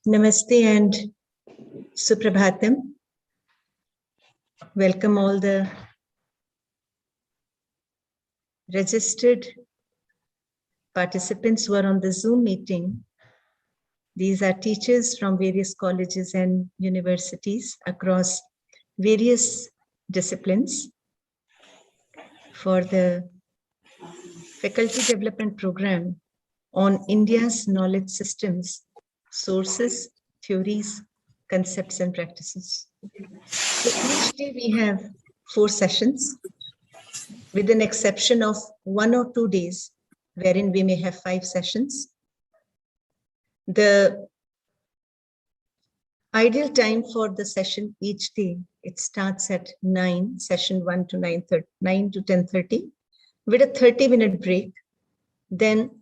Namaste and Suprabhatam. Welcome all the registered participants who are on the Zoom meeting. These are teachers from various colleges and universities across various disciplines for the Faculty Development Program on India's knowledge systems, sources, theories, concepts, and practices. So each day we have 4 sessions, with an exception of 1 or 2 days, wherein we may have 5 sessions. The ideal time for the session each day, it starts at 9, session 1 to 9 to 10:30, with a 30-minute break, then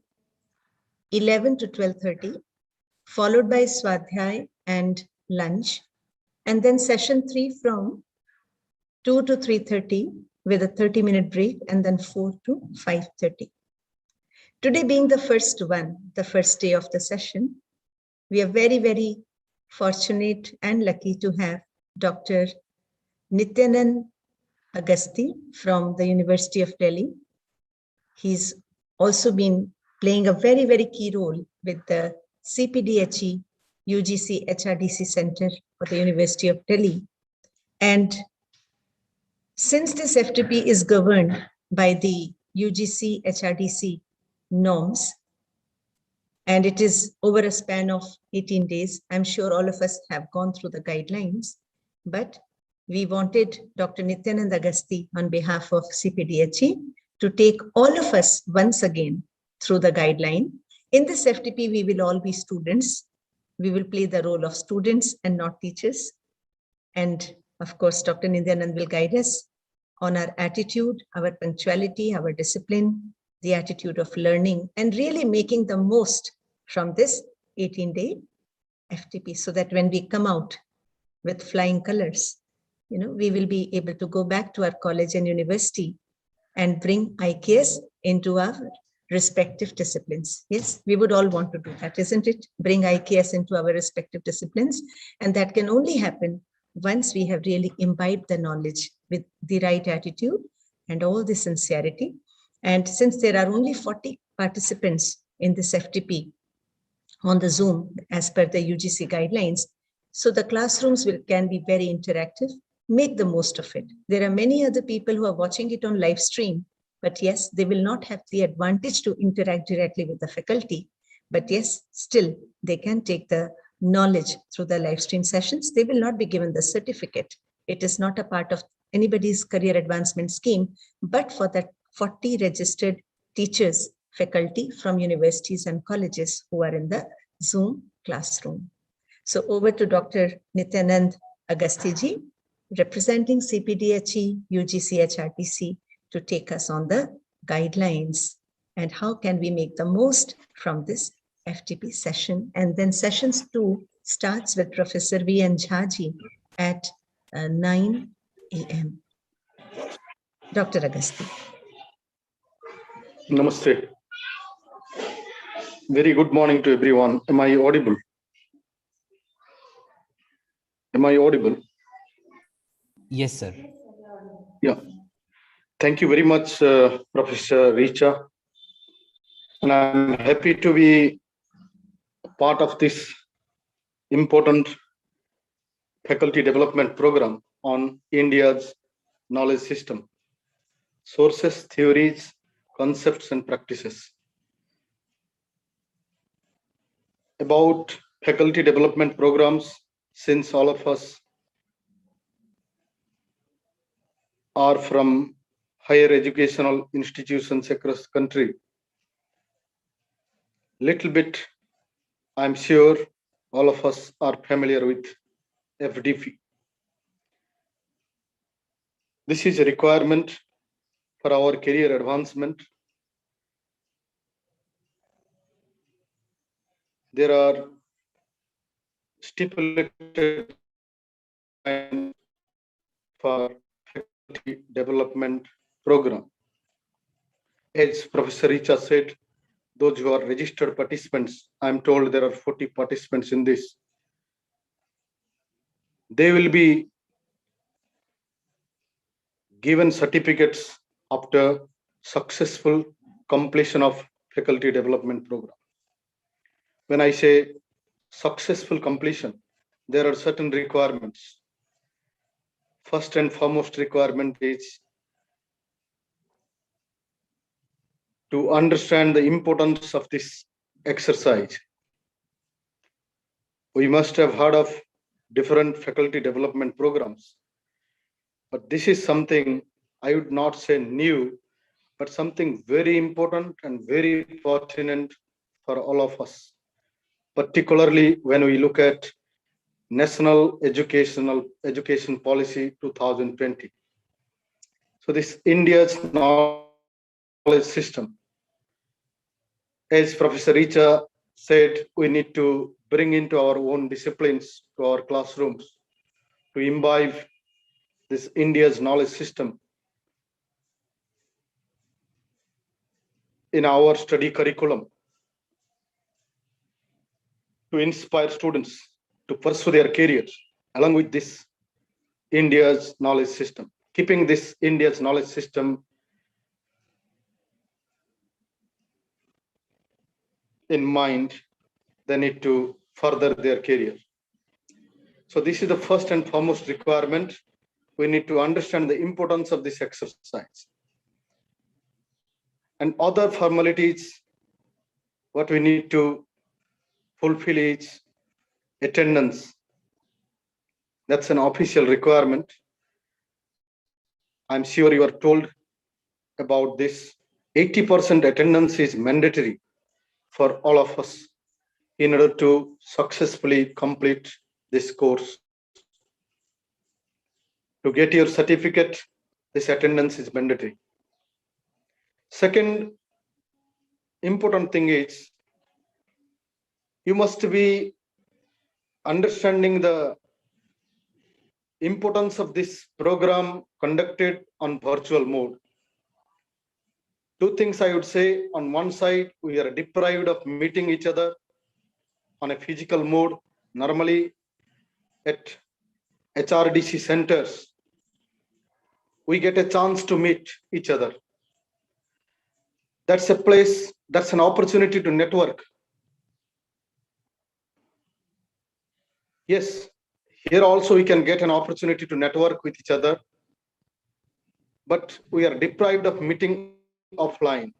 11 to 12:30, followed by Swadhyay and lunch, and then session 3 from 2 to 3:30 with a 30-minute break, and then 4 to 5:30. Today being the first day of the session, we are very, very fortunate and lucky to have Dr. Nityanand Agasti from the University of Delhi. He's also been playing a very, very key role with the CPDHE UGC HRDC Center for the University of Delhi. And since this FTP is governed by the UGC HRDC norms, and it is over a span of 18 days, I'm sure all of us have gone through the guidelines, but we wanted Dr. Nityanand Agasti on behalf of CPDHE to take all of us once again through the guideline. In this FTP, we will all be students. We will play the role of students and not teachers. And of course, Dr. Nityanand will guide us on our attitude, our punctuality, our discipline, the attitude of learning, and really making the most from this 18-day FTP, so that when we come out with flying colors, we will be able to go back to our college and university and bring IKS into our respective disciplines. Yes, we would all want to do that, isn't it? Bring IKS into our respective disciplines. And that can only happen once we have really imbibed the knowledge with the right attitude and all the sincerity. And since there are only 40 participants in this FTP on the Zoom, as per the UGC guidelines, so the classrooms can be very interactive. Make the most of it. There are many other people who are watching it on live stream, but yes, they will not have the advantage to interact directly with the faculty. But yes, still, they can take the knowledge through the live stream sessions. They will not be given the certificate. It is not a part of anybody's career advancement scheme, but for that 40 registered teachers, faculty from universities and colleges who are in the Zoom classroom. So over to Dr. Nityanand Agasti-ji, representing CPDHE, UGC, HRTC, to take us on the guidelines and how can we make the most from this FTP session. And then sessions 2 starts with Professor V.N. Jha-ji at 9 a.m. Dr. Agasti. Namaste. Very good morning to everyone. Am I audible? Am I audible? Yes, sir. Yeah. Thank you very much, Professor Richa. And I'm happy to be part of this important faculty development program on India's knowledge system, sources, theories, concepts, and practices. About faculty development programs, since all of us are from higher educational institutions across the country, little bit, I'm sure all of us are familiar with FDP. This is a requirement for our career advancement. There are stipulated for faculty development program. As Professor Richa said, those who are registered participants, I'm told there are 40 participants in this. They will be given certificates after successful completion of faculty development program. When I say successful completion, there are certain requirements. First and foremost requirement is to understand the importance of this exercise. We must have heard of different faculty development programs, but this is something I would not say new, but something very important and very pertinent for all of us, particularly when we look at National Education Policy 2020. So this India's knowledge system, as Professor Richa said, we need to bring into our own disciplines to our classrooms to imbibe this India's knowledge system in our study curriculum, to inspire students to pursue their careers along with this India's knowledge system. Keeping this India's knowledge system in mind, they need to further their career. So this is the first and foremost requirement. We need to understand the importance of this exercise. And other formalities, what we need to fulfill is attendance. That's an official requirement. I'm sure you are told about this. 80% attendance is mandatory for all of us in order to successfully complete this course. To get your certificate, this attendance is mandatory. Second important thing is you must be understanding the importance of this program conducted on virtual mode. Two things I would say. On one side, we are deprived of meeting each other on a physical mode. Normally at HRDC centers, we get a chance to meet each other. That's a place, that's an opportunity to network. Yes, here also we can get an opportunity to network with each other, but we are deprived of meeting offline.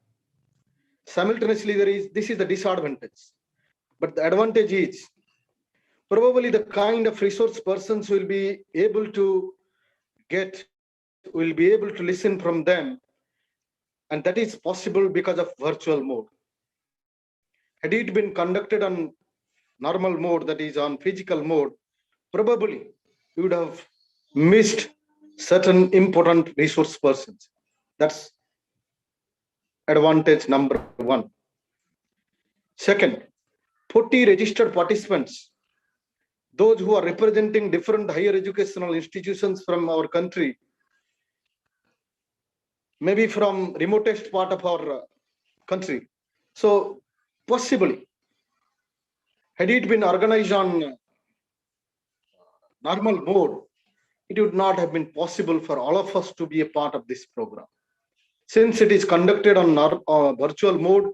Simultaneously, this is the disadvantage. But the advantage is probably the kind of resource persons will be able to get, will be able to listen from them. And that is possible because of virtual mode. Had it been conducted on normal mode, that is on physical mode, probably you would have missed certain important resource persons. That's advantage number one. Second, 40 registered participants, those who are representing different higher educational institutions from our country, maybe from remotest part of our country. So possibly, had it been organized on normal mode, it would not have been possible for all of us to be a part of this program. Since it is conducted on virtual mode,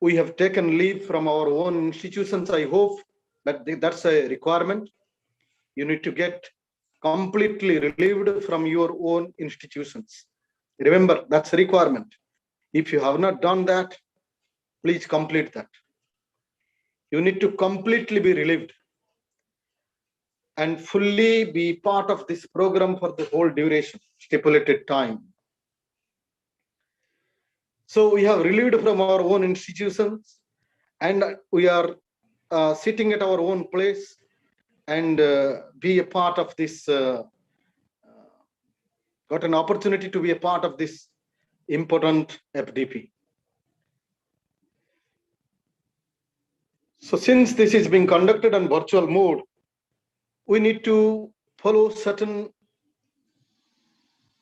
we have taken leave from our own institutions. I hope that that's a requirement. You need to get completely relieved from your own institutions. Remember, that's a requirement. If you have not done that, please complete that. You need to completely be relieved and fully be part of this program for the whole duration, stipulated time. So we have relieved from our own institutions and we are sitting at our own place and be a part of this, got an opportunity to be a part of this important FDP. So since this is being conducted on virtual mode, we need to follow certain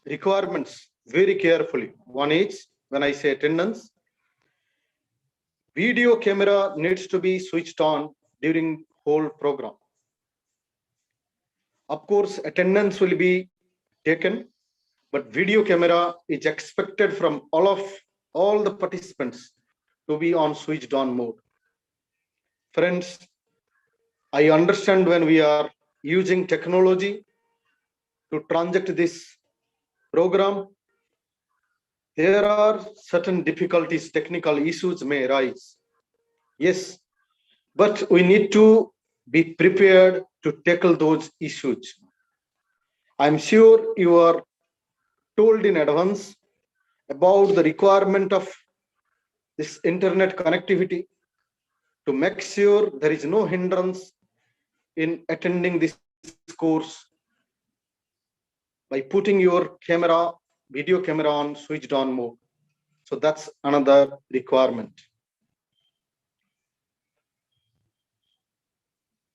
requirements very carefully. One is when I say attendance, video camera needs to be switched on during whole program. Of course, attendance will be taken, but video camera is expected from all the participants to be on switched on mode. Friends, I understand when we are using technology to transact this program, there are certain difficulties, technical issues may arise. Yes, but we need to be prepared to tackle those issues. I'm sure you are told in advance about the requirement of this internet connectivity to make sure there is no hindrance in attending this course by putting your camera, video camera on switched on mode. So that's another requirement.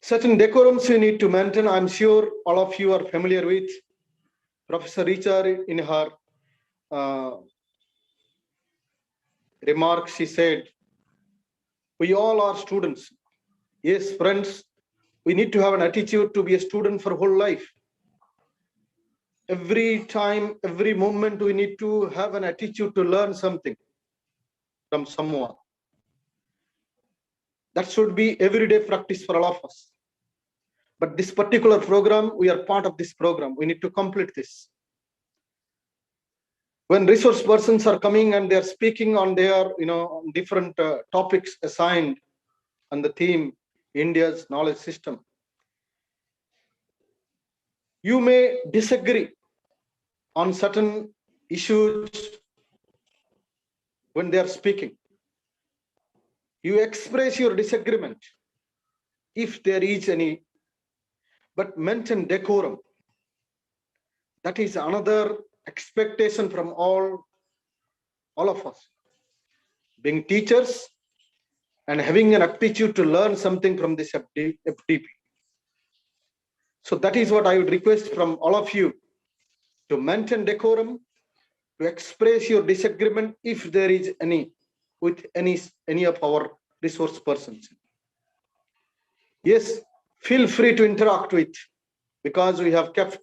Certain decorums you need to maintain. I'm sure all of you are familiar with Professor Richard in her remarks. She said, we all are students. Yes, friends, we need to have an attitude to be a student for whole life. Every time, every moment, we need to have an attitude to learn something from someone. That should be everyday practice for all of us. But this particular program, we are part of this program. We need to complete this. When resource persons are coming and they're speaking on their, different topics assigned on the theme, India's knowledge system, you may disagree on certain issues when they are speaking. You express your disagreement if there is any, but mention decorum. That is another expectation from all of us. Being teachers and having an aptitude to learn something from this FDP. So that is what I would request from all of you, to maintain decorum, to express your disagreement if there is any with any of our resource persons. Yes, feel free to interact with, because we have kept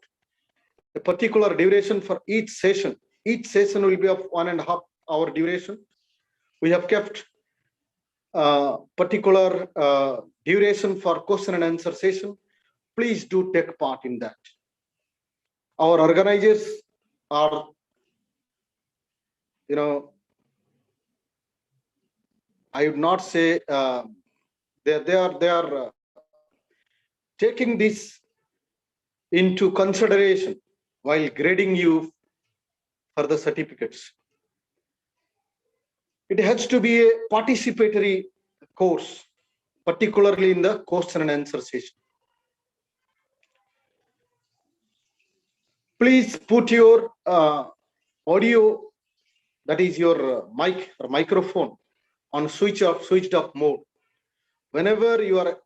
a particular duration for each session. Each session will be of 1.5 hour duration. We have kept particular duration for question and answer session. Please do take part in that. Our organizers are, I would not say they are taking this into consideration while grading you for the certificates. It has to be a participatory course, particularly in the question and answer session. Please put your audio, that is your mic or microphone, on switched off mode. Whenever you are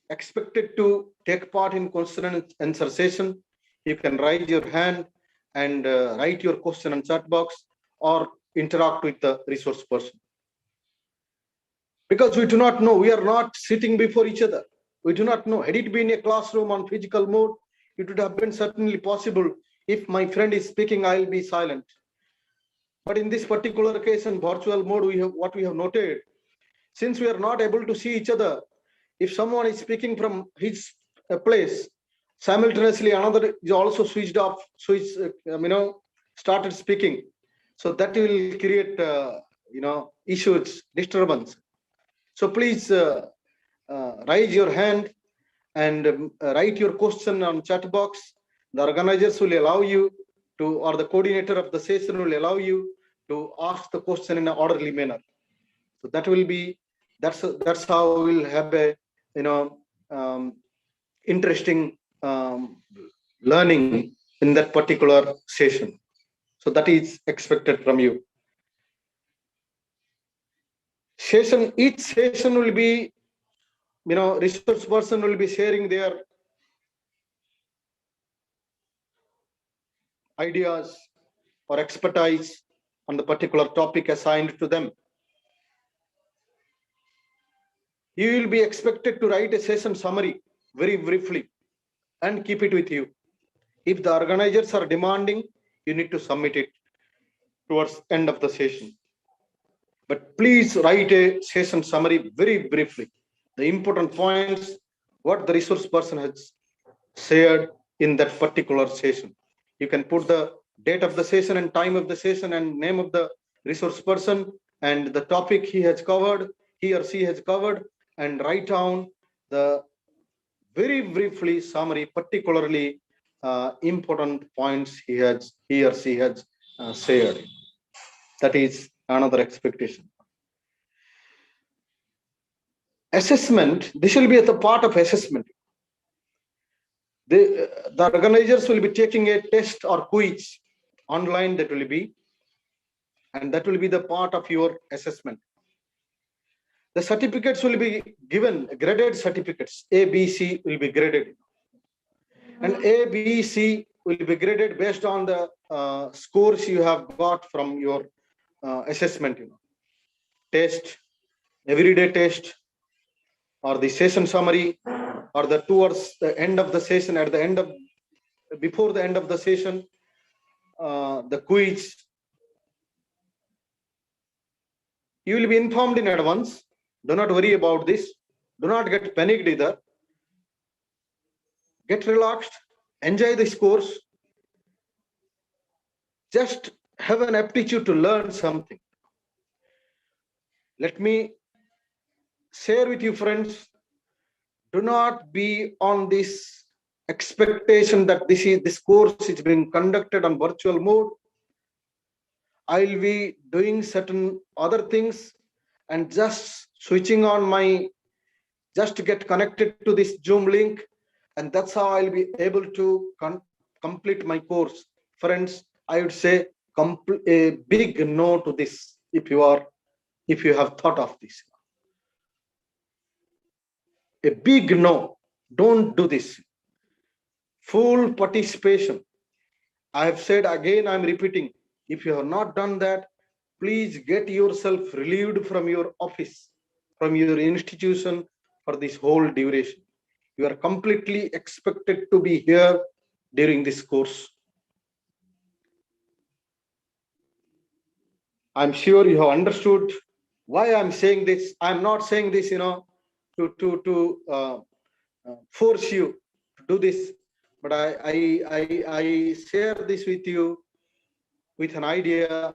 expected to take part in question and answer session, you can raise your hand and write your question in chat box or interact with the resource person. Because we do not know, we are not sitting before each other. We do not know. Had it been a classroom on physical mode, it would have been certainly possible. If my friend is speaking, I'll be silent. But in this particular case, in virtual mode, what we have noted, since we are not able to see each other, if someone is speaking from his place, simultaneously another is also started speaking. So that will create, issues, disturbance. So please raise your hand and write your question on chat box. The organizers will allow you to, or the coordinator of the session will allow you to ask the question in an orderly manner. So that will be, that's how we'll have a, interesting learning in that particular session. So that is expected from you. Each session will be, resource person will be sharing their ideas or expertise on the particular topic assigned to them. You will be expected to write a session summary very briefly and keep it with you. If the organizers are demanding, you need to submit it towards end of the session. But please write a session summary very briefly. The important points, what the resource person has shared in that particular session. You can put the date of the session and time of the session and name of the resource person and the topic he has covered, he or she has covered, and write down the very briefly summary, particularly important points he or she has shared. That is another expectation. Assessment, this will be at the part of assessment. The organizers will be taking a test or quiz online, that will be, and that will be the part of your assessment. The certificates will be given, graded certificates, A, B, C will be graded. And A, B, C will be graded based on the scores you have got from your assessment, test, everyday test, or the session summary, or the towards the end of the session, at the end of, before the end of the session, the quiz. You will be informed in advance. Do not worry about this. Do not get panicked either. Get relaxed. Enjoy this course. Just have an aptitude to learn something. Let me share with you, friends. Do not be on this expectation that this course is being conducted on virtual mode. I'll be doing certain other things and just switching on my, just to get connected to this Zoom link, and that's how I'll be able to complete my course. Friends, I would say a big no to this if you have thought of this. A big no. Don't do this. Full participation. I have said again, I'm repeating, if you have not done that, please get yourself relieved from your office, from your institution for this whole duration. You are completely expected to be here during this course. I'm sure you have understood why I'm saying this. I'm not saying this, to force you to do this, but I share this with you with an idea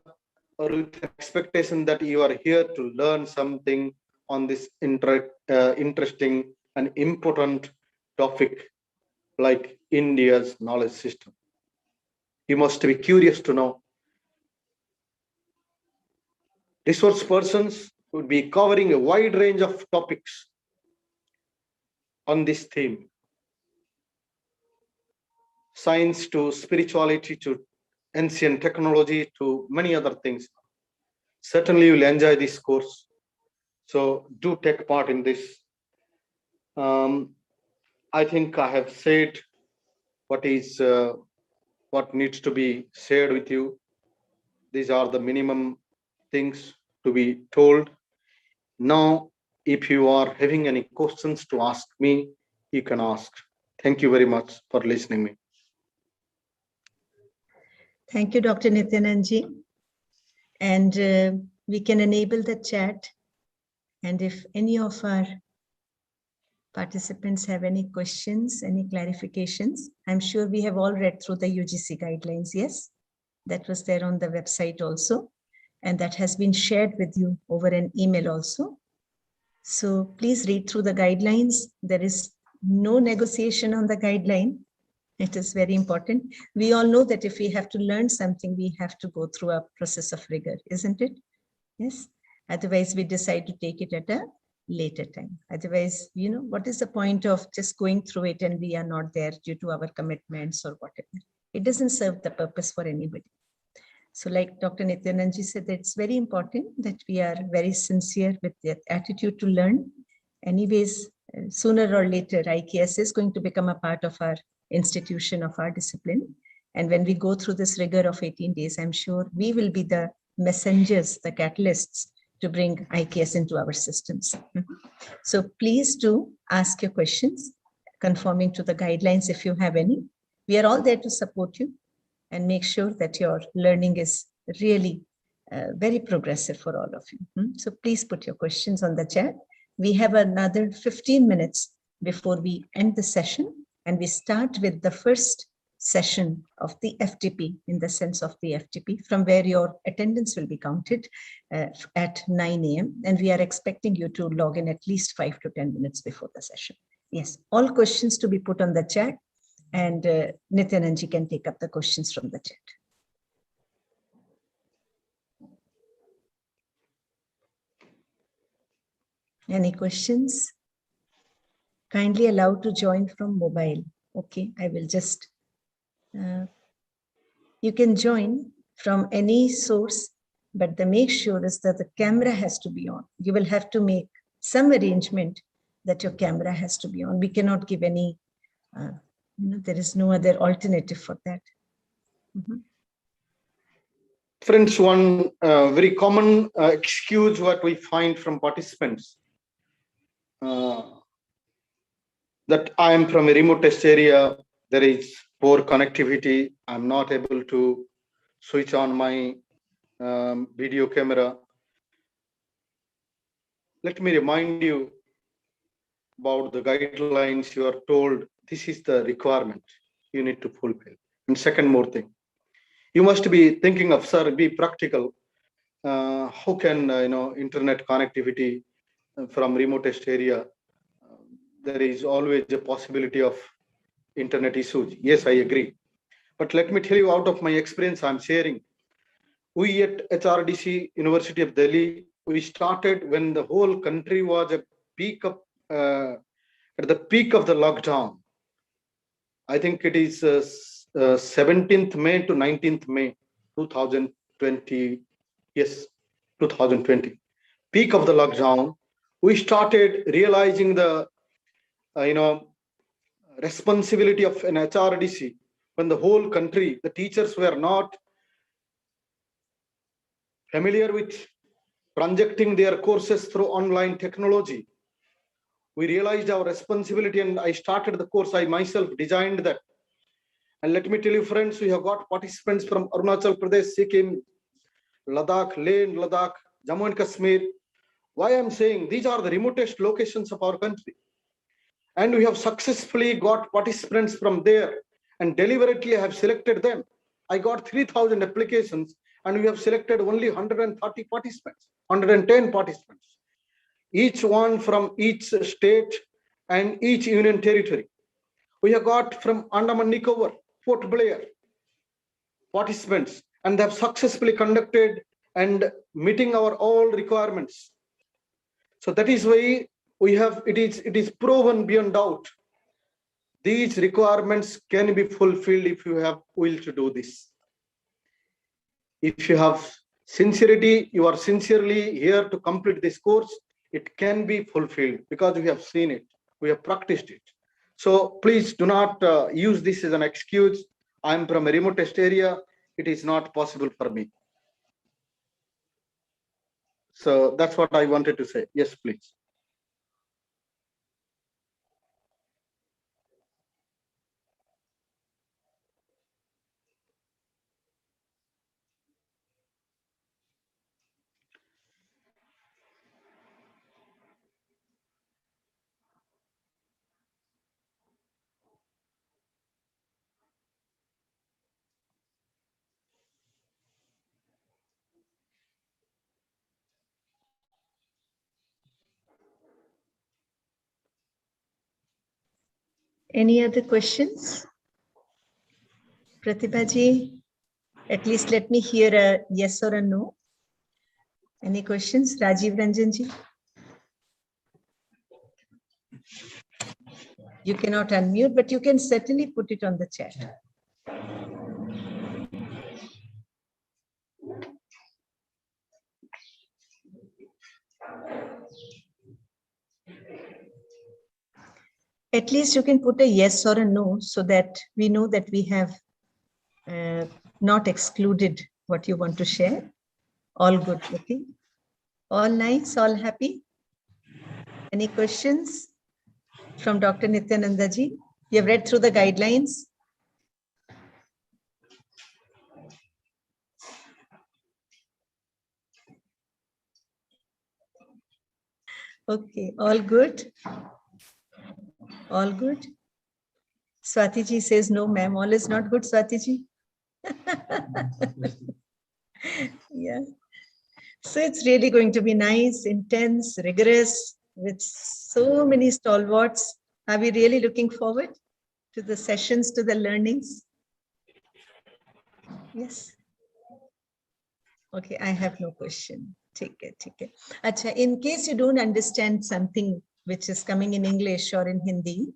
or with an expectation that you are here to learn something on this interesting and important topic like India's knowledge system. You must be curious to know. Resource persons would be covering a wide range of topics on this theme. Science to spirituality to ancient technology to many other things. Certainly you will enjoy this course. So do take part in this. I think I have said what needs to be shared with you. These are the minimum things to be told. Now, if you are having any questions to ask me, you can ask. Thank you very much for listening to me. Thank you, Dr. Nityananji. And we can enable the chat. And if any of our participants have any questions, any clarifications, I'm sure we have all read through the UGC guidelines. Yes, that was there on the website also. And that has been shared with you over an email also. So please read through the guidelines. There is no negotiation on the guideline. It is very important. We all know that if we have to learn something, we have to go through a process of rigor, isn't it? Yes. Otherwise, we decide to take it at a later time. Otherwise, what is the point of just going through it and we are not there due to our commitments or whatever? It doesn't serve the purpose for anybody. So like Dr. Nityananji said, it's very important that we are very sincere with the attitude to learn. Anyways, sooner or later, IKS is going to become a part of our institution, of our discipline. And when we go through this rigor of 18 days, I'm sure we will be the messengers, the catalysts to bring IKS into our systems. So please do ask your questions, conforming to the guidelines if you have any. We are all there to support you and make sure that your learning is really very progressive for all of you. So please put your questions on the chat. We have another 15 minutes before we end the session, and we start with the first session of the FTP, in the sense of the FTP, from where your attendance will be counted at 9 a.m. And we are expecting you to log in at least 5 to 10 minutes before the session. Yes, all questions to be put on the chat, and Nityananji can take up the questions from the chat. Any questions? Kindly allow to join from mobile. Okay, I will just, you can join from any source, but the make sure is that the camera has to be on. You will have to make some arrangement that your camera has to be on. We cannot give any, there is no other alternative for that. Friends, one very common excuse what we find from participants, that I am from a remote test area, there is poor connectivity, I'm not able to switch on my video camera. Let me remind you about the guidelines. You are told this is the requirement you need to fulfill. And second more thing, you must be thinking of, sir, be practical. How can internet connectivity from remote test area? There is always a possibility of internet issues. Yes, I agree. But let me tell you, out of my experience, I'm sharing. We at HRDC, University of Delhi, we started when the whole country was at the peak of the lockdown. I think it is 17th May to 19th May 2020. Yes, 2020. Peak of the lockdown. We started realizing the responsibility of an HRDC when the whole country, the teachers were not familiar with projecting their courses through online technology. We realized our responsibility, and I started the course. I myself designed that. And let me tell you, friends, we have got participants from Arunachal Pradesh, Sikkim, Ladakh, Leh, Ladakh, Jammu and Kashmir. Why I'm saying these are the remotest locations of our country. And we have successfully got participants from there, and deliberately have selected them. I got 3,000 applications, and we have selected only 130 participants, 110 participants, each one from each state and each union territory. We have got from Andaman Nicobar, Port Blair, participants, and they have successfully conducted and meeting our all requirements. So that is why we have, it is proven beyond doubt. These requirements can be fulfilled if you have will to do this. If you have sincerity, you are sincerely here to complete this course, it can be fulfilled because we have seen it, we have practiced it. So please do not use this as an excuse. I am from a remote test area, it is not possible for me. So that's what I wanted to say. Yes, please. Any other questions? Pratibha ji, at least let me hear a yes or a no. Any questions? Rajiv Ranjan ji? You cannot unmute, but you can certainly put it on the chat. At least you can put a yes or a no, so that we know that we have not excluded what you want to share. All good, okay? All nice, all happy? Any questions from Dr. Nityananda ji? You have read through the guidelines? Okay, all good? All good? Swati ji says no, ma'am. All is not good, Swati ji. Yeah. So it's really going to be nice, intense, rigorous, with so many stalwarts. Are we really looking forward to the sessions, to the learnings? Yes. Okay, I have no question. Take it, take it. Acha, in case you don't understand something which is coming in English or in Hindi,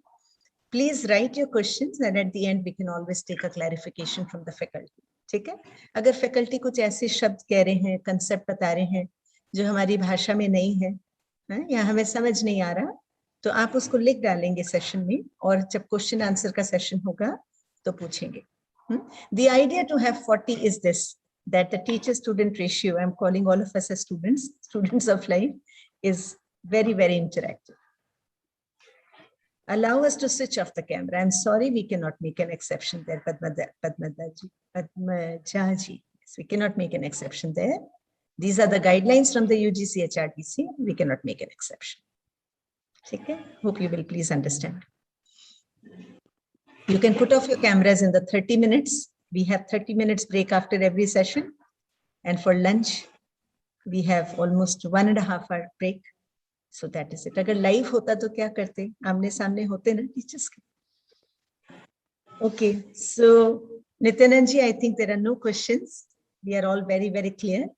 please write your questions and at the end we can always take a clarification from the faculty. ठीक है? अगर faculty कुछ ऐसे शब्द कह रहे हैं, concept बता रहे हैं जो हमारी भाषा में नहीं है, या हमें समझ नहीं आ रहा, तो आप उसको लिख डालेंगे सेशन में और जब क्वेश्चन आंसर का सेशन होगा तो पूछेंगे. The idea to have 40 is this, that the teacher-student ratio, I'm calling all of us as students, students of life, is very, very interactive. Allow us to switch off the camera. I'm sorry, we cannot make an exception there, Padmajaji. Yes, we cannot make an exception there. These are the guidelines from the UGC HRDC. We cannot make an exception. Okay? Hope you will please understand. You can put off your cameras in the 30 minutes. We have 30 minutes break after every session. And for lunch, we have almost 1.5 hour break. So that is it. अगर live होता तो क्या करते? आमने सामने होते ना teachers के. Okay, so Nityanand ji, I think there are no questions. We are all very, very clear.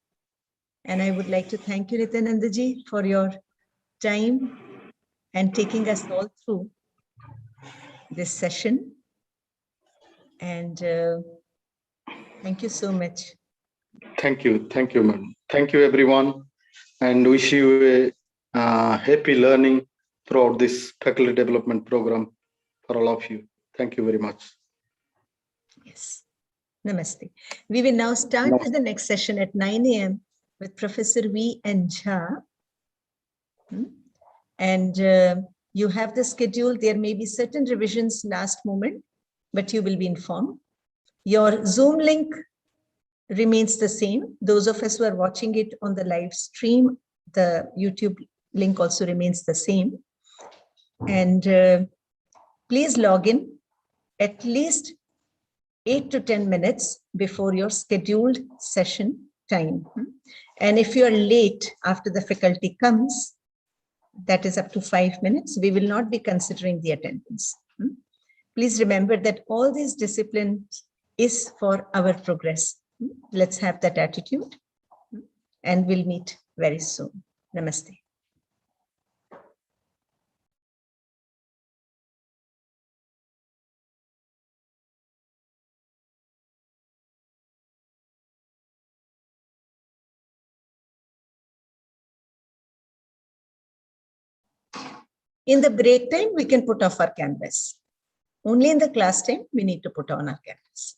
And I would like to thank you, Nityanand ji, for your time and taking us all through this session. And thank you so much. Thank you, madam. Thank you, everyone, and wish you a happy learning throughout this faculty development program for all of you. Thank you very much. Yes. Namaste. We will now start with the next session at 9 a.m. with Professor V. N. Jha. And you have the schedule. There may be certain revisions last moment, but you will be informed. Your Zoom link remains the same. Those of us who are watching it on the live stream, the YouTube link also remains the same. And please log in at least 8 to 10 minutes before your scheduled session time. And if you are late after the faculty comes, that is up to 5 minutes, we will not be considering the attendance. Please remember that all these disciplines is for our progress. Let's have that attitude and we'll meet very soon. Namaste. In the break time, we can put off our cameras. Only in the class time, we need to put on our cameras.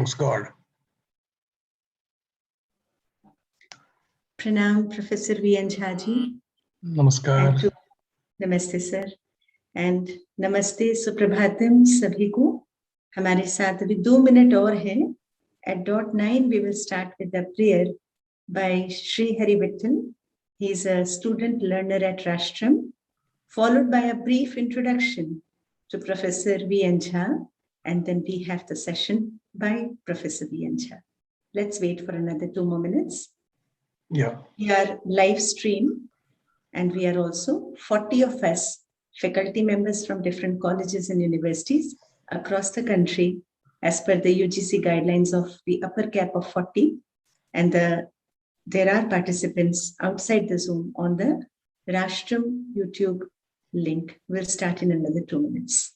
Thanks God. Pranam, Professor V.N. Jha ji. Namaskar. And to Namaste, sir. And Namaste, Suprabhatam सभी को. हमारे साथ अभी 2 minute और हैं. At .9 we will start with the prayer by Sri Hari Vittal. He is a student learner at Rashtram, followed by a brief introduction to Professor V.N. Jha, and then we have the session by Professor V.N. Jha. Let's wait for another 2 more minutes. Yeah. We are live stream, and we are also 40 of us, faculty members from different colleges and universities across the country, as per the UGC guidelines of the upper cap of 40. And there are participants outside the Zoom on the Rashtram YouTube link. We'll start in another 2 minutes.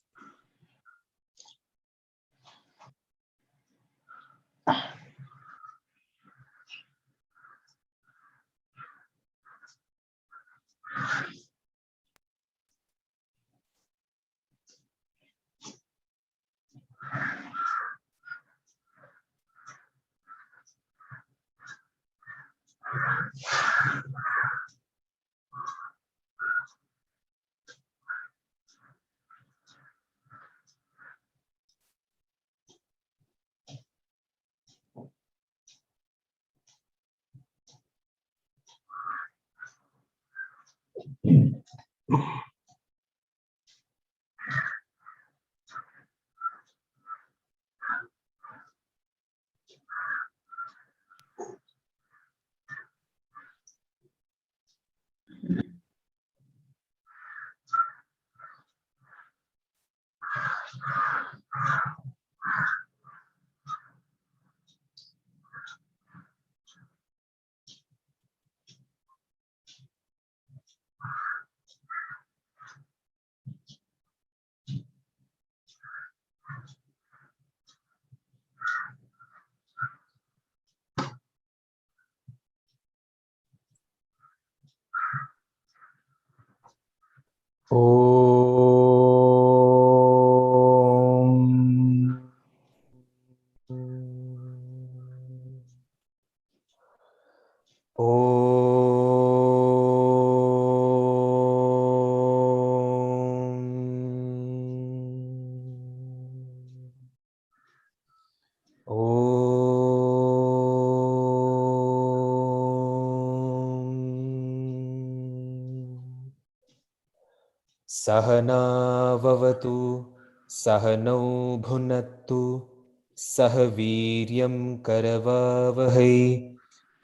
सहना भवतु सहनौ भुनक्तु सह वीर्यं करवावहै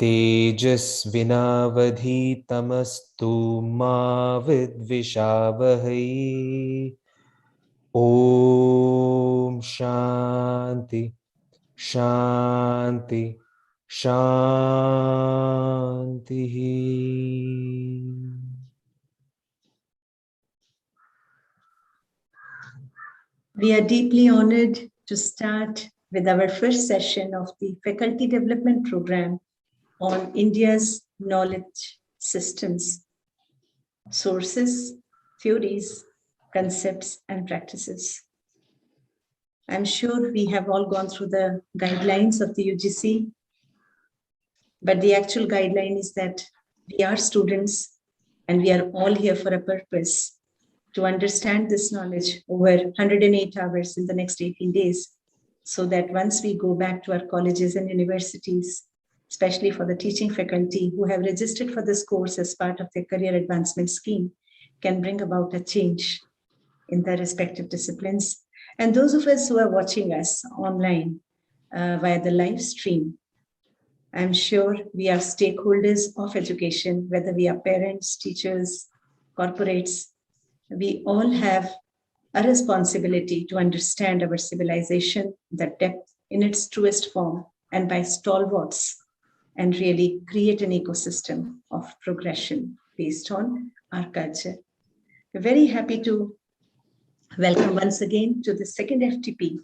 तेजस्विनावधीतमस्तु मा विद्विषावहै ॐ शान्ति शान्ति शान्तिः. We are deeply honored to start with our first session of the Faculty Development Program on India's knowledge systems, sources, theories, concepts, and practices. I'm sure we have all gone through the guidelines of the UGC, but the actual guideline is that we are students and we are all here for a purpose, to understand this knowledge over 108 hours in the next 18 days, so that once we go back to our colleges and universities, especially for the teaching faculty who have registered for this course as part of their career advancement scheme, can bring about a change in their respective disciplines. And those of us who are watching us online via the live stream, I'm sure we are stakeholders of education, whether we are parents, teachers, corporates. We all have a responsibility to understand our civilization, the depth in its truest form, and by stalwarts, and really create an ecosystem of progression based on our culture. We're very happy to welcome once again to the second FTP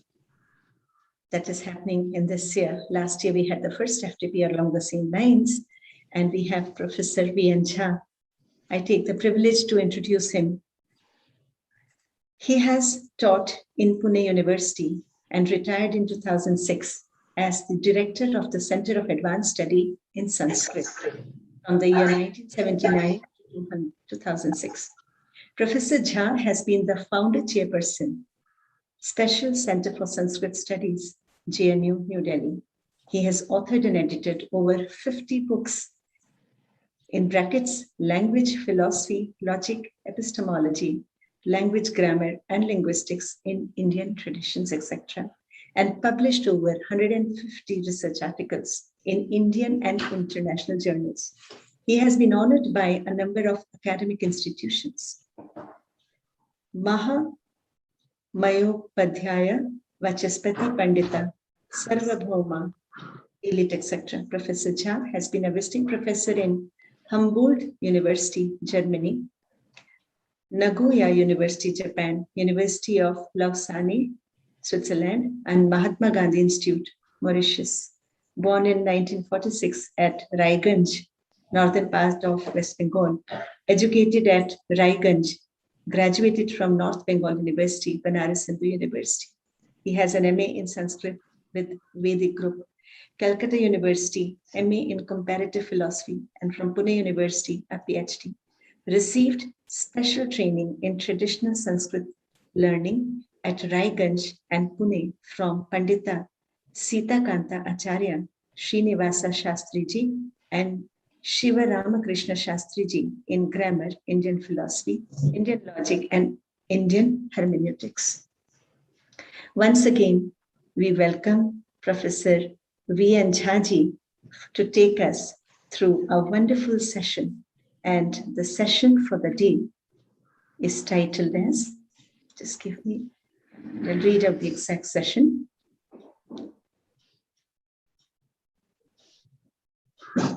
that is happening in this year. Last year, we had the first FTP along the same lines, and we have Professor V.N. Jha. I take the privilege to introduce him. He has taught in Pune University and retired in 2006 as the director of the Center of Advanced Study in Sanskrit from the year 1979 to 2006. Professor Jha has been the founder chairperson, Special Center for Sanskrit Studies, JNU, New Delhi. He has authored and edited over 50 books, in brackets, language, philosophy, logic, epistemology, language, grammar, and linguistics in Indian traditions, etc., and published over 150 research articles in Indian and international journals. He has been honored by a number of academic institutions. Mahopadhyaya, Vachaspati Pandita, Sarvabhauma, elite, etc. Professor Jha has been a visiting professor in Humboldt University, Germany, Nagoya University, Japan, University of Lausanne, Switzerland, and Mahatma Gandhi Institute, Mauritius. Born in 1946 at Raiganj, northern part of West Bengal, educated at Raiganj, graduated from North Bengal University, Banaras Hindu University. He has an MA in Sanskrit with Vedic group, Calcutta University, MA in Comparative Philosophy, and from Pune University, a PhD. Received special training in traditional Sanskrit learning at Raiganj and Pune from Pandita Sitakanta Acharya, Srinivasa Shastriji, and Shiva Ramakrishna Shastriji in grammar, Indian philosophy, Indian logic, and Indian hermeneutics. Once again, we welcome Professor V.N. Jhaji to take us through a wonderful session. And the session for the day is titled as, just give me, I'll read out the exact session.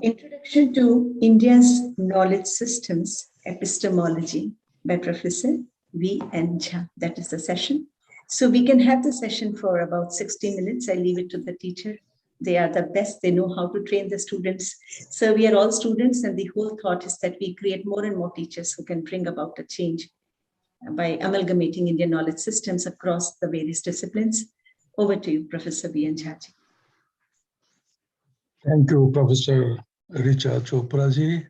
Introduction to India's Knowledge Systems Epistemology by Professor V.N. Jha. That is the session. So we can have the session for about 60 minutes. I leave it to the teacher. They are the best. They know how to train the students. So we are all students, and the whole thought is that we create more and more teachers who can bring about a change by amalgamating Indian knowledge systems across the various disciplines. Over to you, Professor V.N. Jhaji. Thank you, Professor Richa Chopra ji,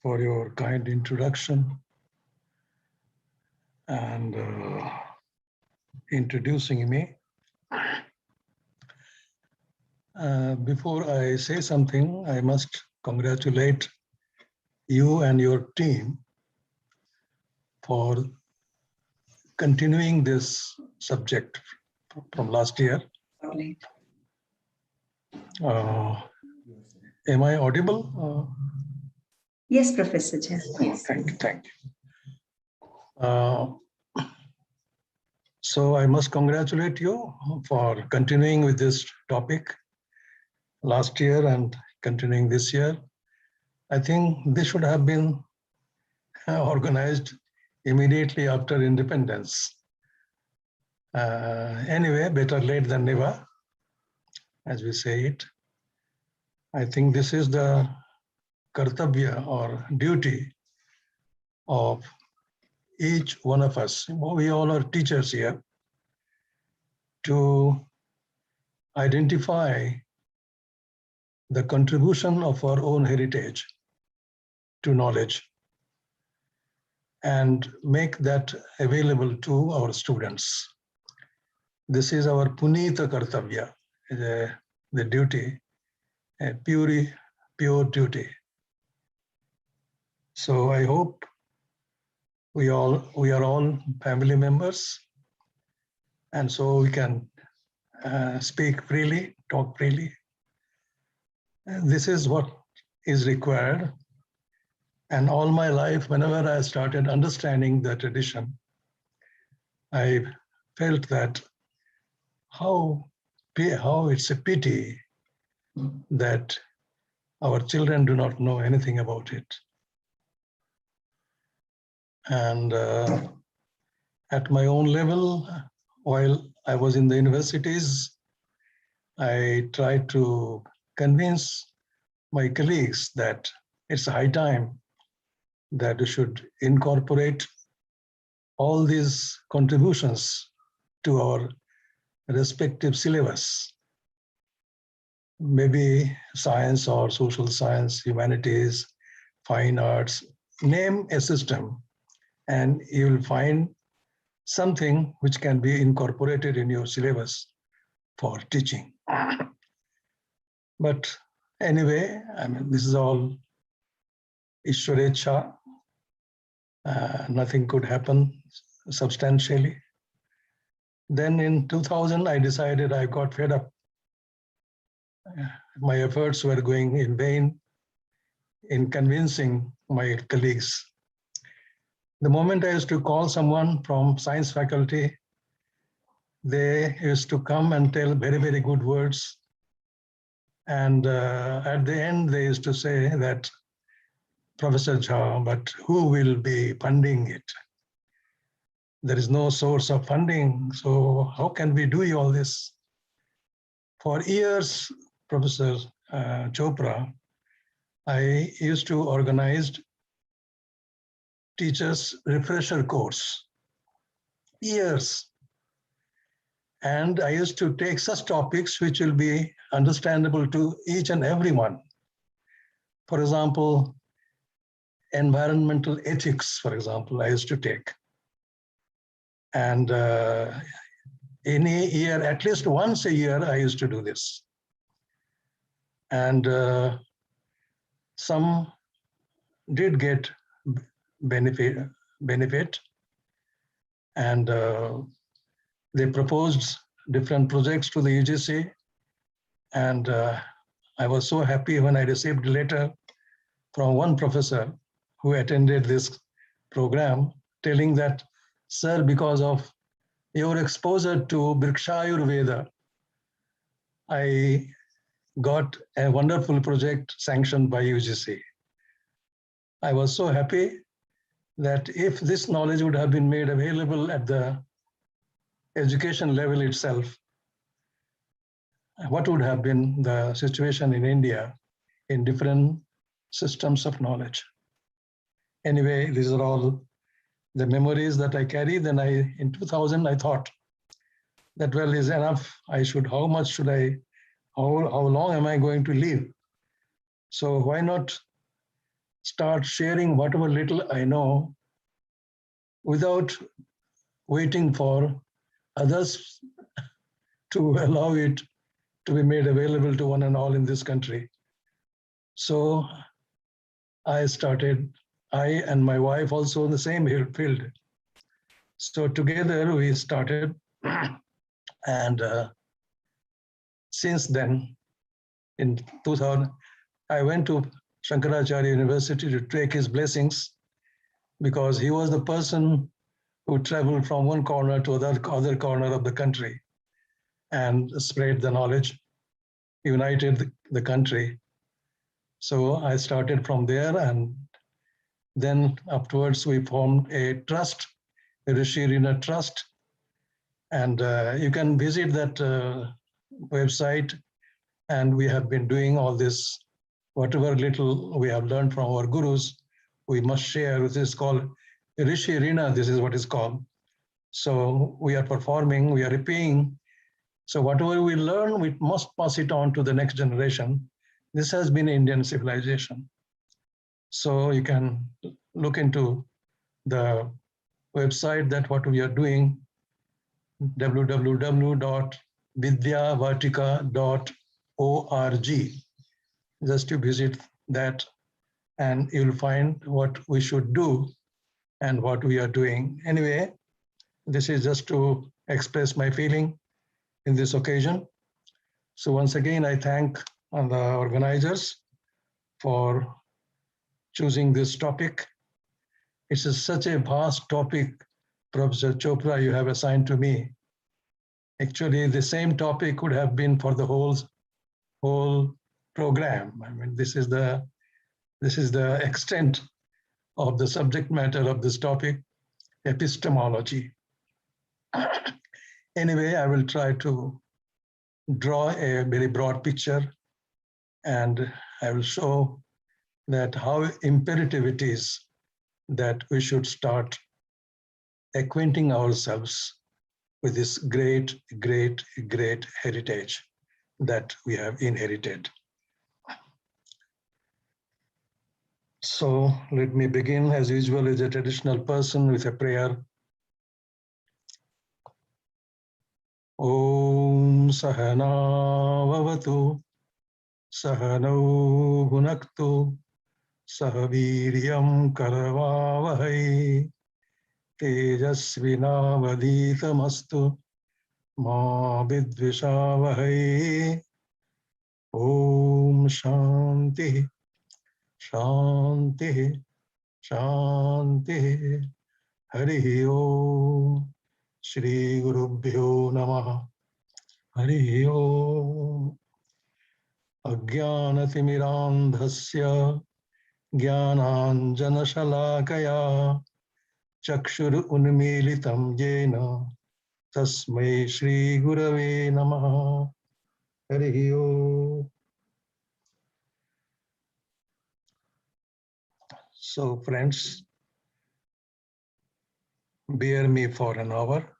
for your kind introduction and introducing me. Before I say something, I must congratulate you and your team for continuing this subject from last year. Am I audible? Yes, Professor Jha. Yes. Thank you. So I must congratulate you for continuing with this topic last year and continuing this year. I think this should have been organized immediately after independence. Anyway, better late than never, as we say it. I think this is the kartavya or duty of each one of us. We all are teachers here, to identify the contribution of our own heritage to knowledge and make that available to our students. This is our punita kartavya, the duty, a pure duty. So I hope we are all family members, and so we can speak freely, talk freely. And this is what is required. And all my life, whenever I started understanding the tradition, I felt that how it's a pity that our children do not know anything about it. And at my own level, while I was in the universities, I tried to convince my colleagues that it's high time that we should incorporate all these contributions to our respective syllabus maybe science or social science, humanities, fine arts, name a system, and you will find something which can be incorporated in your syllabus for teaching. But anyway, I mean, this is all Ishwarecha. Nothing could happen substantially. Then in 2000, I decided I got fed up. My efforts were going in vain in convincing my colleagues. The moment I used to call someone from science faculty, they used to come and tell very, very good words. And at the end, they used to say that, Professor Jha, but who will be funding it? There is no source of funding, so how can we do all this? For years, Professor Chopra, I used to organize teachers' refresher course, years. And I used to take such topics which will be understandable to each and everyone. For example, environmental ethics, for example, I used to take. And in a year, at least once a year, I used to do this. And some did get benefit, and they proposed different projects to the UGC. And I was so happy when I received a letter from one professor who attended this program telling that, sir, because of your exposure to Vrikshayurveda, I got a wonderful project sanctioned by UGC. I was so happy that if this knowledge would have been made available at the education level itself, what would have been the situation in India in different systems of knowledge? Anyway, these are all the memories that I carry. Then in 2000, I thought that, well, is enough. How much should I, how long am I going to live? So why not start sharing whatever little I know without waiting for others to allow it to be made available to one and all in this country. So I and my wife also in the same field. So together we started, and since then, in 2000, I went to Shankaracharya University to take his blessings, because he was the person who traveled from one corner to other corner of the country and spread the knowledge, united the country. So I started from there, and then afterwards we formed a trust, a Rishi Rina Trust, and you can visit that website, and we have been doing all this, whatever little we have learned from our gurus, we must share. This is called Rishi Rina, this is what is called. So we are performing, we are repaying. So whatever we learn, we must pass it on to the next generation. This has been Indian civilization. So you can look into the website that what we are doing, www.vidyavatika.org. Just to visit that, and you'll find what we should do and what we are doing. Anyway, this is just to express my feeling in this occasion. So once again, I thank the organizers for choosing this topic. It's such a vast topic, Professor Chopra, you have assigned to me. Actually, the same topic could have been for the whole program. I mean, this is the extent of the subject matter of this topic, epistemology. Anyway, I will try to draw a very broad picture, and I will show that how imperative it is that we should start acquainting ourselves with this great, great, great heritage that we have inherited. So let me begin as usual as a traditional person with a prayer. Om Sahana Vavatu Sahanau Bhunaktu Sahaviryam Karavavahai Tejasvinavaditamastu Ma Vidvishavahai. Om Shanti Shanti Shanti. Hari Om. Shri Gurubhyo Namaha. Hari Om. Ajnanatimidandhasya Jnananjanashalakaya Chakshur Unmilitam Jena Tasmai Shri Gurave Namaha. Hari Om. So friends, bear me for an hour.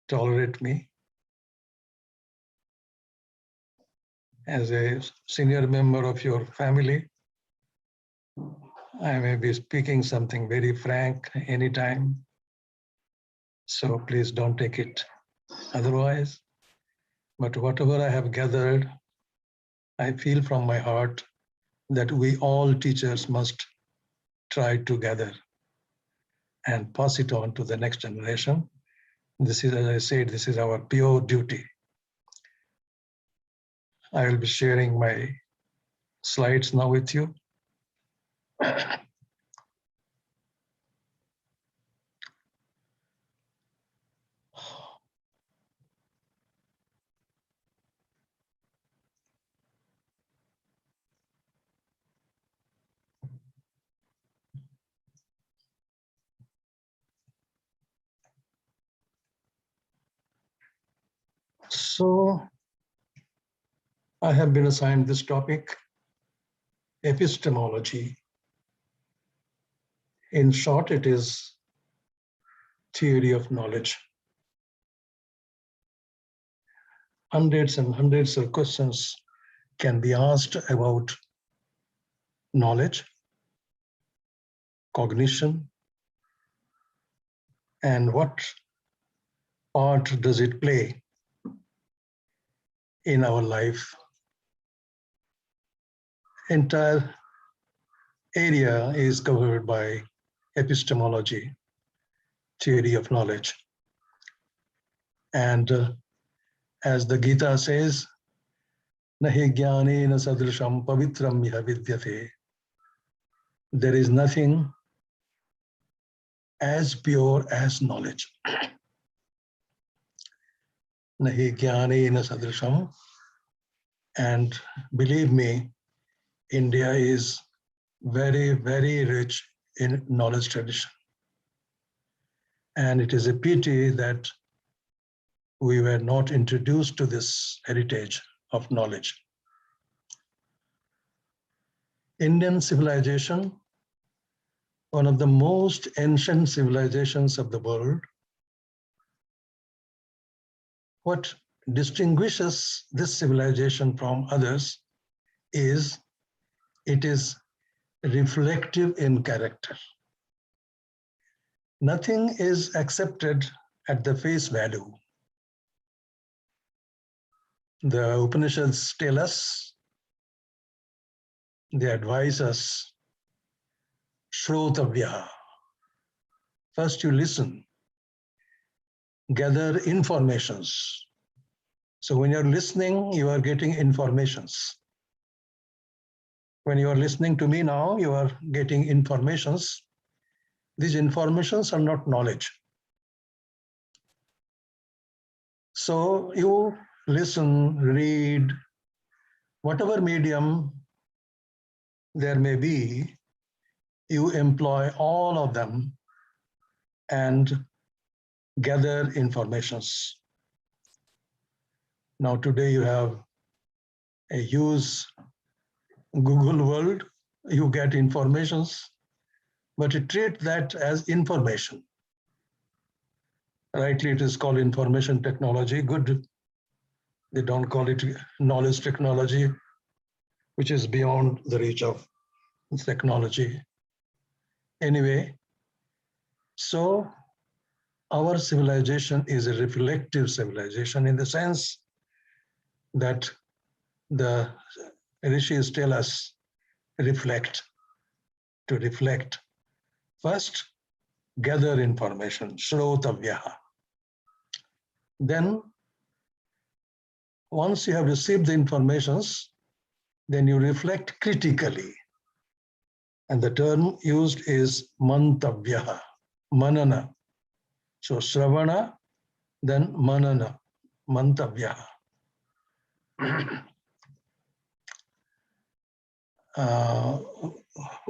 Tolerate me. As a senior member of your family, I may be speaking something very frank anytime. So please don't take it otherwise. But whatever I have gathered, I feel from my heart that we all teachers must try to gather and pass it on to the next generation. This is, as I said, this is our pure duty. I will be sharing my slides now with you. So I have been assigned this topic, epistemology. In short, it is theory of knowledge. Hundreds and hundreds of questions can be asked about knowledge, cognition, and what part does it play in our life. Entire area is covered by epistemology, theory of knowledge. And as the Gita says, Nahi jnanena sadrisham pavitram iha vidyate. There is nothing as pure as knowledge. Nahi jnanena sadrisham. And believe me, India is very, very rich in knowledge tradition. And it is a pity that we were not introduced to this heritage of knowledge. Indian civilization, one of the most ancient civilizations of the world. What distinguishes this civilization from others is it is reflective in character. Nothing is accepted at the face value. The Upanishads tell us, they advise us, Shrotavya. First you listen, gather informations. So when you're listening, you are getting informations. When you are listening to me now, you are getting informations. These informations are not knowledge. So you listen, read, whatever medium there may be, you employ all of them and gather informations. Now today you have a huge Google world, you get informations, but you treat that as information. Rightly, it is called information technology, good They don't call it knowledge technology, which is beyond the reach of technology. Anyway, so our civilization is a reflective civilization in the sense that the rishis tell us reflect. To reflect, first gather information, shrotavyaha. Then once you have received the informations, then you reflect critically. And the term used is mantavyaha, manana. So shravana, then manana, mantavyaha.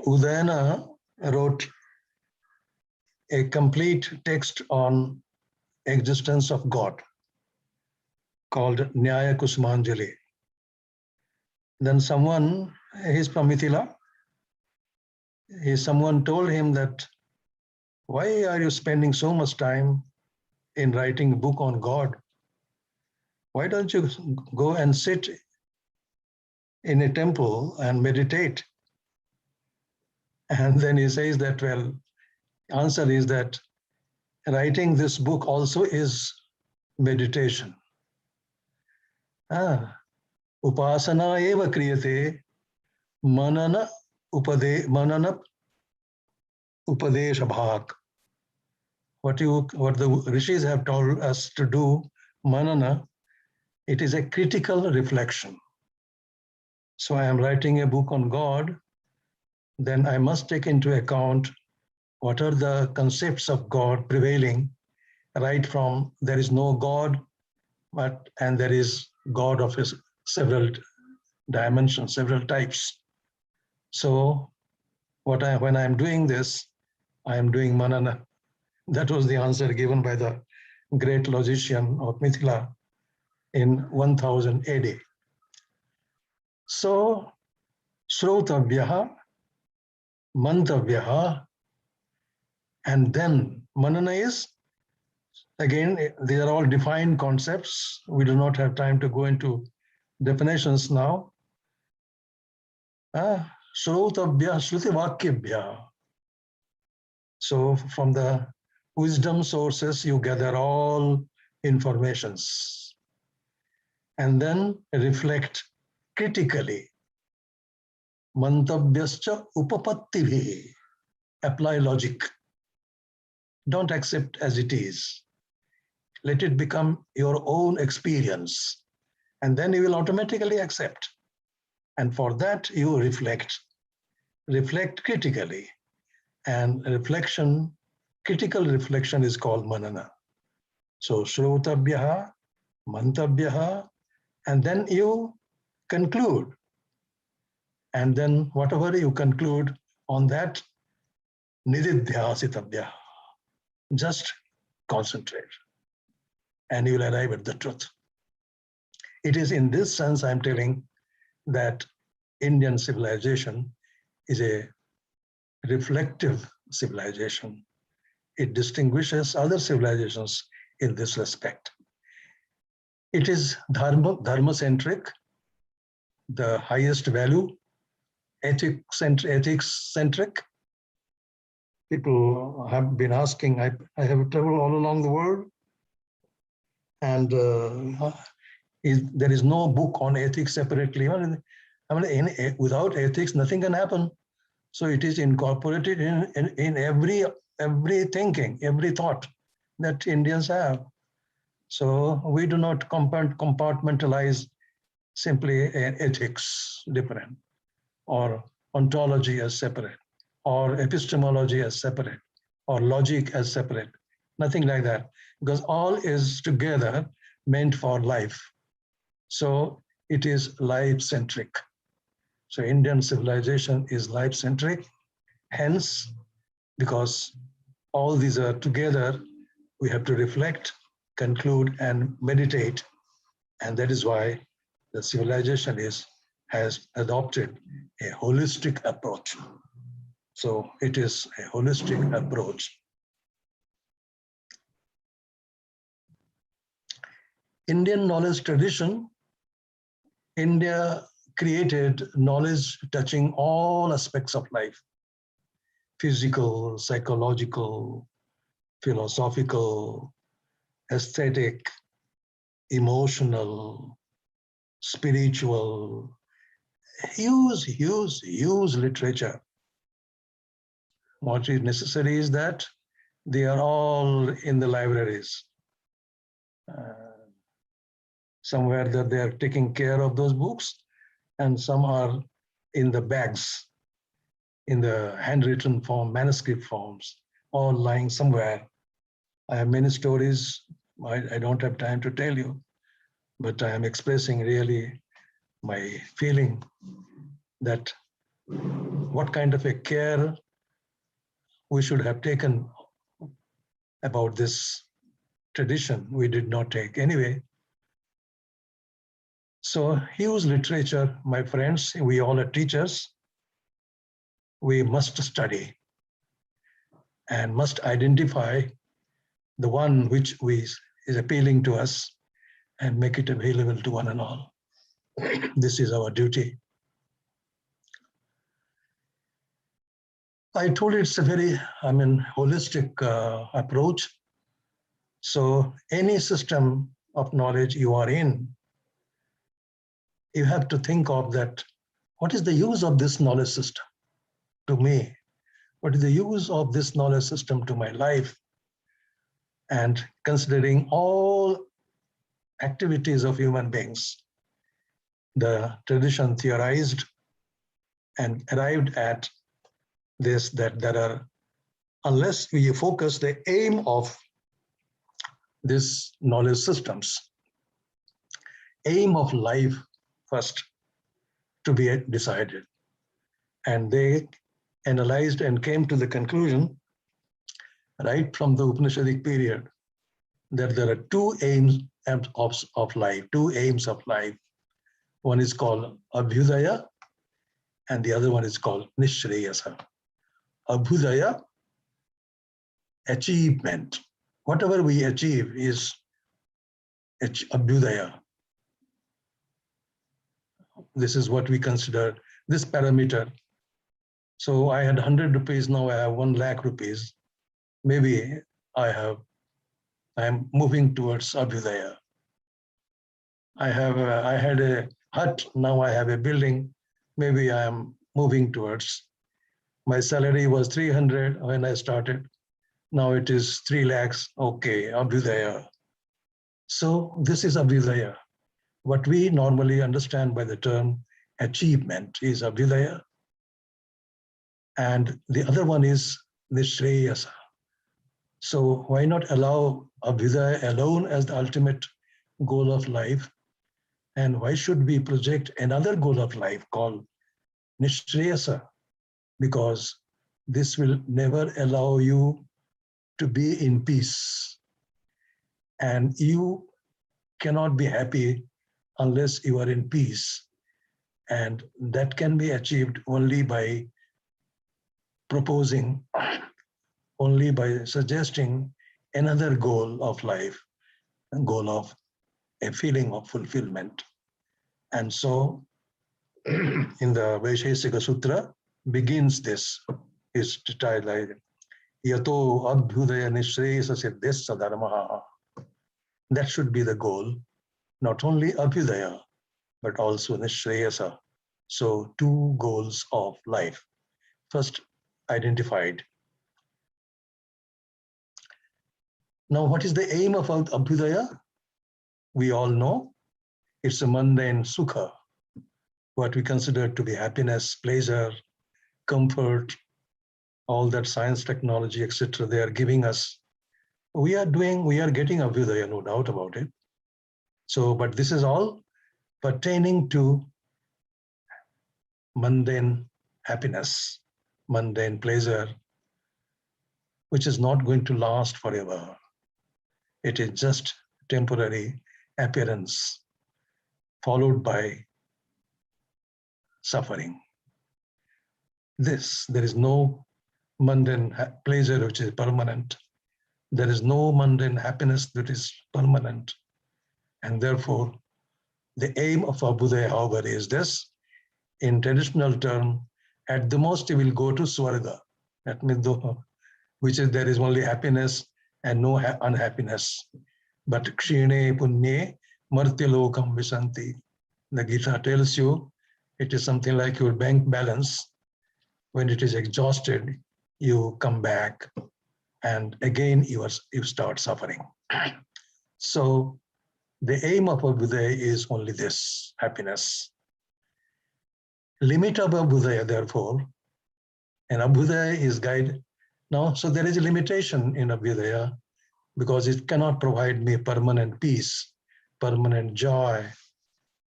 Udayana wrote a complete text on existence of God called Nyaya Kusmanjali. Then someone, he's from Mithila, someone told him that, why are you spending so much time in writing a book on God? Why don't you go and sit in a temple and meditate? And then he says that, well, answer is that writing this book also is meditation. Upasana eva kriyate manana upadesha bhak. What the rishis have told us to do, manana, it is a critical reflection. So I am writing a book on God, then I must take into account what are the concepts of God prevailing, right from there is no God, and there is God of his several dimensions, several types. So when I am doing this, I am doing manana. That was the answer given by the great logician of Mithila in 1000 AD. So, shrotavyaha, mantavyaha, and then manana is, again, these are all defined concepts. We do not have time to go into definitions now. Shrotavya, shrutivakibhya. So from the wisdom sources, you gather all informations and then reflect critically. Mantavyaschа upapattivihi. Apply logic. Don't accept as it is. Let it become your own experience. And then you will automatically accept. And for that, you reflect. Reflect critically. And critical reflection is called manana. So, shrotabhyaha, mantavyaha, and then you conclude. And then whatever you conclude on that, nididhyasitabhyaha. Just concentrate and you will arrive at the truth. It is in this sense I'm telling that Indian civilization is a reflective civilization. It distinguishes other civilizations in this respect. It is dharma-centric, the highest value, ethics-centric. People have been asking, I have traveled all along the world, and there is no book on ethics separately. Without ethics, nothing can happen. So it is incorporated in every thinking, every thought that Indians have. So we do not compartmentalize simply ethics different, or ontology as separate, or epistemology as separate, or logic as separate. Nothing like that, because all is together meant for life. So it is life-centric. So Indian civilization is life-centric. Hence, because all these are together, we have to reflect, conclude, and meditate. And that is why the civilization has adopted a holistic approach. So it is a holistic approach. Indian knowledge tradition, India created knowledge touching all aspects of life: physical, psychological, philosophical, aesthetic, emotional, spiritual, huge literature. What is necessary is that they are all in the libraries. Somewhere that they are taking care of those books, and some are in the bags, in the handwritten form, manuscript forms, all lying somewhere. I have many stories. I don't have time to tell you, but I am expressing really my feeling that what kind of a care we should have taken about this tradition, we did not take anyway. So huge literature, my friends, we all are teachers. We must study and must identify the one which is appealing to us and make it available to one and all. This is our duty. I told you it's a very, holistic approach. So any system of knowledge you are in, you have to think of that, what is the use of this knowledge system to me? What is the use of this knowledge system to my life? And considering all activities of human beings, the tradition theorized and arrived at this, that there are, unless we focus the aim of this knowledge systems, aim of life first to be decided. And they analyzed and came to the conclusion, right from the Upanishadic period, that there are two aims of life, two aims of life. One is called Abhyudaya, and the other one is called Nishreyasa. Abhyudaya, achievement. Whatever we achieve is Abhyudaya. This is what we consider this parameter. So I had 100 rupees, now I have 1 lakh rupees. Maybe I am moving towards Abhyudaya. I had a hut, now I have a building. Maybe I am moving towards. My salary was 300 when I started. Now it is 3 lakhs. Okay, Abhyudaya. So this is Abhyudaya. What we normally understand by the term achievement is Abhyudaya. And the other one is Nishreyasa. So why not allow Abhyudaya alone as the ultimate goal of life? And why should we project another goal of life called Nishreyasa? Because this will never allow you to be in peace. And you cannot be happy unless you are in peace. And that can be achieved only by proposing, only by suggesting another goal of life, a goal of a feeling of fulfillment. And so in the Vaisheshika Sutra begins this, is titled Yato Abhyudaya Nishreyasa Siddhesa Dharmaha. That should be the goal, not only Abhyudaya, but also Nishreyasa. So 2 goals of life. First identified. Now, what is the aim of Abhyudaya? We all know it's a mundane sukha, what we consider to be happiness, pleasure, comfort, all that science, technology, etc. they are giving us. We are getting Abhyudaya, no doubt about it. So, but this is all pertaining to mundane happiness, mundane pleasure, which is not going to last forever. It is just temporary appearance, followed by suffering. There is no mundane pleasure which is permanent. There is no mundane happiness that is permanent. And therefore, the aim of Abhyudaya, however, is this. In traditional term, at the most, he will go to Swarga. That means, which is there is only happiness and no unhappiness. But Kshine Punye Martyalokam Visanti. The Gita tells you it is something like your bank balance. When it is exhausted, you come back and again you start suffering. So the aim of Abhyudaya is only this, happiness. Limit of Abhyudaya, therefore, and Abhyudaya is guide. Now, so there is a limitation in Abhyudaya because it cannot provide me permanent peace, permanent joy,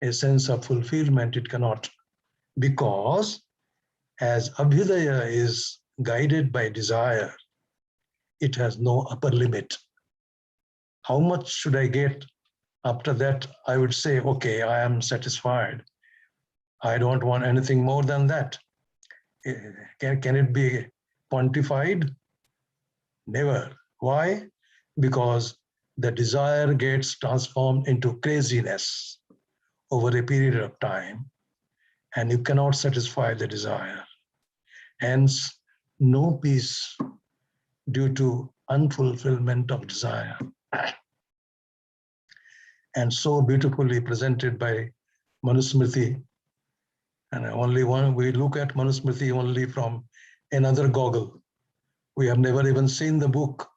a sense of fulfillment. It cannot, because as Abhyudaya is guided by desire, it has no upper limit. How much should I get? After that, I would say, okay, I am satisfied. I don't want anything more than that. Can it be quantified? Never. Why? Because the desire gets transformed into craziness over a period of time, and you cannot satisfy the desire. Hence, no peace due to unfulfillment of desire. And so beautifully presented by Manusmriti. And only one, we look at Manusmriti only from another goggle. We have never even seen the book.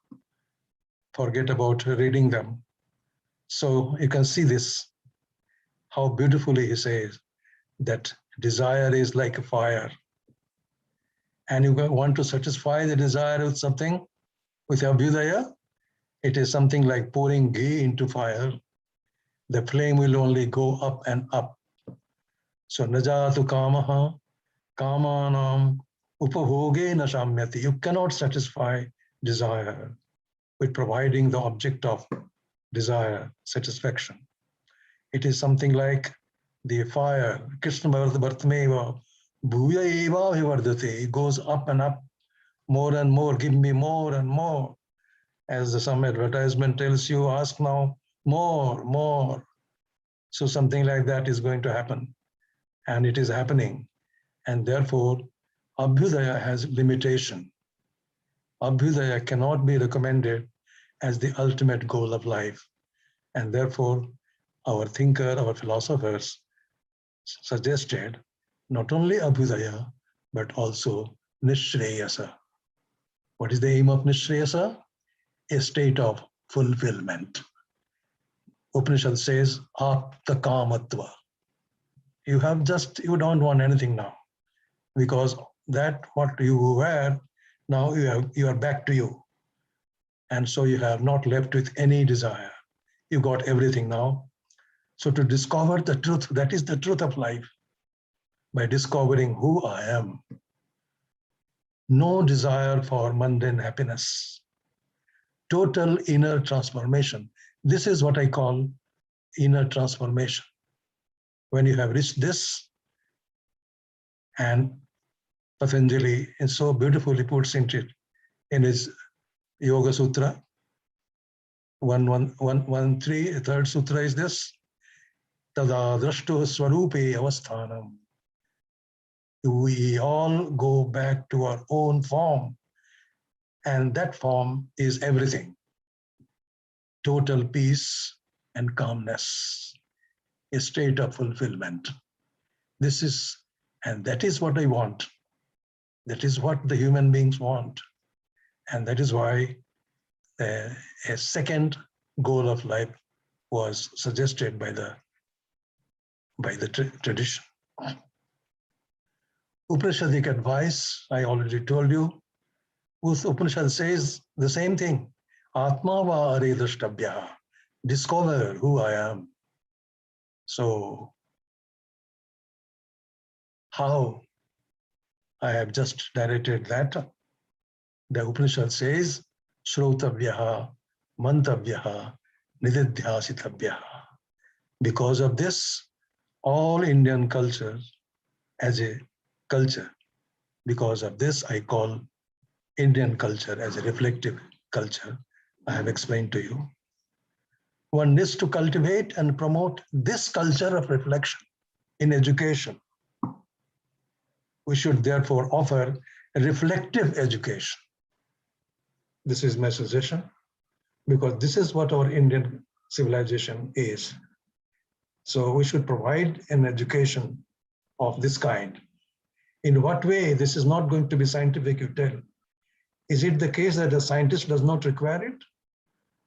Forget about reading them. So you can see this, how beautifully he says that desire is like a fire. And you want to satisfy the desire with something, with Abhyudaya, it is something like pouring ghee into fire. The flame will only go up and up. So najatu kamaha kamanam upabhoge na shamyati. You cannot satisfy desire with providing the object of desire, satisfaction. It is something like the fire. Krishna Bhartameva bhuya eva vivardate. It goes up and up, more and more, give me more and more. As some advertisement tells you, ask now, more, more. So something like that is going to happen. And it is happening. And therefore, Abhyudaya has limitation. Abhyudaya cannot be recommended as the ultimate goal of life. And therefore, our thinker, our philosophers suggested not only Abhyudaya, but also Nishreyasa. What is the aim of Nishreyasa? A state of fulfillment. Upanishad says, Apta Kamatva. You don't want anything now, because that what you were, now you are back to you. And so you have not left with any desire. You got everything now. So to discover the truth, that is the truth of life, by discovering who I am. No desire for mundane happiness. Total inner transformation. This is what I call inner transformation. When you have reached this, and Patanjali so beautifully puts it in his Yoga Sutra, 113, third sutra is this, Tada drashtu swarupe avasthanam. We all go back to our own form, and that form is everything. Total peace and calmness, a state of fulfillment. This is, and that is what I want. That is what the human beings want. And that is why a second goal of life was suggested by the tradition. Upanishadic advice, I already told you. Upanishad says the same thing. Atma va are drashtabhya. Discover who I am. So how? I have just narrated that. The Upanishad says, Shrotavyaha, Mantavyaha, Nididhyasitabhyaha. Because of this, all Indian culture as a culture, because of this, I call Indian culture as a reflective culture. I have explained to you. one needs to cultivate and promote this culture of reflection in education. We should therefore offer a reflective education. This is my suggestion, because this is what our Indian civilization is. So we should provide an education of this kind. In what way? This is not going to be scientific, you tell. Is it the case that a scientist does not require it?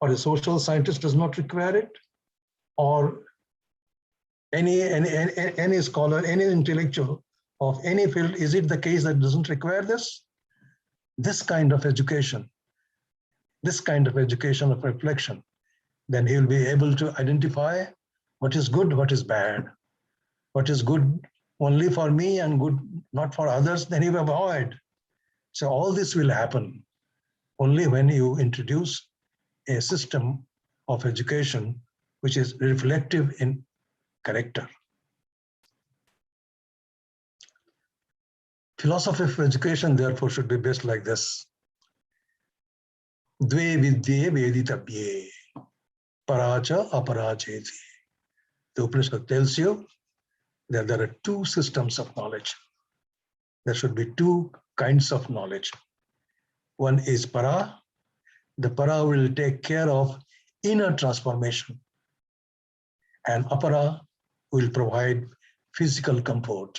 Or a social scientist does not require it? Or any scholar, any intellectual of any field, is it the case that doesn't require this? This kind of education of reflection, then he will be able to identify what is good, what is bad, what is good only for me and good not for others, then he will avoid. So all this will happen only when you introduce a system of education which is reflective in character. Philosophy of education, therefore, should be based like this. Dve vidye veditabhye, paracha aparacheti. The Upanishad tells you that there are two systems of knowledge. There should be two kinds of knowledge. One is para. The para will take care of inner transformation, and apara will provide physical comfort.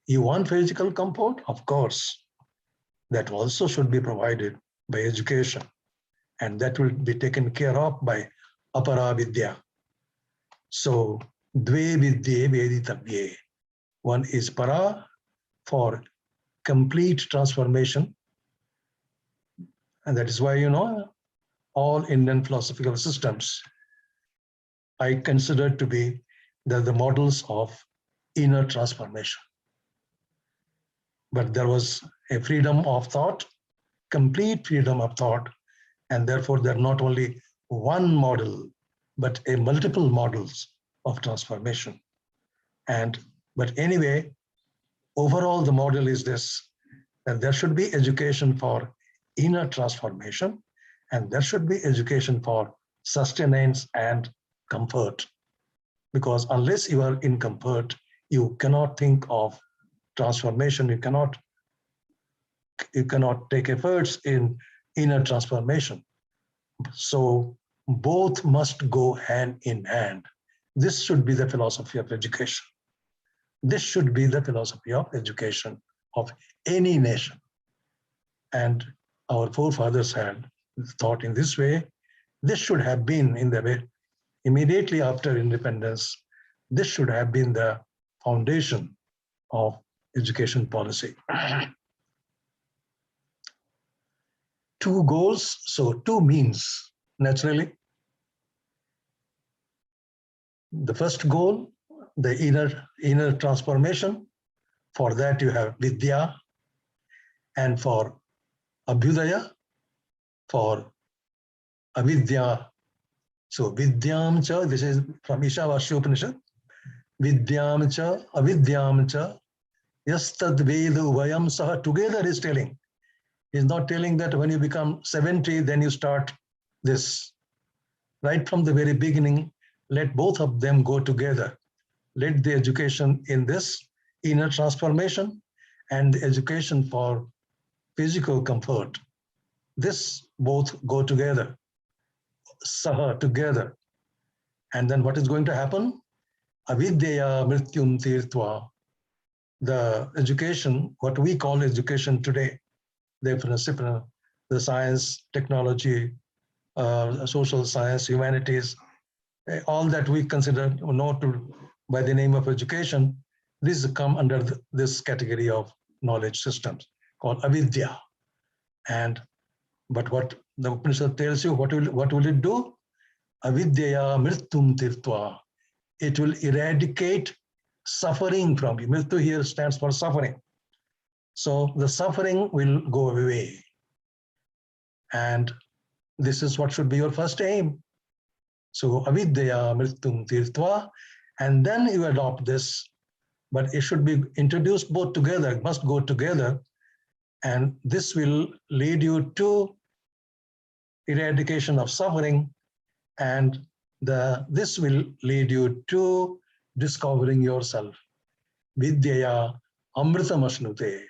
You want physical comfort? Of course. That also should be provided by education, and that will be taken care of by apara vidya. So, dve vidye veditabhye. One is para for complete transformation. And that is why, you know, all Indian philosophical systems I consider to be the models of inner transformation. But there was a freedom of thought, complete freedom of thought, and therefore there are not only one model, but a multiple models of transformation. But anyway, overall the model is this, that there should be education for inner transformation, and there should be education for sustenance and comfort. Because unless you are in comfort, you cannot think of transformation, you cannot take efforts in inner transformation. So both must go hand in hand. This should be the philosophy of education. This should be the philosophy of education of any nation. And our forefathers had thought in this way. This should have been in the way, immediately after independence, this should have been the foundation of education policy. Two goals, so two means, naturally. The first goal, the inner transformation. For that you have vidya, and for abhyudaya, for avidya. So vidyam cha, this is from Ishavasya Upanishad. Vidyam cha, avidyam cha, yastad veda uvayam saha, together is telling. He's not telling that when you become 70, then you start this. Right from the very beginning, let both of them go together. Let the education in this inner transformation and the education for physical comfort, this both go together, saha, together. And then what is going to happen? Avidyaya mrityum tirtva. The education, what we call education today, the science, technology, social science, humanities, all that we consider known by the name of education, these come under this category of knowledge systems called avidya. But what the Upanishad tells you, what will it do? Avidyaya mrityum tirtva. It will eradicate suffering from you. Mrityu here stands for suffering. So the suffering will go away. And this is what should be your first aim. So avidyaya mrityum tirtva, and then you adopt this, but it should be introduced both together, it must go together, and this will lead you to eradication of suffering and This will lead you to discovering yourself. Vidyaya amritamasnute.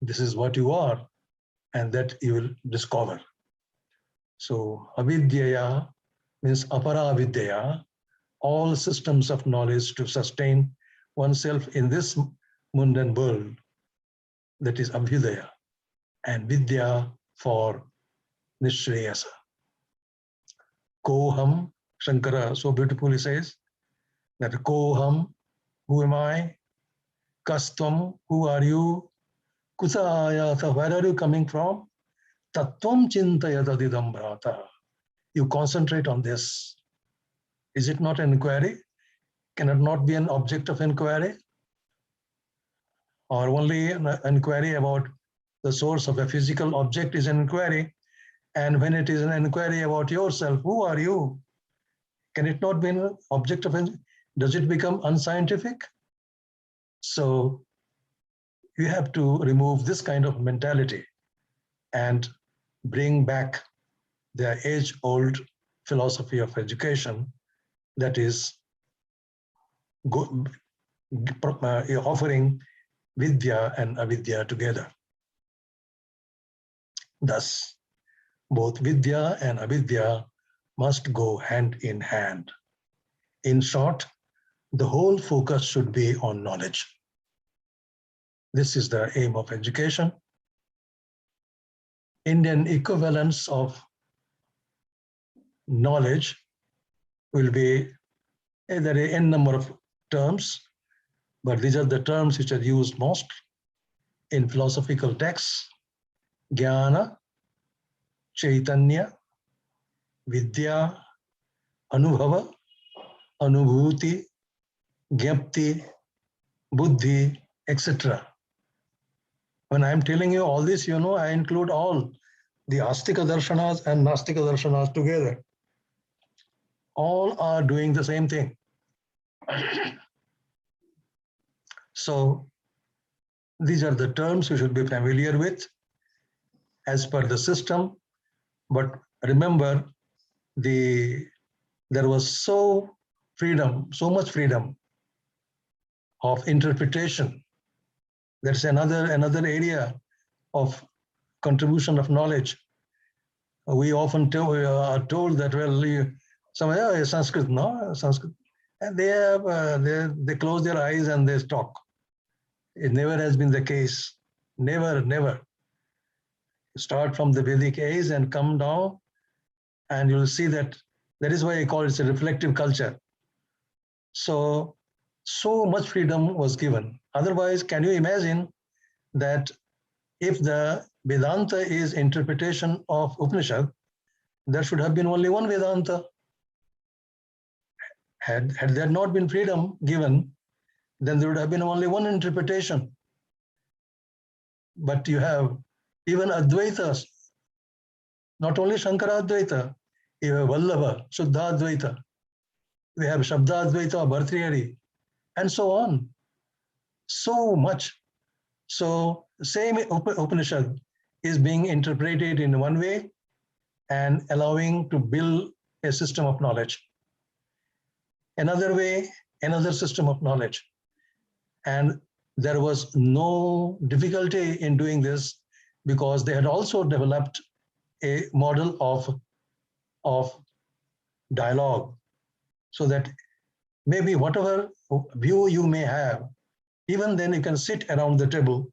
This is what you are, and that you will discover. So avidyaya means apara vidyaya, all systems of knowledge to sustain oneself in this mundane world. That is abhyudaya, and vidya for nishreyasa. Koham, Shankara so beautifully says that Koham, who am I? Kastvam, who are you? Kusa ayata, where are you coming from? Tattvam chintayata didam bhrata. You concentrate on this. Is it not an inquiry? Can it not be an object of inquiry? Or only an inquiry about the source of a physical object is an inquiry. And when it is an inquiry about yourself, who are you? Can it not be an object of inquiry? Does it become unscientific? So you have to remove this kind of mentality and bring back the age-old philosophy of education, that is offering vidya and avidya together. Thus, both vidya and avidya must go hand in hand. In short, the whole focus should be on knowledge. This is the aim of education. Indian equivalence of knowledge will be there are n number of terms, but these are the terms which are used most in philosophical texts: jnana, chaitanya, vidya, anubhava, anubhuti, gyapti, buddhi, etc. When I'm telling you all this, you know, I include all the Astika darshanas and Nastika darshanas together. All are doing the same thing. So these are the terms you should be familiar with as per the system. But remember, there was so much freedom of interpretation. That's another area of contribution of knowledge. We often are told that, well, somebody, Sanskrit, no, Sanskrit. And they close their eyes and they talk. It never has been the case. Never, never. Start from the Vedic age and come down, and you'll see that is why I call it a reflective culture. So much freedom was given. Otherwise, can you imagine that if the Vedanta is interpretation of Upanishad, there should have been only one Vedanta. Had there not been freedom given, then there would have been only one interpretation. But you have even Advaitas, not only Shankara Advaita, you have Vallabha, Shuddha Advaita, we have Shabda Advaita, Bhartrihari, and so on. So much. So same Upanishad is being interpreted in one way and allowing to build a system of knowledge. Another way, another system of knowledge. And there was no difficulty in doing this because they had also developed a model of dialogue, so that maybe whatever view you may have, even then you can sit around the table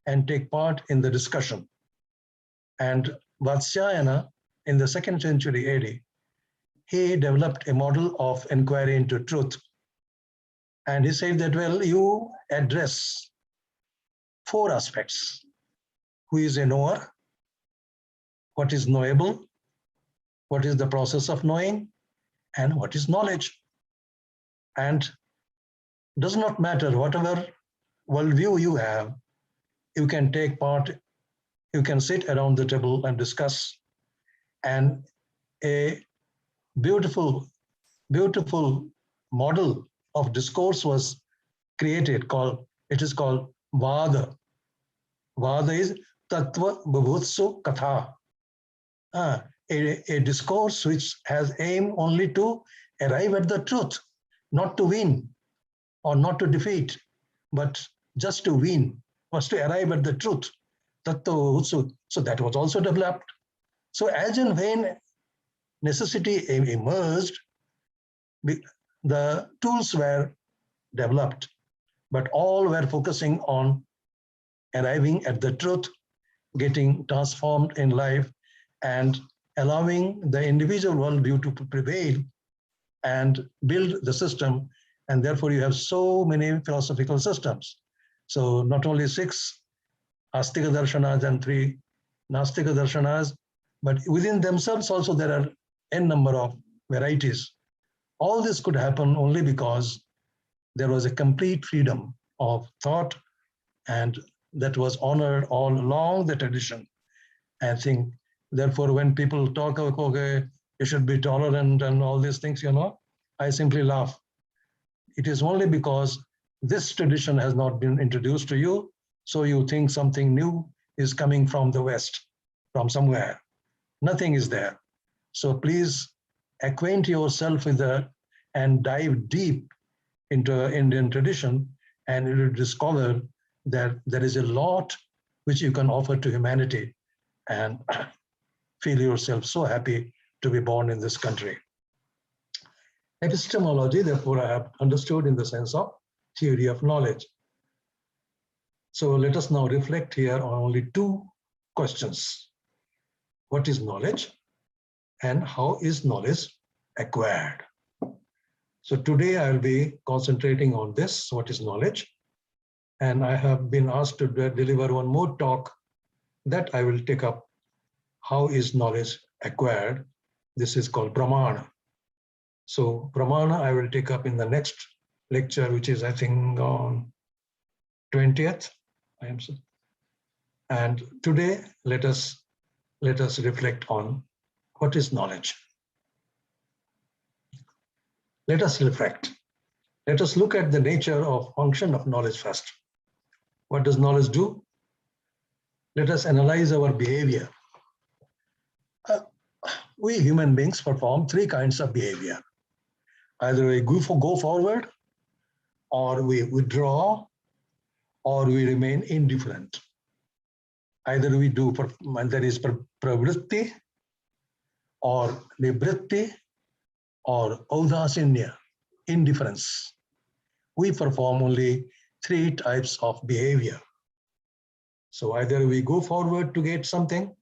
and take part in the discussion. And Vatsyayana, in the 2nd century AD, he developed a model of inquiry into truth. And he said that, well, you address 4 aspects. Who is a knower? What is knowable? What is the process of knowing? And what is knowledge? And it does not matter whatever worldview you have, you can take part, you can sit around the table and discuss. And a beautiful model of discourse was created, it is called Vada. Vada is Tattva Bhuvutsu Katha. a discourse which has aim only to arrive at the truth, not to win or not to defeat, but just to win, was to arrive at the truth. So that was also developed. So as and when necessity emerged, the tools were developed, but all were focusing on arriving at the truth, getting transformed in life, and allowing the individual worldview to prevail and build the system. And therefore, you have so many philosophical systems. So not only 6 Astika Darshanas and 3 Nastika Darshanas, but within themselves also there are n number of varieties. All this could happen only because there was a complete freedom of thought, and that was honored all along the tradition. I think, therefore, when people talk about, okay, you should be tolerant and all these things, I simply laugh. It is only because this tradition has not been introduced to you, so you think something new is coming from the West, from somewhere. Nothing is there. So please acquaint yourself with that and dive deep into Indian tradition, and you will discover that there is a lot which you can offer to humanity, and feel yourself so happy to be born in this country. Epistemology, therefore, I have understood in the sense of theory of knowledge. So let us now reflect here on only 2 questions. What is knowledge, and how is knowledge acquired? So today I will be concentrating on this, what is knowledge, and I have been asked to deliver one more talk that I will take up. How is knowledge acquired? This is called Pramana. So Pramana I will take up in the next lecture, which is I think on 20th. And today let us reflect on what is knowledge. Let us reflect. Let us look at the nature of function of knowledge first. What does knowledge do? Let us analyze our behavior. We human beings perform 3 kinds of behavior. Either we go forward, or we withdraw, or we remain indifferent. Either we do, there is pravritti, or nivritti, or audasinya, indifference. We perform only 3 types of behavior. So either we go forward to get something,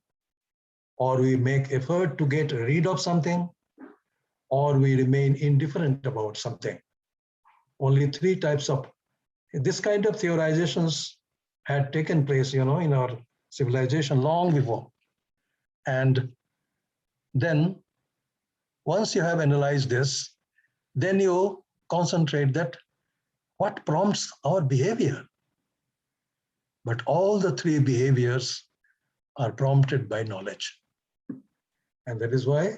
or we make effort to get rid of something, or we remain indifferent about something. Only 3 types of, this kind of theorizations had taken place, in our civilization long before. And then once you have analyzed this, then you concentrate that what prompts our behavior. But all the 3 behaviors are prompted by knowledge. And that is why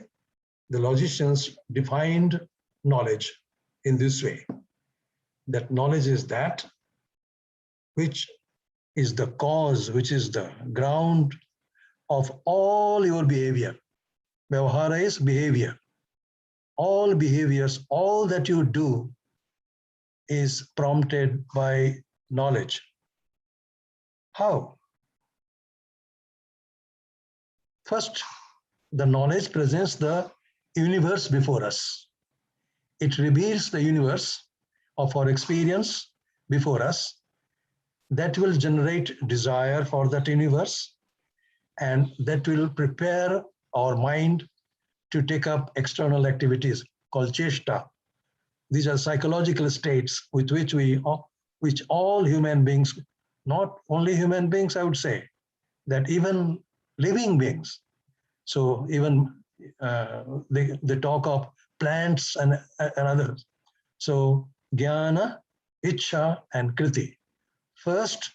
the logicians defined knowledge in this way, that knowledge is that which is the cause, which is the ground of all your behavior. Vyavahara is behavior. All behaviors, all that you do is prompted by knowledge. How? First, the knowledge presents the universe before us. It reveals the universe of our experience before us that will generate desire for that universe, and that will prepare our mind to take up external activities called cheshta. These are psychological states with which all human beings, not only human beings, I would say, that even living beings. So even they talk of plants and others. So jnana, ichcha, and kriti. First,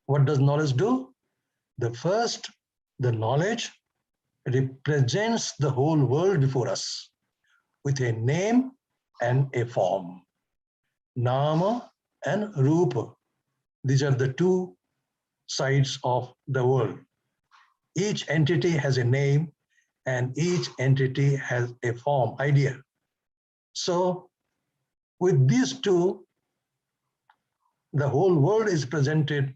what does knowledge do? The knowledge represents the whole world before us with a name and a form. Nama and Rupa. These are the 2 sides of the world. Each entity has a name and each entity has a form, idea. So with these two, the whole world is presented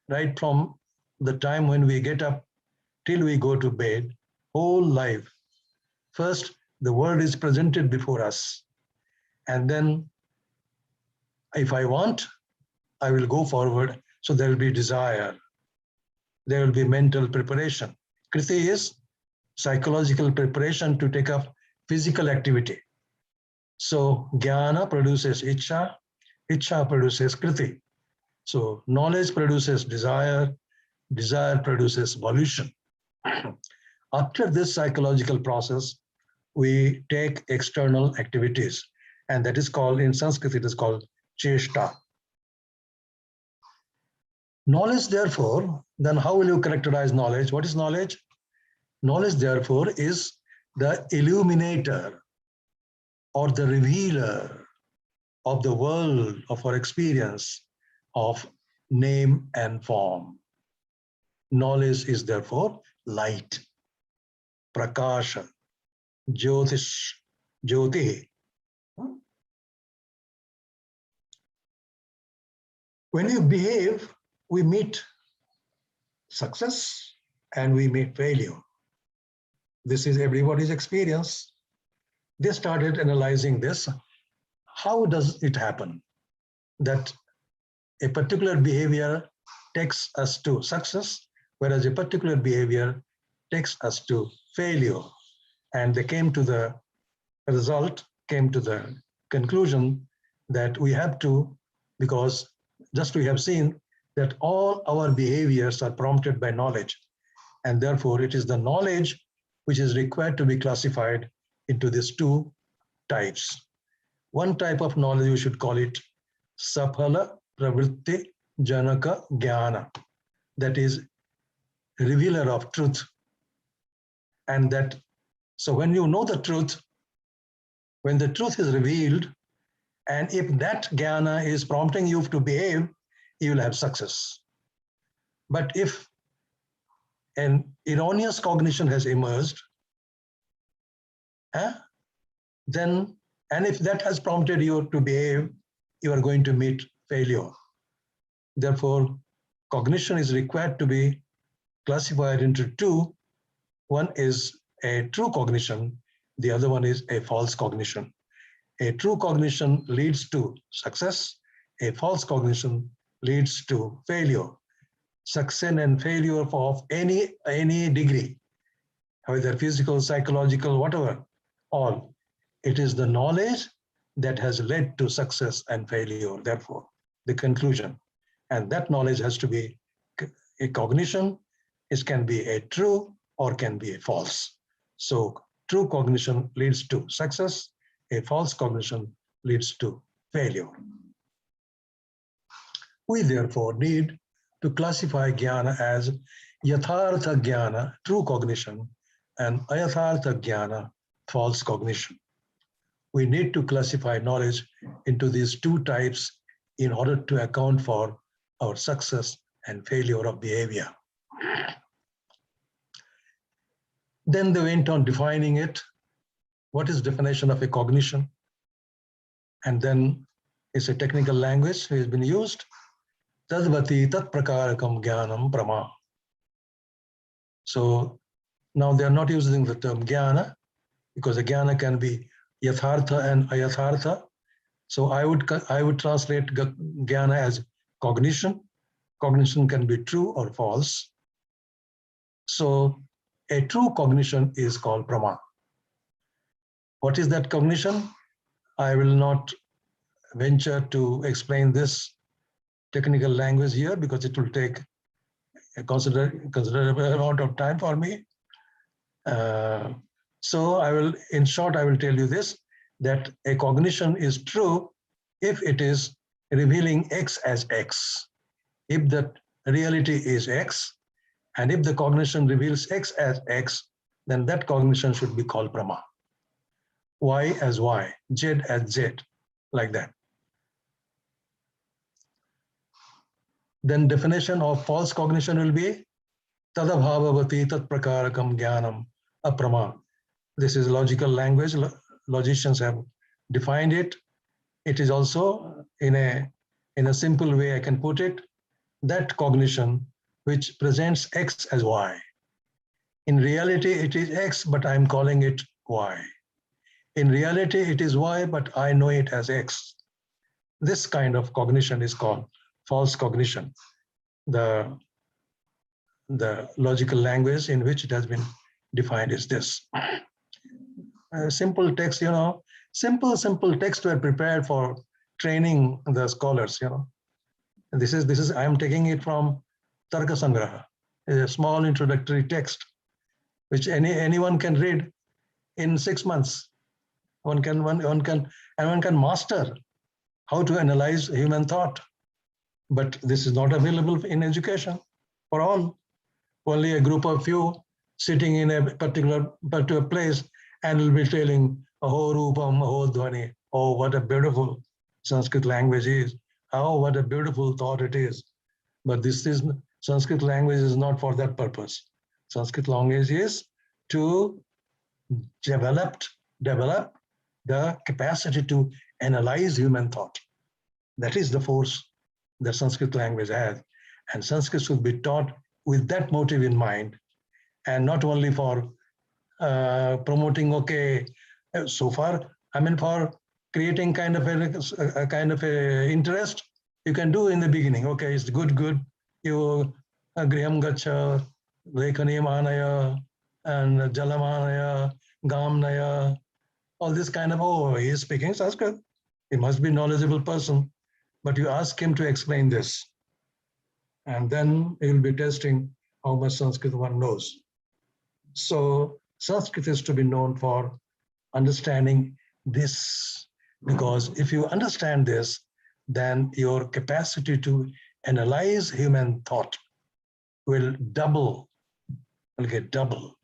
right from the time when we get up till we go to bed, whole life. First, the world is presented before us. And then if I want, I will go forward. So there will be desire. There will be mental preparation. Kriti is psychological preparation to take up physical activity. So jnana produces ichcha, ichcha produces kriti. So knowledge produces desire, desire produces volition. After this psychological process, we take external activities, and that is called, in Sanskrit, it is called cheshta. Knowledge, therefore, then how will you characterize knowledge? What is knowledge? Knowledge, therefore, is the illuminator or the revealer of the world of our experience of name and form. Knowledge is therefore light, prakasha, jyotish, jyoti. When you behave, we meet success and we meet failure. This is everybody's experience. They started analyzing this. How does it happen that a particular behavior takes us to success, whereas a particular behavior takes us to failure? And they came to the result, came to the conclusion that we have to, because just we have seen that all our behaviors are prompted by knowledge. And therefore, it is the knowledge which is required to be classified into these two types. One type of knowledge, we should call it saphala pravritti janaka jnana, that is revealer of truth. And that, so when you know the truth, when the truth is revealed, and if that jnana is prompting you to behave, you will have success. But if an erroneous cognition has emerged, then, and if that has prompted you to behave, you are going to meet failure. Therefore, cognition is required to be classified into two. One is a true cognition, the other one is a false cognition. A true cognition leads to success, a false cognition leads to failure. Success and failure of any degree, whether physical, psychological, whatever, all. It is the knowledge that has led to success and failure, therefore, the conclusion. And that knowledge has to be a cognition. It can be a true or can be a false. So true cognition leads to success, a false cognition leads to failure. We therefore need to classify jnana as yathartha jnana, true cognition, and ayathartha jnana, false cognition. We need to classify knowledge into these two types in order to account for our success and failure of behavior. Then they went on defining it. What is definition of a cognition? And then it's a technical language that has been used. Tadvati tat prakarakam jnanam prama. So now they are not using the term jnana, because the jnana can be yathartha and ayathartha. So I would translate jnana as cognition. Cognition can be true or false. So a true cognition is called prama. What is that cognition? I will not venture to explain this technical language here because it will take a considerable amount of time for me. So I will, in short, I will tell you this, that a cognition is true if it is revealing X as X. If the reality is X, and if the cognition reveals X as X, then that cognition should be called prama. Y as Y, Z as Z, like that. Then definition of false cognition will be tadabhavavati tat prakarakam jnanam aprama. This is logical language. Logicians have defined it. It is also in a simple way I can put it, that cognition which presents X as Y. In reality, it is X, but I'm calling it Y. In reality, it is Y, but I know it as X. This kind of cognition is called false cognition. The logical language in which it has been defined is this. Simple text, simple text were prepared for training the scholars, This is I am taking it from Tarka Sangraha, a small introductory text, which anyone can read in 6 months. One can master how to analyze human thought. But this is not available in education for all. Only a group of few sitting in a particular place and will be telling, oh, Rupam, oh, Dhvani, oh, what a beautiful Sanskrit language is. Oh, what a beautiful thought it is. But Sanskrit language is not for that purpose. Sanskrit language is to develop the capacity to analyze human thought. That is the force that Sanskrit language has. And Sanskrit should be taught with that motive in mind, and not only for promoting, so far, for creating kind of a interest, you can do in the beginning. Okay, it's good. You griham gacha, lekhaniyam anaya, and jalamanaya, gamnaya, all this kind of, oh, he is speaking Sanskrit. He must be a knowledgeable person. But you ask him to explain this, and then he will be testing how much Sanskrit one knows. So Sanskrit is to be known for understanding this, because if you understand this, then your capacity to analyze human thought will get double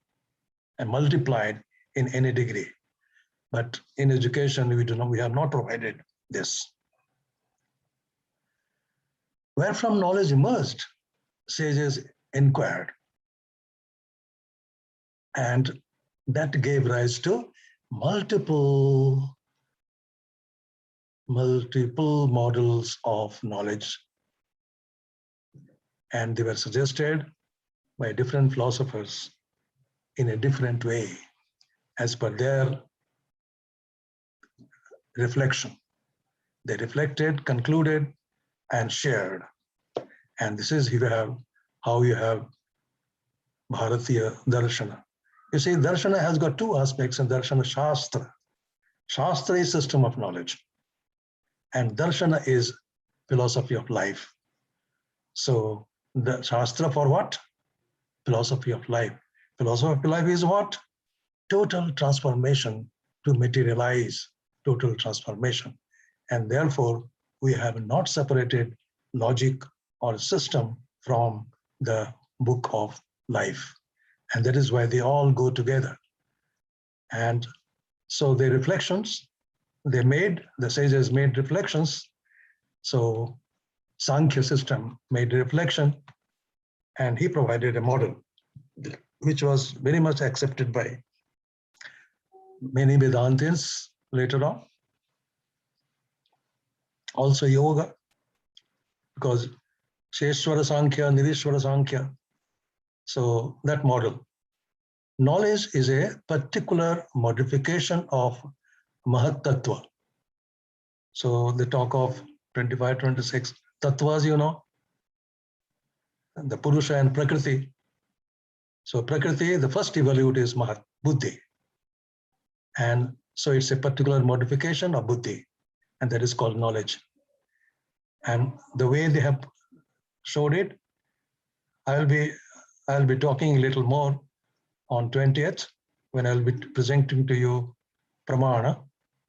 and multiplied in any degree. But in education, we have not provided this. Wherefrom knowledge emerged, sages inquired. And that gave rise to multiple models of knowledge. And they were suggested by different philosophers in a different way, as per their reflection. They reflected, concluded, and shared. And this is how you have Bharatiya Darshana. You see, Darshana has got two aspects in Darshana: Shastra. Shastra is system of knowledge, and Darshana is philosophy of life. So the Shastra for what? Philosophy of life. Philosophy of life is what? Total transformation, to materialize total transformation. And therefore, we have not separated logic or system from the book of life. And that is why they all go together. And so the reflections, the sages made reflections. So Sankhya system made a reflection, and he provided a model which was very much accepted by many Vedantins later on. Also yoga, because Sheshwara Sankhya, Nirishwara Sankhya. So that model. Knowledge is a particular modification of Mahat Tattva. So they talk of 25, 26 tattvas, the Purusha and Prakriti. So Prakriti, the first evolute is Mahat, Buddhi. And so it's a particular modification of Buddhi, and that is called knowledge. And the way they have showed it, I'll be talking a little more on 20th, when I'll be presenting to you Pramana,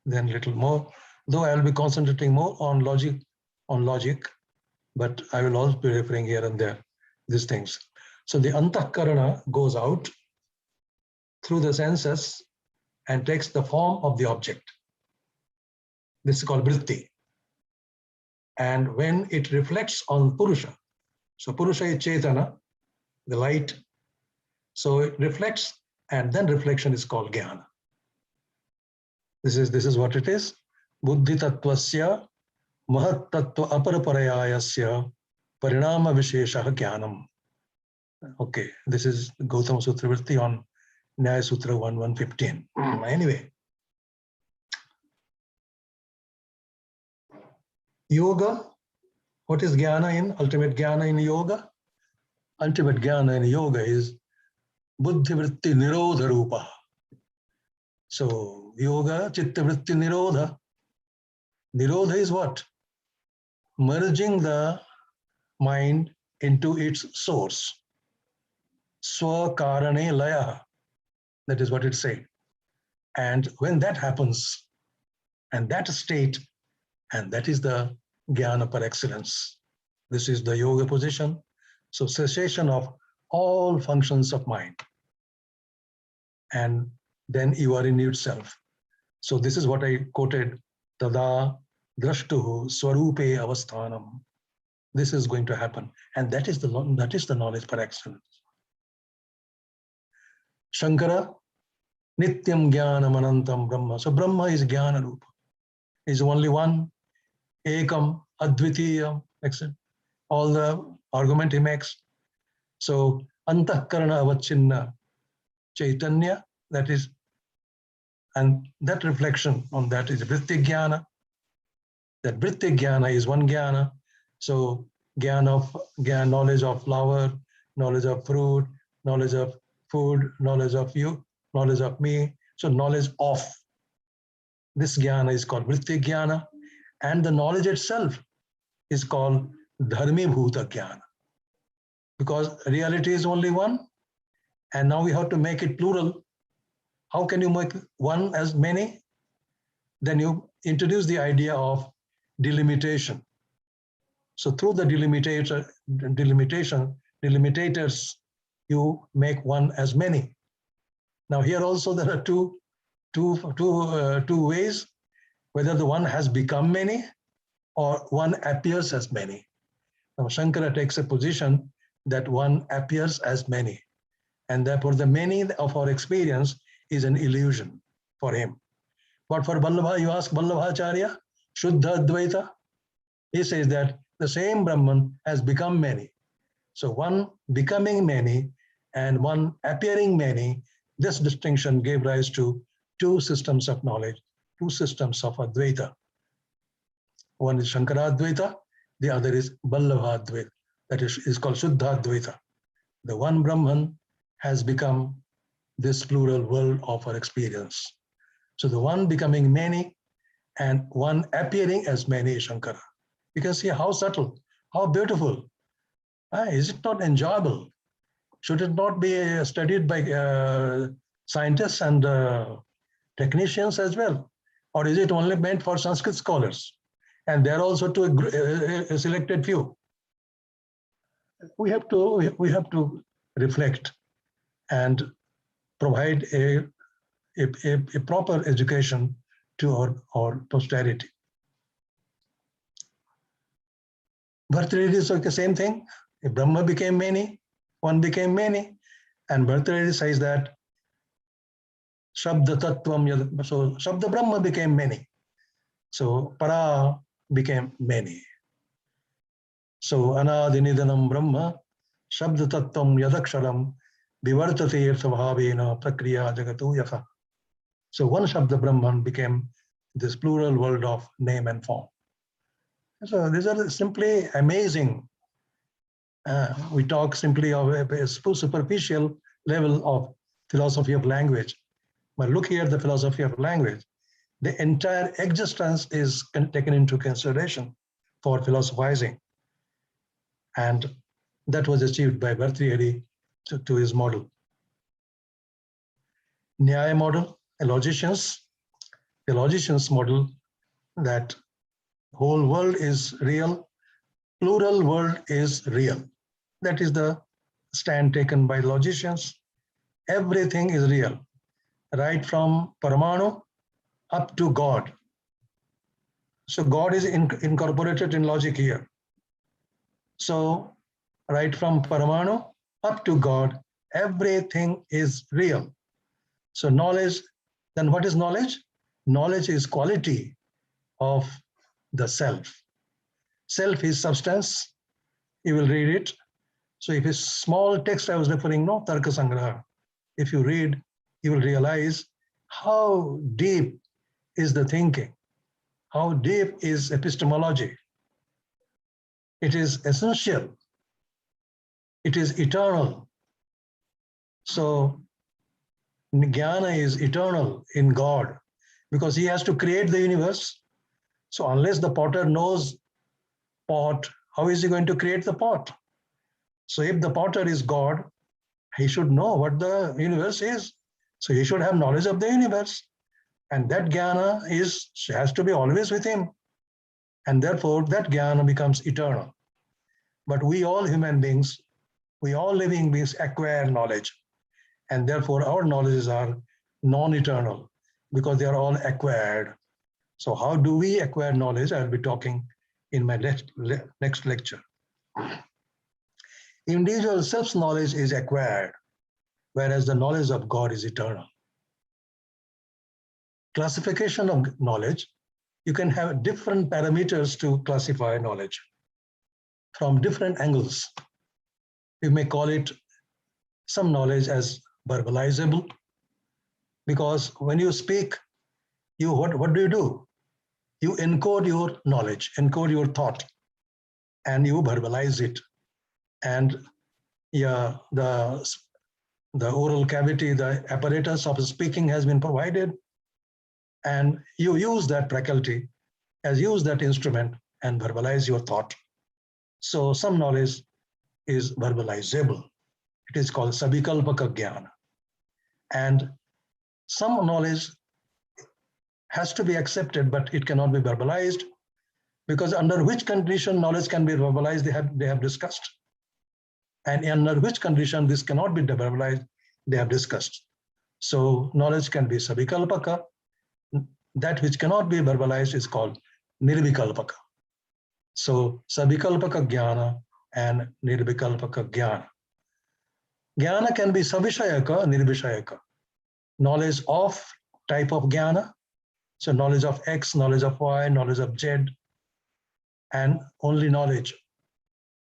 then a little more, though I'll be concentrating more on logic, but I will also be referring here and there, these things. So the Antahkarana goes out through the senses and takes the form of the object. This is called Vritti. And when it reflects on Purusha, so Purusha is Chaitana, the light, so it reflects and then reflection is called jnana. This is what it is. Buddhi tattvasya mahat tattva aparaparayasya parinama visheshah jnanam. Okay, this is Gautama Sutra Vritti on Nyaya Sutra 1.1.15. Anyway, yoga, what is jnana in? Ultimate jnana in yoga? Ultimate jnana in yoga is buddhi vritti nirodha rupa. So yoga, chitta vritti nirodha. Nirodha is what? Merging the mind into its source. Swakarane laya. That is what it said. And when that happens, and that state, and that is the jnana par excellence. This is the yoga position. So cessation of all functions of mind. And then you are in yourself. So this is what I quoted, tada drashtuhu swarupe avasthanam. This is going to happen. And that is the knowledge par excellence. Shankara, nityam jnanam anantam brahma. So Brahma is jnana rupa. Is only one, ekam, advitiyam, etc. All the argument he makes. So antahkarana avachinna chaitanya, that is, and that reflection on that is vritti jnana. That vritti jnana is one jnana. So jnana, knowledge of flower, knowledge of fruit, knowledge of food, knowledge of you, knowledge of me. So knowledge of this jnana is called vritti jnana, and the knowledge itself is called dharmi bhuta jnana, because reality is only one, and now we have to make it plural. How can you make one as many? Then you introduce the idea of delimitation. So through the delimitators, you make one as many. Now here also there are two ways, whether the one has become many or one appears as many. Now Shankara takes a position that one appears as many, and therefore the many of our experience is an illusion for him. But for Vallabha, you ask Vallabhacharya, Shuddha Advaita, he says that the same Brahman has become many. So one becoming many and one appearing many, this distinction gave rise to two systems of knowledge, two systems of Advaita. One is Shankara Advaita, the other is Vallabha Advaita, that is called Shuddha Advaita. The one Brahman has become this plural world of our experience. So the one becoming many and one appearing as many is Shankara. You can see how subtle, how beautiful. Is it not enjoyable? Should it not be studied by scientists and technicians as well? Or is it only meant for Sanskrit scholars? And they're also to a selected few. We have to reflect and provide a proper education to our posterity. Bhartrihari is the same thing. If Brahma became many, one became many, and Bhartrihari says that Shabda Tattvam, so Shabda Brahma became many. So Para became many. So Anadinidanam Brahma, Shabda Tattvam Yadaksharam, Vivartate Svabhavena Prakriya Jagatu Yatha. So one Shabda Brahman became this plural world of name and form. So these are simply amazing. We talk simply of a superficial level of philosophy of language. But look here, the philosophy of language. The entire existence is taken into consideration for philosophizing. And that was achieved by Bhartrihari to his model. Nyaya model, the logicians model that whole world is real, plural world is real. That is the stand taken by logicians. Everything is real, right from Paramanu up to God. So God is incorporated in logic here. So right from Paramanu up to God, everything is real. So knowledge, then what is knowledge? Knowledge is quality of the self. Self is substance. You will read it. So if it's small text I was referring, no, Tarka Sangraha. If you read, you will realize how deep is the thinking, how deep is epistemology. It is essential. It is eternal. So Jnana is eternal in God because he has to create the universe. So unless the potter knows pot, how is he going to create the pot? So if the potter is God, he should know what the universe is. So he should have knowledge of the universe. And that jnana has to be always with him. And therefore that jnana becomes eternal. But we all human beings, we all living beings acquire knowledge. And therefore our knowledges are non-eternal because they are all acquired. So how do we acquire knowledge? I'll be talking in my next lecture. Individual self-knowledge is acquired, whereas the knowledge of God is eternal. Classification of knowledge, you can have different parameters to classify knowledge from different angles. You may call it some knowledge as verbalizable, because when you speak, what do? You encode your knowledge, encode your thought, and you verbalize it. And yeah, the oral cavity, the apparatus of speaking has been provided, and you use that faculty, use that instrument and verbalize your thought. So some knowledge is verbalizable. It is called sabikalpaka jnana. And some knowledge has to be accepted, but it cannot be verbalized, because under which condition knowledge can be verbalized, they have discussed. And under which condition this cannot be verbalized, they have discussed. So knowledge can be sabikalpaka. That which cannot be verbalized is called nirvikalpaka. So sabikalpaka jnana and nirvikalpaka jnana. Jnana can be savishayaka, nirvishayaka. Knowledge of type of jnana. So knowledge of X, knowledge of Y, knowledge of Z, and only knowledge.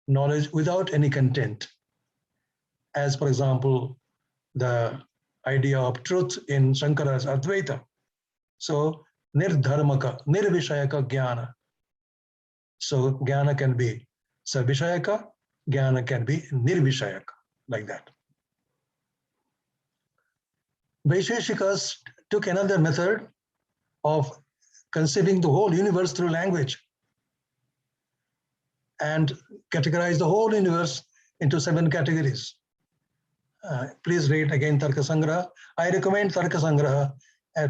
Knowledge without any content. As for example, the idea of truth in Shankara's Advaita. So nirdharmaka, nirvishayaka jnana. So jnana can be savishayaka, jnana can be nirvishayaka, like that. Vaisheshikas took another method of conceiving the whole universe through language and categorized the whole universe into 7 categories. Please read again Tarka Sangraha. I recommend Tarka Sangraha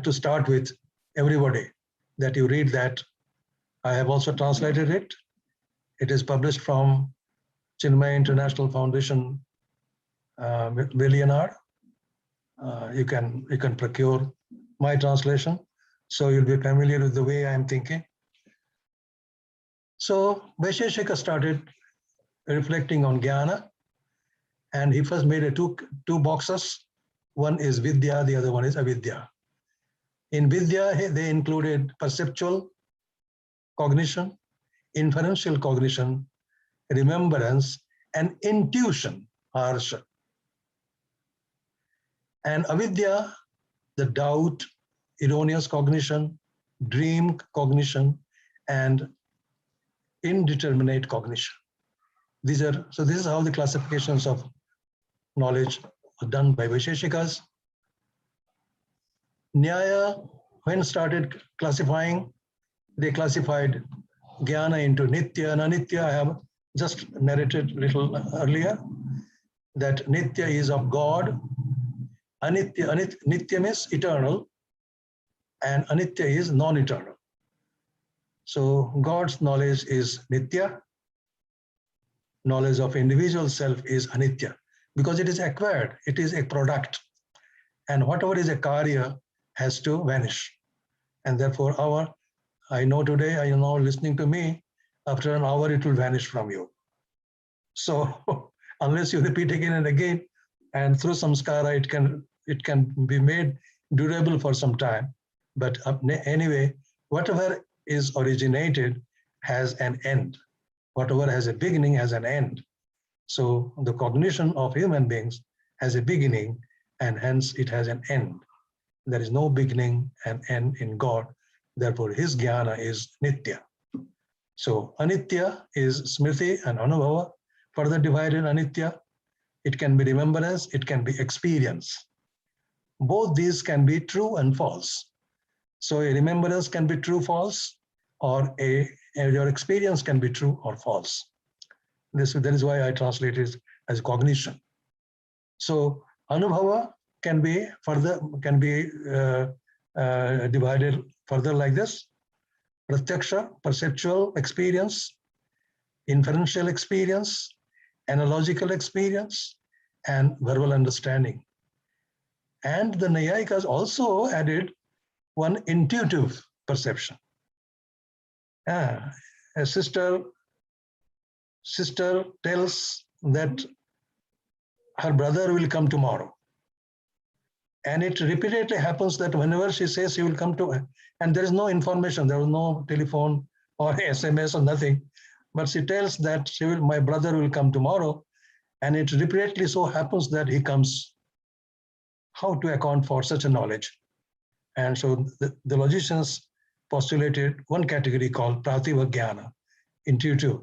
to start with everybody, that you read that. I have also translated it. It is published from Chinmaya International Foundation, Leonard. You can procure my translation, so you'll be familiar with the way I am thinking. So Vaisheshika started reflecting on jnana, and he first made two boxes. One is vidya, the other one is avidya. In vidya, they included perceptual cognition, inferential cognition, remembrance, and intuition, harsha. And avidya, the doubt, erroneous cognition, dream cognition, and indeterminate cognition. This is how the classifications of knowledge are done by Vaisheshikas. Nyaya, when started classifying, they classified jnana into nitya and anitya. I have just narrated a little earlier that nitya is of God, nitya is eternal, and anitya is non-eternal. So God's knowledge is nitya, knowledge of individual self is anitya, because it is acquired, it is a product, and whatever is a karya has to vanish. And therefore I know today, I know listening to me, after an hour it will vanish from you. So unless you repeat again and again, and through samskara it can it can be made durable for some time. But anyway, whatever is originated has an end. Whatever has a beginning has an end. So the cognition of human beings has a beginning, and hence it has an end. There is no beginning and end in God. Therefore, his jnana is nitya. So anitya is smriti and anubhava. Further divided anitya, it can be remembrance, it can be experience. Both these can be true and false. So a remembrance can be true, false, or your experience can be true or false. That is why I translate it as cognition. So anubhava can be divided further like this: pratyaksha, perceptual experience; inferential experience; analogical experience; and verbal understanding. And the Nayayikas also added one intuitive perception. A sister tells that her brother will come tomorrow. And it repeatedly happens that whenever she says he will come to, and there is no information, there was no telephone or SMS or nothing, but she tells that my brother will come tomorrow, and it repeatedly so happens that he comes. How to account for such a knowledge? And so the logicians postulated one category called prativa jnana, intuitive.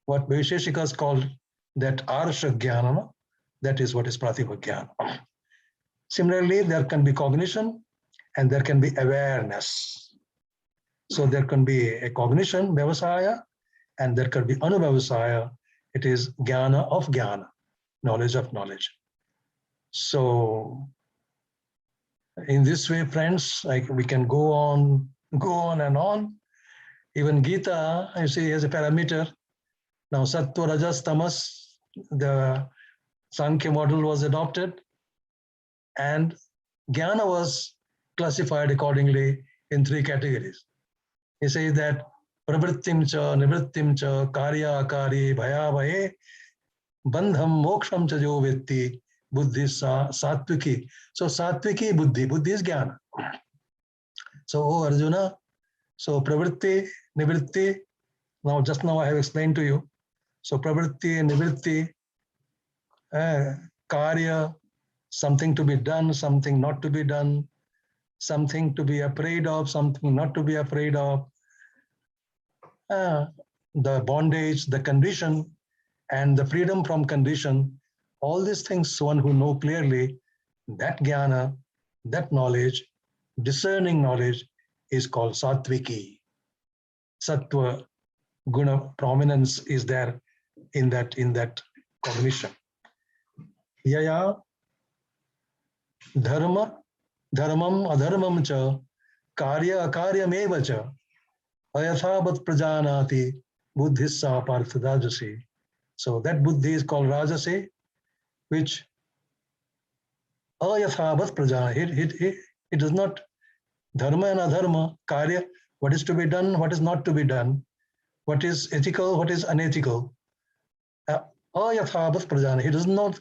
What Vaisheshikas called that arsha jnana, that is what is prativa jnana. Similarly, there can be cognition and there can be awareness. So there can be a cognition, vyavasaya, and there can be anubhavasaya. It is jnana of jnana, knowledge of knowledge. So in this way, friends, we can go on and on. Even Gita, you see, has a parameter. Now, sattva, rajas, tamas, the Sankhya model was adopted, and jnana was classified accordingly in three categories. He says that pravrittim cha, nivrittim cha, karya, akari, bhaya, bhaye, bandham, moksham cha jo vetti, buddhi sattviki. So sattviki buddhi is jnana. So, oh Arjuna, so pravritti, nivritti, just now I have explained to you. So pravritti, nivritti, karya, something to be done, something not to be done, something to be afraid of, something not to be afraid of, the bondage, the condition, and the freedom from condition, all these things, one who know clearly, that jnana, that knowledge, discerning knowledge is called sattviki. Sattva, guna, prominence is there in that cognition. Yaya, dharma, dharmam, adharmam cha, karya, akaryameva cha, ayathavat prajanati, buddhissa parthadajasi. So that buddhi is called rajasi, which ayathavat prajanati, it does not, dharma and adharma, karya, what is to be done, what is not to be done, what is ethical, what is unethical. Ayathavat prajanati, he does not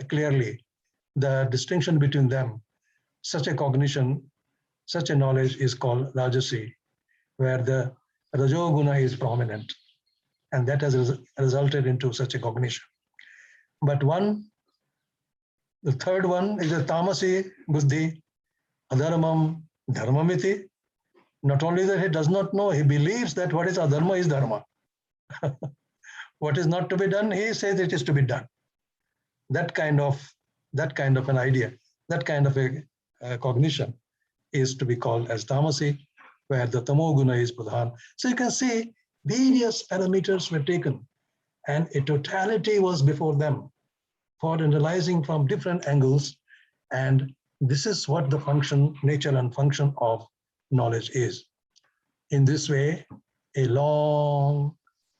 clearly the distinction between them. Such a cognition, such a knowledge is called rajasi, where the rajoguna is prominent, and that has resulted into such a cognition. But the third one is a tamasi buddhi, adharmam dharmamiti. Not only that he does not know, he believes that what is adharma is dharma. What is not to be done, he says it is to be done. That kind of an idea, that kind of a cognition is to be called as tamasi, where the tamoguna is pradhan. So you can see various parameters were taken and a totality was before them for analyzing from different angles. And this is what the function, nature and function of knowledge is. In this way, along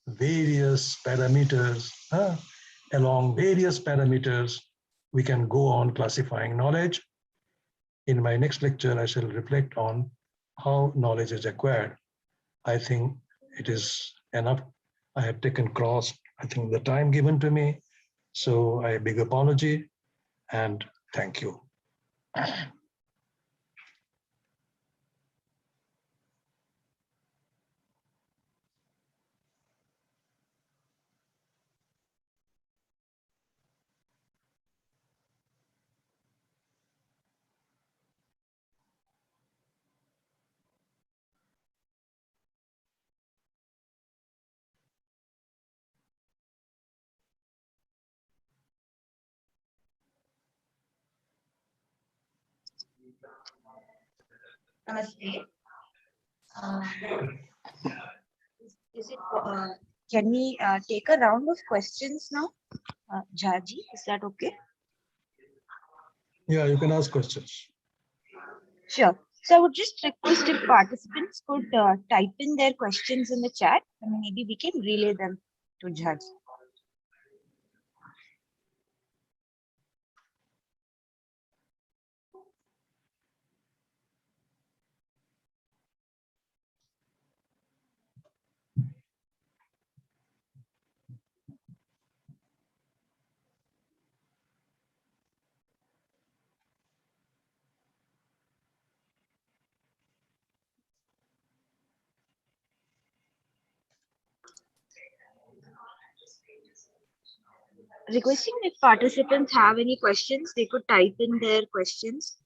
various parameters, we can go on classifying knowledge. In my next lecture, I shall reflect on how knowledge is acquired. I think it is enough. I have taken cross, I think, the time given to me. So I beg apology and thank you. Namaste. Is it, can we take a round of questions now? Jaji, is that okay? Yeah, you can ask questions. Sure. So I would just request if participants could type in their questions in the chat and maybe we can relay them to Jaji. Requesting if participants have any questions, they could type in their questions.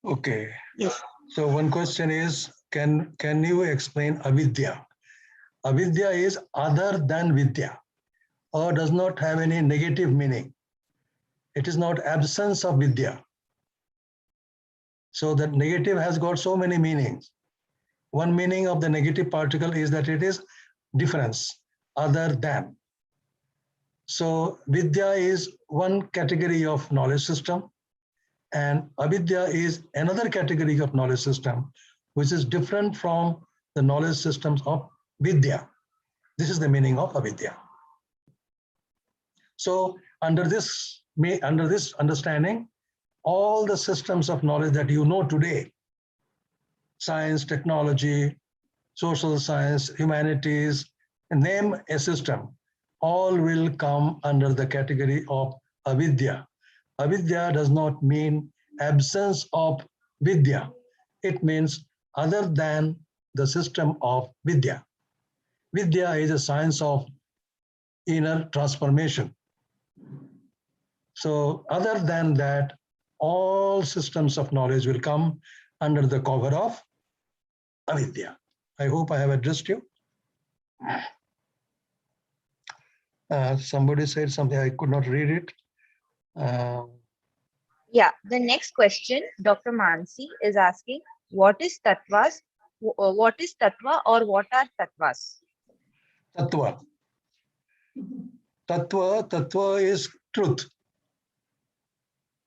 Okay. Yes. So one question is, can you explain avidya? Avidya is other than vidya, or does not have any negative meaning. It is not absence of vidya. So that negative has got so many meanings. One meaning of the negative particle is that it is difference, other than. So vidya is one category of knowledge system, and avidya is another category of knowledge system, which is different from the knowledge systems of vidya. This is the meaning of avidya. So under this understanding, all the systems of knowledge that you know today, science, technology, social science, humanities, name a system, all will come under the category of avidya. Avidya does not mean absence of vidya. It means other than the system of vidya. Vidya is a science of inner transformation. So other than that, all systems of knowledge will come under the cover of avidya. I hope I have addressed you. Somebody said something, I could not read it. Yeah, the next question, Dr. Mansi is asking, what is tattvas? What is tattva or what are tattvas? Tattva. Tattva is truth.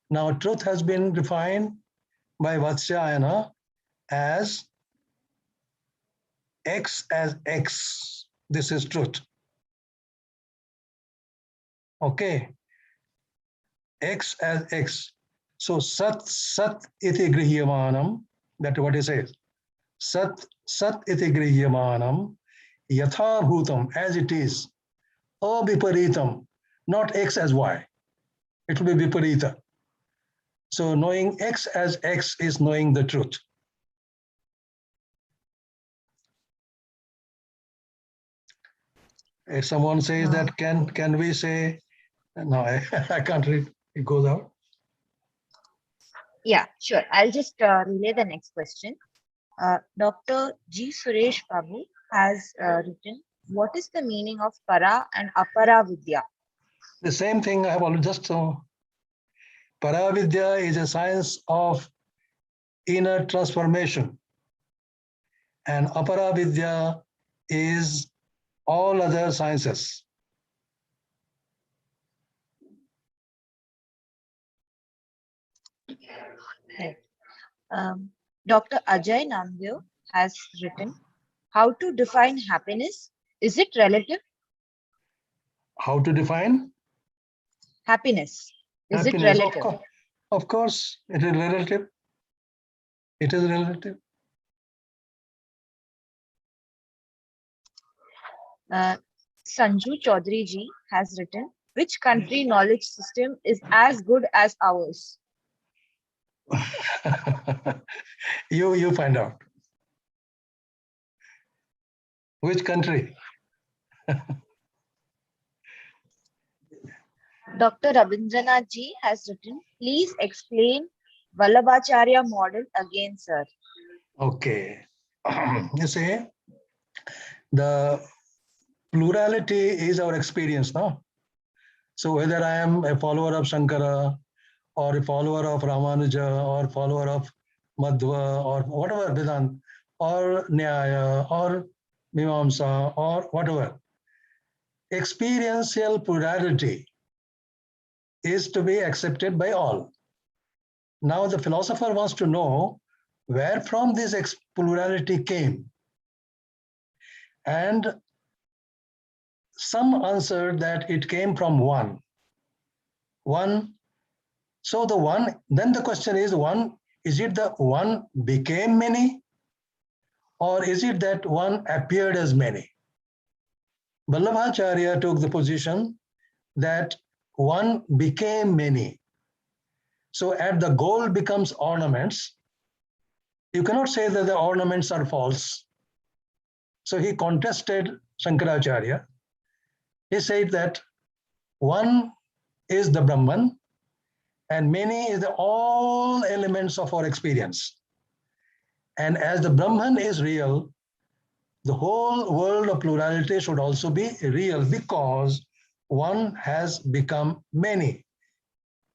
Now, truth has been defined by Vatsyayana as X as X. This is truth. Okay. X as X. So sat iti grihyamanam, that's what it says. Sat iti grihyamanam yatha bhutam, as it is. Aviparitam, not X as Y. It will be viparita. So knowing X as X is knowing the truth. If someone says that, can we say, no, I can't read, it goes out. Yeah, sure. I'll just relay the next question. Dr. G. Suresh Babu has written, what is the meaning of para and apara vidya? The same thing I have already just Paravidya is a science of inner transformation, and Aparavidya is all other sciences. Right. Dr. Ajay Namdev has written, how to define happiness? Is it relative? How to define Happiness. Is it happiness? relative? Of course, it is relative. It is relative. Sanju Chaudhary ji has written, Which country knowledge system is as good as ours? You find out. Which country? Dr. Rabindranath ji has written, please explain Vallabhacharya model again, sir. Okay. You see, the plurality is our experience, no? So whether I am a follower of Shankara or a follower of Ramanuja or follower of Madhva or whatever Vedanta or Nyaya or Mimamsa or whatever, experiential plurality is to be accepted by all. Now the philosopher wants to know where from this plurality came. And some answered that it came from one. So the one, then the question is one, is it the one became many? Or is it that one appeared as many? Vallabhacharya took the position that one became many. So as the gold becomes ornaments, you cannot say that the ornaments are false. So he contested Shankaracharya. He said that one is the Brahman and many is the all elements of our experience. And as the Brahman is real, the whole world of plurality should also be real because one has become many.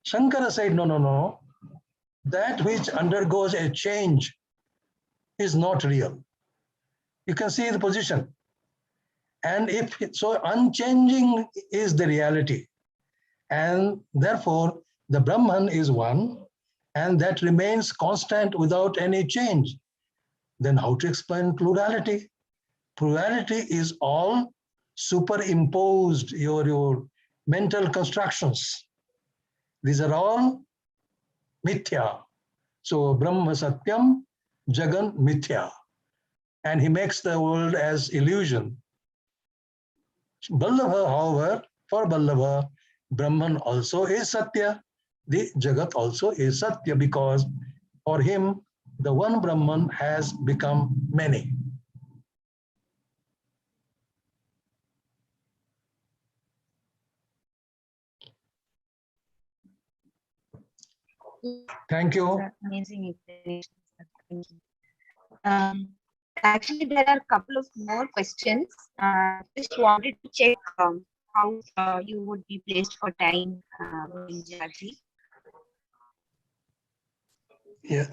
Shankara said, no, no, no. That which undergoes a change is not real. You can see the position. And if so, unchanging is the reality. And therefore, the Brahman is one, and that remains constant without any change. Then how to explain plurality? Plurality is all superimposed, your mental constructions. These are all mithya. So Brahma Satyam, Jagan Mithya. And he makes the world as illusion. Vallabha, however, for Vallabha, Brahman also is Satya. The Jagat also is Satya because for him, the one Brahman has become many. Thank you. Amazing explanation. Thank you. Actually, there are a couple of more questions. Just wanted to check how you would be placed for time, Jaji. Yeah.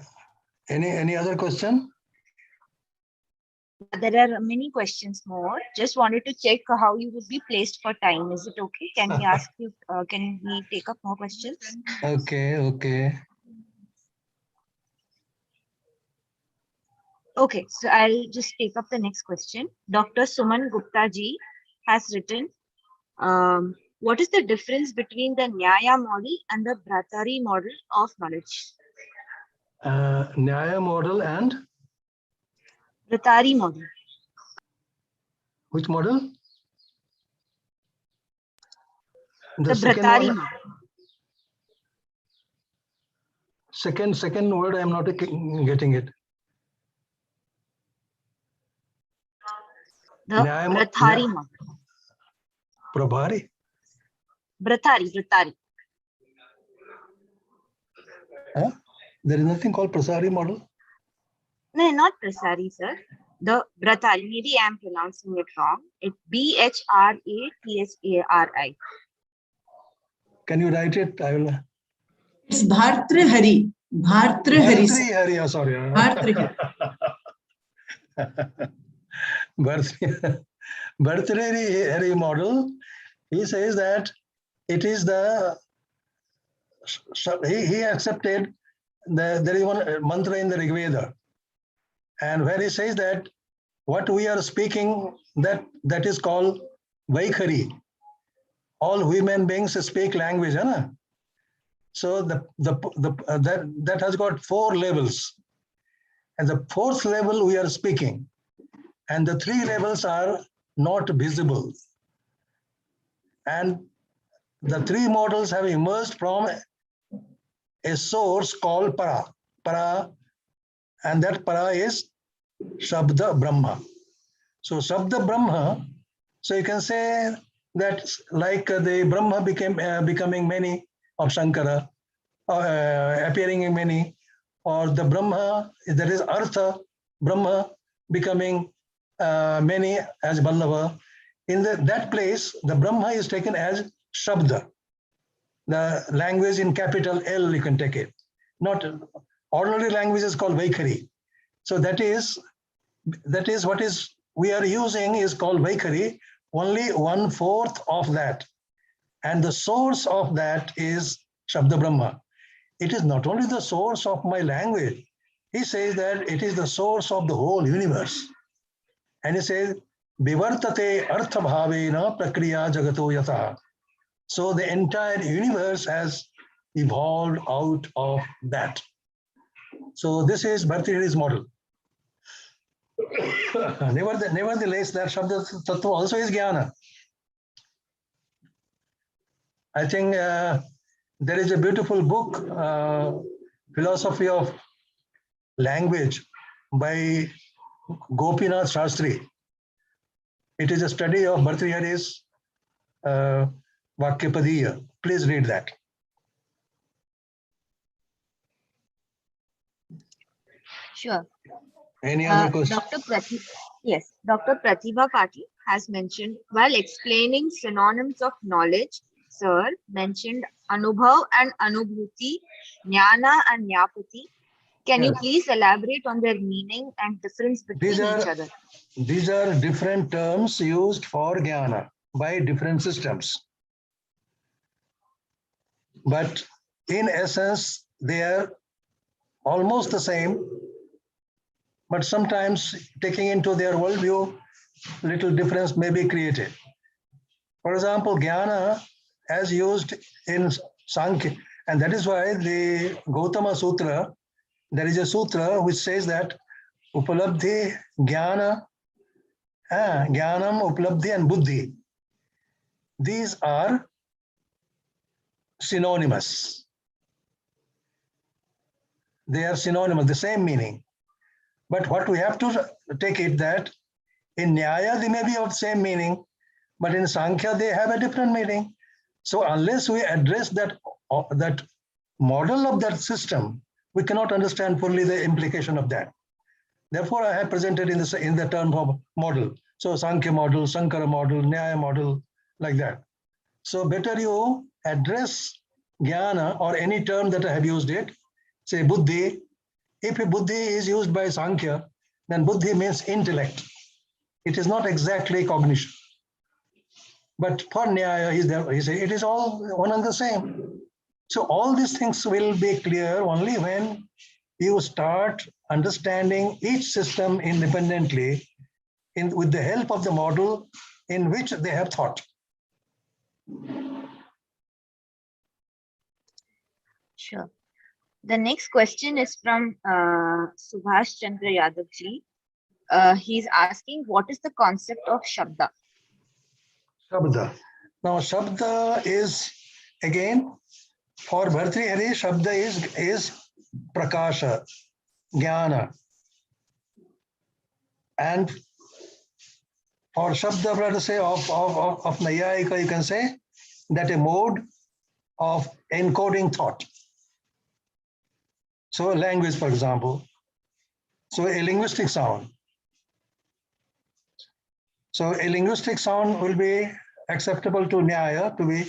Any other question? There are many questions more. Just wanted to check how you would be placed for time. Is it okay? Can we ask you? Can we take up more questions? Okay. Okay, so I'll just take up the next question. Dr. Suman Gupta ji has written, what is the difference between the Nyaya model and the Bratari model of knowledge? Nyaya model and? Bratari model. Which model? The second Bratari one, model. Second word, I'm not getting it. The Bratari model. Prabhari? Bratari. Huh? There is nothing called Prasari model? No, not Prasari, sir. The Bratari. Maybe I'm pronouncing it wrong. It's Bhratathari. Can you write it? I will. It's Bhartrihari. Bhartrihari. Bhartrihari, sorry. Bhartrihari. Bhartrihari model, he says that it is he accepted there is one mantra in the Rig Veda, and where he says that what we are speaking, that is called Vaikhari. All human beings speak language, huh? So that has got 4 levels, and the 4th level we are speaking, and the 3 levels are not visible. And the three models have emerged from a source called Para. Para, and that Para is Shabda Brahma. So Shabda Brahma, so you can say that like the Brahma becoming many of Shankara, appearing in many, or the Brahma, there is Artha, Brahma becoming many as Vallabha. In that place, the Brahma is taken as Shabda. The language in capital L, you can take it. Not ordinary language is called Vaikhari. So that is what is we are using is called Vaikhari, only 1/4 of that. And the source of that is Shabda Brahma. It is not only the source of my language. He says that it is the source of the whole universe. And he says, Vivartate artha bhavena prakriya jagato yatha. So the entire universe has evolved out of that. So this is Bhartrihari's model. Nevertheless, that Shabda Tattva also is Jnana. I think there is a beautiful book, Philosophy of Language by Gopinath Shastri. It is a study of Bhartrihari's Vakyapadiya. Please read that. Sure. Any other question? Dr. Pratibha Patil has mentioned, while explaining synonyms of knowledge, sir mentioned Anubhav and Anubhuti, Jnana and Jnapati. Can you Yes. please elaborate on their meaning and difference between each other? These are different terms used for Jnana by different systems. But in essence, they are almost the same, but sometimes taking into their worldview, little difference may be created. For example, Jnana as used in Sankhya, and that is why the Gautama Sutra, there is a sutra which says that Upalabdhi, Jnana, Jnanam, Upalabdhi and Buddhi, these are synonymous. They are synonymous, the same meaning. But what we have to take it that in Nyaya, they may be of the same meaning, but in Sankhya, they have a different meaning. So unless we address that model of that system, we cannot understand fully the implication of that. Therefore, I have presented in the term of model. So Sankhya model, Sankara model, Nyaya model, like that. So better you address Jnana or any term that I have used it, say Buddhi. If a Buddhi is used by Sankhya, then Buddhi means intellect. It is not exactly cognition. But for Nyaya, he says it is all one and the same. So all these things will be clear only when you start understanding each system independently with the help of the model in which they have thought. Sure. The next question is from Subhash Chandra Yadav ji. He's asking, what is the concept of Shabda? Shabda. Now, Shabda is, again, for Bhartrihari, Shabda is Prakasha, Jnana. And for Shabda, let us say, of Nayayika, you can say that a mode of encoding thought. So language, for example. So a linguistic sound. So a linguistic sound will be acceptable to Nyaya to be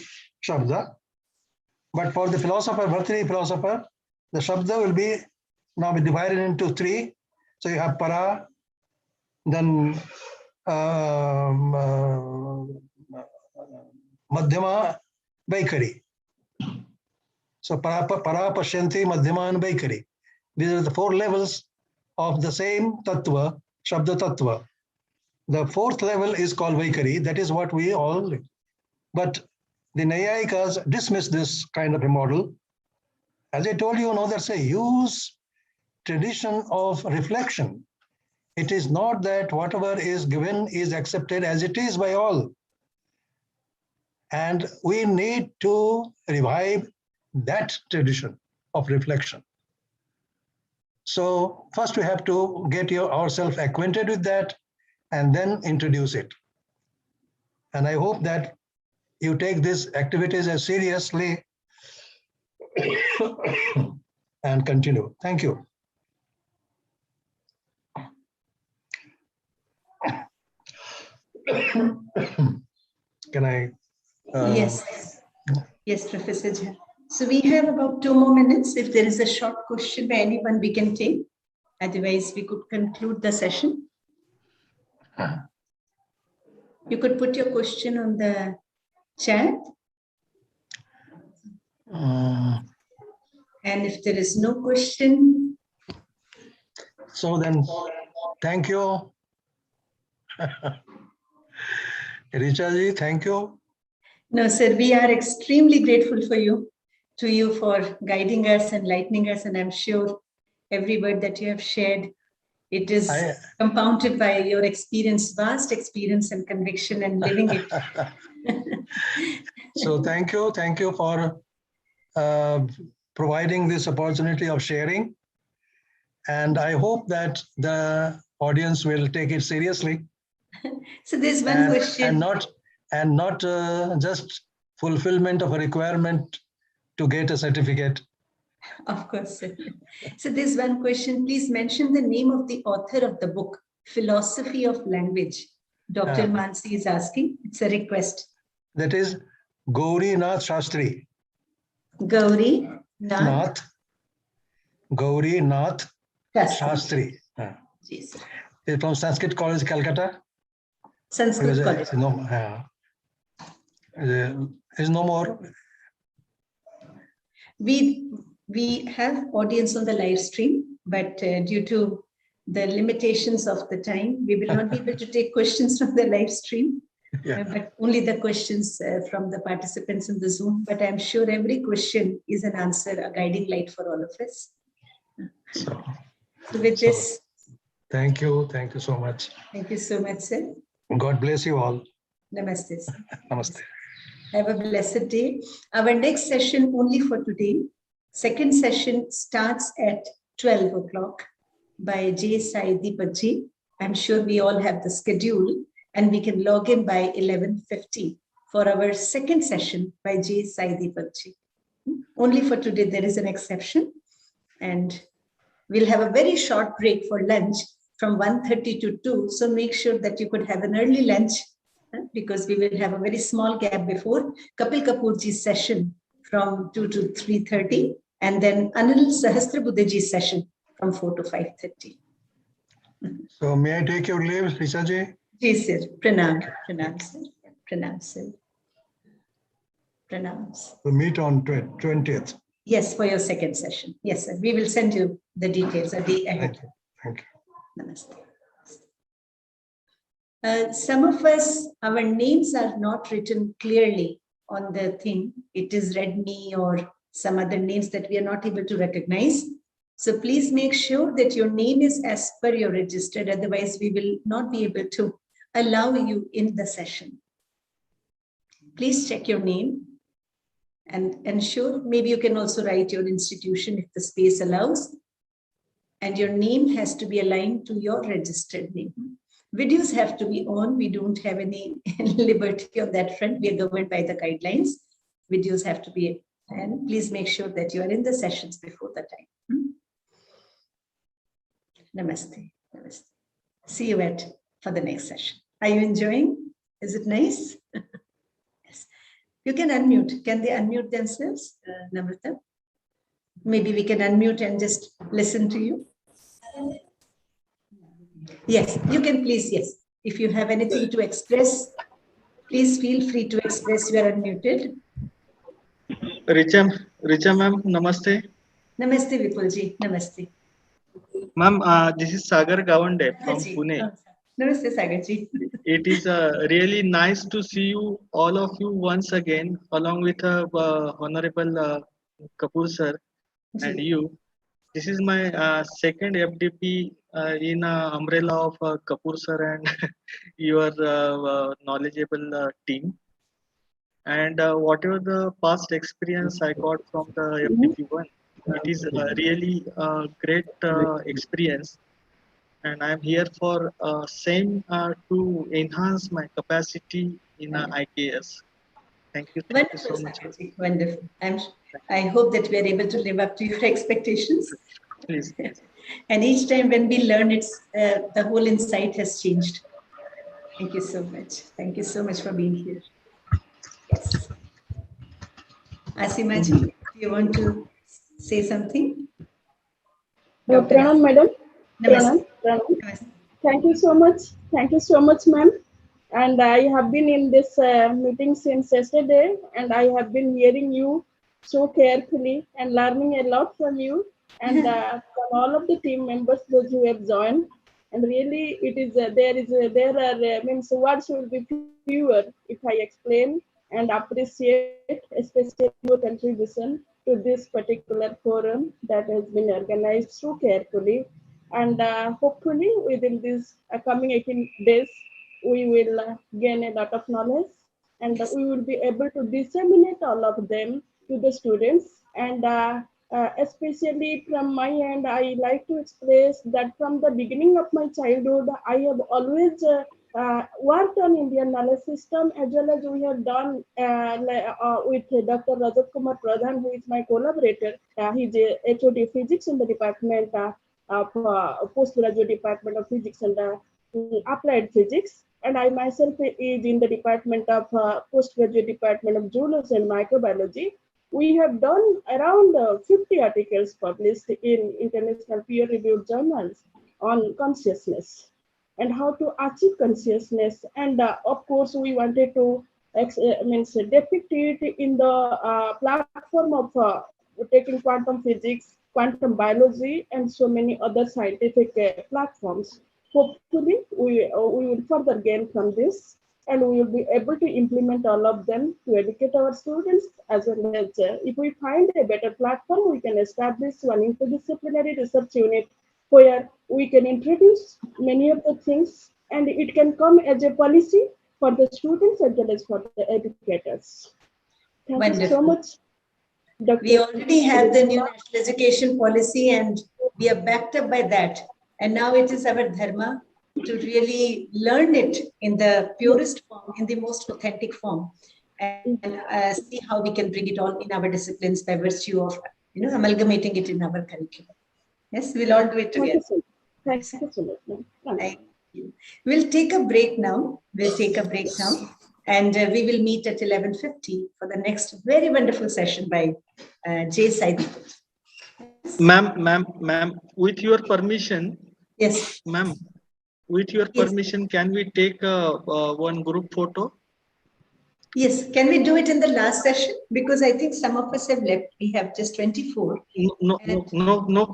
Shabda. But for the philosopher, Bhartrihari philosopher, the Shabda will be now be divided into three. So you have Para, then Madhyama, Vaikhari. So Para Pashyanti, Madhyama and Vaikhari. These are the four levels of the same Tattva, Shabda Tattva. The fourth level is called Vaikhari. That is what we all, but the Nayayikas dismiss this kind of a model. As I told you, that's a huge tradition of reflection. It is not that whatever is given is accepted as it is by all. And we need to revive that tradition of reflection. So first we have to get ourselves acquainted with that and then introduce it. And I hope that you take these activities as seriously and continue. Thank you. Can I? Yes. Yes, Professor Jha. So we have about 2 more minutes. If there is a short question by anyone, we can take. Otherwise, we could conclude the session. You could put your question on the chat. And if there is no question. So then, thank you. Richa ji, thank you. No, sir, we are extremely grateful to you for guiding us, enlightening us, and I'm sure every word that you have shared, it is compounded by your experience, vast experience and conviction and living it. So thank you for providing this opportunity of sharing. And I hope that the audience will take it seriously. So there's one question. And not just fulfillment of a requirement to get a certificate. Of course. So there's one question. Please mention the name of the author of the book, Philosophy of Language. Dr. Mansi is asking. It's a request. That is Gauri Nath Shastri. Gauri Nath Shastri. Yes. He's from Sanskrit College, Calcutta. Sanskrit College. Is no more. We have audience on the live stream, but due to the limitations of the time, we will not be able to take questions from the live stream, but only the questions from the participants in the Zoom. But I'm sure every question is an answer, a guiding light for all of us. So with this. Thank you so much. Thank you so much, sir. God bless you all. Namaste, sir. Namaste. Have a blessed day. Our next session only for today. Second session starts at 12 o'clock by J. Sai Deepakji. I'm sure we all have the schedule and we can log in by 11:50 for our second session by J. Sai Deepakji. Only for today, there is an exception. And we'll have a very short break for lunch from 1:30 to 2. So make sure that you could have an early lunch because we will have a very small gap before Kapil Kapoorji's session from 2 to 3:30 and then Anil Sahasrabuddheji's session from 4 to 5:30. So may I take your leave, Risha ji? Yes, sir. Pranam, sir. Pranam, sir. Pranam. We'll meet on 20th. Yes, for your second session. Yes, sir. We will send you the details a day ahead. Thank you. Namaste. Some of us, our names are not written clearly on the thing. It is Redmi or some other names that we are not able to recognize. So please make sure that your name is as per your registered. Otherwise, we will not be able to allow you in the session. Please check your name and ensure. Maybe you can also write your institution if the space allows. And your name has to be aligned to your registered name. Videos have to be on. We don't have any liberty on that front. We are governed by the guidelines. Videos have to be, and please make sure that you are in the sessions before the time. Namaste. Namaste. See you for the next session. Are you enjoying? Is it nice? Yes. You can unmute. Can they unmute themselves, Namrata? Maybe we can unmute and just listen to you. Yes, you can please, yes. If you have anything to express, please feel free to express. You are unmuted. Richa ma'am, namaste. Namaste, Vipulji. Namaste. Ma'am, this is Sagar Gawande from Pune. Namaste, Sagarji. It is really nice to see you, all of you, once again, along with Honorable Kapoor sir and you. This is my second FDP in umbrella of Kapoor sir and your knowledgeable team. and whatever the past experience I got from the FTP1, it is really a great experience, and I am here for same to enhance my capacity in IKS. Thank you so Wonderful, much. Sagarji. Wonderful. I hope that we are able to live up to your expectations. Please. And each time when we learn, the whole insight has changed. Thank you so much. Thank you so much for being here. Yes. Asimaji, do you want to say something? Pranam, madam. Namaste. Pranam. Namaste. Thank you so much. Thank you so much, ma'am. And I have been in this meeting since yesterday, and I have been hearing you so carefully and learning a lot from you and from all of the team members, those who have joined. And really, it is there are means words will be fewer if I explain and appreciate, especially your contribution to this particular forum that has been organized so carefully. And hopefully, within these coming 18 days, we will gain a lot of knowledge and we will be able to disseminate all of them to the students. And especially from my end, I like to express that from the beginning of my childhood, I have always worked on Indian knowledge system, as well as we have done with Dr. Rajat Kumar Pradhan, who is my collaborator. He's a HOD physics in the department of postgraduate department of physics and applied physics. And I myself is in the department of postgraduate department of zoology and microbiology. We have done around 50 articles published in international peer-reviewed journals on consciousness and how to achieve consciousness. And of course, we wanted to depict it in the platform of taking quantum physics, quantum biology, and so many other scientific platforms. Hopefully, we will further gain from this, and we will be able to implement all of them to educate our students, as well as if we find a better platform, we can establish one interdisciplinary research unit where we can introduce many of the things, and it can come as a policy for the students as well as for the educators. Thank you so much. Dr. We already have the new national education policy and we are backed up by that. And now it is our dharma to really learn it in the purest form, in the most authentic form, and see how we can bring it all in our disciplines by virtue of amalgamating it in our curriculum. Yes, we'll all do it together. Thank you so much. Thank you. We'll take a break now. And we will meet at 11:50 for the next very wonderful session by Jay Saidi. Ma'am, with your permission. Yes. Ma'am, with your permission, can we take one group photo? Yes. Can we do it in the last session? Because I think some of us have left. We have just 24. No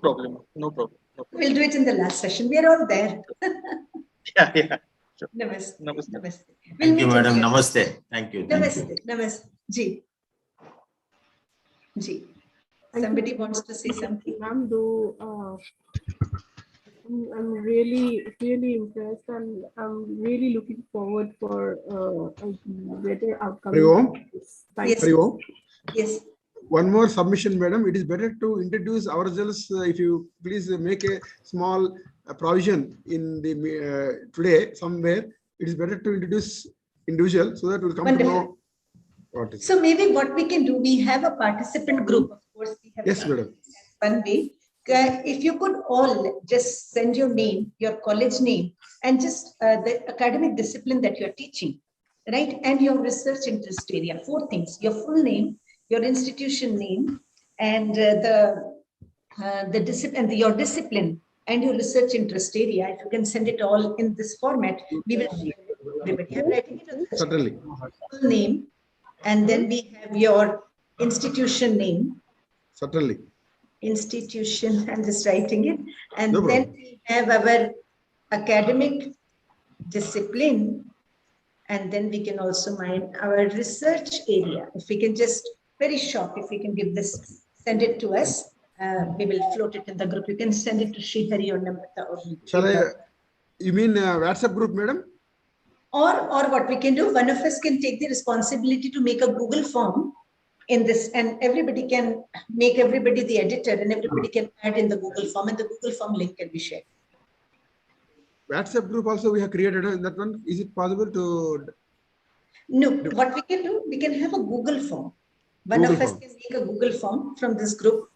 problem. No problem. We'll do it in the last session. We are all there. Yeah. Sure. Namaste. Namaste. Thank you, madam. Namaste. Thank you. Namaste. Ji. Somebody wants to say something. Ma'am, I'm really impressed, and I'm really looking forward for a better outcome. Yes. One more submission, madam. It is better to introduce ourselves. If you please make a small provision in the today somewhere. It is better to introduce individual so that we'll come Wonderful. to know what is. So maybe what we can do, we have a participant group. Of course, we have. Yes, madam. One way. If you could all just send your name, your college name, and just the academic discipline that you're teaching, right? And your research interest area. 4 things: your full name, your institution name, and your discipline and your research interest area. If you can send it all in this format, we will share it with everybody. I'm writing it on the Certainly. full name, and then we have your institution name. Certainly. Institution, I'm just writing it. And No then problem. we have our academic discipline. And then we can also mind our research area. If we can just, very short, if we can give this, send it to us. We will float it in the group. You can send it to Srihari or Namrata. Or Shall I? You mean WhatsApp group, madam? Or what we can do, one of us can take the responsibility to make a Google form in this, and everybody can make everybody the editor, and everybody can add in the Google form, and the Google form link can be shared. WhatsApp group also we have created in that one. Is it possible to? No, what we can do, we can have a Google form. One Google of us form. can make a Google form from this group.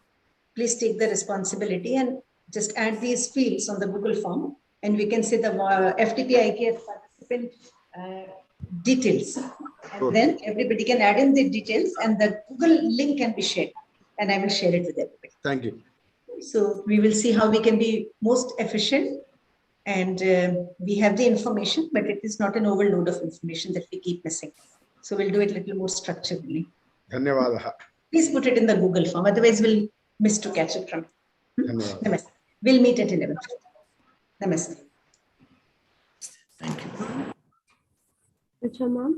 Please take the responsibility and just add these fields on the Google form, and we can say the FTP IKS participant details. And Okay. then everybody can add in the details, and the Google link can be shared, and I will share it with everybody. Thank you. So we will see how we can be most efficient, and we have the information, but it is not an overload of information that we keep missing. So we'll do it a little more structurally. Dhanyavadaha. Please put it in the Google form, otherwise we'll miss to catch it from it. Dhanyavadaha. Namaste. We'll meet at 11. Namaste. Thank you. Acha, ma'am.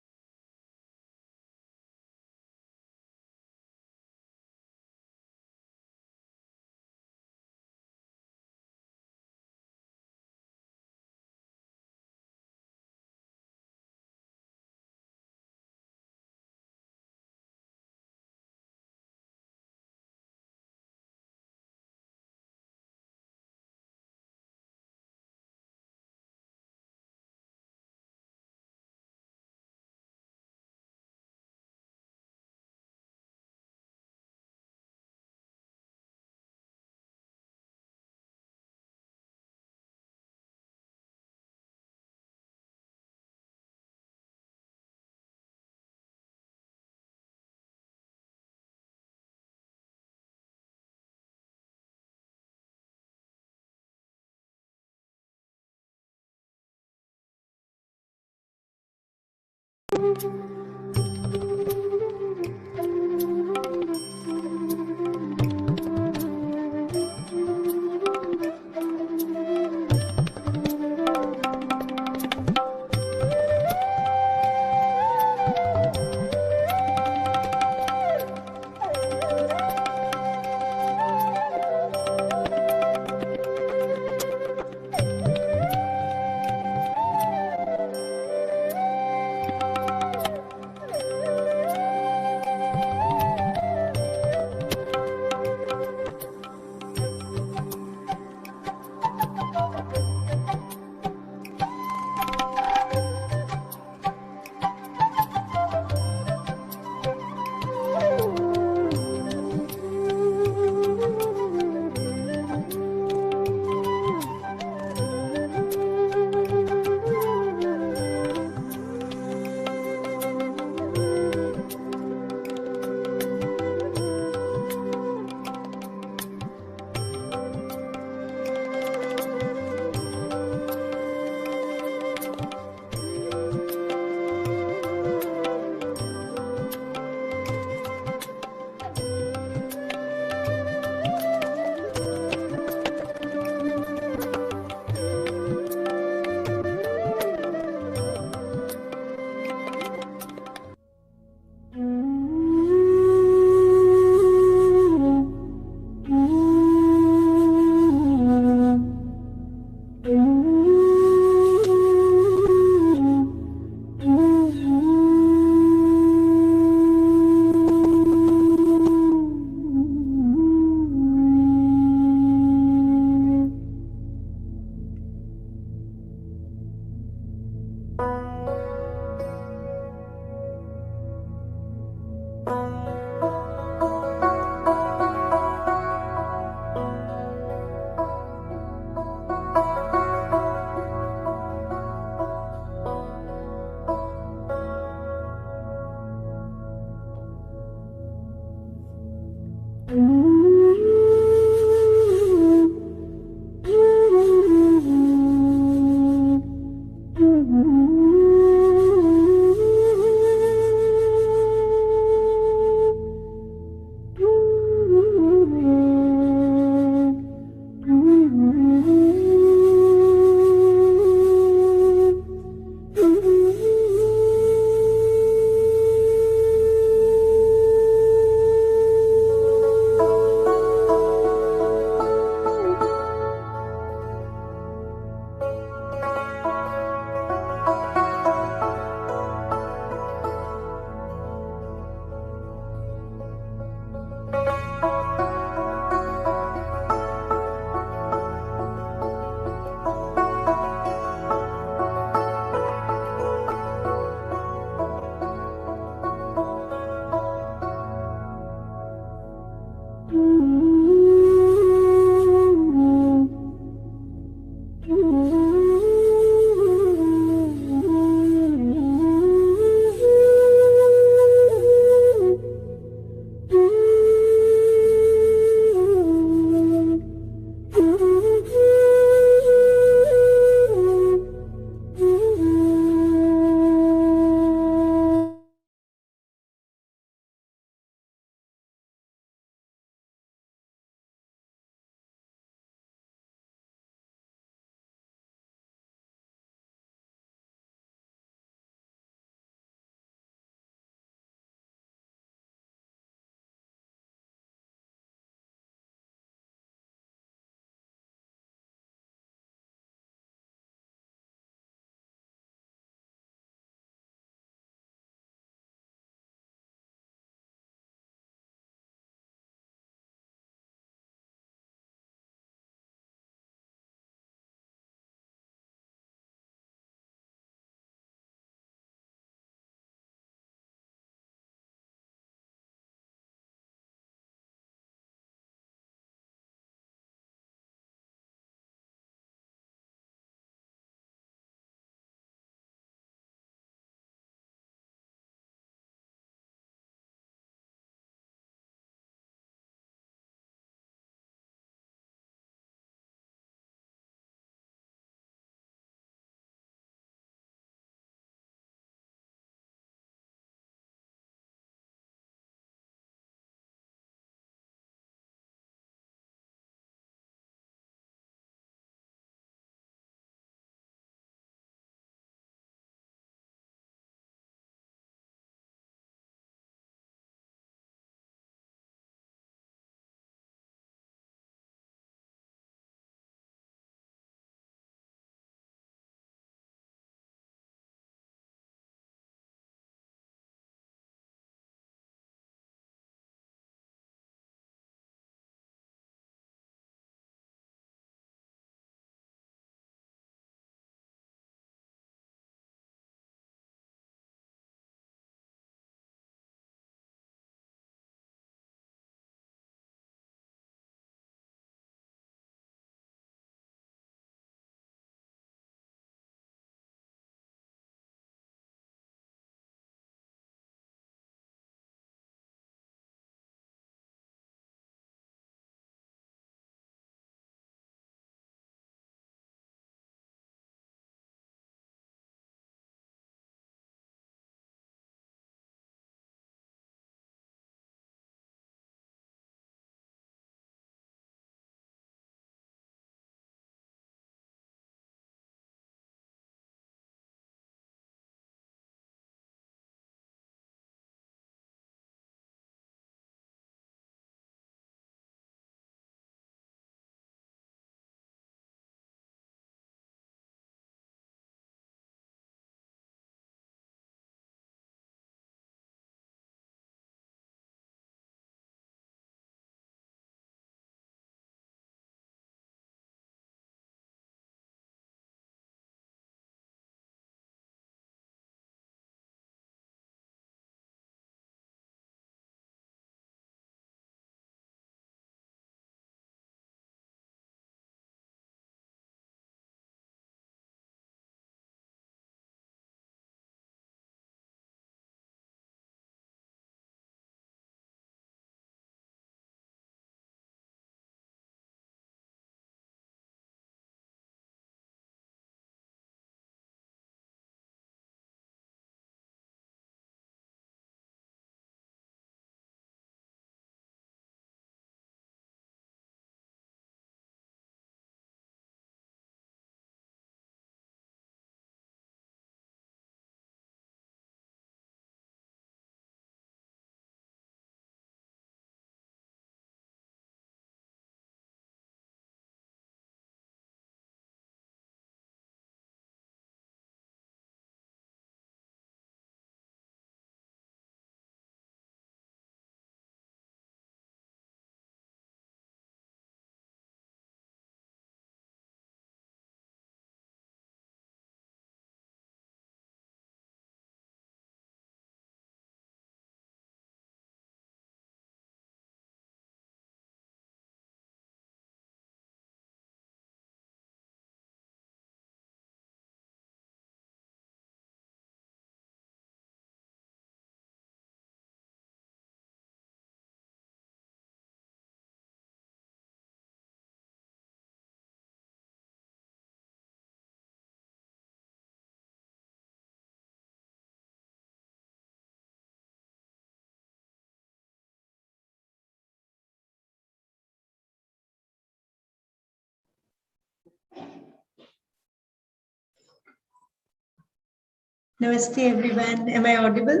Namaste everyone. Am I audible?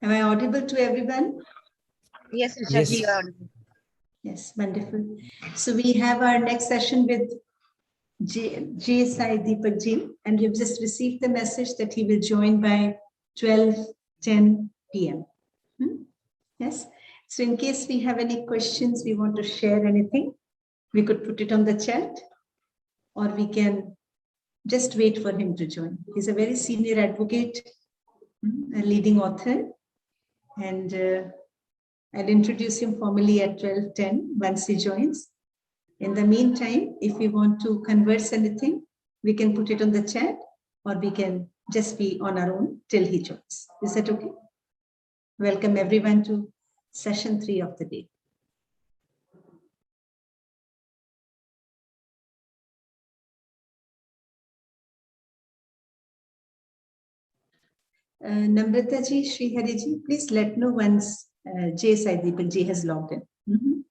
Am I audible to everyone? Yes, Risha Yes. ji, you are audible. Yes, wonderful. So we have our next session with J. Sai Deepak ji, and you've just received the message that he will join by 12:10 p.m. Yes. So in case we have any questions, we want to share anything, we could put it on the chat, or we can just wait for him to join. He's a very senior advocate, a leading author, and I'll introduce him formally at 12:10 once he joins. In the meantime, if we want to converse anything, we can put it on the chat, or we can just be on our own till he joins. Is that okay? Welcome everyone to session 3 of the day. Namrata ji, Sri Hari ji, please let know once J. Sai Deepak ji has logged in.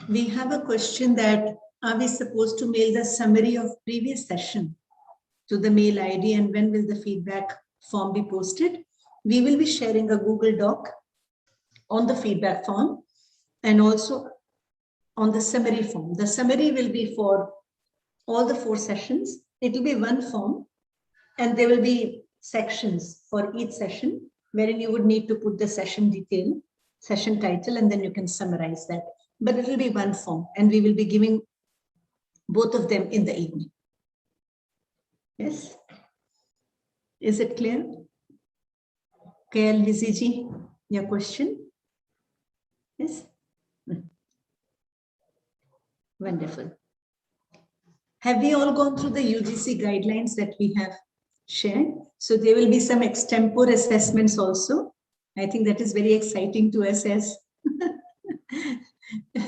We have a question that are we supposed to mail the summary of previous session to the mail ID, and when will the feedback form be posted? We will be sharing a Google Doc on the feedback form and also on the summary form. The summary will be for all the 4 sessions. It will be one form, and there will be sections for each session wherein you would need to put the session detail, session title, and then you can summarize that. But it will be one form, and we will be giving both of them in the evening. Yes? Is it clear? KL Lizzie, your question? Yes? Wonderful. Have we all gone through the UGC guidelines that we have shared? So there will be some extempore assessments also. I think that is very exciting to us as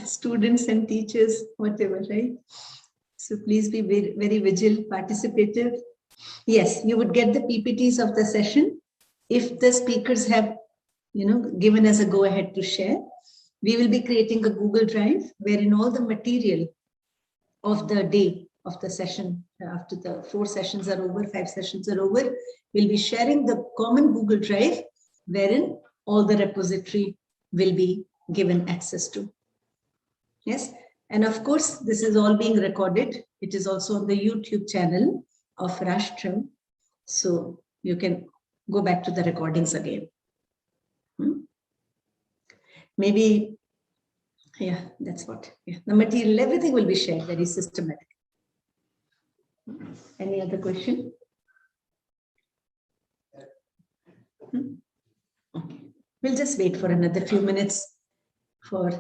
students and teachers, whatever, right? So please be very, very vigilant, participative. Yes, you would get the PPTs of the session. If the speakers have, given us a go ahead to share, we will be creating a Google Drive wherein all the material of the day of the session, after the 4 sessions are over, 5 sessions are over, we'll be sharing the common Google Drive wherein all the repository will be given access to. Yes, and of course, this is all being recorded. It is also on the YouTube channel of Rashtram. So you can go back to the recordings again. Maybe, yeah, that's what. Yeah. The material, everything will be shared, very systematic. Any other question? Okay. We'll just wait for another few minutes for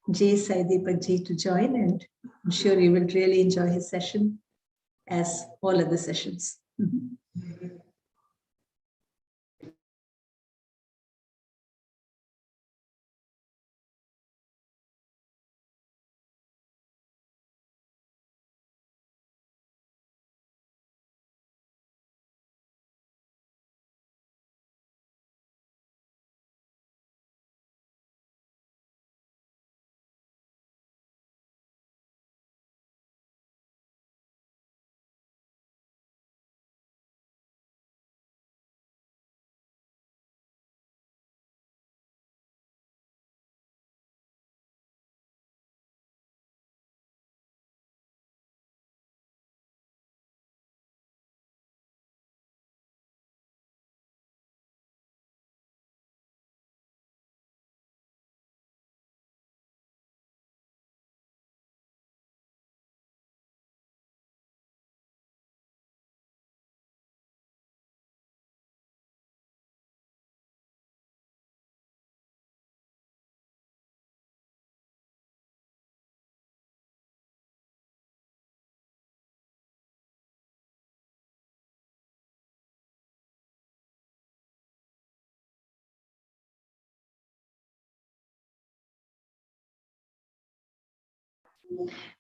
J. Saideepak ji to join, and I'm sure you will really enjoy his session as all other sessions.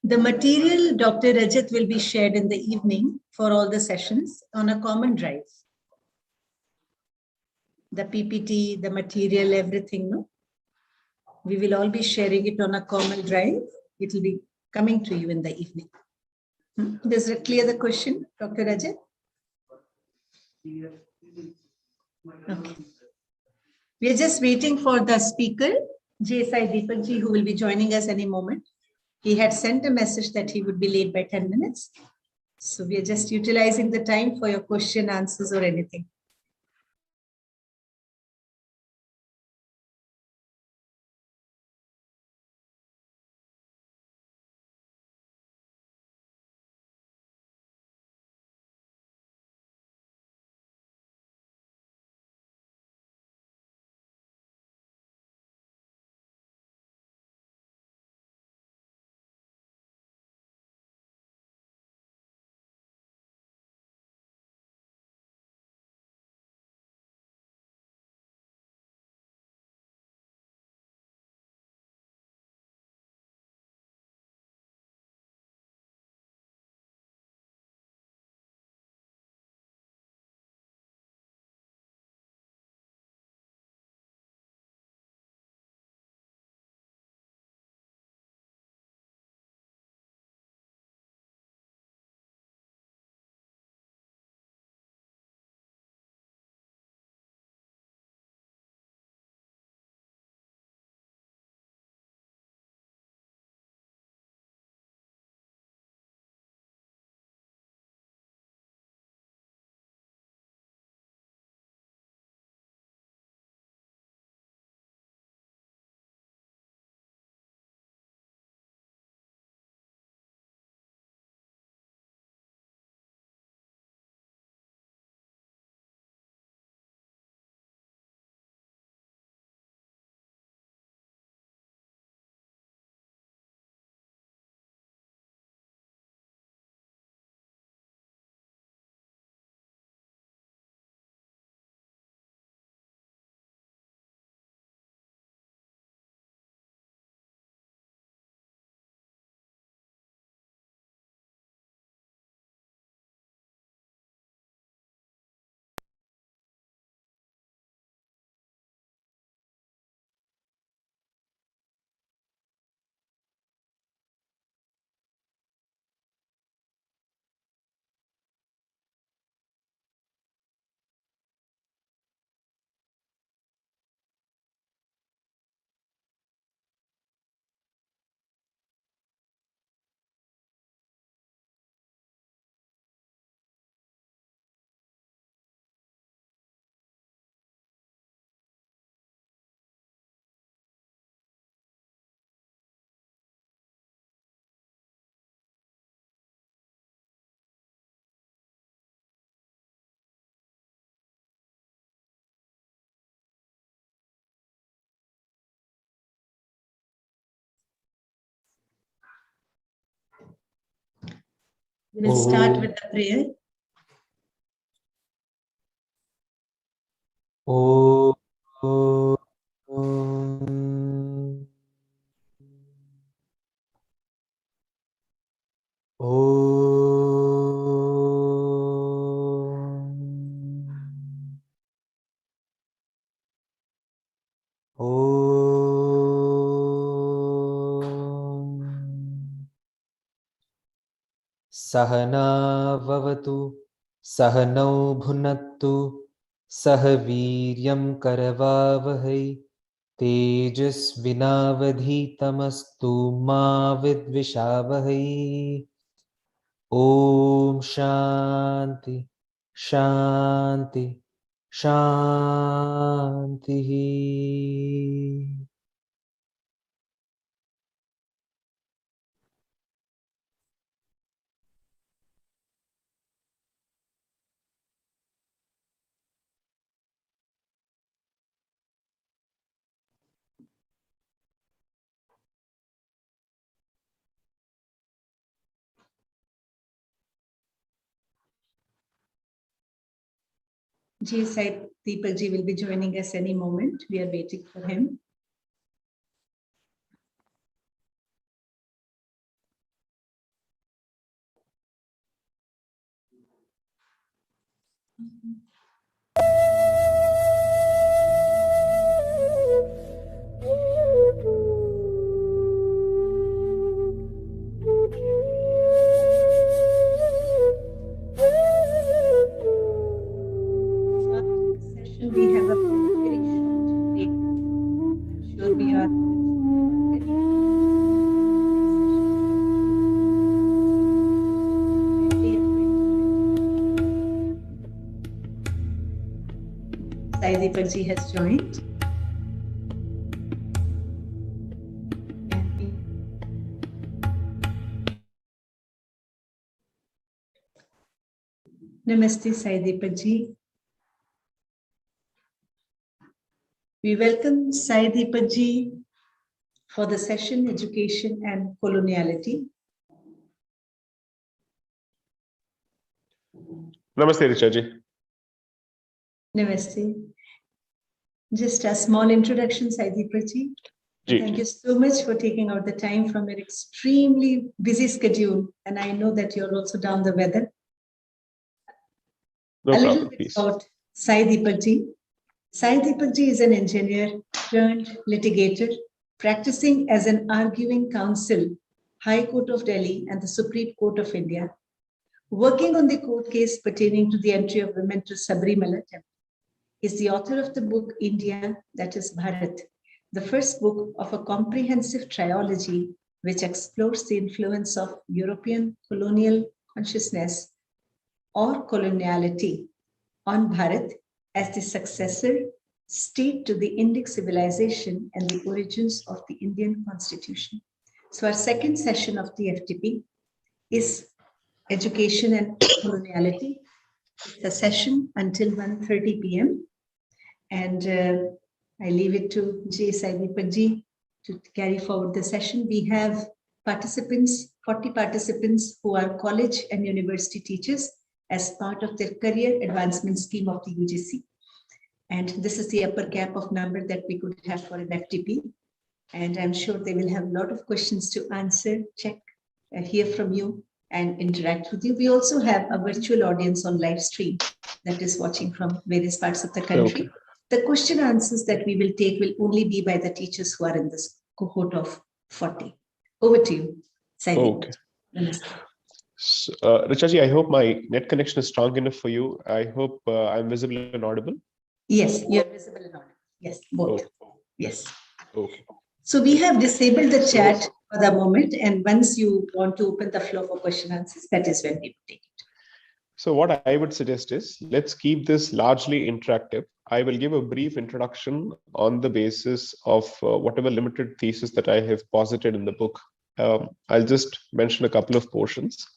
The material, Dr. Rajat, will be shared in the evening for all the sessions on a common drive. The PPT, the material, everything, no? We will all be sharing it on a common drive. It will be coming to you in the evening. Does that clear the question, Dr. Rajat? Okay. We are just waiting for the speaker, J. Saideepak ji, who will be joining us any moment. He had sent a message that he would be late by 10 minutes. So we are just utilizing the time for your question, answers, or anything. We will start with the prayer. Oh, सहना भवतु सहनौ भुनक्तु सह वीर्यं करवावहै तेजस्विनावधीतमस्तु मा विद्विषावहै ॐ शान्ति शान्ति शान्तिः Ji Sai Deepak ji will be joining us any moment. We are waiting for him. So after this session, we have a very short break. I'm sure we are ready. Sai Deepak ji has joined. Namaste, Sai Deepak ji. We welcome Sai Deepak ji for the session Education and Coloniality. Namaste, Richa ji. Namaste. Just a small introduction, Sai Deepak ji. Ji. Thank you so much for taking out the time from your extremely busy schedule. And I know that you're also down the weather. No A little problem, bit please. about Sai Deepak ji. Sai Deepak ji is an engineer turned litigator, practicing as an arguing counsel, High Court of Delhi and the Supreme Court of India, working on the court case pertaining to the entry of women to Sabrimala temple. He is the author of the book India, that is Bharat, the first book of a comprehensive trilogy which explores the influence of European colonial consciousness or coloniality on Bharat as the successor state to the Indic civilization and the origins of the Indian constitution. So our second session of the FTP is Education and Coloniality. It's a session until 1:30 p.m. And I leave it to J. Sai Deepak ji to carry forward the session. We have participants, 40 participants who are college and university teachers as part of their career advancement scheme of the UGC. And this is the upper cap of number that we could have for an FTP. And I'm sure they will have a lot of questions to answer, check, hear from you and interact with you. We also have a virtual audience on live stream that is watching from various parts of the country. Okay. The question answers that we will take will only be by the teachers who are in this cohort of 40. Over to you, Sai Deepak. Okay. So, Richa ji, I hope my net connection is strong enough for you. I hope I'm visible and audible. Yes, you're visible and audible. Yes, both. Oh. Yes. Okay. So we have disabled the chat for the moment. And once you want to open the floor for question answers, that is when we will take it. So what I would suggest is, let's keep this largely interactive. I will give a brief introduction on the basis of whatever limited thesis that I have posited in the book. I'll just mention a couple of portions.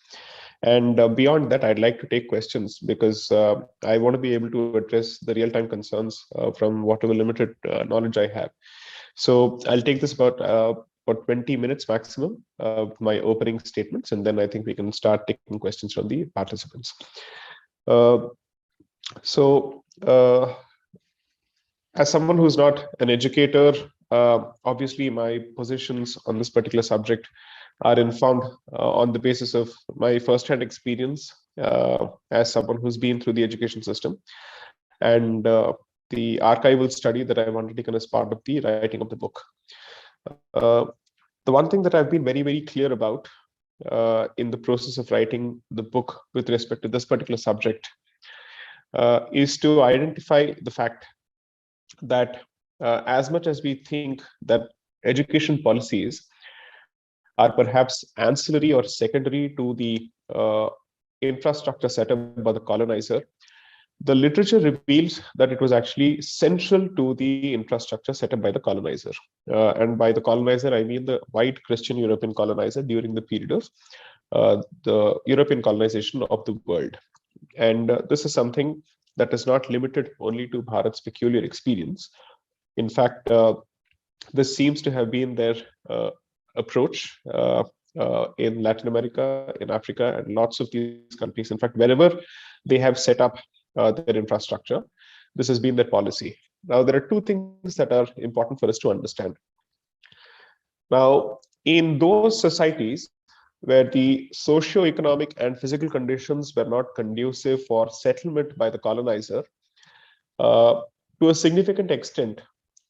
And beyond that, I'd like to take questions because I want to be able to address the real-time concerns from whatever limited knowledge I have. So I'll take this about for 20 minutes maximum, my opening statements, and then I think we can start taking questions from the participants. As someone who's not an educator, obviously my positions on this particular subject are informed on the basis of my first-hand experience as someone who's been through the education system, and the archival study that I've undertaken as part of the writing of the book. The one thing that I've been very, very clear about in the process of writing the book with respect to this particular subject is to identify the fact that as much as we think that education policies are perhaps ancillary or secondary to the infrastructure set up by the colonizer, the literature reveals that it was actually central to the infrastructure set up by the colonizer. And by the colonizer, I mean the white Christian European colonizer during the period of the European colonization of the world. And this is something that is not limited only to Bharat's peculiar experience. In fact, this seems to have been their approach in Latin America, in Africa, and lots of these countries. In fact, wherever they have set up their infrastructure, this has been their policy. Now, there are two things that are important for us to understand. Now, in those societies where the socio-economic and physical conditions were not conducive for settlement by the colonizer, to a significant extent,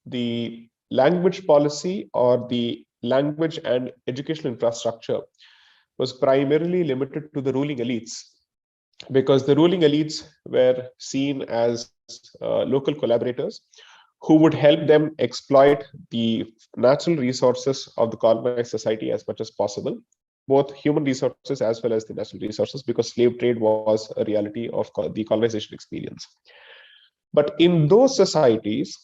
the language policy or the language and educational infrastructure was primarily limited to the ruling elites, because the ruling elites were seen as local collaborators who would help them exploit the natural resources of the colonized society as much as possible, both human resources as well as the natural resources, because slave trade was a reality of the colonization experience. But in those societies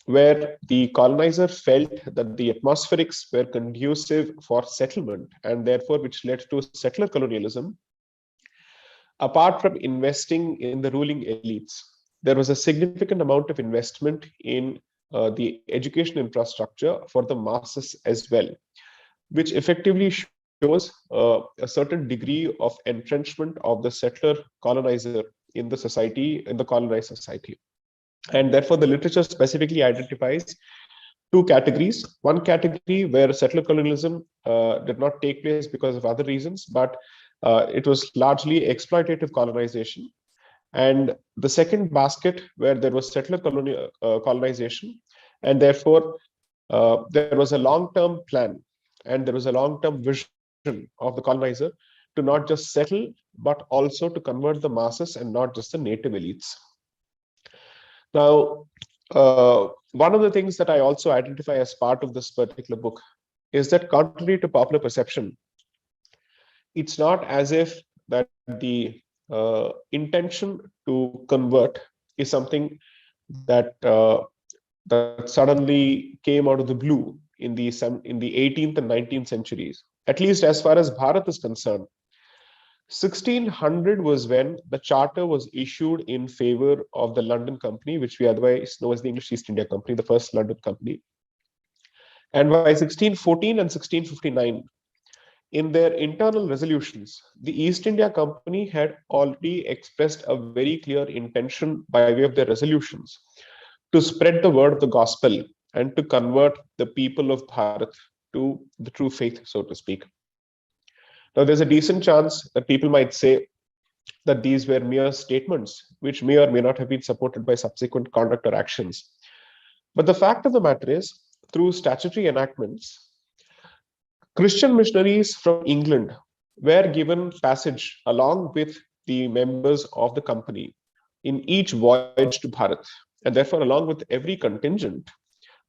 where the colonizer felt that the atmospherics were conducive for settlement, and therefore which led to settler colonialism, apart from investing in the ruling elites, there was a significant amount of investment in the education infrastructure for the masses as well, which effectively shows a certain degree of entrenchment of the settler colonizer in the society, in the colonized society. And therefore, the literature specifically identifies two categories. One category where settler colonialism did not take place because of other reasons, but it was largely exploitative colonization. And the second basket where there was settler colonization, and therefore there was a long-term plan and there was a long-term vision of the colonizer to not just settle, but also to convert the masses and not just the native elites. Now, one of the things that I also identify as part of this particular book is that, contrary to popular perception, it's not as if that the intention to convert is something that that suddenly came out of the blue in the 18th and 19th centuries. At least as far as Bharat is concerned, 1600 was when the charter was issued in favor of the London Company, which we otherwise know as the English East India Company, the first London Company. And by 1614 and 1659, in their internal resolutions, the East India Company had already expressed a very clear intention by way of their resolutions to spread the word of the gospel and to convert the people of Bharat to the true faith, so to speak. Now, there's a decent chance that people might say that these were mere statements, which may or may not have been supported by subsequent conduct or actions. But the fact of the matter is, through statutory enactments, Christian missionaries from England were given passage along with the members of the company in each voyage to Bharat, and therefore along with every contingent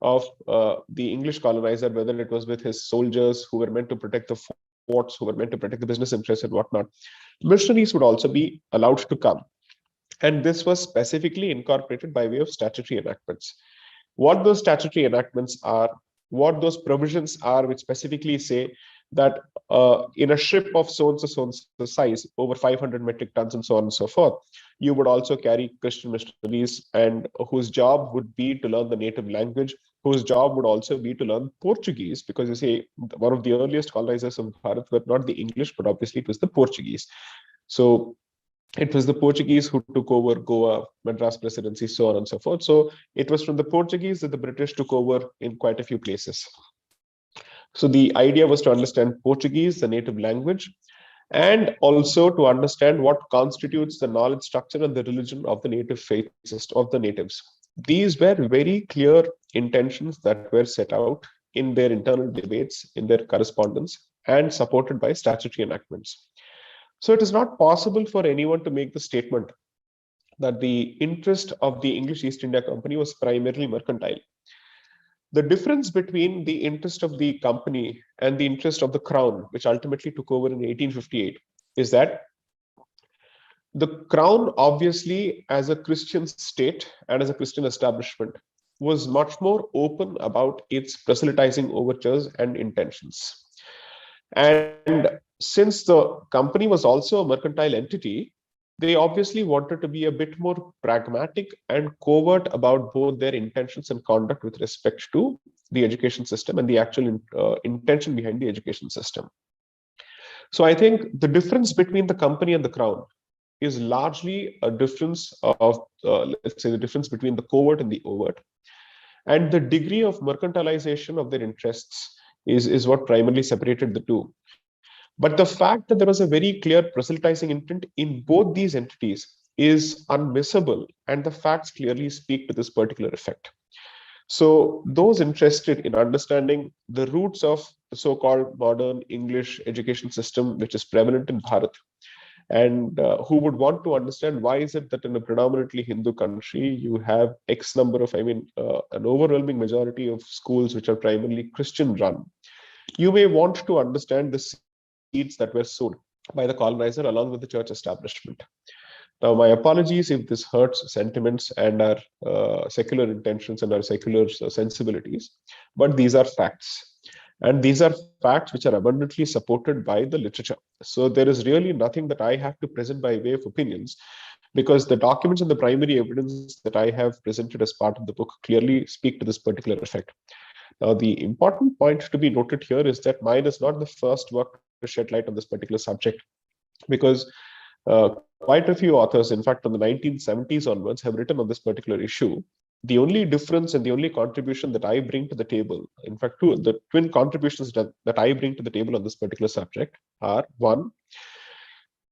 of the English colonizer, whether it was with his soldiers who were meant to protect the forts, who were meant to protect the business interests and whatnot, missionaries would also be allowed to come. And this was specifically incorporated by way of statutory enactments. What those statutory enactments are, what those provisions are, which specifically say that in a ship of so and so size, over 500 metric tons and so on and so forth, you would also carry Christian missionaries, and whose job would be to learn the native language, whose job would also be to learn Portuguese, because you see, one of the earliest colonizers of Bharat were not the English, but obviously it was the Portuguese. So it was the Portuguese who took over Goa, Madras Presidency, so on and so forth. So it was from the Portuguese that the British took over in quite a few places. So the idea was to understand Portuguese, the native language, and also to understand what constitutes the knowledge structure and the religion of the native faith system of the natives. These were very clear intentions that were set out in their internal debates, in their correspondence, and supported by statutory enactments. So it is not possible for anyone to make the statement that the interest of the English East India Company was primarily mercantile. The difference between the interest of the company and the interest of the crown, which ultimately took over in 1858, is that the crown, obviously, as a Christian state and as a Christian establishment, was much more open about its proselytizing overtures and intentions. And since the company was also a mercantile entity, they obviously wanted to be a bit more pragmatic and covert about both their intentions and conduct with respect to the education system and the actual intention behind the education system. So I think the difference between the company and the crown is largely a difference of, let's say, the difference between the covert and the overt. And the degree of mercantilization of their interests is what primarily separated the two. But the fact that there was a very clear proselytizing intent in both these entities is unmissable, and the facts clearly speak to this particular effect. So those interested in understanding the roots of the so-called modern English education system, which is prevalent in Bharat, and who would want to understand why is it that in a predominantly Hindu country, you have X number of, an overwhelming majority of schools which are primarily Christian run. You may want to understand the seeds that were sown by the colonizer along with the church establishment. Now, my apologies if this hurts sentiments and our secular intentions and our secular sensibilities, but these are facts. And these are facts which are abundantly supported by the literature. So there is really nothing that I have to present by way of opinions, because the documents and the primary evidence that I have presented as part of the book clearly speak to this particular effect. Now, the important point to be noted here is that mine is not the first work to shed light on this particular subject, because quite a few authors, in fact, from the 1970s onwards, have written on this particular issue. The only difference and the only contribution that I bring to the table, in fact, the twin contributions that I bring to the table on this particular subject are: one,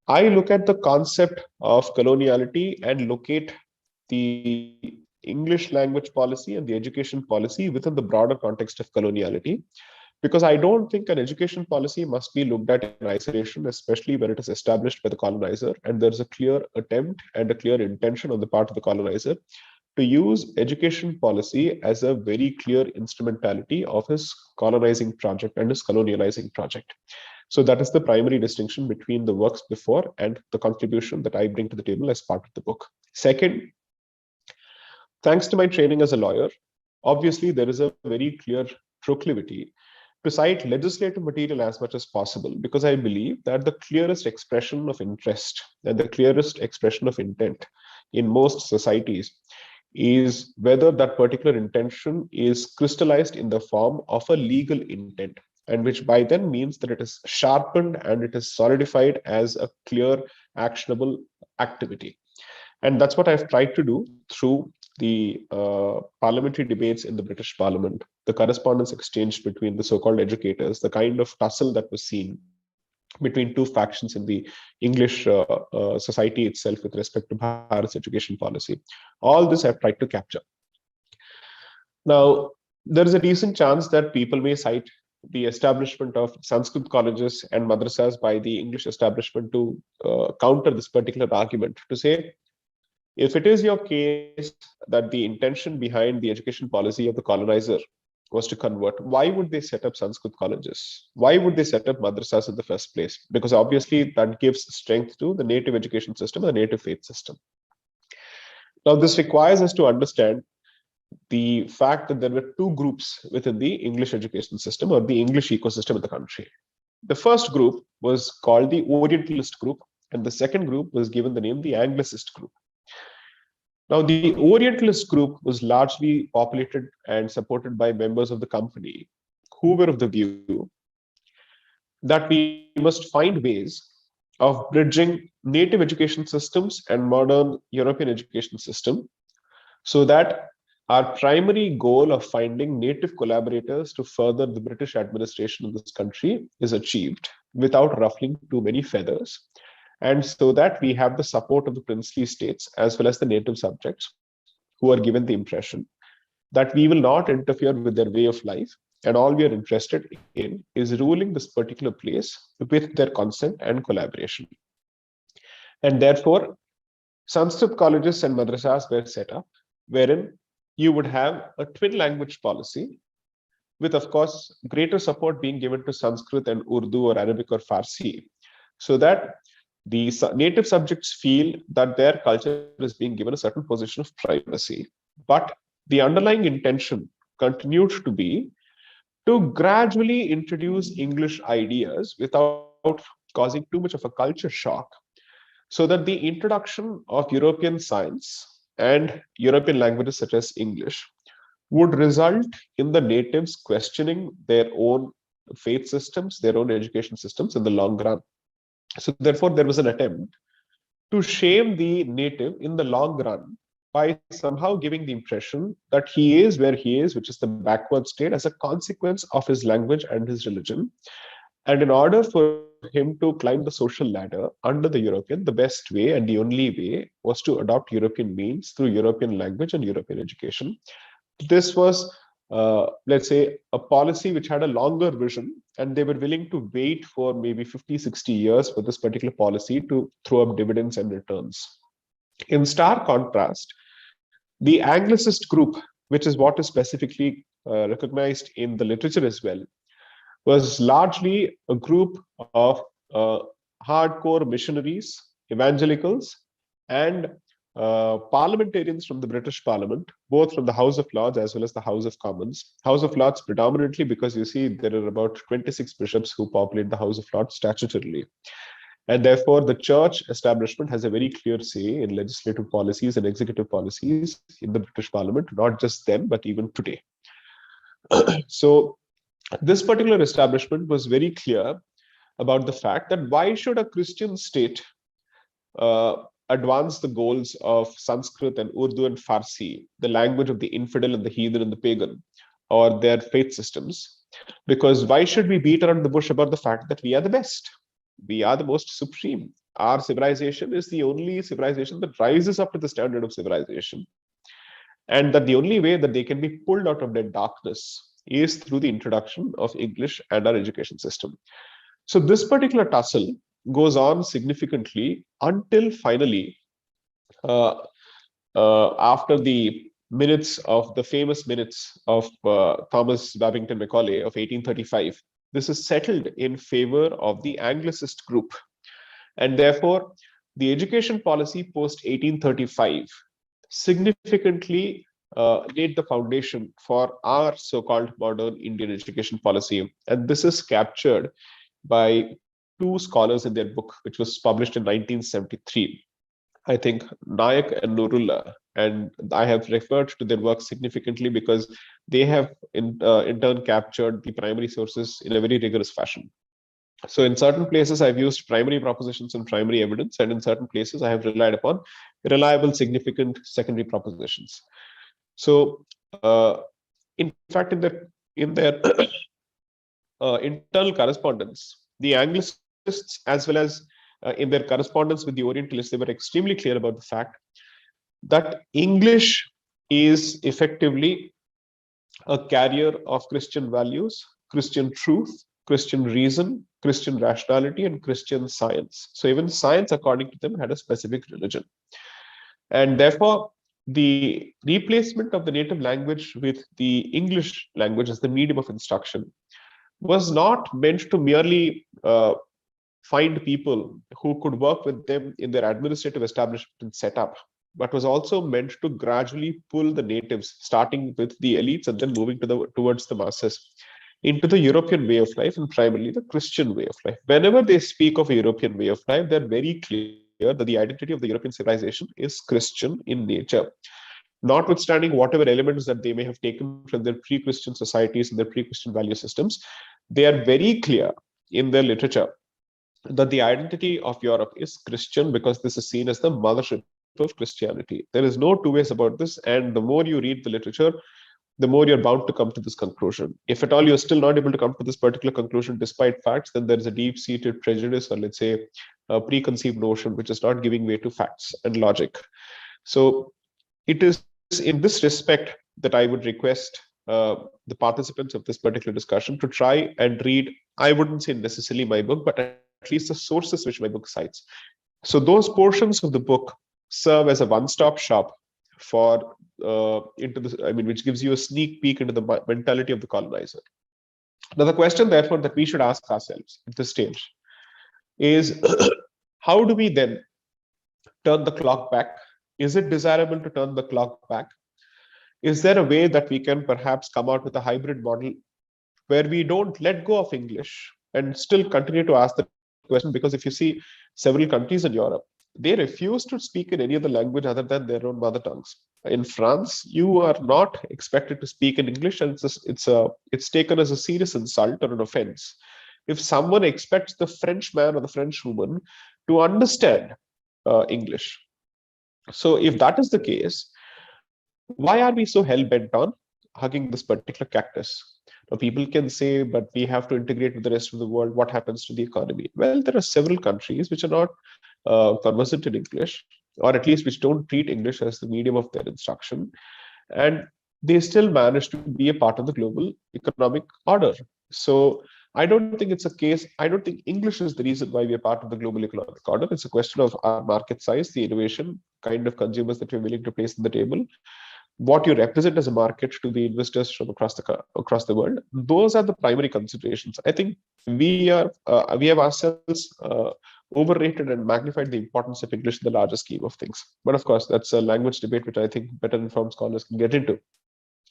I look at the concept of coloniality and locate the English language policy and the education policy within the broader context of coloniality, because I don't think an education policy must be looked at in isolation, especially when it is established by the colonizer and there's a clear attempt and a clear intention on the part of the colonizer to use education policy as a very clear instrumentality of his colonizing project and his colonializing project. So that is the primary distinction between the works before and the contribution that I bring to the table as part of the book. Second, thanks to my training as a lawyer, obviously there is a very clear proclivity to cite legislative material as much as possible, because I believe that the clearest expression of interest and the clearest expression of intent in most societies is whether that particular intention is crystallized in the form of a legal intent, and which by then means that it is sharpened and it is solidified as a clear, actionable activity. And that's what I've tried to do through the parliamentary debates in the British Parliament, the correspondence exchanged between the so-called educators, the kind of tussle that was seen between two factions in the English society itself with respect to Bharat's education policy. All this I've tried to capture. Now, there is a decent chance that people may cite the establishment of Sanskrit colleges and madrasas by the English establishment to counter this particular argument, to say, if it is your case that the intention behind the education policy of the colonizer was to convert, why would they set up Sanskrit colleges? Why would they set up madrasas in the first place? Because obviously that gives strength to the native education system and the native faith system. Now, this requires us to understand the fact that there were two groups within the English education system or the English ecosystem in the country. The first group was called the Orientalist group, and the second group was given the name the Anglicist group. Now, the Orientalist group was largely populated and supported by members of the company who were of the view that we must find ways of bridging native education systems and modern European education system so that our primary goal of finding native collaborators to further the British administration of this country is achieved without ruffling too many feathers, and so that we have the support of the princely states as well as the native subjects who are given the impression that we will not interfere with their way of life, and all we are interested in is ruling this particular place with their consent and collaboration. And therefore, Sanskrit colleges and madrasas were set up, wherein you would have a twin language policy, with, of course, greater support being given to Sanskrit and Urdu or Arabic or Farsi, so that the native subjects feel that their culture is being given a certain position of primacy. But the underlying intention continued to be to gradually introduce English ideas without causing too much of a culture shock, so that the introduction of European science and European languages such as English would result in the natives questioning their own faith systems, their own education systems in the long run. So therefore, there was an attempt to shame the native in the long run by somehow giving the impression that he is where he is, which is the backward state, as a consequence of his language and his religion. And in order for him to climb the social ladder under the European, the best way and the only way was to adopt European means through European language and European education. This was, let's say, a policy which had a longer vision, and they were willing to wait for maybe 50, 60 years for this particular policy to throw up dividends and returns. In stark contrast, the Anglicist group, which is what is specifically recognized in the literature as well, was largely a group of hardcore missionaries, evangelicals, and parliamentarians from the British Parliament, both from the House of Lords as well as the House of Commons. House of Lords predominantly because you see there are about 26 bishops who populate the House of Lords statutorily. And therefore, the church establishment has a very clear say in legislative policies and executive policies in the British Parliament, not just then, but even today. So this particular establishment was very clear about the fact that why should a Christian state advance the goals of Sanskrit and Urdu and Farsi, the language of the infidel and the heathen and the pagan, or their faith systems? Because why should we beat around the bush about the fact that we are the best? We are the most supreme. Our civilization is the only civilization that rises up to the standard of civilization. And that the only way that they can be pulled out of their darkness is through the introduction of English and our education system. So this particular tussle goes on significantly until finally, after the minutes of the famous minutes of Thomas Babington Macaulay of 1835, this is settled in favor of the Anglicist group. And therefore, the education policy post 1835 significantly laid the foundation for our so-called modern Indian education policy. And this is captured by two scholars in their book, which was published in 1973. I think Nayak and Nurullah, and I have referred to their work significantly because they have in turn captured the primary sources in a very rigorous fashion. So in certain places, I've used primary propositions and primary evidence, and in certain places, I have relied upon reliable, significant secondary propositions. So in fact, in their internal correspondence, the Anglicists, as well as in their correspondence with the Orientalists, they were extremely clear about the fact that English is effectively a carrier of Christian values, Christian truth, Christian reason, Christian rationality, and Christian science. So even science, according to them, had a specific religion. And therefore, the replacement of the native language with the English language as the medium of instruction was not meant to merely find people who could work with them in their administrative establishment and setup, but was also meant to gradually pull the natives, starting with the elites and then moving towards the masses, into the European way of life, and primarily the Christian way of life. Whenever they speak of a European way of life, they're very clear that the identity of the European civilization is Christian in nature. Notwithstanding whatever elements that they may have taken from their pre-Christian societies and their pre-Christian value systems, they are very clear in their literature that the identity of Europe is Christian, because this is seen as the mothership of Christianity. There is no two ways about this, and the more you read the literature, the more you're bound to come to this conclusion. If at all you're still not able to come to this particular conclusion despite facts, then there is a deep-seated prejudice, or let's say a preconceived notion, which is not giving way to facts and logic. So it is in this respect that I would request the participants of this particular discussion to try and read, I wouldn't say necessarily my book, but at least the sources which my book cites. So those portions of the book serve as a one-stop shop for which gives you a sneak peek into the mentality of the colonizer. Now, the question, therefore, that we should ask ourselves at this stage is how do we then turn the clock back? Is it desirable to turn the clock back? Is there a way that we can perhaps come out with a hybrid model where we don't let go of English and still continue to ask the question? Because if you see several countries in Europe, they refuse to speak in any other language other than their own mother tongues. In France, you are not expected to speak in English, and it's taken as a serious insult or an offense if someone expects the French man or the French woman to understand English. So if that is the case, why are we so hell-bent on hugging this particular cactus? Now, people can say, but we have to integrate with the rest of the world. What happens to the economy? Well, there are several countries which are not conversant in English, or at least which don't treat English as the medium of their instruction, and they still manage to be a part of the global economic order. So I don't think it's a case, I don't think English is the reason why we are part of the global economic order. It's a question of our market size, the innovation, kind of consumers that we're willing to place on the table, what you represent as a market to the investors from across the world. Those are the primary considerations. I think we have ourselves overrated and magnified the importance of English in the larger scheme of things. But of course, that's a language debate which I think better informed scholars can get into.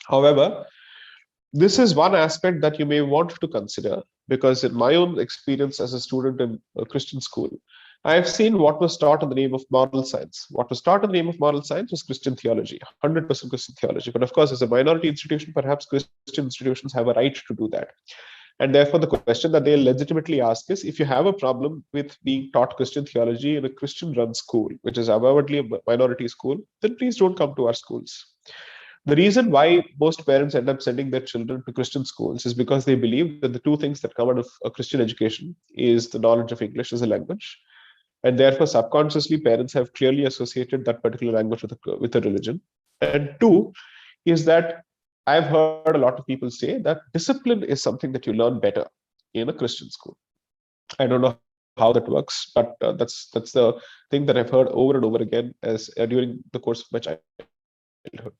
However, this is one aspect that you may want to consider, because in my own experience as a student in a Christian school, I have seen what was taught in the name of moral science. What was taught in the name of moral science was Christian theology, 100% Christian theology. But of course, as a minority institution, perhaps Christian institutions have a right to do that. And therefore, the question that they legitimately ask is, if you have a problem with being taught Christian theology in a Christian-run school, which is avowedly a minority school, then please don't come to our schools. The reason why most parents end up sending their children to Christian schools is because they believe that the two things that come out of a Christian education is the knowledge of English as a language, and therefore subconsciously parents have clearly associated that particular language with a religion. And two is that I've heard a lot of people say that discipline is something that you learn better in a Christian school. I don't know how that works, but that's the thing that I've heard over and over again as during the course of my childhood.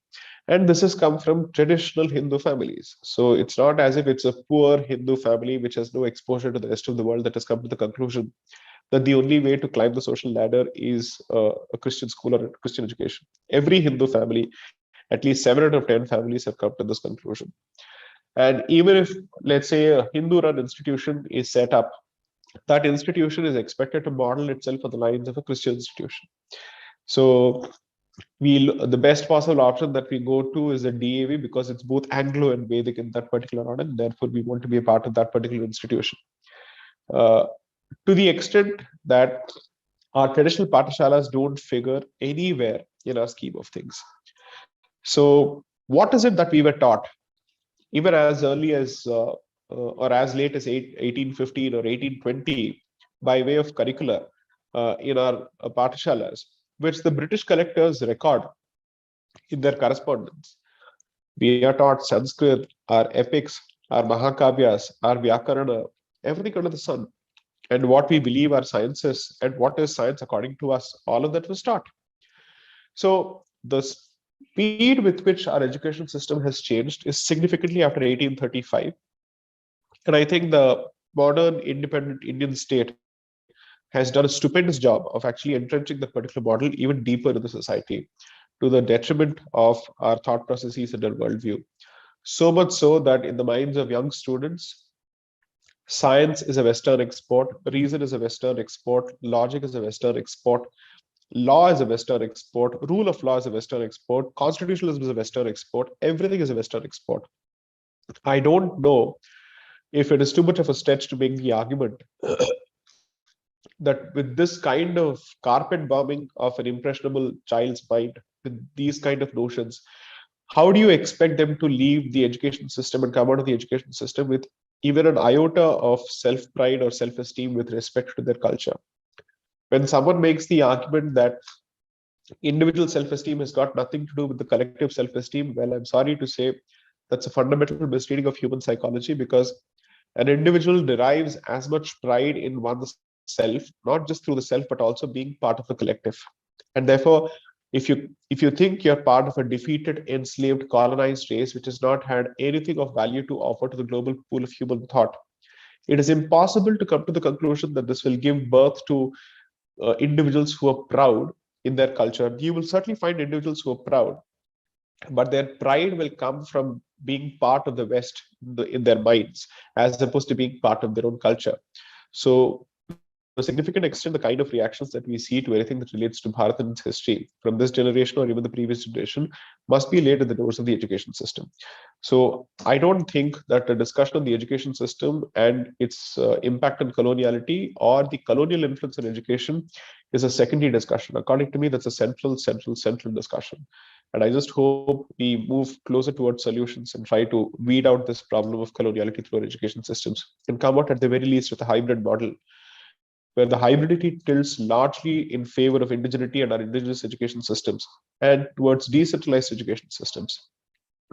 And this has come from traditional Hindu families. So it's not as if it's a poor Hindu family which has no exposure to the rest of the world that has come to the conclusion that the only way to climb the social ladder is a Christian school or a Christian education. Every Hindu family, at least 7 out of 10 families have come to this conclusion. And even if, let's say, a Hindu-run institution is set up, that institution is expected to model itself on the lines of a Christian institution. So the best possible option that we go to is a DAV, because it's both Anglo and Vedic in that particular order, and therefore we want to be a part of that particular institution. To the extent that our traditional pathshalas don't figure anywhere in our scheme of things. So what is it that we were taught, even as early as or as late as 1815 or 1820, by way of curricula in our pathshalas, which the British collectors record in their correspondence? We are taught Sanskrit, our epics, our Mahakavyas, our Vyakarana, everything under the sun. And what we believe are sciences and what is science according to us, all of that was taught. So the speed with which our education system has changed is significantly after 1835. And I think the modern independent Indian state has done a stupendous job of actually entrenching that particular model even deeper in the society, to the detriment of our thought processes and our worldview. So much so that in the minds of young students, science is a Western export, reason is a Western export, logic is a Western export, law is a Western export, rule of law is a Western export, constitutionalism is a Western export, everything is a Western export. I don't know if it is too much of a stretch to make the argument that with this kind of carpet bombing of an impressionable child's mind, with these kind of notions, how do you expect them to leave the education system and come out of the education system with even an iota of self-pride or self-esteem with respect to their culture? When someone makes the argument that individual self-esteem has got nothing to do with the collective self-esteem, well, I'm sorry to say that's a fundamental misreading of human psychology, because an individual derives as much pride in one's self, not just through the self, but also being part of a collective. And therefore, if you think you're part of a defeated, enslaved, colonized race which has not had anything of value to offer to the global pool of human thought, it is impossible to come to the conclusion that this will give birth to individuals who are proud in their culture. You will certainly find individuals who are proud, but their pride will come from being part of the West in their minds, as opposed to being part of their own culture. So, to a significant extent, the kind of reactions that we see to anything that relates to Bharat and its history from this generation or even the previous generation must be laid at the doors of the education system. So, I don't think that a discussion on the education system and its impact on coloniality or the colonial influence on education is a secondary discussion. According to me, that's a central discussion. And I just hope we move closer towards solutions and try to weed out this problem of coloniality through our education systems and come out at the very least with a hybrid model where the hybridity tilts largely in favor of indigeneity and our indigenous education systems and towards decentralized education systems.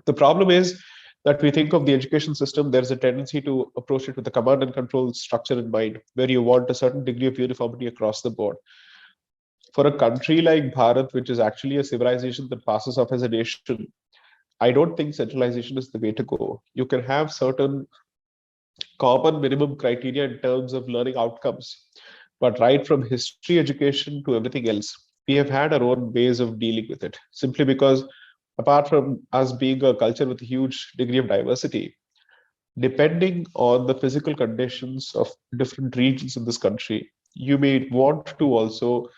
The problem is that we think of the education system, there's a tendency to approach it with a command and control structure in mind, where you want a certain degree of uniformity across the board. For a country like Bharat, which is actually a civilization that passes off as a nation, I don't think centralization is the way to go. You can have certain common minimum criteria in terms of learning outcomes, but right from history education to everything else, we have had our own ways of dealing with it, simply because apart from us being a culture with a huge degree of diversity, depending on the physical conditions of different regions in this country, you may want to also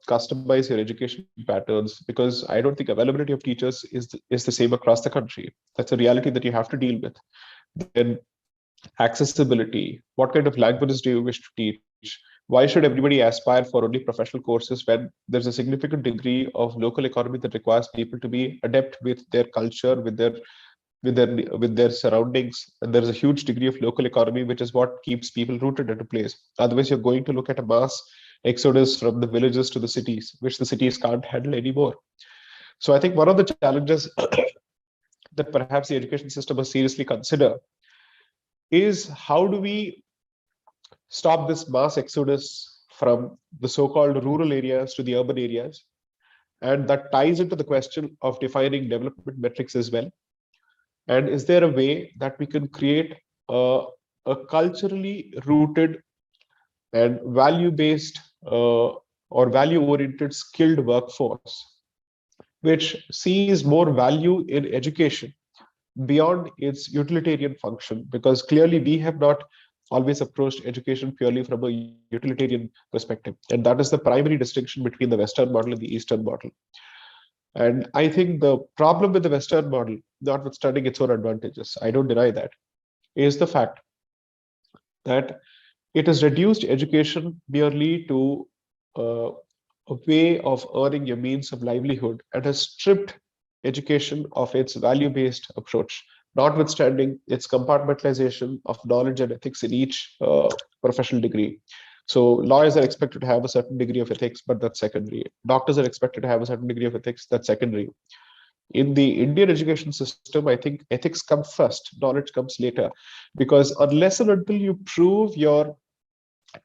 customize your education patterns, because I don't think availability of teachers is the same across the country. That's a reality that you have to deal with. Then accessibility, what kind of languages do you wish to teach? Why should everybody aspire for only professional courses when there's a significant degree of local economy that requires people to be adept with their culture, with their surroundings, and there's a huge degree of local economy, which is what keeps people rooted at a place. Otherwise, you're going to look at a mass exodus from the villages to the cities, which the cities can't handle anymore. So I think one of the challenges that perhaps the education system must seriously consider is how do we stop this mass exodus from the so-called rural areas to the urban areas? And that ties into the question of defining development metrics as well. And is there a way that we can create a culturally rooted and value-based or value-oriented skilled workforce, which sees more value in education beyond its utilitarian function? Because clearly we have not always approached education purely from a utilitarian perspective. And that is the primary distinction between the Western model and the Eastern model. And I think the problem with the Western model, notwithstanding its own advantages, I don't deny that, is the fact that it has reduced education merely to a way of earning your means of livelihood and has stripped education of its value-based approach, notwithstanding its compartmentalization of knowledge and ethics in each professional degree. So lawyers are expected to have a certain degree of ethics, but that's secondary. Doctors are expected to have a certain degree of ethics, that's secondary. In the Indian education system, I think ethics come first, knowledge comes later, because unless and until you prove your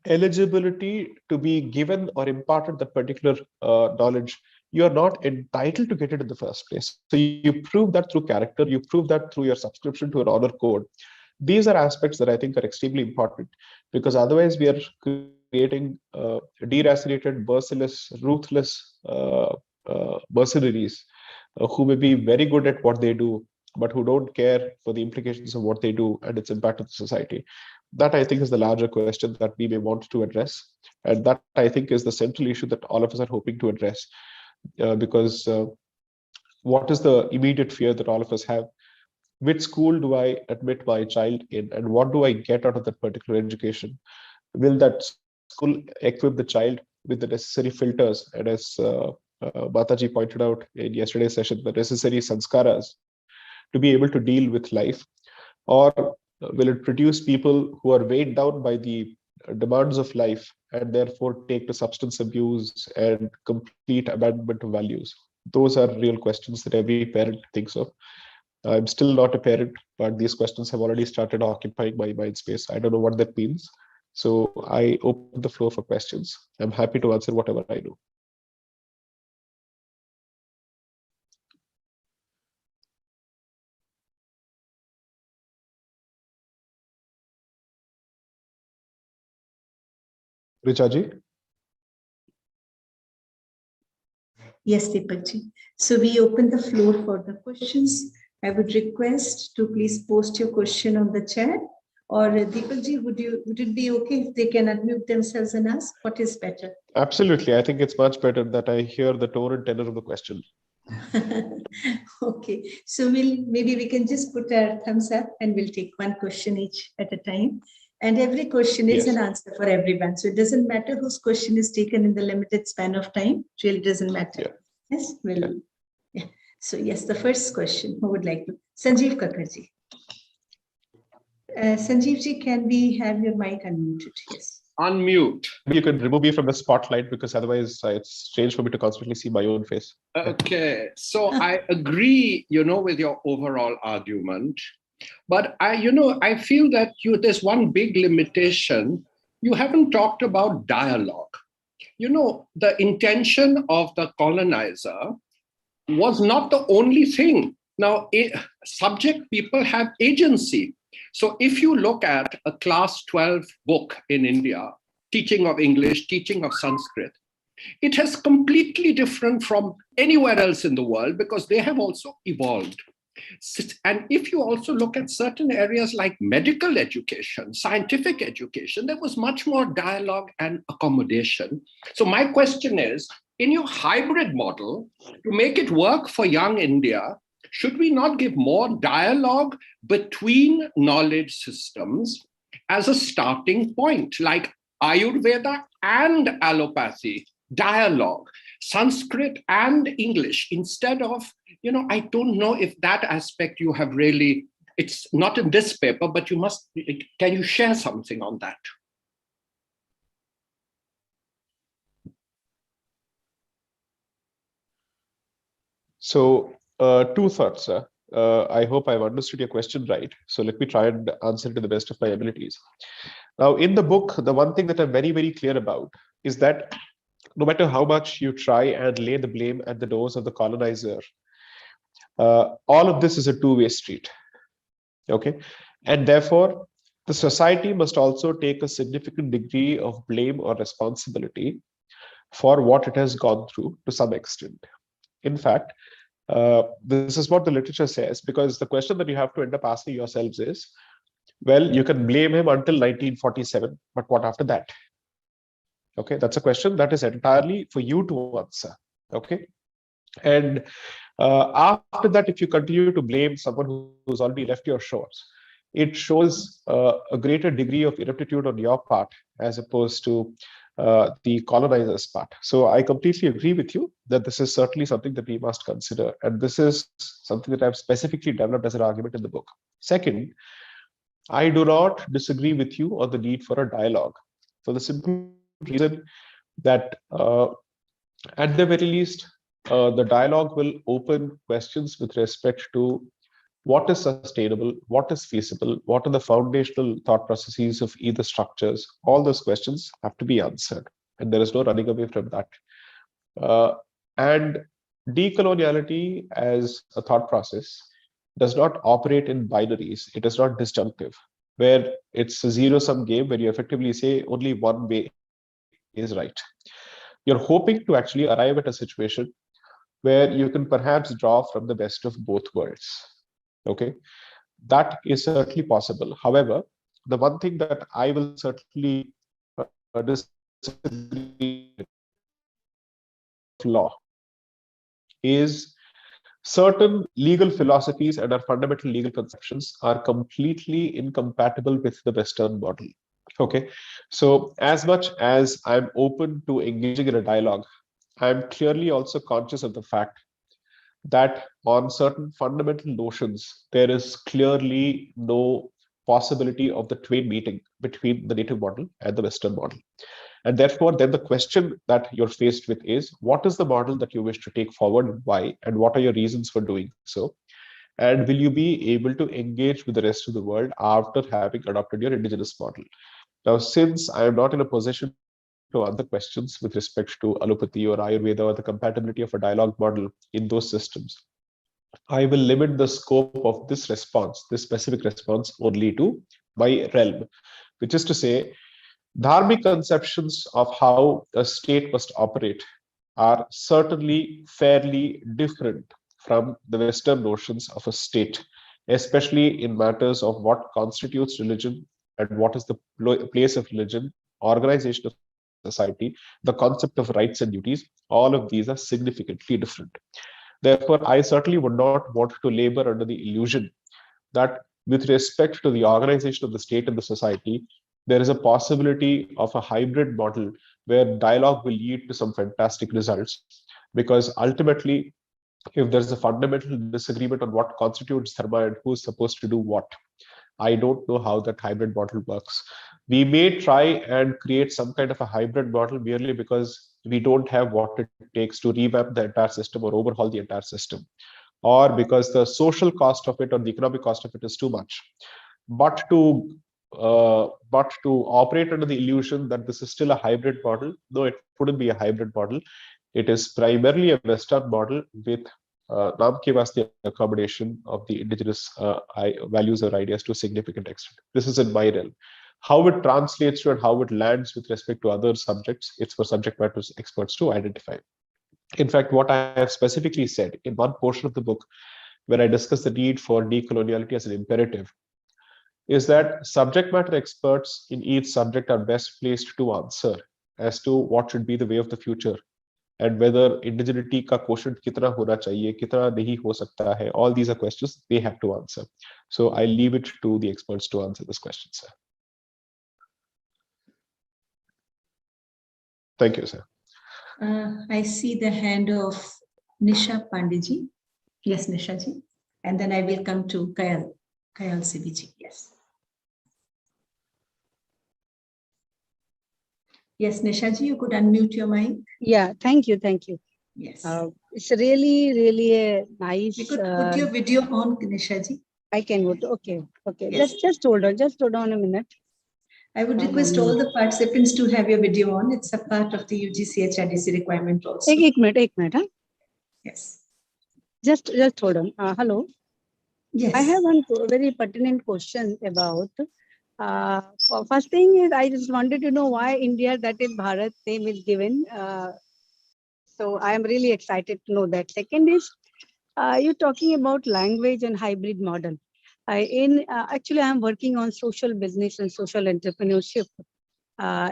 eligibility to be given or imparted that particular knowledge, you are not entitled to get it in the first place. So you prove that through character, you prove that through your subscription to an honor code. These are aspects that I think are extremely important, because otherwise we are creating deracinated, merciless, ruthless mercenaries who may be very good at what they do but who don't care for the implications of what they do and its impact on society. That, I think, is the larger question that we may want to address. And that, I think, is the central issue that all of us are hoping to address. Because what is the immediate fear that all of us have? Which school do I admit my child in, and what do I get out of that particular education? Will that school equip the child with the necessary filters, and as Mataji pointed out in yesterday's session, the necessary sanskaras to be able to deal with life? Or will it produce people who are weighed down by the demands of life and therefore take to substance abuse and complete abandonment of values? Those are real questions that every parent thinks of. I'm still not a parent, but these questions have already started occupying my mind space. I don't know what that means. So I open the floor for questions. I'm happy to answer whatever I know. Richaji? Yes, Deepakji. So we open the floor for the questions. I would request to please post your question on the chat. Or Deepakji, would it be okay if they can unmute themselves and ask? What is better? Absolutely. I think it's much better that I hear the tone and tenor of the question. Okay, so maybe we can just put our thumbs up and we'll take one question each at a time. And every question is an answer for everyone. So it doesn't matter whose question is taken in the limited span of time. It really doesn't matter. Yeah. Yes, well, yeah. So yes, the first question, who would like to? Sanjeev Kakarji. Sanjeevji, can we have your mic unmuted? Yes. Unmute. You can remove me from the spotlight because otherwise it's strange for me to constantly see my own face. Okay, so I agree, with your overall argument, but I feel that there's one big limitation. You haven't talked about dialogue. The intention of the colonizer was not the only thing. Now, subject people have agency. So if you look at a class 12 book in India, teaching of English, teaching of Sanskrit, it has completely different from anywhere else in the world because they have also evolved. And if you also look at certain areas like medical education, scientific education, there was much more dialogue and accommodation. So my question is, in your hybrid model, to make it work for young India, should we not give more dialogue between knowledge systems as a starting point, like Ayurveda and allopathy, dialogue, Sanskrit and English, instead of, I don't know if that aspect you have really, it's not in this paper, but can you share something on that? So two thoughts, sir. I hope I've understood your question right. So let me try and answer it to the best of my abilities. Now, in the book, the one thing that I'm very, very clear about is that no matter how much you try and lay the blame at the doors of the colonizer, all of this is a two-way street. Okay. And therefore, the society must also take a significant degree of blame or responsibility for what it has gone through to some extent. In fact, this is what the literature says, because the question that you have to end up asking yourselves is, well, you can blame him until 1947, but what after that? Okay, that's a question that is entirely for you to answer. Okay, and after that, if you continue to blame someone who's already left your shores, it shows a greater degree of ineptitude on your part as opposed to the colonizer's part. So I completely agree with you that this is certainly something that we must consider. And this is something that I've specifically developed as an argument in the book. Second, I do not disagree with you on the need for a dialogue for the simple reason that at the very least, the dialogue will open questions with respect to what is sustainable, what is feasible, what are the foundational thought processes of either structures. All those questions have to be answered, and there is no running away from that. And decoloniality as a thought process does not operate in binaries. It is not disjunctive, where it's a zero-sum game where you effectively say only one way is right. You're hoping to actually arrive at a situation where you can perhaps draw from the best of both worlds. Okay, that is certainly possible. However, the one thing that I will certainly disagree of law is certain legal philosophies and our fundamental legal conceptions are completely incompatible with the Western model. Okay, so as much as I'm open to engaging in a dialogue, I'm clearly also conscious of the fact that on certain fundamental notions, there is clearly no possibility of the twain meeting between the native model and the Western model. And therefore, then the question that you're faced with is, what is the model that you wish to take forward and why? And what are your reasons for doing so? And will you be able to engage with the rest of the world after having adopted your indigenous model? Now, since I am not in a position to answer questions with respect to allopathy or Ayurveda or the compatibility of a dialogue model in those systems, I will limit the scope of this response, this specific response, only to my realm, which is to say, dharmic conceptions of how a state must operate are certainly fairly different from the Western notions of a state, especially in matters of what constitutes religion and what is the place of religion, organization of society, the concept of rights and duties. All of these are significantly different. Therefore, I certainly would not want to labor under the illusion that with respect to the organization of the state and the society, there is a possibility of a hybrid model where dialogue will lead to some fantastic results. Because ultimately, if there's a fundamental disagreement on what constitutes dharma and who's supposed to do what, I don't know how that hybrid model works. We may try and create some kind of a hybrid model merely because we don't have what it takes to revamp the entire system or overhaul the entire system, or because the social cost of it or the economic cost of it is too much. But to operate under the illusion that this is still a hybrid model, no, it wouldn't be a hybrid model. It is primarily a Western model with Naam ke vaste accommodation of the indigenous values or ideas to a significant extent. This is in my realm. How it translates to and how it lands with respect to other subjects, it's for subject matter experts to identify. In fact, what I have specifically said in one portion of the book, where I discuss the need for decoloniality as an imperative, is that subject matter experts in each subject are best placed to answer as to what should be the way of the future and whether indigeneity ka quotient kitna hona chahiye, kitna nahi ho sakta hai. All these are questions they have to answer. So I leave it to the experts to answer this question, sir. Thank you, sir. I see the hand of Nisha Pandiji. Yes, Nisha ji. And then I will come to Kayal Sibiji. Yes. Yes, Nisha ji, you could unmute your mic. Yeah, thank you, thank you. Yes. It's really a nice. You could put your video on, Nisha ji. I can go to, okay. Yes. Just hold on a minute. I would request all the participants to have your video on. It's a part of the UGC HRDC requirement also. एक minute, huh? Yes. Just hold on. Hello. Yes. I have one very pertinent question about. First thing is, I just wanted to know why India, that is Bharat, name is given. So I am really excited to know that. Second is, you're talking about language and hybrid model. Actually, I'm working on social business and social entrepreneurship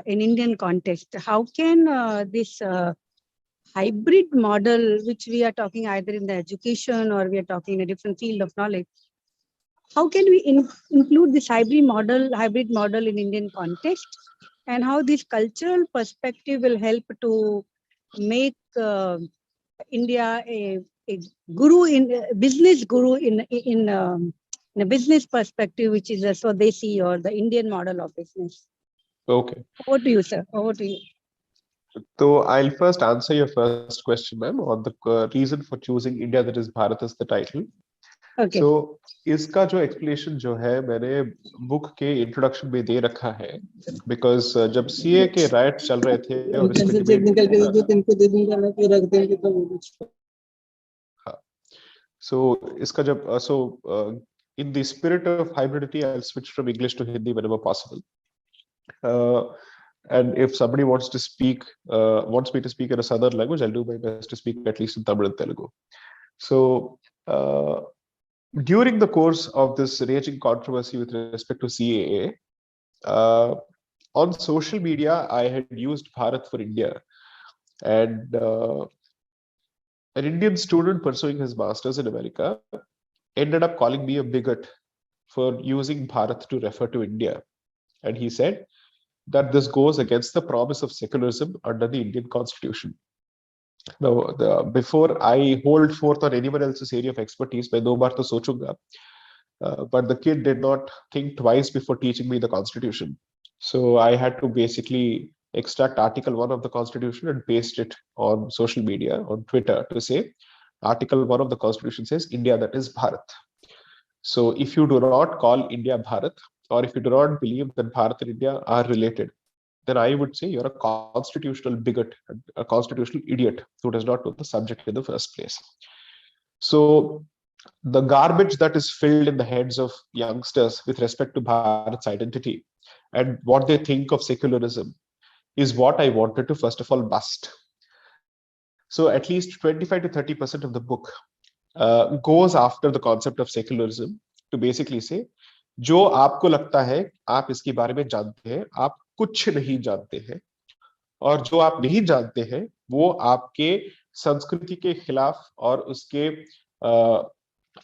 in Indian context. How can this hybrid model, which we are talking either in the education or we are talking in a different field of knowledge, how can we include this hybrid model in Indian context, and how this cultural perspective will help to make India a guru in business guru in a business perspective, which is a Swadeshi or the Indian model of business. Okay. Over to you, sir. Over to you. So I'll first answer your first question, ma'am, on the reason for choosing India, that is Bharat, as the title. Okay. So इसका जो explanation जो है मैंने book के introduction में दे रखा है, because जब CA के riot चल रहे थे और so इसका जब in the spirit of hybridity, I'll switch from English to Hindi whenever possible. And if somebody wants me to speak in a southern language, I'll do my best to speak at least in Tamil and Telugu. So during the course of this raging controversy with respect to CAA, on social media, I had used Bharat for India, and an Indian student pursuing his master's in America ended up calling me a bigot for using Bharat to refer to India. And he said that this goes against the promise of secularism under the Indian Constitution. Now, before I hold forth on anyone else's area of expertise, मैं दो बार तो सोचूंगा, but the kid did not think twice before teaching me the Constitution. So I had to basically extract Article 1 of the Constitution and paste it on social media, on Twitter, to say Article 1 of the Constitution says India, that is Bharat. So if you do not call India Bharat, or if you do not believe that Bharat and India are related, then I would say you're a constitutional bigot, a constitutional idiot who does not know the subject in the first place. So the garbage that is filled in the heads of youngsters with respect to Bharat's identity and what they think of secularism is what I wanted to first of all bust. So at least 25 to 30% of the book goes after the concept of secularism to basically say, जो आपको लगता है आप इसके बारे में जानते हैं, आप कुछ नहीं जानते हैं, और जो आप नहीं जानते हैं वो आपके संस्कृति के खिलाफ और उसके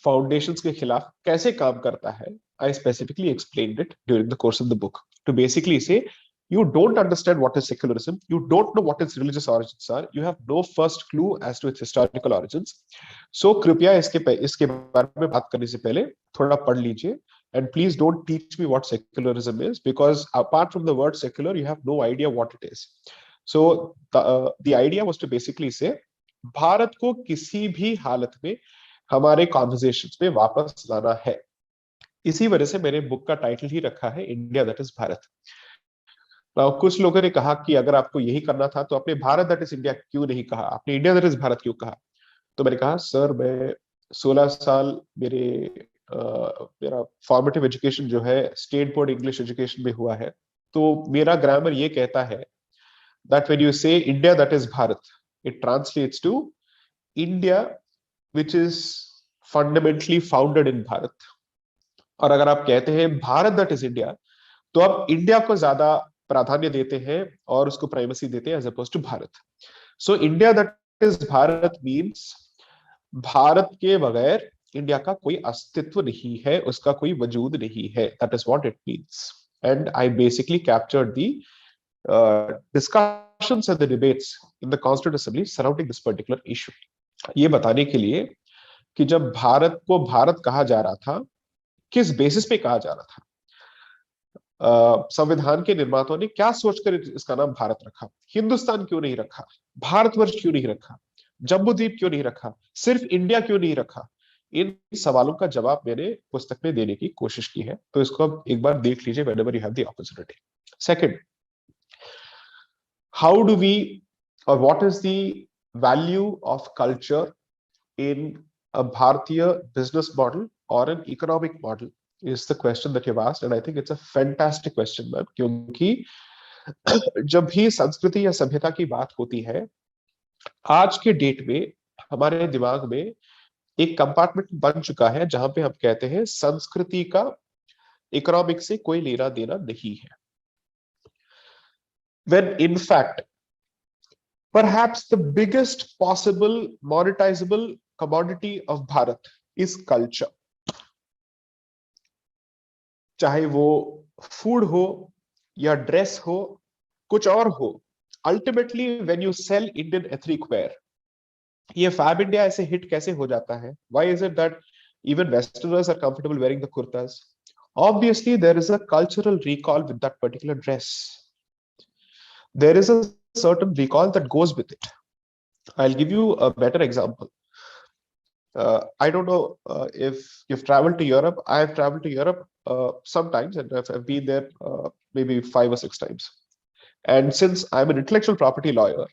फाउंडेशंस के खिलाफ कैसे काम करता है. I specifically explained it during the course of the book to basically say, you don't understand what is secularism, you don't know what its religious origins are, you have no first clue as to its historical origins. So कृपया इसके बारे में बात करने से पहले थोड़ा पढ़ लीजिए, and please don't teach me what secularism is, because apart from the word secular you have no idea what it is. So the idea was to basically say Bharat को किसी भी हालत में हमारे कॉन्वर्सेशंस में वापस लाना है. इसी वजह से मैंने बुक का टाइटल ही रखा है इंडिया दैट इज भारत. कुछ लोगों ने कहा कि अगर आपको यही करना था तो आपने भारत दैट इज इंडिया क्यों नहीं कहा, आपने इंडिया दैट इज भारत क्यों कहा. तो मैंने कहा सर मैं 16 साल मेरा फॉर्मेटिव एजुकेशन जो है स्टेट बोर्ड इंग्लिश एजुकेशन में हुआ है, तो मेरा ग्रामर ये कहता है that when you say India that is Bharat, it translates to India which is fundamentally founded in Bharat. और अगर आप कहते हैं भारत दैट इज इंडिया, तो आप इंडिया को ज्यादा प्राधान्य देते हैं और उसको प्राइमेसी देते हैं as opposed to Bharat. So India that is Bharat means Bharat के बगैर इंडिया का कोई अस्तित्व नहीं है, उसका कोई वजूद नहीं है. That is what it means. And I basically captured the discussions and the debates in the constituent assembly surrounding this particular issue. ये बताने के लिए कि जब भारत को भारत कहा जा रहा था, किस बेसिस पे कहा जा रहा था, संविधान के निर्माताओं ने क्या सोचकर इसका नाम भारत रखा, हिंदुस्तान क्यों नहीं रखा, भारतवर्ष क्यों नहीं रखा, जम्बूद्वीप क्यों नहीं रखा, सिर्फ इंडिया क्यों नहीं रखा. इन सवालों का जवाब मैंने पुस्तक में देने की कोशिश की है, तो इसको अब एक बार देख लीजिए whenever you have the opportunity. Second, how do we or what is the value of culture in a Bharatiya business model or an economic model is the question that you've asked, and I think it's a fantastic question, ma'am. क्योंकि जब भी संस्कृति या सभ्यता की बात होती है, आज के डेट में हमारे दिमाग में एक कंपार्टमेंट बन चुका है जहां पे हम कहते हैं संस्कृति का इकोनॉमिक से कोई लेना देना नहीं है. When in fact, perhaps the biggest possible monetizable commodity of Bharat is culture. चाहे वो फूड हो या ड्रेस हो, कुछ और हो, ultimately when you sell Indian ethnic wear, ये फैब इंडिया ऐसे हिट कैसे हो जाता है? Why is it that even westerners are comfortable wearing the kurtas? Obviously there is a cultural recall with that particular dress. There is a certain recall that goes with it. I'll give you a better example. I don't know if you've traveled to Europe. I have traveled to Europe sometimes, and I've been there maybe 5 or 6 times. And since I'm an intellectual property lawyer,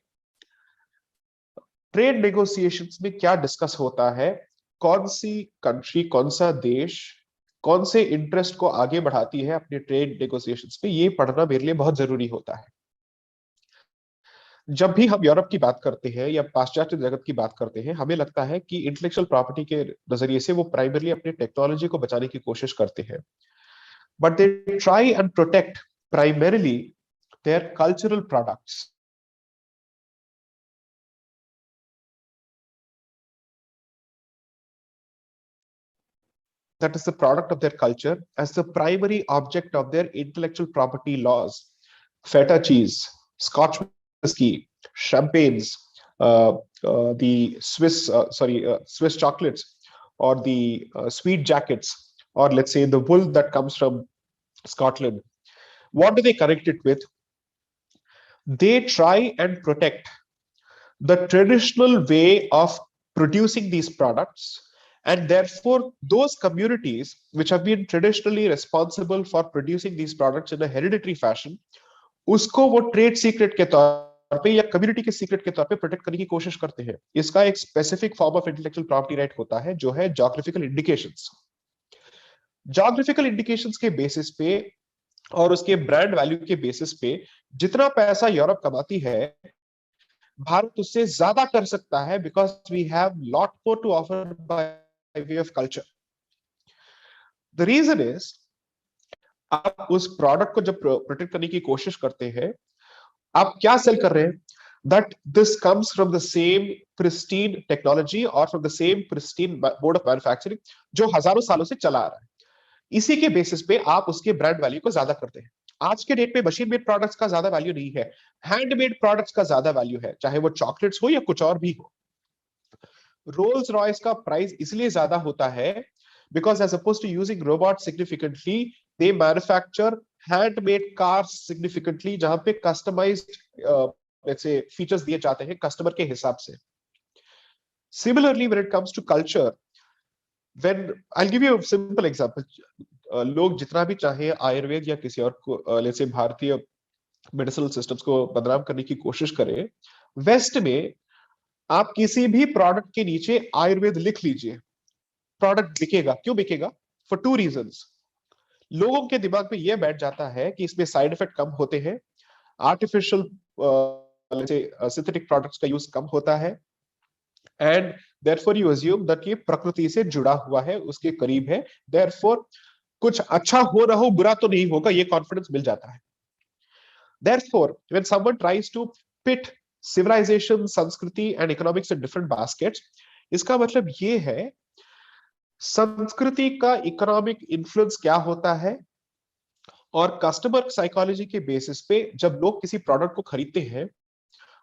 trade negotiations में क्या discuss होता है, कौन सी country, कौन सा देश, कौन से इंटरेस्ट को आगे बढ़ाती है अपने ट्रेड नेगोशिएशंस में, ये पढ़ना मेरे लिए बहुत जरूरी होता है. जब भी हम यूरोप की बात करते हैं या पाश्चात्य जगत की बात करते हैं, हमें लगता है कि इंटेलेक्चुअल प्रॉपर्टी के नजरिए से वो प्राइमरली अपनी टेक्नोलॉजी को बचाने की कोशिश करते हैं, but they try and protect primarily their cultural products. That is the product of their culture as the primary object of their intellectual property laws. Feta cheese, Scotch whiskey, champagnes, the Swiss chocolates, or the sweet jackets, or let's say the wool that comes from Scotland. What do they connect it with? They try and protect the traditional way of producing these products, and therefore those communities which have been traditionally responsible for producing these products in a hereditary fashion, उसको वो trade secret के तौर पे या community के secret के तौर पे प्रोटेक्ट करने की कोशिश करते हैं. इसका एक specific form of intellectual property right होता है जो है ज्योग्राफिकल इंडिकेशंस. ज्योग्राफिकल इंडिकेशंस के बेसिस पे और उसके ब्रांड वैल्यू के बेसिस पे जितना पैसा यूरोप कमाती है, भारत उससे ज्यादा कर सकता है, because we have lot more to offer by way of culture. The reason is, आप उस प्रोडक्ट को जब प्रोटेक्ट करने की कोशिश करते हैं, आप क्या सेल कर रहे हैं? That this comes from the same pristine technology और from the same pristine mode of manufacturing जो हजारों सालों से चला आ रहा है. इसी के बेसिस पे आप उसके ब्रांड वैल्यू को ज्यादा करते हैं. आज के डेट में मशीन मेड प्रोडक्ट्स का ज्यादा वैल्यू नहीं है, हैंडमेड प्रोडक्ट्स का ज्यादा वैल्यू है, चाहे वो चॉकलेट्स हो या कुछ और भी हो. रोल्स रॉयस का प्राइस इसलिए ज्यादा होता है because as opposed to using robots significantly, they manufacture handmade cars significantly, जहां पे customized let's say features दिए जाते हैं कस्टमर के हिसाब से. Similarly, when it comes to culture, when I'll give you a simple example, लोग जितना भी चाहे आयुर्वेद या किसी और को let's say भारतीय मेडिसिनल सिस्टम्स को बदनाम करने की कोशिश करें, वेस्ट में आप किसी भी प्रोडक्ट के नीचे आयुर्वेद लिख लीजिए, प्रोडक्ट बिकेगा. क्यों बिकेगा? For two reasons. लोगों के दिमाग में यह बैठ जाता है कि इसमें साइड इफेक्ट कम होते हैं, आर्टिफिशियल सिंथेटिक प्रोडक्ट्स का यूज कम होता है, and therefore you assume that ये प्रकृति से जुड़ा हुआ है, उसके करीब है, देयरफॉर कुछ अच्छा हो रहा हो, बुरा तो नहीं होगा, ये कॉन्फिडेंस मिल जाता है. Therefore when someone tries to pit civilisation, sanskriti and economics in different baskets, इसका मतलब ये है संस्कृति का इकोनॉमिक इन्फ्लुएंस क्या होता है, और कस्टमर साइकोलॉजी के बेसिस पे जब लोग किसी प्रोडक्ट को खरीदते हैं,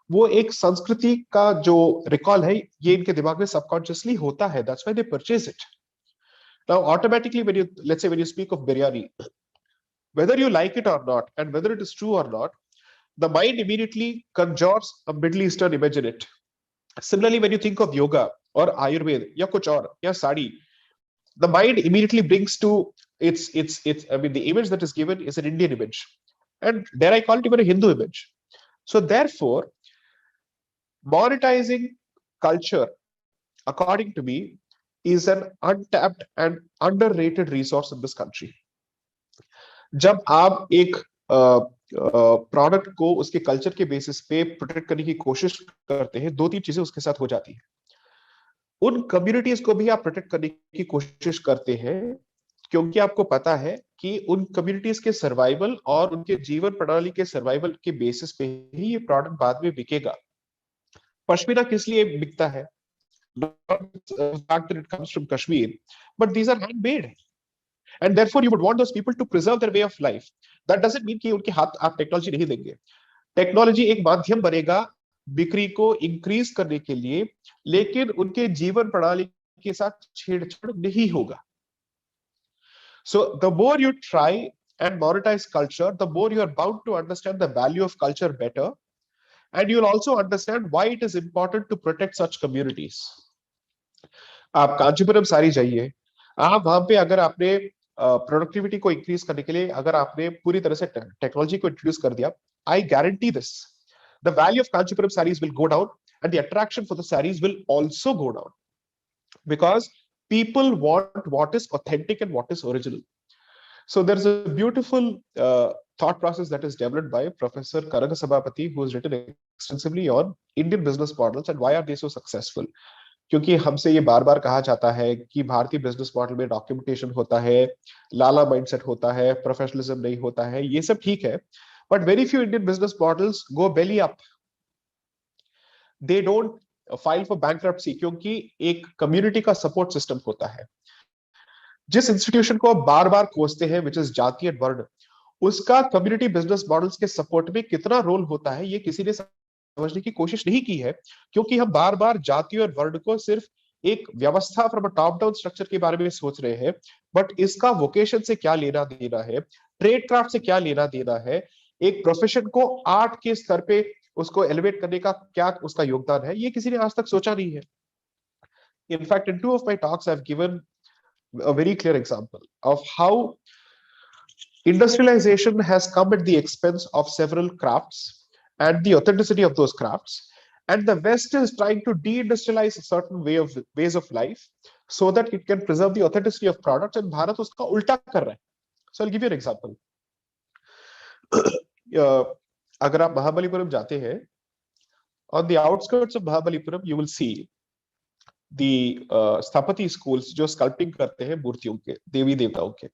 वो एक संस्कृति का जो रिकॉल है ये इनके दिमाग में सबकॉन्शियसली होता है. That's why they purchase it. Now automatically when you let's say when you speak of biryani, whether you like it or not and whether it is true or not, the mind immediately conjures a Middle Eastern image in it. Similarly, when you think of yoga or Ayurveda या कुछ और या sari, the mind immediately brings to its I mean the image that is given is an Indian image, and dare I call it even a Hindu image. So therefore, monetizing culture, according to me, is an untapped and underrated resource in this country. जब आप एक product को उसके culture के basis पे protect करने की कोशिश करते हैं, दो तीन चीजें उसके साथ हो जाती है. उन कम्युनिटीज को भी आप प्रोटेक्ट करने की कोशिश करते हैं, क्योंकि आपको पता है कि उन कम्युनिटीज के सर्वाइवल और उनके जीवन प्रणाली के सर्वाइवल के बेसिस पे ही ये प्रोडक्ट बाद में बिकेगा. पश्मीना किस लिए बिकता है? Not the fact that it comes from Kashmir, but these are handmade, and therefore you would want those people to preserve their way of life. That doesn't mean कि उनके हाथ आप टेक्नोलॉजी नहीं देंगे. टेक्नोलॉजी एक माध्यम बनेगा बिक्री को इंक्रीज करने के लिए, लेकिन उनके जीवन प्रणाली के साथ छेड़छाड़ नहीं होगा. So the more you try and monetize culture, the more you are bound to understand the value of culture better, and you'll also understand why it is important to protect such communities. आप कांचीपुरम सारी जाइए, आप वहां पे अगर आपने productivity को increase करने के लिए अगर आपने पूरी तरह से टेक्नोलॉजी को इंट्रोड्यूस कर दिया, I guarantee this, the value of Kanchipuram sarees will go down and the attraction for the sarees will also go down, because people want what is authentic and what is original. So there's a beautiful thought process that is developed by Professor Karanga Sabapati, who has written extensively on Indian business models and why are they so successful. क्योंकि हमसे ये बार बार कहा जाता है कि भारतीय business model में documentation होता है, लाला माइंडसेट होता है, प्रोफेशनलिज्म नहीं होता है, ये सब ठीक है, but very few Indian business models go belly up. They don't file for bankruptcy क्योंकि एक कम्युनिटी का सपोर्ट सिस्टम होता है. जिस इंस्टीट्यूशन को आप बार बार कोसते हैं, विच इज जाति एंड वर्ण, उसका कम्युनिटी बिजनेस मॉडल्स के सपोर्ट में कितना रोल होता है, ये किसी ने समझने की कोशिश नहीं की है, क्योंकि हम बार बार जाति और वर्ण को सिर्फ एक व्यवस्था from a top down structure के बारे में सोच रहे हैं, बट इसका वोकेशन से क्या लेना देना है, ट्रेड क्राफ्ट से क्या लेना देना है, एक प्रोफेशन को आर्ट के स्तर पे उसको एलिवेट करने का क्या उसका योगदान है, ये किसी ने आज तक सोचा नहीं है. In fact in 2 of my talks I've given a very clear example of how industrialization has come at the expense of several crafts and the authenticity of those crafts, and the West is trying to deindustrialize a certain ways of life so that it can preserve the authenticity of products, and Bharat uska ulta kar raha hai. So I'll give you an example. अगर आप महाबलीपुरम जाते हैं, on the outskirts of Mahabalipuram you will see the स्थापति schools जो sculpting करते हैं मूर्तियों के, देवी देवताओं के.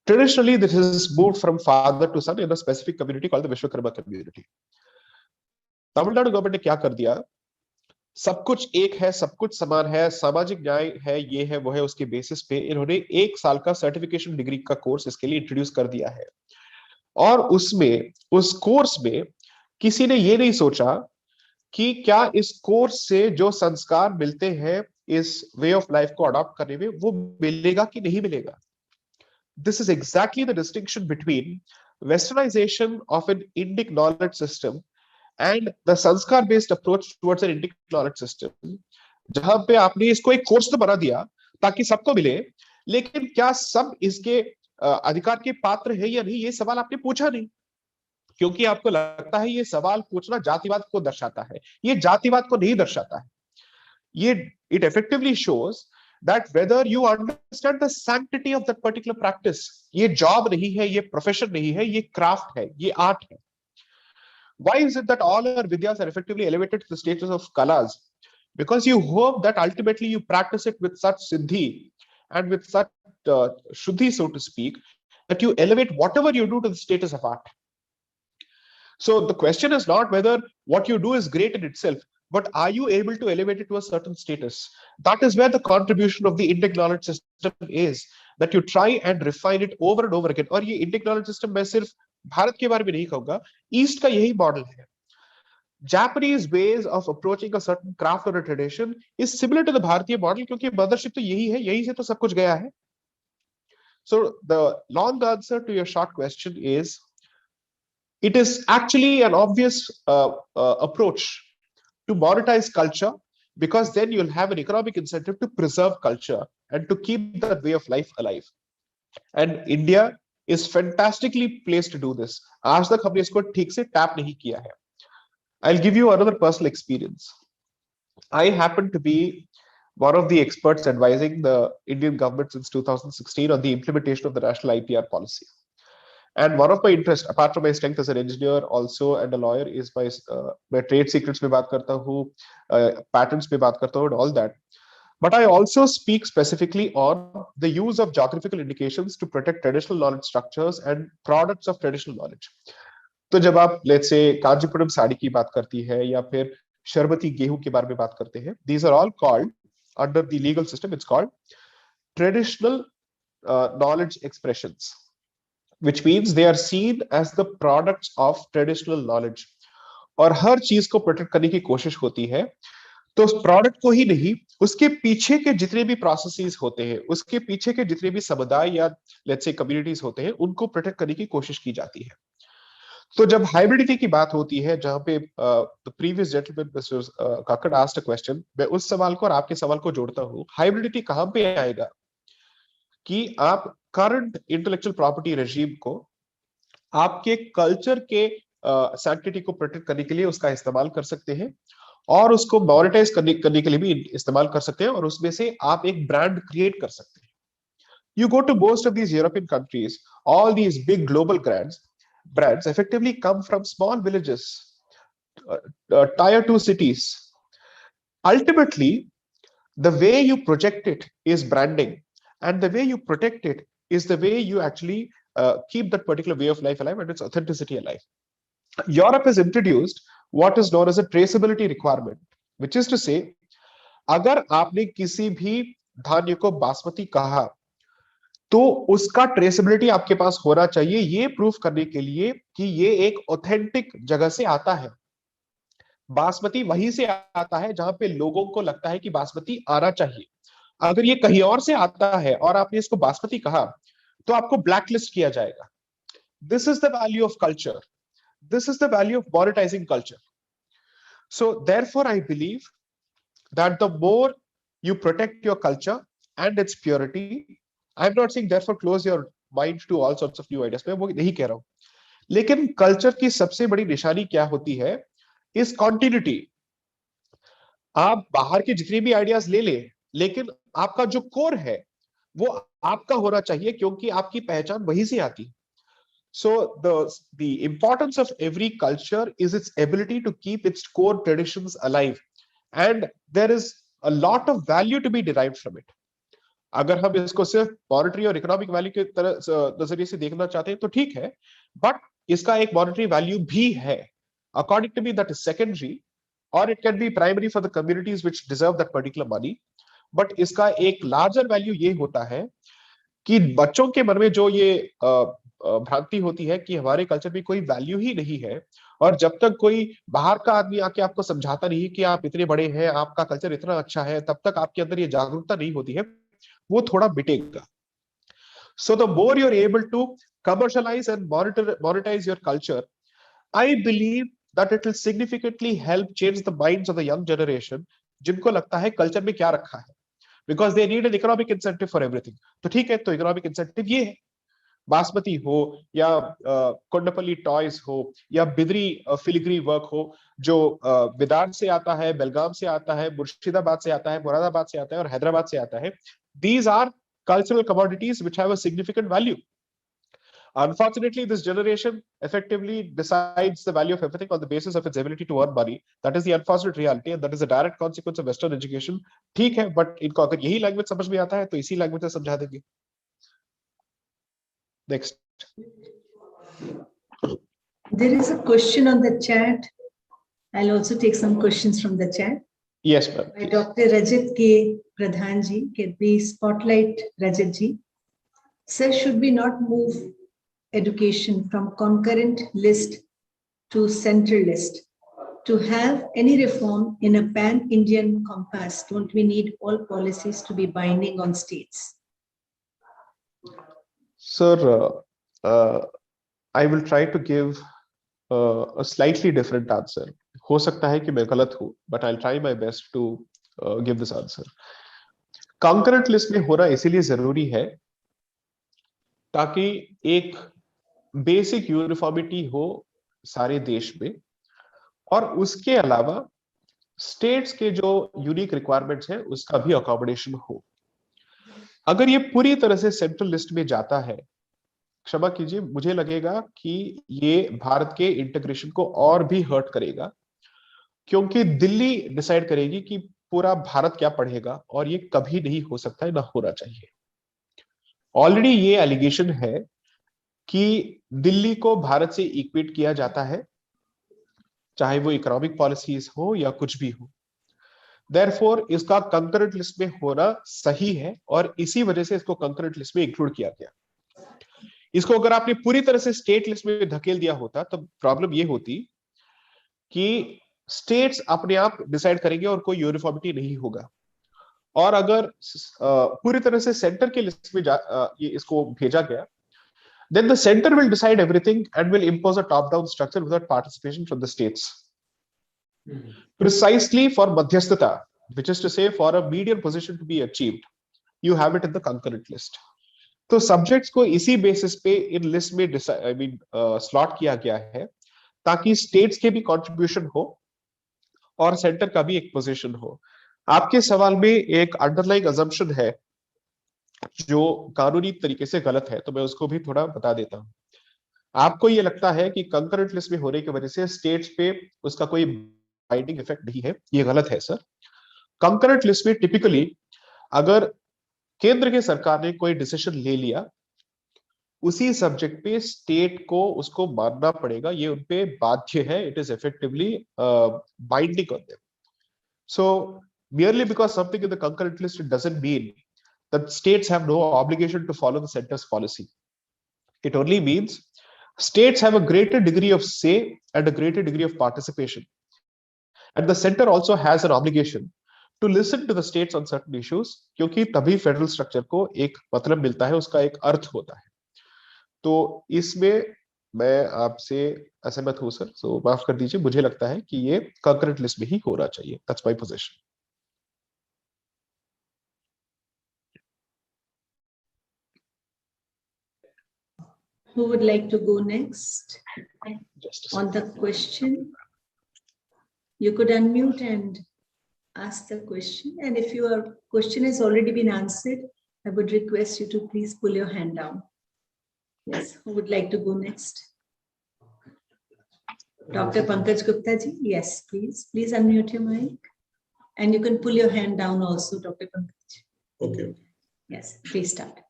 Traditionally, this is moved from father to son in a specific community called the Vishwakarma community. Tamil Nadu government ने क्या कर दिया, सब कुछ एक है, सब कुछ समान है, सामाजिक न्याय है, ये है वो है, उसके बेसिस पे इन्होंने 1 साल का सर्टिफिकेशन डिग्री का कोर्स इसके लिए इंट्रोड्यूस कर दिया है. और उसमें उस कोर्स में किसी ने ये नहीं सोचा कि क्या इस कोर्स से जो संस्कार मिलते हैं इस वे ऑफ लाइफ को अडॉप्ट करने में, वो मिलेगा कि नहीं मिलेगा. This is exactly the distinction between westernization of an Indic knowledge system and the sanskar based approach towards an Indic knowledge system, जहां पे आपने इसको एक कोर्स तो बना दिया ताकि सबको मिले, लेकिन क्या सब इसके अधिकार के पात्र है या नहीं, ये सवाल आपने पूछा नहीं, क्योंकि आपको लगता है ये सवाल पूछना जातिवाद को दर्शाता है. ये जातिवाद को नहीं दर्शाता है. ये it effectively shows that whether you understand the sanctity of that particular practice, ये job नहीं है, ये profession नहीं है, ये craft है, ये art है. Why is it that all our vidyas are effectively elevated to the status of kalas? Because you hope that ultimately you practice it with such siddhi and with such shuddhi, so to speak, that you elevate whatever you do to the status of art. So the question is not whether what you do is great in itself, but are you able to elevate it to a certain status? That is where the contribution of the Indic knowledge system is, that you try and refine it over and over again. और ये Indic knowledge system मैं सिर्फ भारत के बारे में नहीं कहूंगा, east का यही मॉडल है. Japanese ways of approaching a certain craft or a tradition is similar to the Bharatiya model, क्योंकि mothership तो यही है, यही से तो सब कुछ गया है. So the long answer to your short question is, it is actually an obvious approach to monetize culture, because then you'll have an economic incentive to preserve culture and to keep that way of life alive. And India is fantastically placed to do this. आज तक हमने इसको ठीक से tap नहीं किया है. I'll give you another personal experience. I happen to be one of the experts advising the Indian government since 2016 on the implementation of the national IPR policy. And one of my interests, apart from my strength as an engineer also and a lawyer, is my trade secrets पे बात करता हूँ, patents पे बात करता हूँ, and all that. But I also speak specifically on the use of geographical indications to protect traditional knowledge structures and products of traditional knowledge. तो जब आप let's say कांचीपुरम साड़ी की बात करती है या फिर शरबती गेहूं के बारे में बात करते हैं, these are all called under the legal system, it's called traditional knowledge expressions, which means they are seen as the products of traditional knowledge. और हर चीज को प्रोटेक्ट करने की कोशिश होती है, तो उस प्रोडक्ट को ही नहीं, उसके पीछे के जितने भी प्रोसेसेस होते हैं, उसके पीछे के जितने भी समुदाय या लेट्स से कम्युनिटीज होते हैं, उनको प्रोटेक्ट करने की कोशिश की जाती है. तो जब हाइब्रिडिटी की बात होती है, जहां पे the previous gentleman mister Kakar asked a question, मैं उस सवाल को और आपके सवाल को जोड़ता हूं. हाइब्रिडिटी कहां पे आएगा कि आप करंट इंटेलेक्चुअल प्रॉपर्टी रेजिम को आपके कल्चर के सैंक्टिटी को प्रोटेक्ट करने के लिए उसका इस्तेमाल कर सकते हैं, और उसको मोनेटाइज करने के लिए भी इस्तेमाल कर सकते हैं, और उसमें से आप एक ब्रांड क्रिएट कर सकते हैं. You go to most of these European countries, all these big global brands effectively come from small villages, tier 2 cities. Ultimately, the way you project it is branding, and the way you protect it is the way you actually keep that particular way of life alive and its authenticity alive. Europe has introduced what is known as a traceability requirement, which is to say, अगर आपने किसी भी धान्य को बासमती कहा तो उसका traceability आपके पास होना चाहिए, ये प्रूफ करने के लिए कि ये एक ऑथेंटिक जगह से आता है। बासमती वहीं से आता है जहां पे लोगों को लगता है कि बासमती आना चाहिए। अगर ये कहीं और से आता है और आपने इसको बासमती कहा तो आपको ब्लैकलिस्ट किया जाएगा। This is the value of culture, this is the value of monetising culture. So therefore I believe that the more you protect your culture and its purity, I'm not saying therefore close your mind to all sorts of new ideas, मैं वो नहीं कह रहा हूं, लेकिन culture की सबसे बड़ी निशानी क्या होती है, इस कॉन्टिन्यूटी। आप बाहर के जितने भी आइडियाज ले ले, लेकिन आपका जो कोर है वो आपका होना चाहिए, क्योंकि आपकी पहचान वहीं से आती। So the importance of every culture is its ability to keep its core traditions alive, and there is a lot of value to be derived from it. अगर हम इसको सिर्फ मॉनेटरी और इकोनॉमिक वैल्यू के तरह नजरिए से देखना चाहते हैं तो ठीक है, बट इसका एक मॉनेटरी वैल्यू भी है। According to me that is secondary, और it can be primary for the communities which deserve that particular money, but इसका एक लार्जर वैल्यू ये होता है कि बच्चों के मन में जो ये भ्रांति होती है कि हमारे कल्चर में कोई वैल्यू ही नहीं है, और जब तक कोई बाहर का आदमी आके आपको समझाता नहीं कि आप इतने बड़े हैं, आपका कल्चर इतना अच्छा है, तब तक आपके अंदर ये जागरूकता नहीं होती है, वो थोड़ा मिटेगा। So the more you are able to commercialise and monetize your culture, I believe that it will significantly help change the minds of the young generation, जिनको लगता है कल्चर में क्या रखा है, because they need an economic incentive for everything। तो ठीक है, तो इकोनॉमिक इंसेंटिव ये है, बासमती हो या कोंडापल्ली टॉयज हो या बिदरी फिलिग्री वर्क हो, जो विदार से आता है, बेलगाम से आता है, मुर्शिदाबाद से आता है, मुरादाबाद से आता है और हैदराबाद से आता है। These are cultural commodities which have a significant value. Unfortunately, this generation effectively decides the value of everything on the basis of its ability to earn money. That is the unfortunate reality, and that is a direct consequence of Western education. ठीक है, but इनको अगर यही language समझ में आता है तो इसी लैंग्वेज से समझा देंगे। Next. There is a question on the chat. I'll also take some questions from the chat. Yes, ma'am. By Dr. Rajat K. Pradhan ji. Can we spotlight Rajat ji? Sir, should we not move education from concurrent list to central list? To have any reform in a pan-Indian compass, don't we need all policies to be binding on states? Sir, I will try to give a slightly different answer. हो सकता है कि मैं गलत हूं, but I'll try my best to give this answer. Concurrent list में होना इसीलिए जरूरी है ताकि एक बेसिक यूनिफॉर्मिटी हो सारे देश में, और उसके अलावा स्टेट्स के जो यूनिक रिक्वायरमेंट्स हैं उसका भी अकोमोडेशन हो। अगर ये पूरी तरह से सेंट्रल लिस्ट में जाता है, क्षमा कीजिए, मुझे लगेगा कि ये भारत के इंटीग्रेशन को और भी हर्ट करेगा, क्योंकि दिल्ली डिसाइड करेगी कि पूरा भारत क्या पढ़ेगा, और ये कभी नहीं हो सकता है, ना होना चाहिए। ऑलरेडी ये एलिगेशन है कि दिल्ली को भारत से इक्वेट किया जाता है, चाहे वो इकोनॉमिक पॉलिसीज हो या कुछ भी हो। देयरफॉर इसका कंकरेंट लिस्ट में होना सही है, और इसी वजह से इसको कंकरेंट लिस्ट में इंक्लूड किया गया। इसको अगर आपने पूरी तरह से स्टेट लिस्ट में धकेल दिया होता तो प्रॉब्लम ये होती कि स्टेट्स अपने आप डिसाइड करेंगे और कोई यूनिफॉर्मिटी नहीं होगा। और अगर पूरी तरह से सेंटर के लिस्ट में ये इसको भेजा गया, then the center will decide everything and will impose a top-down structure without participation from the states. Precisely for madhyasthata, which is to say for a median position to be achieved, you have it in the concurrent list. तो subjects को इसी basis पे in list में slot किया गया है ताकि states के भी कंट्रीब्यूशन हो और सेंटर का भी एक पोजीशन हो। आपके सवाल में एक अंडरलाइंग अजम्पशन है जो कानूनी तरीके से गलत है, तो मैं उसको भी थोड़ा बता देता हूं। आपको ये लगता है कि कंकरेंट लिस्ट में होने की वजह से स्टेट्स पे उसका कोई बाइंडिंग इफेक्ट नहीं है, ये गलत है सर। कंकरेंट लिस्ट में टिपिकली अगर केंद्र की सरकार ने कोई डिसीजन ले लिया, उसी सब्जेक्ट पे स्टेट को उसको मानना पड़ेगा, ये उनपे बाध्य है, it is effectively binding on them. So merely because something in the concurrent list, it doesn't mean that states have no obligation to follow the center's policy. It only means states have a greater degree of say and a greater degree of participation. And the center also has an obligation to listen to the states on certain issues, क्योंकि तभी federal structure को एक मतलब मिलता है, उसका एक अर्थ होता है। तो इसमें मैं आपसे असहमत हूं सर, सो माफ कर दीजिए, मुझे लगता है कि ये कंकरेंट लिस्ट में ही होना चाहिए। That's my position. Who would like to go next on the question? You could unmute and ask the question. And if your question has already been answered, I would request you to please pull your hand down. Yes, who would like to go next? Dr. Pankaj Gupta ji, yes, please. Please unmute your mic. And you can pull your hand down also, Dr. Pankaj. Okay. Yes, please start.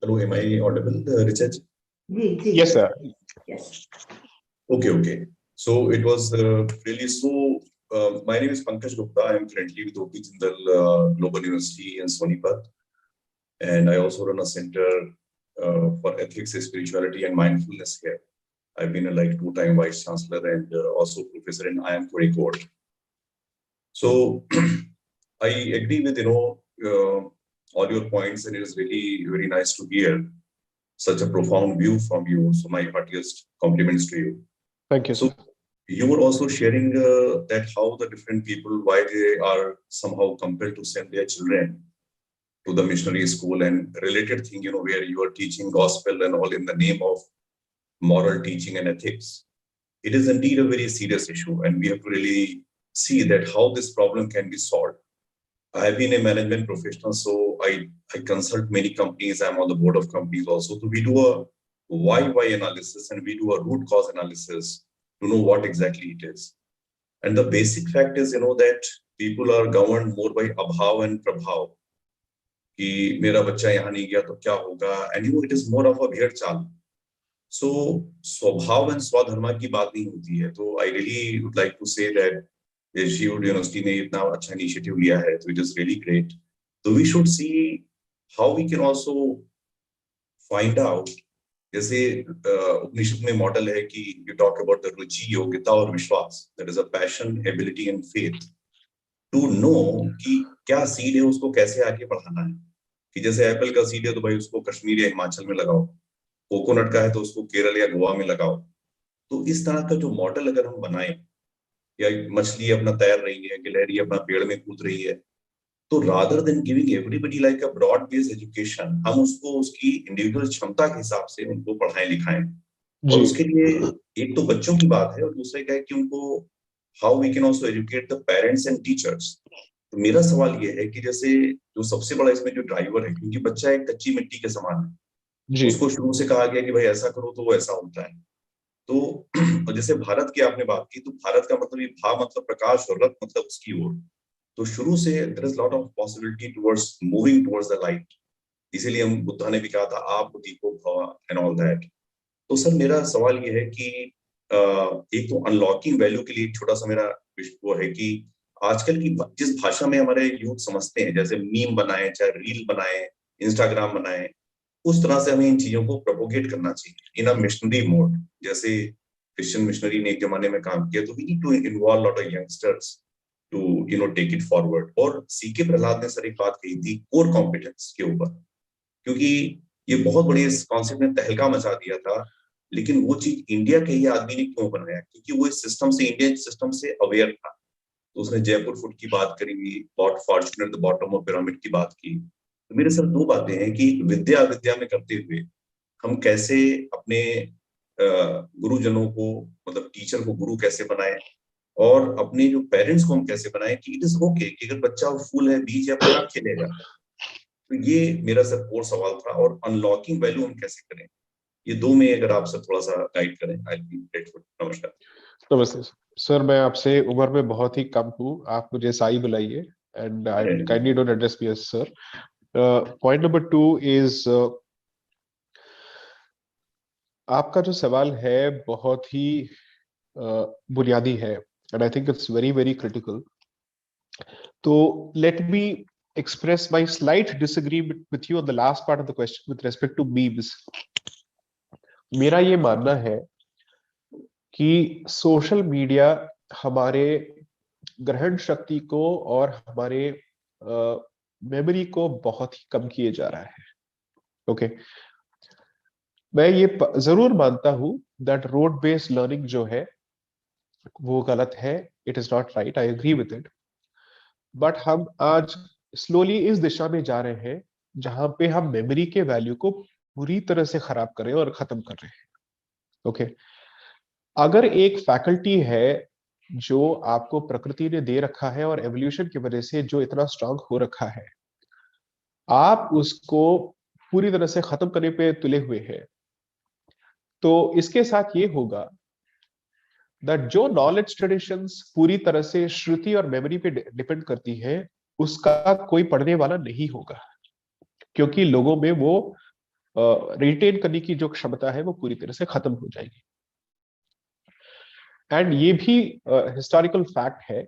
Hello, am I audible, Richard? Yes, sir. Yes. Okay. So it was really so. My name is Pankaj Gupta. I am currently with OP Jindal Global University in Sonipat, and I also run a center for ethics, spirituality, and mindfulness here. I've been a 2-time vice chancellor and also professor in IIM Kozhikode. So I agree with all your points, and it is really very nice to hear such a profound view from you. So my heartiest compliments to you. Thank you. So you were also sharing that how the different people, why they are somehow compelled to send their children to the missionary school, and related thing, where you are teaching gospel and all in the name of moral teaching and ethics. It is indeed a very serious issue, and we have to really see that how this problem can be solved. I have been a management professional, so I consult many companies. I'm on the board of companies also. So we do a why analysis, and we do a root cause analysis to know what exactly it is. And the basic fact is, that people are governed more by abhav and prabhav. कि मेरा बच्चा यहाँ नहीं गया तो क्या होगा, and it is more of a भेड़ चाल. So स्वभाव and स्वधर्मा की बात नहीं होती है. तो I really would like to say that Shiv University ने इतना अच्छा initiative लिया है, so it is really great. So we should see how we can also find out, जैसे उपनिषद में मॉडल है कि you talk about the रुचि, योग्यता और विश्वास, that is a passion, ability and faith, to know कि क्या सीड है, उसको कैसे आगे बढ़ाना है. कि जैसे एप्पल का सीड है तो भाई उसको कश्मीर या हिमाचल में लगाओ, कोकोनट का है तो उसको केरल या गोवा में लगाओ. तो इस तरह का जो मॉडल अगर हम बनाएं, या मछली अपना तैर रही है, गिलहरी अपना पेड़ में कूद रही है, तो rather than giving everybody like a broad based education, हम उसको उसकी इंडिविजुअल क्षमता के हिसाब से उनको पढ़ाएं लिखाएं. और उसके लिए एक तो बच्चों की बात है, और दूसरा क्या है कि उनको how we can also educate the parents and teachers. तो मेरा सवाल ये है कि जैसे जो सबसे बड़ा इसमें जो ड्राइवर है, क्योंकि बच्चा एक कच्ची मिट्टी के समान है, उसको शुरू से कहा गया कि भाई ऐसा करो तो वो ऐसा होता है. तो जैसे भारत की आपने बात की, तो भारत का मतलब ये भा मतलब प्रकाश और रथ मतलब उसकी ओर. तो शुरू से there is lot of possibility towards moving towards the light. इसीलिए हम बुद्धा ने भी कहा था आप दीपो भव एंड ऑल दैट. तो सर मेरा सवाल ये है कि एक तो अनलॉकिंग वैल्यू के लिए एक छोटा सा मेरा वो है कि आजकल की जिस भाषा में हमारे यूथ समझते हैं, जैसे मीम बनाए, चाहे रील बनाए, इंस्टाग्राम बनाए, उस तरह से हमें इन चीजों को प्रोपोगेट करना चाहिए इन अ मिशनरी मोड. जैसे क्रिश्चियन मिशनरी ने एक जमाने में काम किया, तो we need to involve lot of youngsters to take it forward. और सीके प्रहलाद ने सर एक बात कही थी कोर कॉम्पिटेंस के ऊपर, क्योंकि ये बहुत बड़ी इस कॉन्सेप्ट ने तहलका मचा दिया था. लेकिन वो चीज इंडिया के ही आदमी ने क्यों बनाया, क्योंकि वो इस सिस्टम से, इंडियन सिस्टम से अवेयर था. तो उसने जयपुर फूड की बात करी, but fortune at the bottom of pyramid की बात की. तो मेरे सर दो बातें हैं कि विद्या विद्या में करते हुए हम कैसे अपने गुरुजनों को, मतलब टीचर को गुरु कैसे बनाए, और अपने जो पेरेंट्स को हम कैसे बनाएं कि इट इज ओके कि अगर बच्चा फूल है, बीज है, अपने आप खिलेगा। तो ये मेरा सर और सवाल था। और अनलॉकिंग वैल्यू हम कैसे करें, ये दो में अगर आप सब थोड़ा सा गाइड करें, आई बी ग्रेटफुल। नमस्कार। नमस्ते सर, मैं आपसे उम्र में बहुत ही कम हूँ, आप मुझे साई बुलाइए, and I kindly don't address me as sir. Point number 2 is, आपका जो सवाल है बहुत ही बुनियादी है, and I think it's very very critical. तो let me express my slight disagreement with you on the last part of the question with respect to memes. मेरा ये मानना है कि सोशल मीडिया हमारे ग्रहण शक्ति को और हमारे मेमोरी को बहुत ही कम किए जा रहा है। ओके, मैं ये जरूर मानता हूं दैट रोड बेस्ड लर्निंग जो है वो गलत है, it is not right, I agree with it. But हम आज स्लोली इस दिशा में जा रहे हैं जहां पे हम मेमोरी के वैल्यू को पूरी तरह से खराब कर रहे हैं और खत्म कर रहे हैं। ओके, अगर एक फैकल्टी है जो आपको प्रकृति ने दे रखा है और एवोल्यूशन की वजह से जो इतना स्ट्रांग हो रखा है, आप उसको पूरी तरह से खत्म करने पे तुले हुए हैं, तो इसके साथ ये होगा दैट जो नॉलेज ट्रेडिशंस पूरी तरह से श्रुति और मेमोरी पे डिपेंड करती है, उसका कोई पढ़ने वाला नहीं होगा, क्योंकि लोगों में वो रिटेन करने की जो क्षमता है वो पूरी तरह से खत्म हो जाएगी। एंड ये भी हिस्टोरिकल फैक्ट है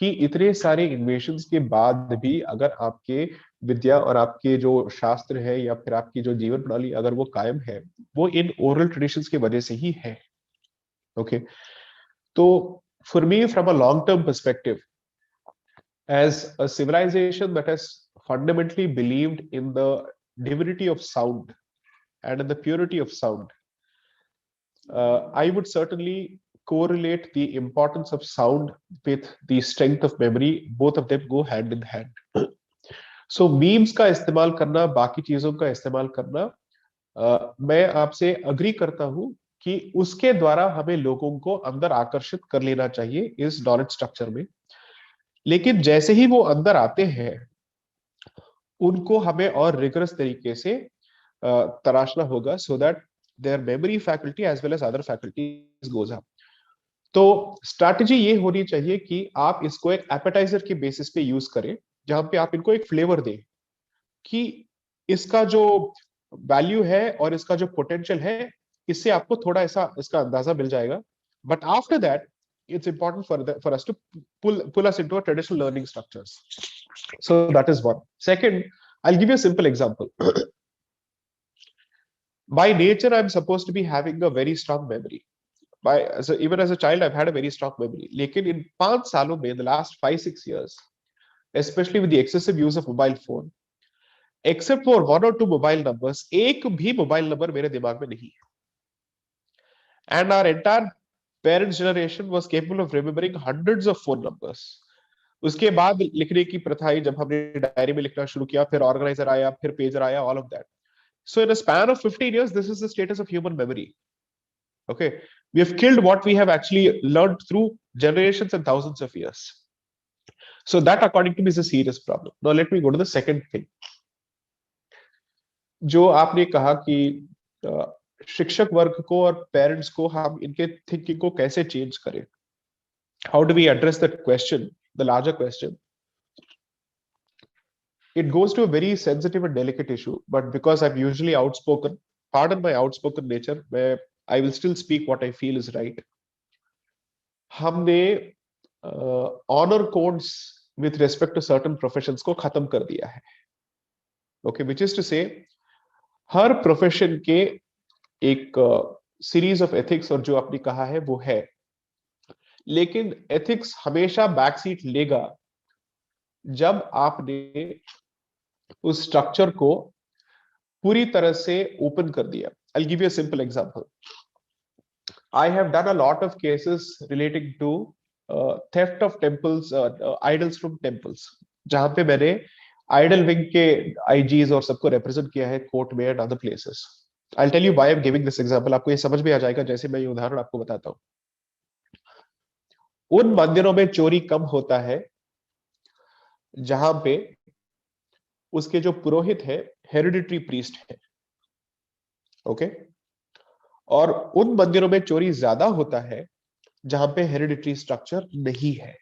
कि इतने सारे इन्वेशंस के बाद भी अगर आपके विद्या और आपके जो शास्त्र है या फिर आपकी जो जीवन प्रणाली अगर वो कायम है, वो इन ओरल ट्रेडिशंस की वजह से ही है। ओके, तो for me from a long term perspective, as a civilization that has fundamentally believed in the divinity of sound and in the purity of sound, I would certainly correlate the importance of sound with the strength of memory. Both of them go hand in hand. So memes का इस्तेमाल करना, बाकी चीजों का इस्तेमाल करना, मैं आपसे अग्री करता हूं कि उसके द्वारा हमें लोगों को अंदर आकर्षित कर लेना चाहिए इस नॉलेज स्ट्रक्चर में। लेकिन जैसे ही वो अंदर आते हैं, उनको हमें और रिगरस तरीके से तराशना होगा, so that their memory faculty as well as other faculties goes up. तो स्ट्रैटेजी ये होनी चाहिए कि आप इसको एक एपेटाइजर के बेसिस पे यूज करें, जहां पे आप इनको एक फ्लेवर दें कि इसका जो वैल्यू है और इसका जो पोटेंशियल है, इससे आपको थोड़ा ऐसा इसका अंदाजा मिल जाएगा। But after that it's important for us to pull us into a traditional learning structures. So that is one. Second, I'll give you a simple example. By nature, I'm supposed to be having a very strong memory. Even as a child, I've had a very strong memory. Lekin in 5 सालों में, the last 5-6 years, especially with the excessive use of mobile phone, except for 1 or 2 mobile numbers, एक भी mobile number मेरे दिमाग में नहीं है. And our entire parents generation was capable of remembering hundreds of phone numbers. उसके बाद लिखने की प्रथा आई, जब हमने डायरी में लिखना शुरू किया, फिर ऑर्गेनाइजर आया, फिर पेजर आया, all of that. So in a span of 15 years, this is the status of human memory. Okay, we have killed what we have actually learned through generations and thousands of years. So that, according to me, is a serious problem. Now let me go to the second thing. जो आपने कहा कि शिक्षक वर्ग को और parents को हम इनके थिंकिंग को कैसे चेंज करें, how do we address that question, the larger question? It goes to a very sensitive and delicate issue, but because I'm usually outspoken, pardon my outspoken nature, where I will still speak what I feel is right. हमने honor codes with respect to certain professions को खत्म कर दिया है. Okay, which is to say, her profession के एक series of ethics और जो आपने कहा है वो है, लेकिन एथिक्स हमेशा बैक सीट लेगा जब आपने उस स्ट्रक्चर को पूरी तरह से ओपन कर दिया. I'll give you a simple example. I have done a lot of cases relating to theft of temples, idols from temples, जहां पे मैंने आइडल विंग के आईजीज और सबको रिप्रेजेंट किया है कोर्ट में and other places. I'll tell you why I'm giving this example. आपको ये समझ में आ जाएगा जैसे मैं ये उदाहरण आपको बताता हूँ. उन मंदिरों में चोरी कम होता है जहां पे उसके जो पुरोहित है हेरिडिटरी प्रीस्ट है, ओके। और उन मंदिरों में चोरी ज्यादा होता है जहां पे हेरिडिटरी स्ट्रक्चर नहीं है,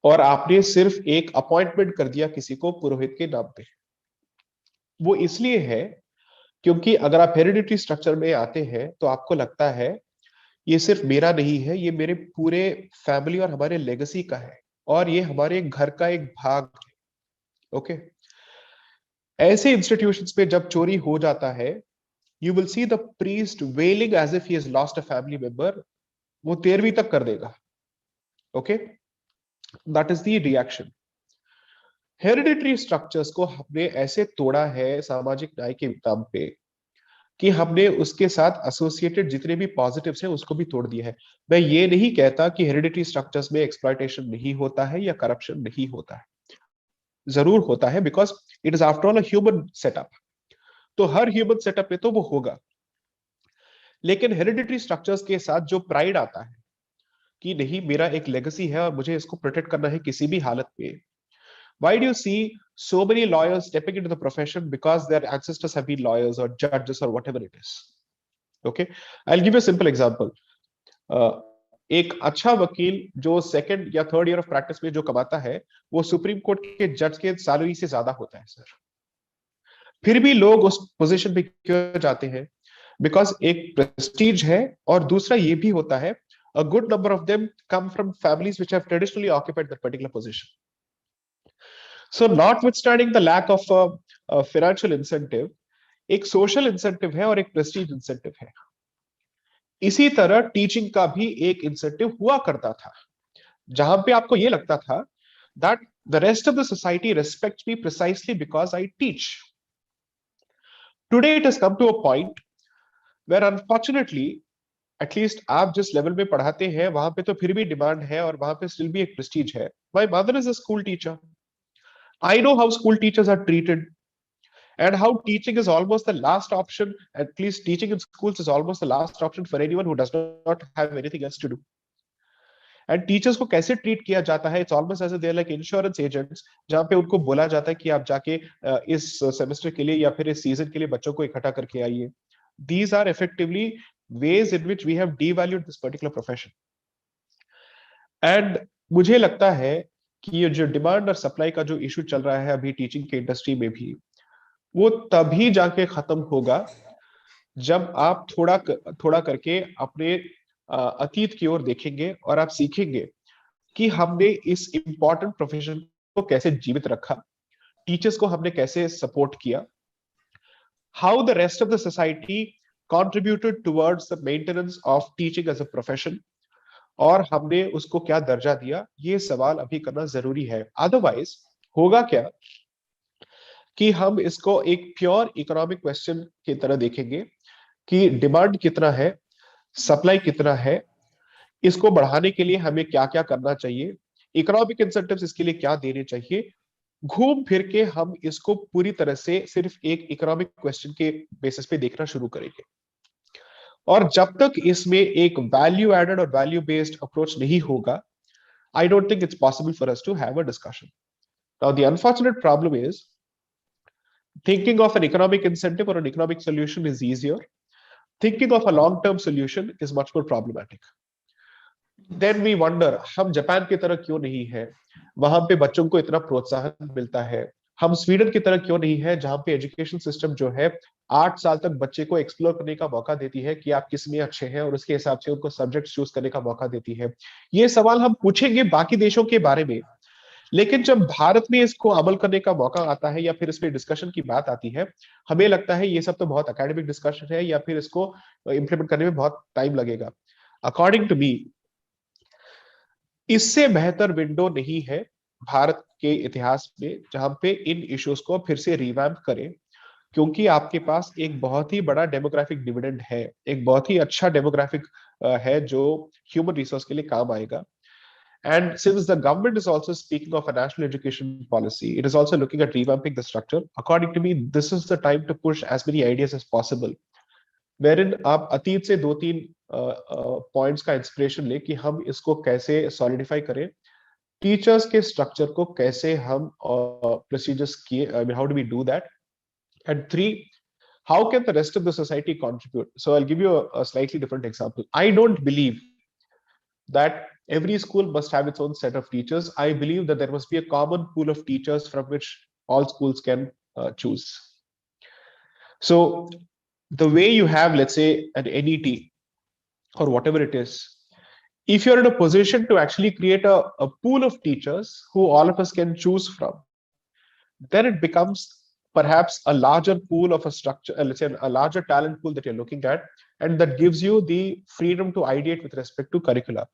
और आपने सिर्फ एक अपॉइंटमेंट कर दिया किसी को पुरोहित के नाम पे। वो इसलिए है क्योंकि अगर आप हेरिडिटरी स्ट्रक्चर में आते हैं तो आपको लगता है ये सिर्फ मेरा नहीं है, ये मेरे पूरे फैमिली और हमारे लेगेसी का है, और ये हमारे घर का एक भाग है, ओके। ऐसे इंस्टीट्यूशंस में जब चोरी हो जाता है, you will see the priest wailing as if he has lost a family member. वो 13वीं तक कर देगा, okay. That is the reaction. Hereditary structures को हमने ऐसे तोड़ा है सामाजिक न्याय के नाम पे कि हमने उसके साथ एसोसिएटेड जितने भी पॉजिटिव्स हैं उसको भी तोड़ दिया है। मैं ये नहीं कहता कि हेरिडिटरी स्ट्रक्चर्स में एक्सप्लॉयटेशन नहीं होता है या करप्शन नहीं होता है, जरूर होता है, because it is after all a human setup. तो हर ह्यूमन सेटअप में तो वो होगा, लेकिन हेरिडिटरी स्ट्रक्चर्स के साथ जो प्राइड आता है कि नहीं मेरा एक लेगेसी है और मुझे इसको प्रोटेक्ट करना है किसी भी हालत में। Why do you see so many lawyers stepping into the profession? Because their ancestors have been lawyers or judges or whatever it is. Okay, I'll give you a simple example. एक अच्छा वकील जो सेकंड या third year of practice में जो कमाता है, वो सुप्रीम कोर्ट के जज के सैलरी से ज्यादा होता है सर। फिर भी लोग उस पोजीशन पे क्यों जाते हैं? बिकॉज एक प्रेस्टीज है, और दूसरा ये भी होता है a good number of them come from families which have traditionally occupied that particular position. So notwithstanding the lack of a financial incentive, एक social incentive है और एक prestige incentive है। इसी तरह टीचिंग का भी एक इंसेंटिव हुआ करता था, जहां पे आपको ये लगता था that the rest of the society respects me precisely because I teach. Today it has come to a point where unfortunately, at least आप जिस लेवल में पढ़ाते हैं वहां पे तो फिर भी डिमांड है और वहां पे स्टिल भी एक प्रेस्टीज है। My mother is a school teacher. I know how school teachers are treated, and how teaching is almost the last option. At least teaching in schools is almost the last option for anyone who does not have anything else to do. And teachers को कैसे treat किया जाता है, it's almost as if they're like insurance agents, जहाँ पे उनको बोला जाता है कि आप जाके इस सेमेस्टर के लिए या फिर इस सीजन के लिए बच्चों को इकट्ठा करके आइए। These are effectively ways in which we have devalued this particular profession. And मुझे लगता है कि ये जो डिमांड और सप्लाई का जो इशू चल रहा है अभी टीचिंग के इंडस्ट्री में भी, वो तभी जाके खत्म होगा जब आप थोड़ा करके अपने अतीत की ओर देखेंगे और आप सीखेंगे कि हमने इस इंपॉर्टेंट प्रोफेशन को कैसे जीवित रखा, टीचर्स को हमने कैसे सपोर्ट किया, how the rest of the society contributed towards the maintenance of teaching as a profession, और हमने उसको क्या दर्जा दिया, ये सवाल अभी करना जरूरी है। अदरवाइज होगा क्या कि हम इसको एक प्योर इकोनॉमिक क्वेश्चन की तरह देखेंगे कि डिमांड कितना है, सप्लाई कितना है, इसको बढ़ाने के लिए हमें क्या क्या करना चाहिए, इकोनॉमिक इंसेंटिव्स इसके लिए क्या देने चाहिए। घूम फिर के हम इसको पूरी तरह से सिर्फ एक इकोनॉमिक क्वेश्चन के बेसिस पे देखना शुरू करेंगे, और जब तक इसमें एक वैल्यू एडेड और वैल्यू बेस्ड अप्रोच नहीं होगा, I don't think it's possible for us to have a discussion. Now, the unfortunate problem is thinking of an economic incentive or an economic solution is easier. Thinking of a long-term solution is much more problematic. Then we wonder, हम Japan की तरह क्यों नहीं है, वहां पे बच्चों को इतना प्रोत्साहन मिलता है। हम स्वीडन की तरह क्यों नहीं है, जहां पे एजुकेशन सिस्टम जो है 8 साल तक बच्चे को एक्सप्लोर करने का मौका देती है कि आप किस में अच्छे हैं, और उसके हिसाब से उनको सब्जेक्ट चूज करने का मौका देती है। ये सवाल हम पूछेंगे बाकी देशों के बारे में, लेकिन जब भारत में इसको अमल करने का मौका आता है या फिर इस पे डिस्कशन की बात आती है, हमें लगता है ये सब तो बहुत एकेडमिक डिस्कशन है या फिर इसको इंप्लीमेंट करने में बहुत टाइम लगेगा। अकॉर्डिंग टू मी, इससे बेहतर विंडो नहीं है भारत के इतिहास में जहां पे इन इश्यूज को फिर से रिवैम्प करें, क्योंकि आपके पास एक बहुत ही बड़ा डेमोग्राफिक डिविडेंड है, एक बहुत ही अच्छा डेमोग्राफिक है जो ह्यूमन रिसोर्स के लिए काम आएगा। And since the government is also speaking of a national education policy, it is also looking at revamping the structure. According to me, this is the time to push as many ideas as possible, wherein आप अतीत से 2-3 points का inspiration ले कि हम इसको कैसे solidify करें, टीचर्स के स्ट्रक्चर को कैसे हम प्रोसीजर्स किए, I mean how do we do that, and 3, how can the rest of the society contribute? So I'll give you a slightly different example. I don't believe that every school must have its own set of teachers. I believe that there must be a common pool of teachers from which all schools can choose. So the way you have, let's say, an NET or whatever it is, if you're in a position to actually create a pool of teachers who all of us can choose from, then it becomes perhaps a larger pool of a structure, let's say a larger talent pool that you're looking at, and that gives you the freedom to ideate with respect to curricula.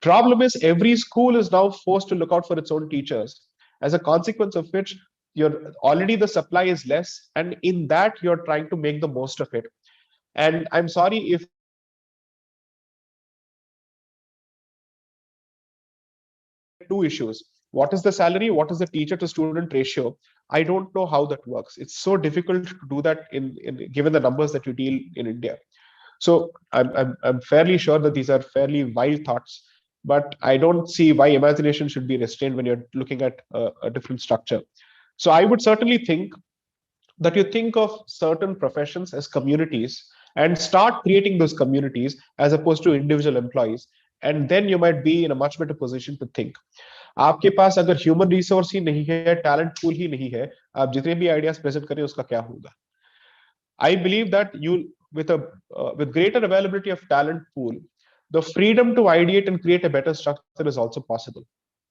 Problem is, every school is now forced to look out for its own teachers, as a consequence of which you're already the supply is less, and in that you're trying to make the most of it. And I'm sorry if two issues. What is the salary? What is the teacher to student ratio? I don't know how that works. It's so difficult to do that in given the numbers that you deal in India. So I'm fairly sure that these are fairly wild thoughts, but I don't see why imagination should be restrained when you're looking at a different structure. So I would certainly think that you think of certain professions as communities and start creating those communities as opposed to individual employees, and then you might be in a much better position to think. आपके पास अगर human resource ही नहीं है, talent pool ही नहीं है, आप जितने भी ideas present करें उसका क्या होगा? I believe that you with greater availability of talent pool, the freedom to ideate and create a better structure is also possible.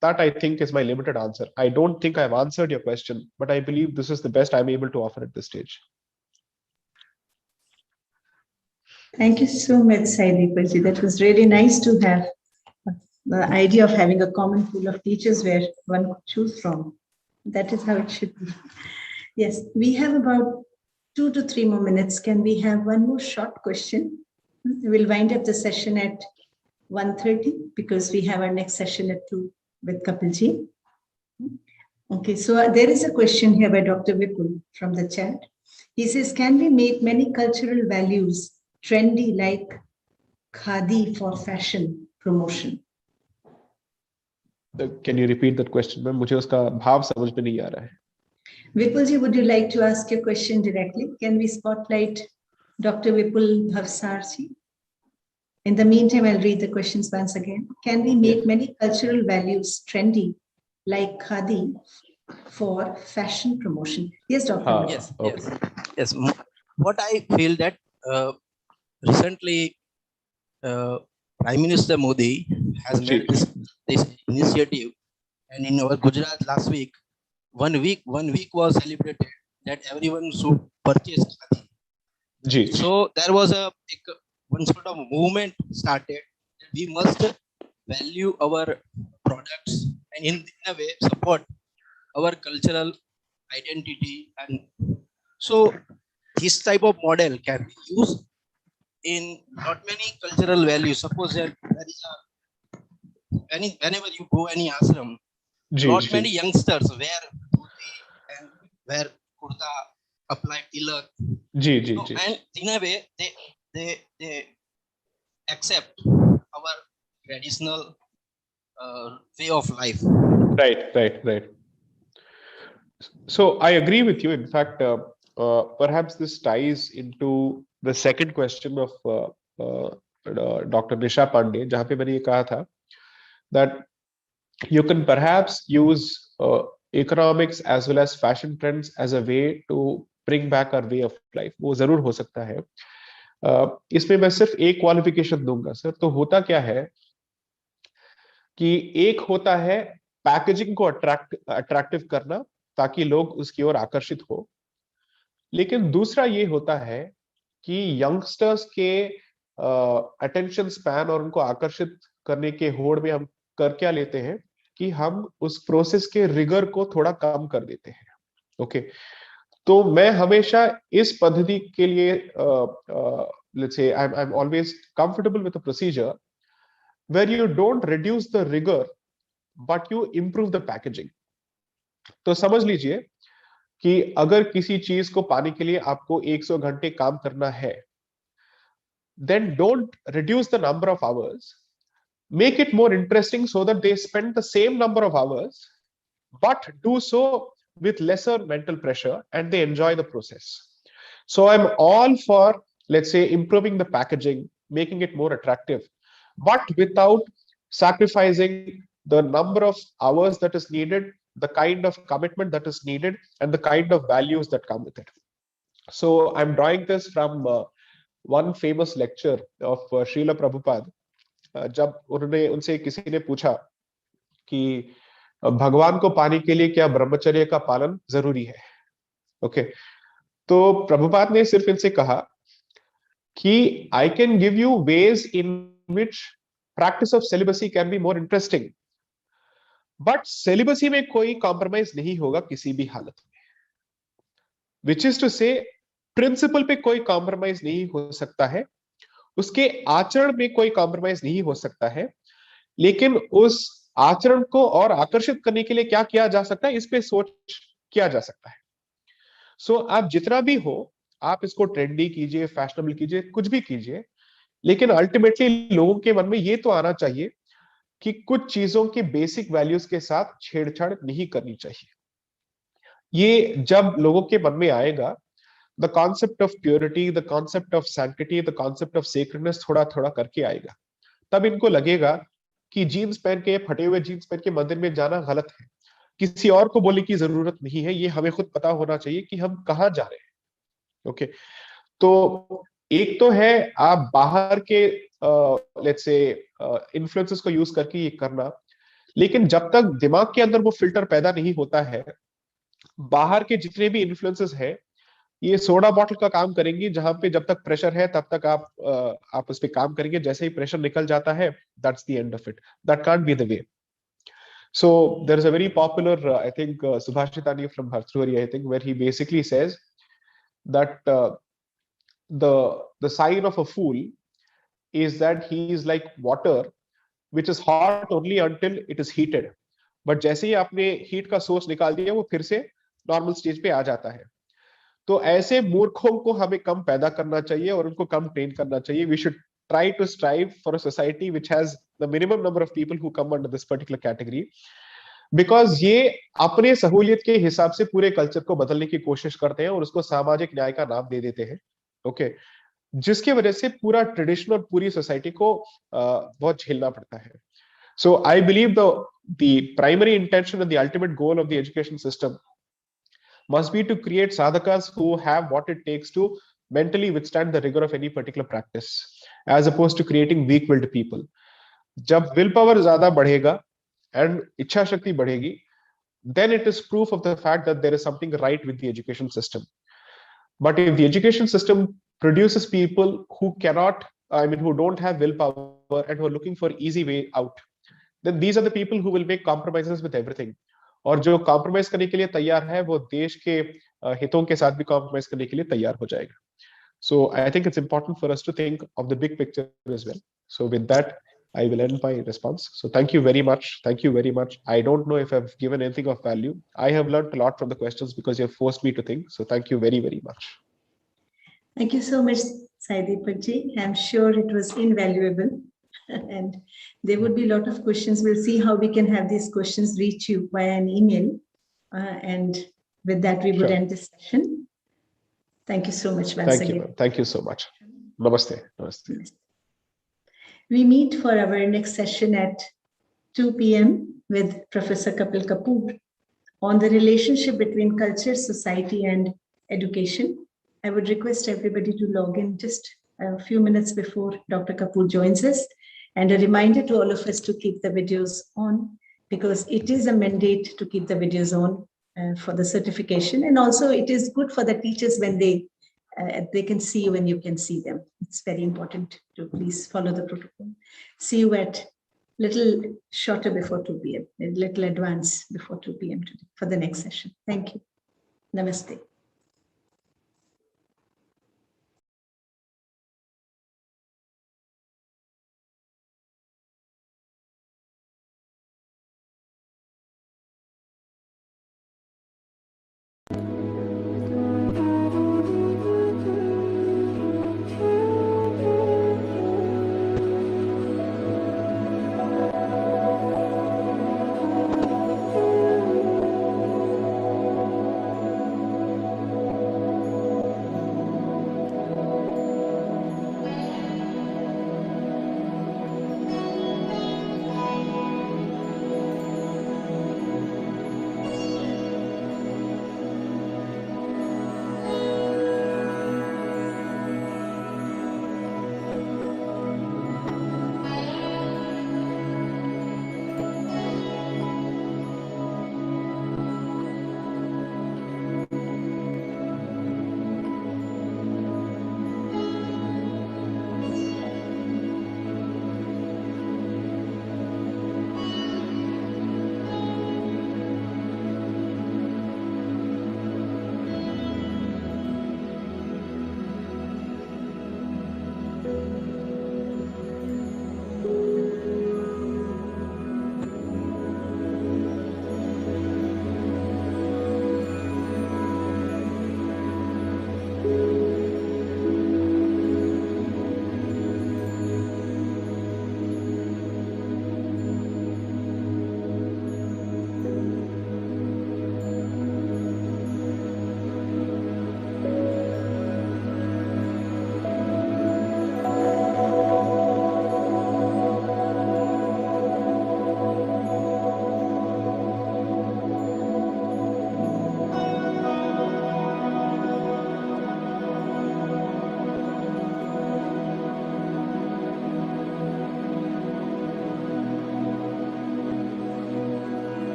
That I think is my limited answer. I don't think I've answered your question, but I believe this is the best I'm able to offer at this stage. Thank you so much, Saidipalji. That was really nice to have the idea of having a common pool of teachers where one could choose from. That is how it should be. Yes, we have about 2 to 3 more minutes. Can we have one more short question? We'll wind up the session at 1:30 because we have our next session at 2 with Kapilji. Okay, so there is a question here by Dr. Vipul from the chat. He says, can we make many cultural values trendy like khadi for fashion promotion? Can you repeat that question, ma'am? मुझे उसका भाव समझ में नहीं आ रहा है. Vipulji, would you like to ask your question directly? Can we spotlight Dr. Vipul Bhavsarji? In the meantime, I'll read the questions once again. Can we make many cultural values trendy like khadi for fashion promotion? Yes, Dr. Yes, yes. What I feel that recently Prime Minister Modi has made this initiative, and in our Gujarat last week, one week was celebrated that everyone should purchase khadi. So there was one sort of movement started that we must value our products and in a way support our cultural identity, and so this type of model can be used in not many cultural values. Suppose there is whenever you go any ashram, many youngsters wear dhoti and wear kurta, apply tilak. And in a way they accept our traditional way of life. Right. So I agree with you. In fact, perhaps this ties into the second question of Dr. Nisha Pandey, जहाँ पे मैंने ये कहा था that you can perhaps use economics as well as fashion trends as a way to bring back our way of life. वो जरूर हो सकता है. इसमें मैं सिर्फ एक क्वालिफिकेशन दूंगा सर. तो होता क्या है कि एक होता है पैकेजिंग को अट्रैक्टिव करना ताकि लोग उसकी ओर आकर्षित हो, लेकिन दूसरा ये होता है कि यंगस्टर्स के अटेंशन स्पैन और उनको आकर्षित करने के होड़ में हम कर क्या लेते हैं कि हम उस प्रोसेस के रिगर को थोड़ा कम कर देते हैं. ओके, तो मैं हमेशा इस पद्धति के लिए let's say I'm always comfortable with a procedure where you don't reduce the rigor but you improve the packaging. तो समझ लीजिए कि अगर किसी चीज को पाने के लिए आपको 100 घंटे काम करना है, then don't reduce the number of hours. Make it more interesting so that they spend the same number of hours, but do so with lesser mental pressure and they enjoy the process. So I'm all for, let's say, improving the packaging, making it more attractive, but without sacrificing the number of hours that is needed, the kind of commitment that is needed, and the kind of values that come with it. So I'm drawing this from one famous lecture of Srila Prabhupada. जब उन्होंने उनसे किसी ने पूछा कि भगवान को पाने के लिए क्या ब्रह्मचर्य का पालन जरूरी है, ओके, तो प्रभुपाद ने सिर्फ इनसे कहा कि I can give you ways in which practice of celibacy can be more interesting, but celibacy में कोई compromise नहीं होगा किसी भी हालत में, which is to say principle पे कोई कॉम्प्रोमाइज नहीं हो सकता है, उसके आचरण में कोई कॉम्प्रोमाइज नहीं हो सकता है, लेकिन उस आचरण को और आकर्षित करने के लिए क्या किया जा सकता है, इस पे सोच किया जा सकता है. सो आप जितना भी हो, आप इसको ट्रेंडी कीजिए, फैशनेबल कीजिए, कुछ भी कीजिए, लेकिन अल्टीमेटली लोगों के मन में ये तो आना चाहिए कि कुछ चीजों के बेसिक वैल्यूज के साथ छेड़छाड़ नहीं करनी चाहिए. ये जब लोगों के मन में आएगा, the concept of purity, the concept of sanctity, the concept of sacredness थोड़ा थोड़ा करके आएगा. तब इनको लगेगा कि जीन्स पहन के, फटे हुए जीन्स पहन के मंदिर में जाना गलत है, किसी और को बोलने की जरूरत नहीं है, ये हमें खुद पता होना चाहिए कि हम कहाँ जा रहे हैं. ओके, तो एक तो है आप बाहर के लेट्स से इन्फ्लुएंसेस को यूज करके ये करना, लेकिन जब तक दिमाग के अंदर वो फिल्टर पैदा नहीं होता है, बाहर के जितने भी इन्फ्लुएंसेस है ये सोडा बॉटल का काम करेंगी, जहां पे जब तक प्रेशर है तब तक आप उस पे काम करेंगे, जैसे ही प्रेशर निकल जाता है, that's the end of it. That can't be the way. So there is a very popular I think Subhashitani from Bhartrihari, I think, where he basically says that the sign of a fool is that he is like water which is hot only until it is heated, but जैसे ही आपने heat का source निकाल दिया वो फिर से normal stage पे आ जाता है. तो ऐसे मूर्खों को हमें कम पैदा करना चाहिए और उनको कम ट्रेन करना चाहिए. We should try to strive for a society which has the minimum number of people who come under this particular category, because ये अपने सहूलियत के हिसाब से पूरे कल्चर को बदलने की कोशिश करते हैं और उसको सामाजिक न्याय का नाम दे देते हैं. ओके, जिसकी वजह से पूरा ट्रेडिशन और पूरी सोसाइटी को बहुत झेलना पड़ता है. So I believe the primary intention and the ultimate goal of the education system must be to create sadhakas who have what it takes to mentally withstand the rigor of any particular practice, as opposed to creating weak-willed people. जब will power ज़्यादा बढ़ेगा and इच्छा शक्ति बढ़ेगी, then it is proof of the fact that there is something right with the education system. But if the education system produces people who cannot, who don't have willpower and who are looking for easy way out, then these are the people who will make compromises with everything. और जो compromise करने के लिए तैयार है वो देश के हितों के साथ भी कॉम्प्रोमाइज करने के लिए तैयार हो जाएगा. So I think it's important for us to think of the big picture as well. So with that, I will end my response. So thank you very much. Thank you very much. I don't know if I've given anything of value. I have learned a lot from the questions because you have forced me to think. So thank you very, very much. Thank you so much, Saideepak ji. I'm sure it was invaluable. And there would be a lot of questions. We'll see how we can have these questions reach you via an email. And with that, we would end this session. Thank you so much once again. Thank you so much. Namaste. Namaste. We meet for our next session at 2 p.m. with Professor Kapil Kapoor on the relationship between culture, society, and education. I would request everybody to log in just a few minutes before Dr. Kapoor joins us. And a reminder to all of us to keep the videos on, because it is a mandate to keep the videos on for the certification. And also it is good for the teachers when they can see you and you can see them. It's very important to please follow the protocol. See you at little shorter before 2 p.m., a little advance before 2 p.m. today for the next session. Thank you. Namaste.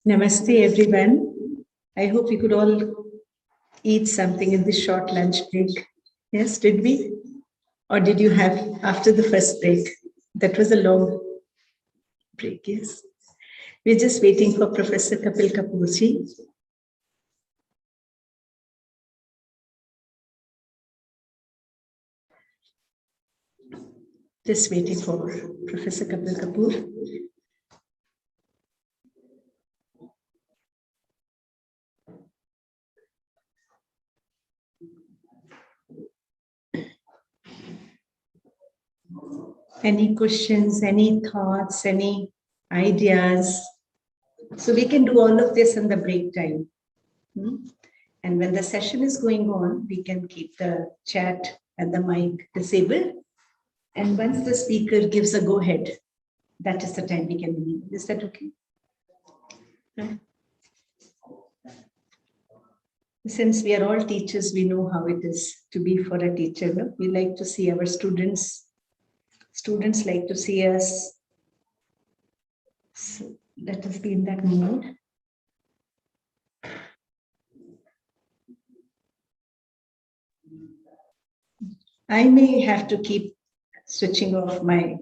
Namaste, everyone. I hope we could all eat something in this short lunch break. Yes, did we? Or did you have after the first break? That was a long break, yes. We're just waiting for Professor Kapil Kapoorji. Just waiting for Professor Kapil Kapoor. Any questions, any thoughts, any ideas? So we can do all of this in the break time. And when the session is going on, we can keep the chat and the mic disabled. And once the speaker gives a go ahead, that is the time we can leave. Is that okay? Since we are all teachers, we know how it is to be for a teacher. No? We like to see our students. Students like to see us. So let us be in that mood. I may have to keep switching off my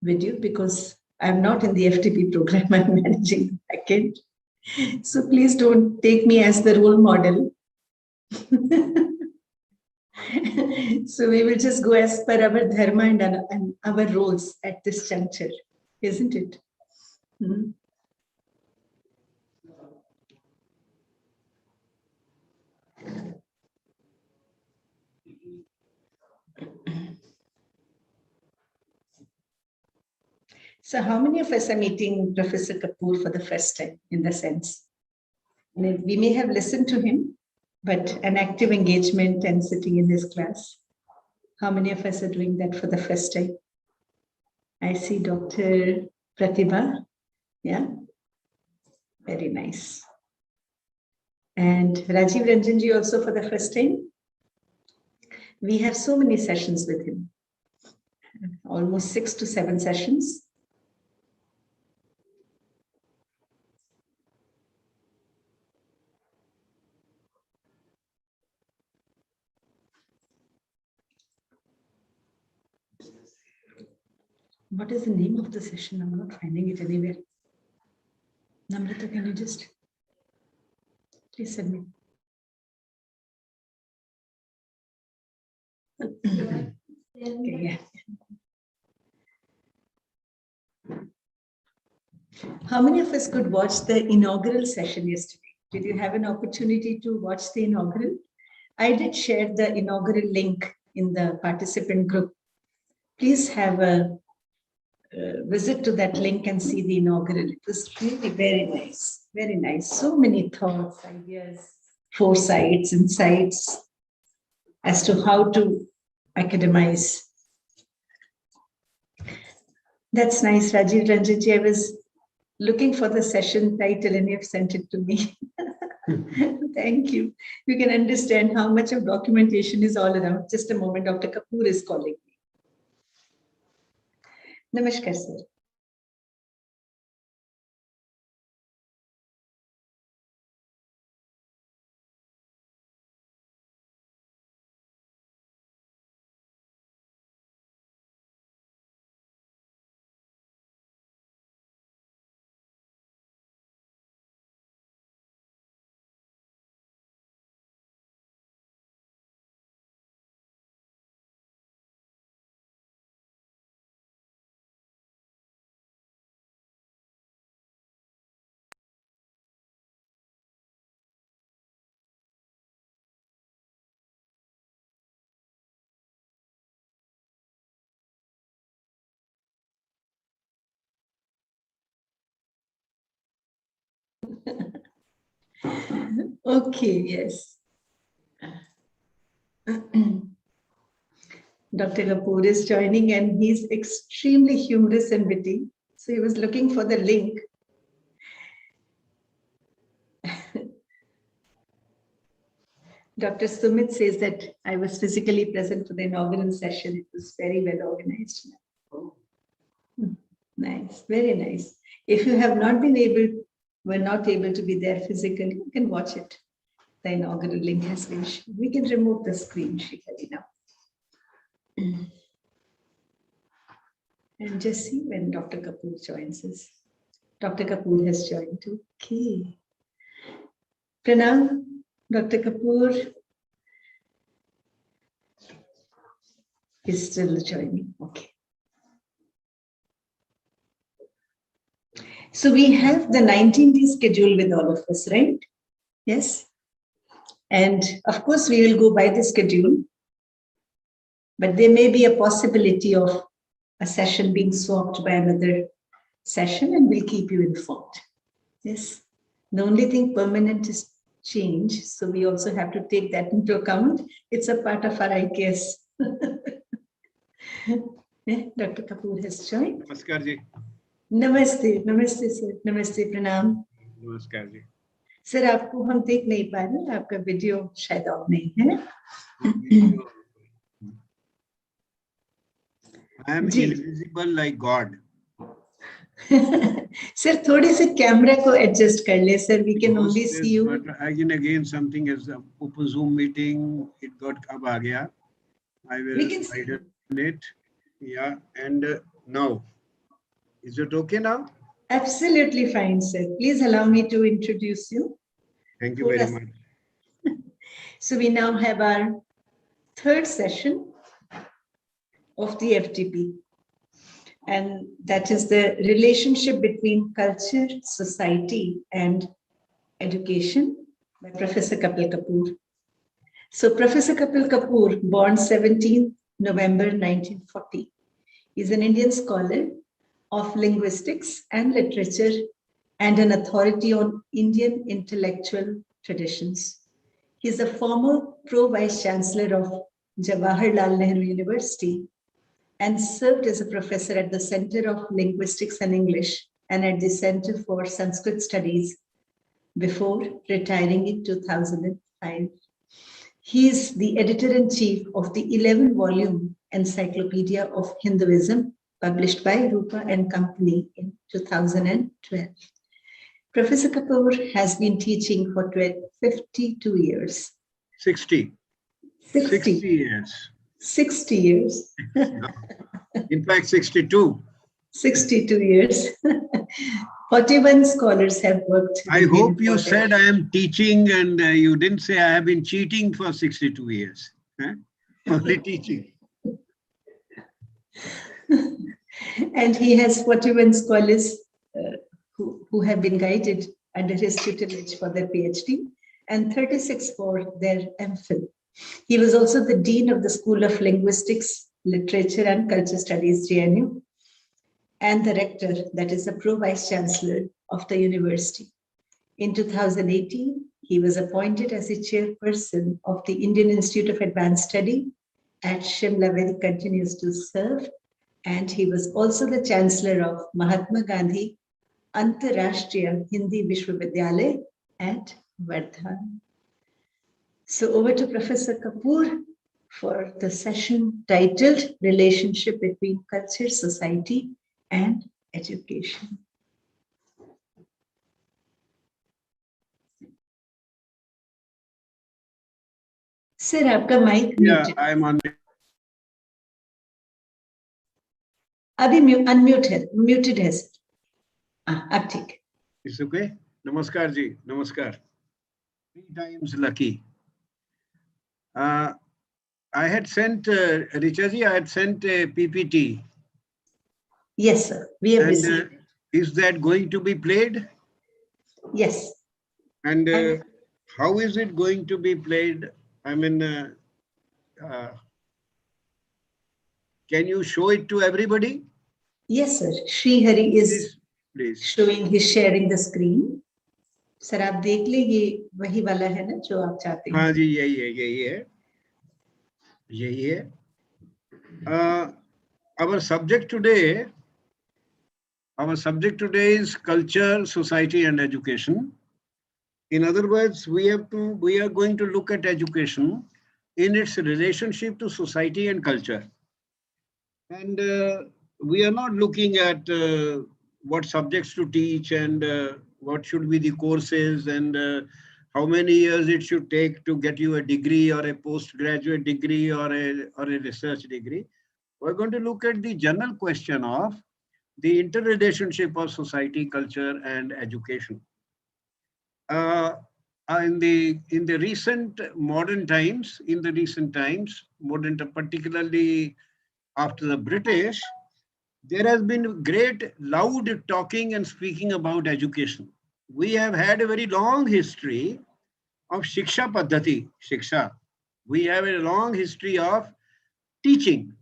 video because I'm not in the FTP program. I'm managing the backend. So please don't take me as the role model. So we will just go as per our dharma and our roles at this juncture, isn't it? So how many of us are meeting Professor Kapoor for the first time, in the sense? We may have listened to him, but an active engagement and sitting in his class. How many of us are doing that for the first time? I see Dr. Pratibha. Yeah, very nice. And Rajiv Ranjanji also for the first time. We have so many sessions with him, almost 6 to 7 sessions. What is the name of the session? I'm not finding it anywhere. Namrata, can you just please submit? Okay, yeah. How many of us could watch the inaugural session yesterday? Did you have an opportunity to watch the inaugural? I did share the inaugural link in the participant group. Please have a visit to that link and see the inaugural. It was really very nice, very nice. So many thoughts, ideas, foresights, insights as to how to academize. That's nice, Rajiv Ranjanji. I was looking for the session title and you've sent it to me. Thank you. You can understand how much of documentation is all around. Just a moment, Dr. Kapoor is calling me. Namaskar, sir. Okay, yes. Dr. Kapoor is joining and he's extremely humorous and witty. So he was looking for the link. Dr. Sumit says that I was physically present for the inaugural session. It was very well organized. Nice, very nice. If you have not been able were not able to be there physically, you can watch it. The inaugural link has been shared. We can remove the screen, Shikari, now. And just see when Dr. Kapoor joins us. Dr. Kapoor has joined too. Okay. Pranam, Dr. Kapoor is still joining. Okay. So we have the 19-day schedule with all of us, right? Yes. And of course, we will go by the schedule, but there may be a possibility of a session being swapped by another session, and we'll keep you informed. Yes. The only thing permanent is change. So we also have to take that into account. It's a part of our IKS. Dr. Kapoor has joined. नमस्कार जी. नमस्ते, नमस्ते sir, नमस्ते, प्रणाम. नमस्कार जी. Sir आपको हम देख नहीं पा रहे, आपका वीडियो शायद ऑफ नहीं है. I am invisible like God. Sir थोड़ी सी कैमरा को एडजस्ट कर ले sir. We can only see you. But again something is open Zoom meeting. It got अब आ गया. I will widen it. Yeah, and now is it okay now? Absolutely fine, sir. Please allow me to introduce you. Thank you very much. So we now have our third session of the FTP, and that is the relationship between culture, society, and education by Professor Kapil Kapoor. So Professor Kapil Kapoor, born 17 November 1940, is an Indian scholar of linguistics and literature and an authority on Indian intellectual traditions. He is a former Pro-Vice Chancellor of Jawaharlal Nehru University and served as a professor at the Center of Linguistics and English and at the Center for Sanskrit Studies before retiring in 2005. He is the editor-in-chief of the 11-volume Encyclopedia of Hinduism, published by Rupa and Company in 2012. Professor Kapoor has been teaching for 52 years. 60 years. 60 years. In fact, 62. 62 years. 41 scholars have worked. I hope you said I am teaching and you didn't say I have been cheating for 62 years. Huh? Only teaching. And he has 41 scholars who have been guided under his tutelage for their PhD and 36 for their MPhil. He was also the Dean of the School of Linguistics, Literature and Culture Studies, JNU, and the Rector, that is the Pro-Vice Chancellor of the university. In 2018, he was appointed as the chairperson of the Indian Institute of Advanced Study at Shimla, where he continues to serve. And he was also the Chancellor of Mahatma Gandhi Antarashtriya Hindi Vishwavidyalaya at Vardhan. So over to Professor Kapoor for the session titled Relationship Between Culture, Society, and Education. Sir, आपका mic Yeah, I am on. अभी unmute है, muted है sir. अब ठीक. It's okay. Namaskar ji. Namaskar. 3 times lucky. I had sent Richa ji. I had sent a PPT. Yes, sir. We have received. Is that going to be played? Yes. And how is it going to be played? I mean, can you show it to everybody? Yes, sir. Shri Hari is please. Showing, he's sharing the screen. Sir, आप देख ले ये वही वाला है ना जो आप चाहते हैं. हाँ जी यही है. Our subject today is culture, society, and education. In other words, we are going to look at education in its relationship to society and culture. And we are not looking at what subjects to teach and what should be the courses and how many years it should take to get you a degree or a postgraduate degree or a research degree. We're going to look at the general question of the interrelationship of society, culture, and education. In the recent modern times, particularly after the British, there has been great loud talking and speaking about education. We have had a very long history of Shiksha Paddhati, Shiksha. We have a long history of teaching.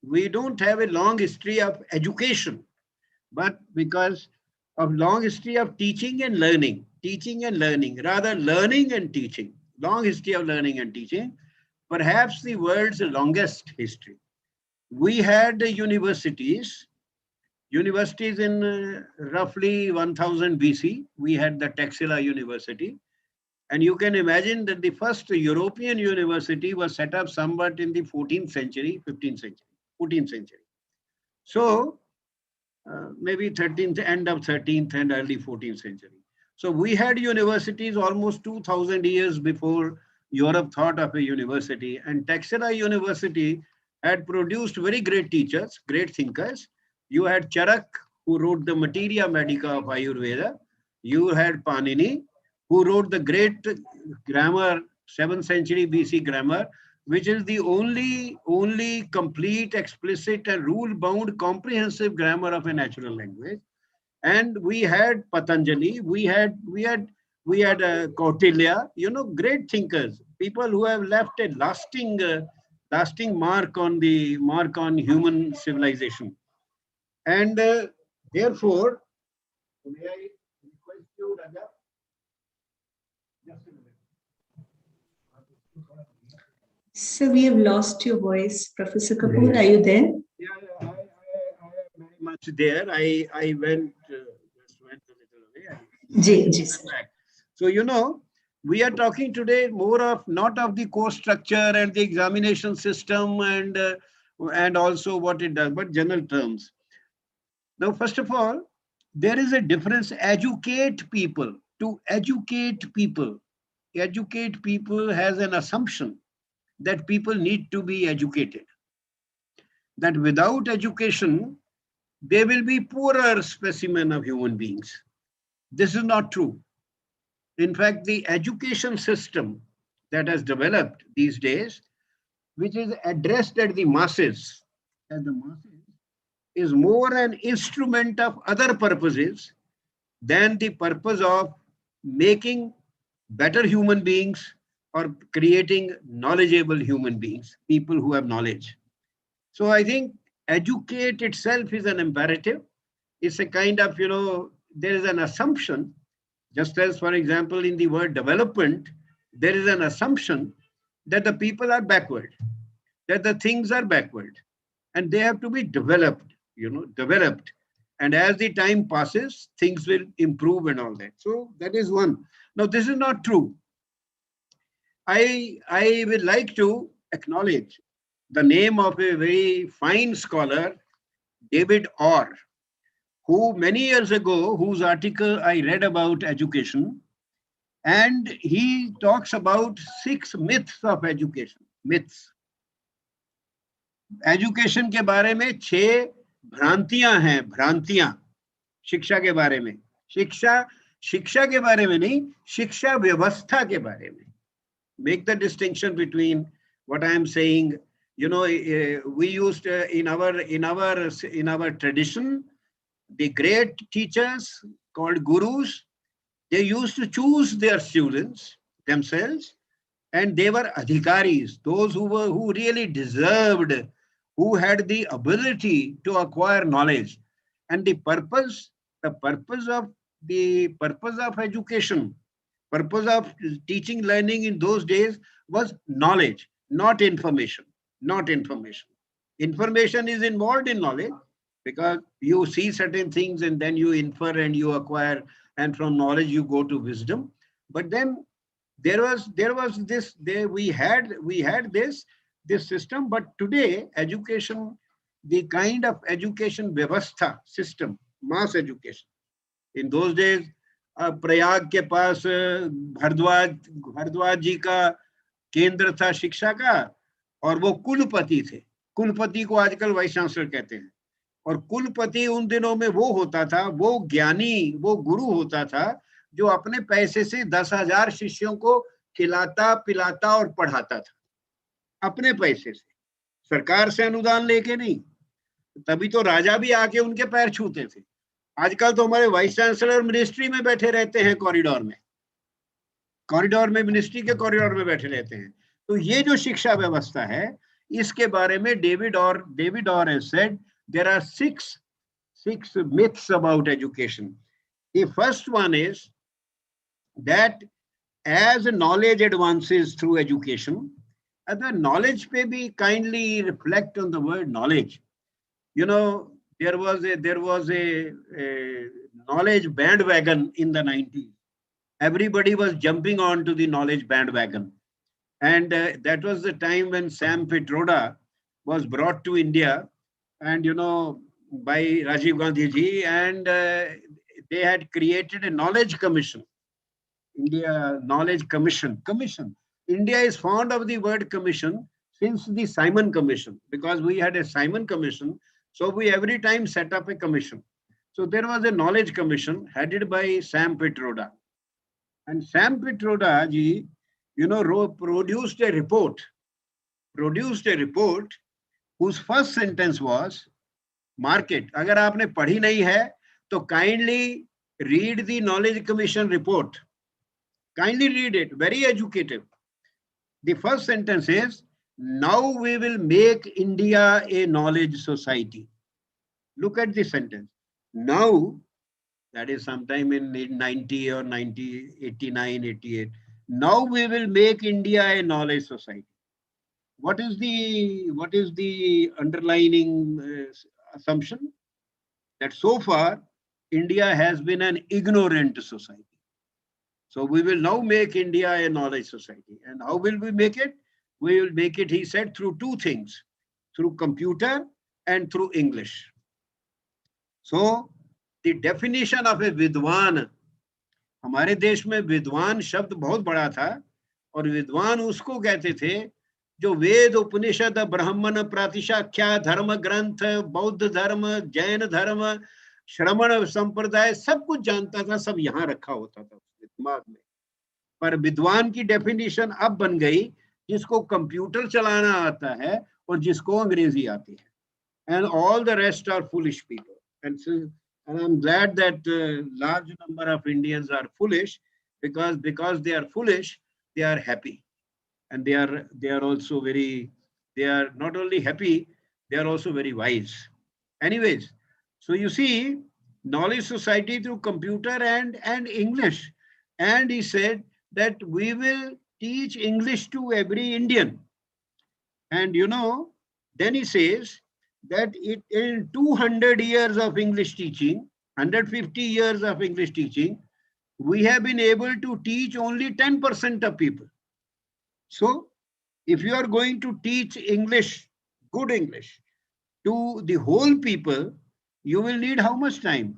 We don't have a long history of education, but because of long history of teaching and learning, rather learning and teaching, long history of learning and teaching, perhaps the world's longest history. We had universities in roughly 1000 BC. We had the Taxila University. And you can imagine that the first European university was set up somewhat in the 14th century, 15th century, 14th century. So maybe 13th, end of 13th and early 14th century. So we had universities almost 2000 years before Europe thought of a university. And Taxila University had produced very great teachers, great thinkers. You had Charak, who wrote the Materia Medica of Ayurveda. You had Panini, who wrote the great grammar, 7th century BC grammar, which is the only complete, explicit, and rule-bound comprehensive grammar of a natural language. And we had Patanjali, we had Kautilya, great thinkers, people who have left a lasting mark on human civilization. And therefore, may I request you, Raja? Just a minute. So we have lost your voice. Professor Kapoor, are you there? Yeah, I am very much there. I went just went a little away. Back. So, we are talking today more of not of the course structure and the examination system and also what it does, but general terms. Now, first of all, there is a difference. Educate people. To educate people has an assumption that people need to be educated. That without education, they will be poorer specimen of human beings. This is not true. In fact, the education system that has developed these days, which is addressed at the masses, is more an instrument of other purposes than the purpose of making better human beings or creating knowledgeable human beings, people who have knowledge. So I think educate itself is an imperative. It's a kind of, there is an assumption, just as, for example, in the word development, there is an assumption that the people are backward, that the things are backward, and they have to be developed. And as the time passes, things will improve and all that. So that is one. Now, this is not true. I would like to acknowledge the name of a very fine scholar, David Orr, who many years ago, whose article I read about education, and he talks about 6 myths of education. Myths. Education के बारे में 6 भ्रांतियां हैं, भ्रांतियां शिक्षा के बारे में. शिक्षा के बारे में नहीं, शिक्षा व्यवस्था के बारे में. Make the distinction between what I am saying. We used in our tradition, the great teachers called gurus, they used to choose their students themselves, and they were adhikaris, those who really deserved, who had the ability to acquire knowledge. And the purpose of education, purpose of teaching, learning in those days was knowledge, not information. Information is involved in knowledge because you see certain things and then you infer and you acquire, and from knowledge you go to wisdom. But then there was this, we had this system, but today education the kind of education vyavastha system, mass education. In those days, Prayag के पास भारद्वाज जी का केंद्र था शिक्षा का, और वो कुलपति थे. कुलपति को आजकल वाइस चांसलर कहते हैं. और कुलपति उन दिनों में वो होता था, वो ज्ञानी, वो गुरु होता था जो अपने पैसे से 10,000 शिष्यों को खिलाता, पिलाता और पढ़ाता था, अपने पैसे से, सरकार से अनुदान लेके नहीं. तभी तो राजा भी आके उनके पैर छूते थे. आजकल तो हमारे वाइस चांसलर मिनिस्ट्री में बैठे रहते हैं, कॉरिडोर में मिनिस्ट्री के कॉरिडोर में बैठे रहते हैं. तो ये जो शिक्षा व्यवस्था है, इसके बारे में डेविड और has said there are six myths about education. The first one is that as knowledge advances through education, the knowledge पे भी kindly reflect on the word knowledge. You know, there was a knowledge bandwagon in the 90s. Everybody was jumping on to the knowledge bandwagon. And that was the time when Sam Pitroda was brought to India, and, you know, by Rajiv Gandhi ji, and they had created a knowledge commission. India Knowledge Commission. India is fond of the word commission since the Simon Commission, because we had a Simon Commission. So we every time set up a commission. So there was a knowledge commission headed by Sam Pitroda. And Sam Pitroda ji, you know, produced a report whose first sentence was, market. Agar aapne padhi nahi hai, to kindly read the Knowledge Commission report. Kindly read it, very educative. The first sentence is, now we will make India a knowledge society. Look at this sentence. Now, that is sometime in 90 or 89, 88. Now we will make India a knowledge society. What is the underlining assumption? That so far, India has been an ignorant society. So we will now make India a knowledge society. And how will we make it? We will make it, he said, through two things, through computer and through English. So the definition of a vidwan, हमारे देश में विद्वान शब्द बहुत बड़ा था, और विद्वान उसको कहते थे जो वेद, उपनिषद, ब्राह्मण, प्रातिशाख्या, धर्म ग्रंथ, बौद्ध धर्म, जैन धर्म, श्रमण संप्रदाय सब कुछ जानता था, सब यहाँ रखा होता था उसके दिमाग में. पर विद्वान की डेफिनेशन अब बन गई जिसको कंप्यूटर चलाना आता है और जिसको अंग्रेजी आती है. And all the rest are foolish people. And I'm glad that large number of Indians are foolish, because they are foolish, they are happy. And they are also very, they are not only happy, they are also very wise. Anyways, so you see, knowledge society through computer and English. And he said that we will teach English to every Indian. And you know, then he says that in 200 years of English teaching, 150 years of English teaching, we have been able to teach only 10% of people. So if you are going to teach English, good English, to the whole people, you will need how much time?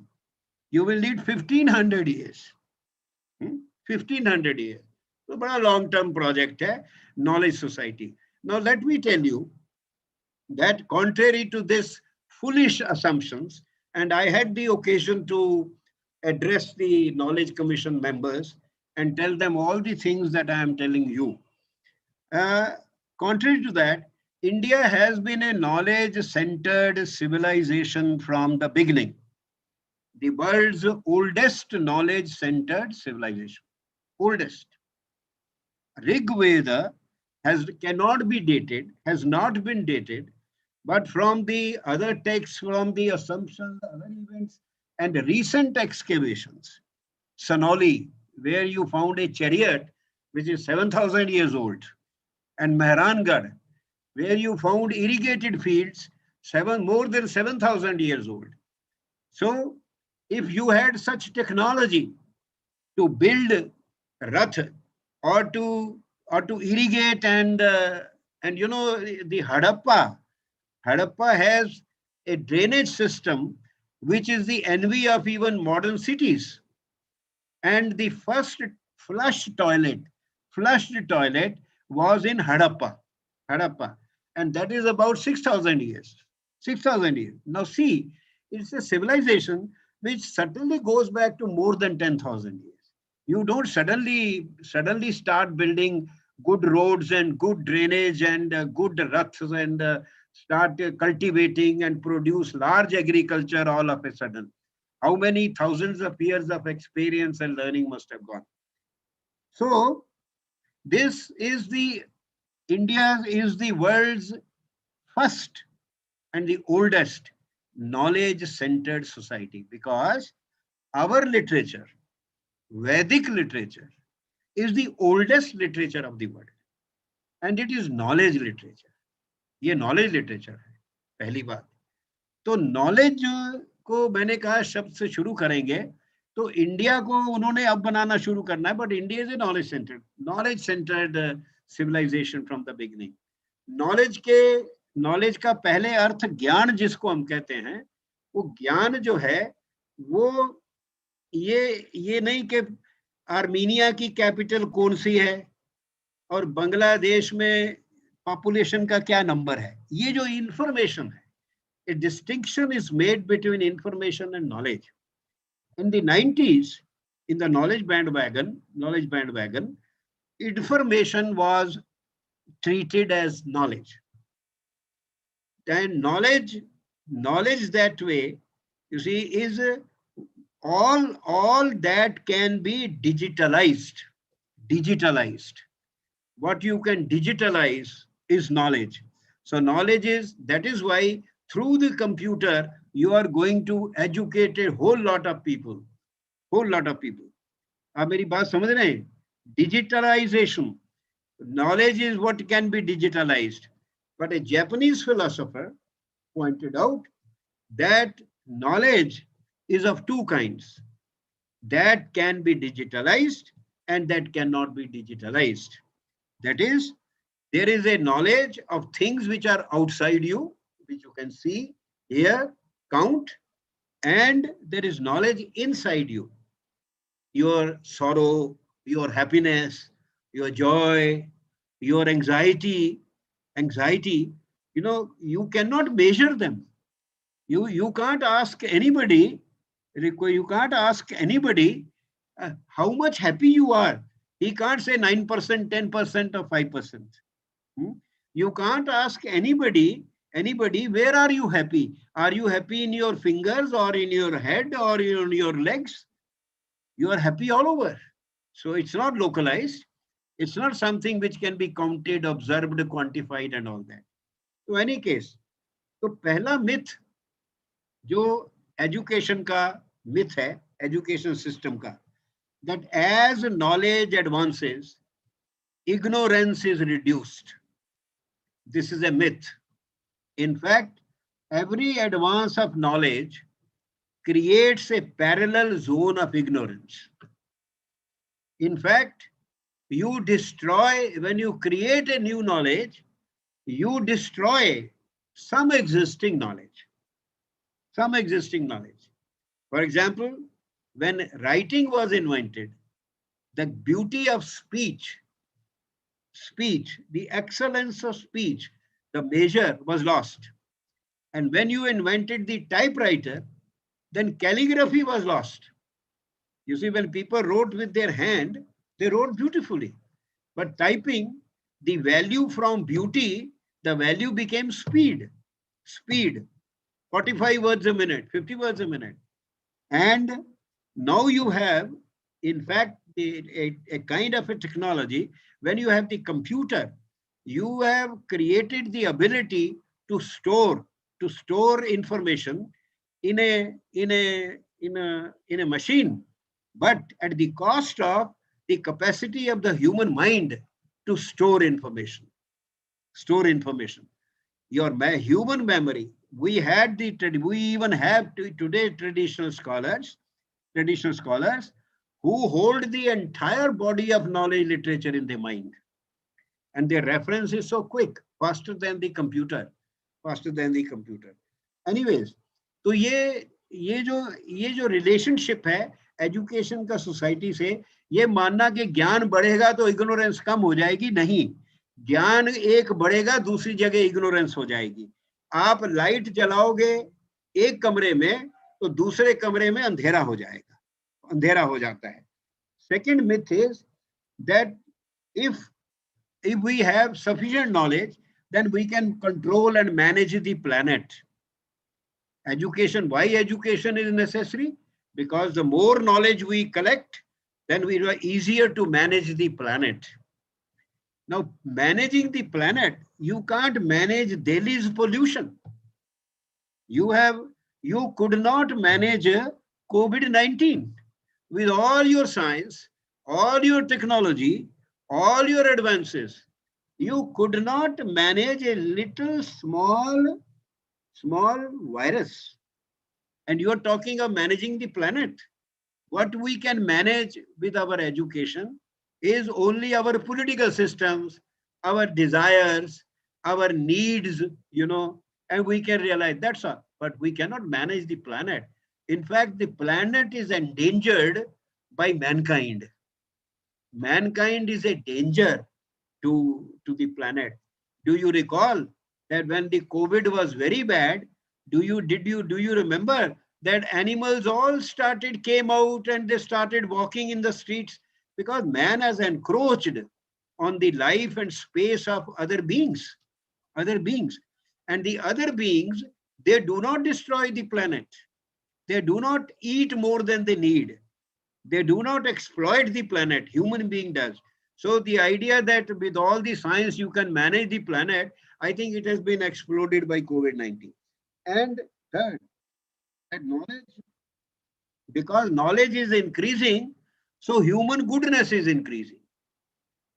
You will need 1500 years. 1500 years. So a long-term project hai, knowledge society. Now let me tell you that contrary to this foolish assumptions, and I had the occasion to address the Knowledge Commission members and tell them all the things that I am telling you. Contrary to that, India has been a knowledge-centered civilization from the beginning. The world's oldest knowledge-centered civilization. Oldest. Rig Veda cannot be dated, has not been dated, but from the other texts, from the assumptions, other events, and recent excavations. Sanoli, where you found a chariot which is 7,000 years old, and Mehrangarh, where you found irrigated fields more than 7,000 years old. So if you had such technology to build rath or to irrigate, and you know, the Harappa has a drainage system which is the envy of even modern cities. And the first flushed toilet was in Harappa, and that is about 6,000 years. 6,000 years. Now see, it's a civilization which certainly goes back to more than 10,000 years. You don't suddenly start building good roads and good drainage and good ruts and start cultivating and produce large agriculture all of a sudden. How many thousands of years of experience and learning must have gone? So this is India is the world's first and the oldest knowledge-centered society, because our literature, Vedic literature, is the oldest literature of the world, and it is knowledge literature. ये knowledge literature है, पहली बात. तो knowledge को मैंने कहा शब्द से शुरू करेंगे, तो इंडिया को उन्होंने अब बनाना शुरू करना है, but India is a knowledge centered civilization from the beginning. knowledge का पहले अर्थ ज्ञान जिसको हम कहते हैं, वो ज्ञान जो है वो ये नहीं कि आर्मीनिया की कैपिटल कौन सी है और बांग्लादेश में पॉपुलेशन का क्या नंबर है. ये जो इंफॉर्मेशन है, a distinction is made between information and knowledge. In the 90s, in the knowledge bandwagon, information was treated as knowledge. And knowledge that way, you see, is all that can be digitalized. What you can digitalize is knowledge. So knowledge that is why through the computer, you are going to educate a whole lot of people. आप मेरी बात समझ रहे हैं? Digitalization. Knowledge is what can be digitalized. But a Japanese philosopher pointed out that knowledge is of two kinds. That can be digitalized and that cannot be digitalized. That is, there is a knowledge of things which are outside you, which you can see, hear, count, and there is knowledge inside you. Your sorrow, your happiness, your joy, your anxiety, you cannot measure them. You can't ask anybody, how much happy you are. He can't say 9%, 10% or 5%. You can't ask anybody, where are you happy? Are you happy in your fingers or in your head or in your legs? You are happy all over. So it's not localized. It's not something which can be counted, observed, quantified and all that. So any case, तो पहला myth जो education का myth है, education system का, that as knowledge advances, ignorance is reduced. This is a myth. In fact, every advance of knowledge creates a parallel zone of ignorance. In fact, you destroy, when you create a new knowledge, you destroy some existing knowledge. For example, when writing was invented, the beauty of speech, the excellence of speech, the measure was lost. And when you invented the typewriter, then calligraphy was lost. You see, when people wrote with their hand, they wrote beautifully. But typing, the value from beauty, the value became speed. 45 words a minute, 50 words a minute. And now you have, in fact, a kind of a technology, when you have the computer, you have created the ability to store information in a machine, but at the cost of the capacity of the human mind to store information. Your human memory. We even have today traditional scholars who hold the entire body of knowledge literature in their mind. And their reference is so quick, faster than the computer. Anyways, तो ये जो relationship है education का society से, ये मानना कि ज्ञान बढ़ेगा तो इग्नोरेंस कम हो जाएगी, नहीं, ज्ञान एक बढ़ेगा दूसरी जगह इग्नोरेंस हो जाएगी। आप लाइट जलाओगे एक कमरे में तो दूसरे कमरे में अंधेरा हो जाएगा, अंधेरा हो जाता है। Second myth is that if we have sufficient knowledge, then we can control and manage the planet. Education, why education is necessary? Because the more knowledge we collect, then we are easier to manage the planet. Now, managing the planet, you can't manage Delhi's pollution. You could not manage COVID-19 with all your science, all your technology, all your advances. You could not manage a little small virus. And you are talking of managing the planet. What we can manage with our education is only our political systems, our desires, our needs, and we can realize that's all. But we cannot manage the planet. In fact, the planet is endangered by mankind. Mankind is a danger to the planet. Do you recall that when the COVID was very bad, do you remember that animals all came out and they started walking in the streets? Because man has encroached on the life and space of other beings. And the other beings, they do not destroy the planet. They do not eat more than they need. They do not exploit the planet. Human being does. So the idea that with all the science you can manage the planet, I think it has been exploded by COVID-19. And third, that knowledge, because knowledge is increasing, so human goodness is increasing.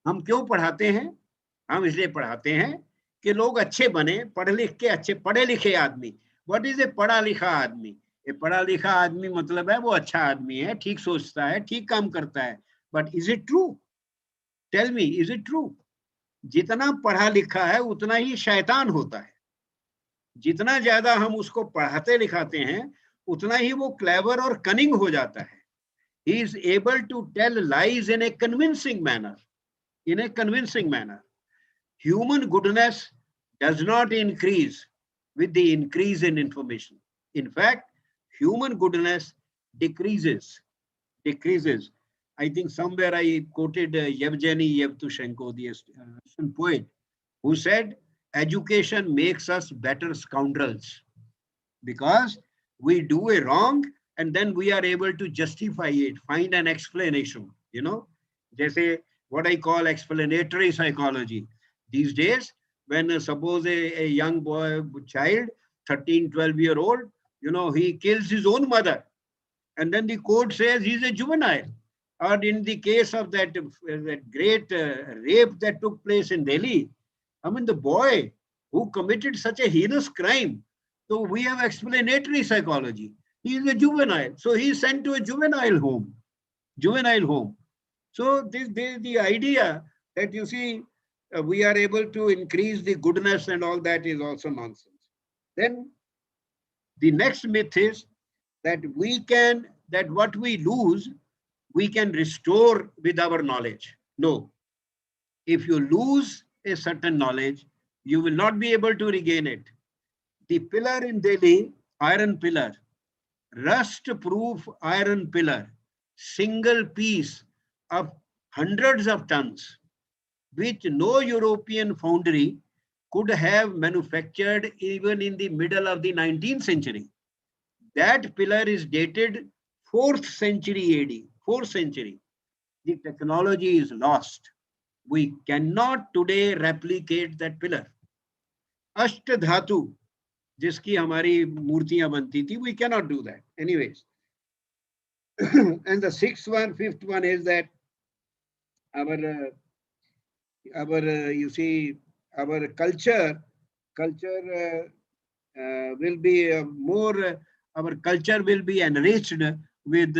हम क्यों पढ़ाते हैं? हम इसलिए पढ़ाते हैं कि लोग अच्छे बने, पढ़े लिखे आदमी. What is a पढ़ा लिखा आदमी? ए पढ़ा लिखा आदमी मतलब है वो अच्छा आदमी है, ठीक सोचता है, ठीक काम करता है. But is it true? Tell me, is it true? जितना पढ़ा लिखा है उतना ही शैतान होता है. जितना ज्यादा हम उसको पढ़ाते लिखाते हैं उतना ही वो क्लेवर और कनिंग हो जाता है. He is able to tell lies in a convincing manner. Human goodness does not increase with the increase in information. In fact, human goodness decreases. I think somewhere I quoted Yevgeny Yevtushenko, the Russian poet, who said, education makes us better scoundrels because we do a wrong and then we are able to justify it, find an explanation, Jesse, what I call explanatory psychology. These days, when suppose a young child, 13, 12-year-old, he kills his own mother, and then the court says he's a juvenile. Or in the case of that great rape that took place in Delhi, the boy who committed such a heinous crime, so we have explanatory psychology. He is a juvenile, so he is sent to a juvenile home. So the idea that we are able to increase the goodness and all that is also nonsense. Then the next myth is that what we lose, we can restore with our knowledge. No. If you lose a certain knowledge, you will not be able to regain it. The pillar in Delhi, iron pillar, rust-proof iron pillar, single piece of hundreds of tons, which no European foundry could have manufactured even in the middle of the 19th century. That pillar is dated 4th century AD, 4th century. The technology is lost. We cannot today replicate that pillar. Ashtadhatu, जिसकी हमारी मूर्तियां बनती थी, we cannot do that. Anyways. And the fifth one is that our culture will be more. Our culture will be enriched with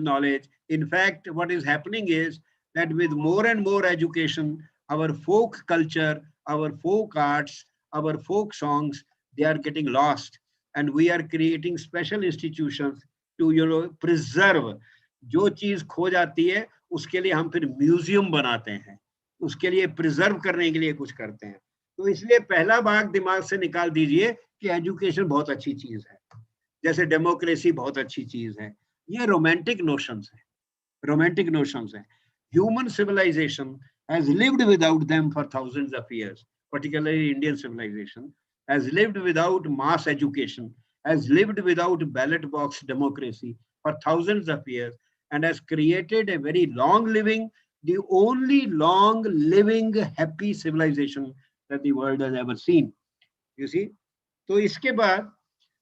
knowledge. In fact, what is happening is that with more and more education, our folk culture, our folk arts, our folk songs, they are getting lost. and we are creating special institutions to preserve. जो चीज खो जाती है उसके लिए हम फिर museum बनाते हैं, उसके लिए प्रिजर्व करने के लिए कुछ करते हैं. तो इसलिए पहला भाग दिमाग से निकाल दीजिए कि एजुकेशन बहुत अच्छी चीज है, जैसे डेमोक्रेसी बहुत अच्छी चीज है. ये रोमांटिक नोशंस है, romantic notions हैं. Human civilization has lived without them for thousands of years, particularly Indian civilization has lived without mass education, has lived without ballot box democracy for thousands of years, and has created a very long living, the only long living happy civilization that the world has ever seen. You see? So iske baad,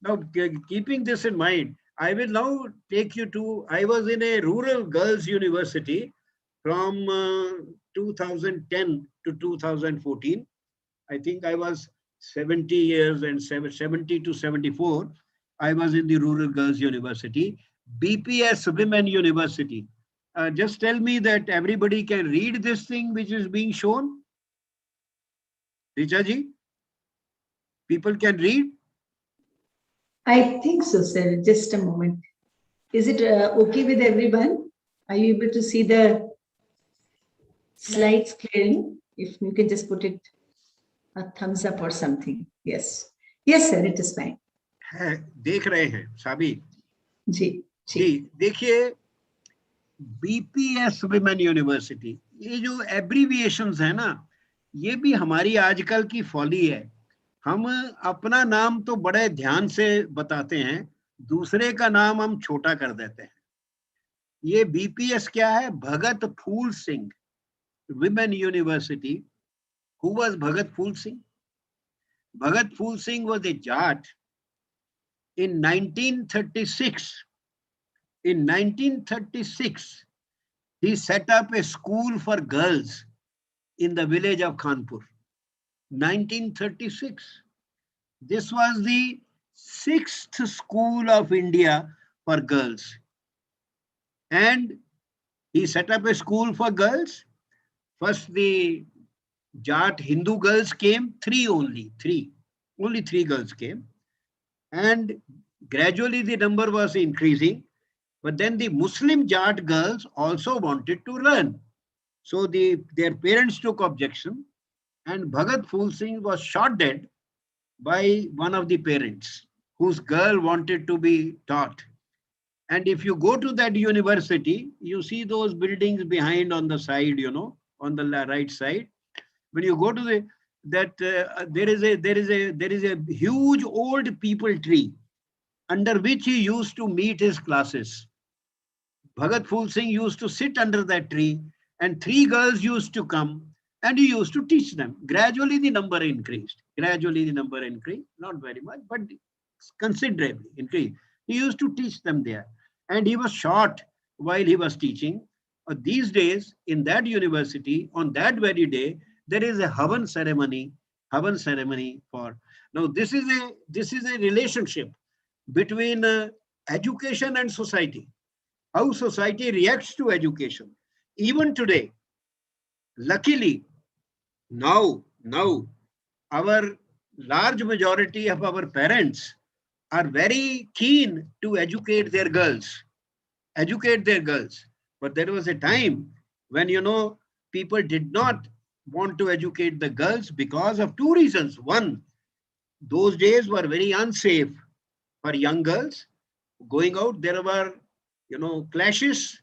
now keeping this in mind, I will now take you to, I was in a rural girls' university from 2010 to 2014. I think I was 70 years and 70 to 74. I was in the rural girls' university, BPS Women University. Just tell me that everybody can read this thing which is being shown. Richa ji, people can read? I think so, sir. Just a moment. Is it okay with everyone? Are you able to see the slides clearly? If you can just put it a thumbs up or something. Yes. Yes, sir. It is fine. देख रहे हैं साबी जी जी. देखिए BPS women university, ये जो abbreviations है ना, ये भी हमारी आजकल की फॉली है. हम अपना नाम तो बड़े ध्यान से बताते हैं, दूसरे का नाम हम छोटा कर देते हैं. ये बीपीएस क्या है? Bhagat Phool Singh women university. Who was Bhagat Phool Singh? Bhagat Phool Singh was a Jat in 1936. In 1936, he set up a school for girls in the village of Kanpur. 1936. This was the 6th school of India for girls. And he set up a school for girls. First, the Jat Hindu girls came, only three girls came. And gradually the number was increasing. But then the Muslim Jat girls also wanted to learn. So their parents took objection, and Bhagat Phul Singh was shot dead by one of the parents whose girl wanted to be taught. And if you go to that university, you see those buildings behind on the side, on the right side. When you go to there is a huge old people tree under which he used to meet his classes. Bhagat Phul Singh used to sit under that tree, and 3 girls used to come, and he used to teach them. Gradually the number increased. Not very much, but considerably increased. He used to teach them there, and he was shot while he was teaching. These days, in that university, on that very day, there is a Havan ceremony for. Now, this is a relationship between education and society. How society reacts to education. Even today, luckily, now our large majority of our parents are very keen to educate their girls. But there was a time when, people did not want to educate the girls because of 2 reasons. One, those days were very unsafe for young girls going out. There were, clashes,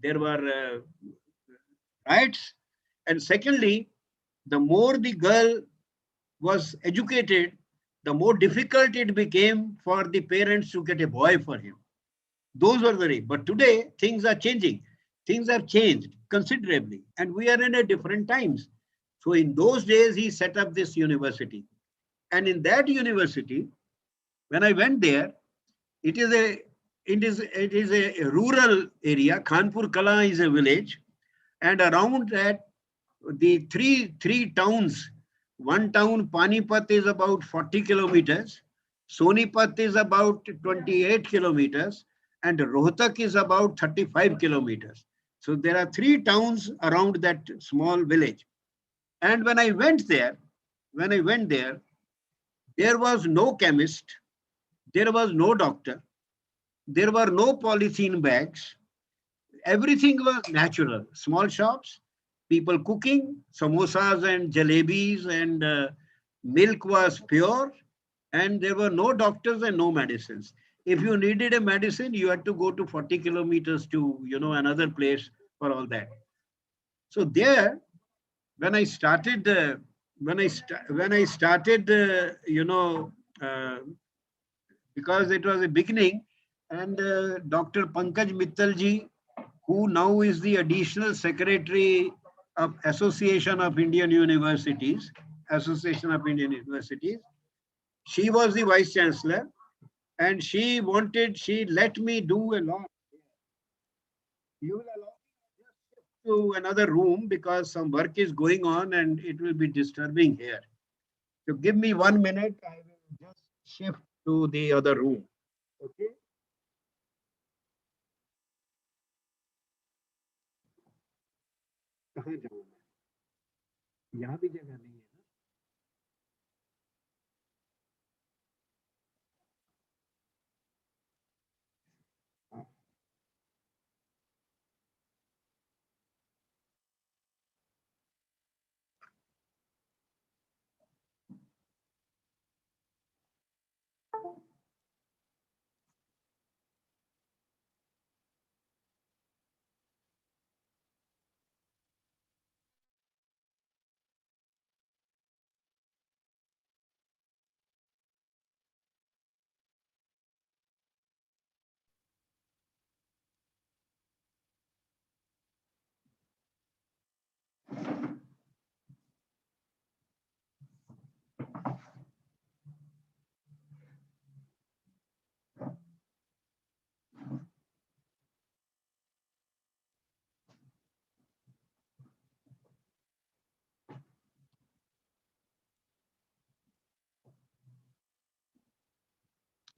there were riots. And secondly, the more the girl was educated, the more difficult it became for the parents to get a boy for him. Those were the reasons. But today, things are changing. Things have changed considerably, and we are in a different times. So in those days, he set up this university. And in that university, when I went there, it is a rural area. Kanpur Kala is a village, and around that, the three towns. One town, Panipat, is about 40 kilometers. Sonipat is about 28 kilometers, and Rohtak is about 35 kilometers. So there are 3 towns around that small village. And when I went there, there was no chemist, There was no doctor. There were no polythene bags. Everything was natural. Small shops, people cooking, samosas and jalebis, and milk was pure. And there were no doctors and no medicines. If you needed a medicine, you had to go to 40 kilometers to, another place for all that. So there, when I started, because it was a beginning, and Dr. Pankaj Mittal ji, who now is the additional secretary of Association of Indian Universities, she was the vice chancellor, and she let me do a lot. You will allow me to another room because some work is going on and it will be disturbing here. So give me 1 minute, I will just shift to the other room. Okay. कहाँ जाऊँ मैं? यहाँ भी जगह नहीं है ना?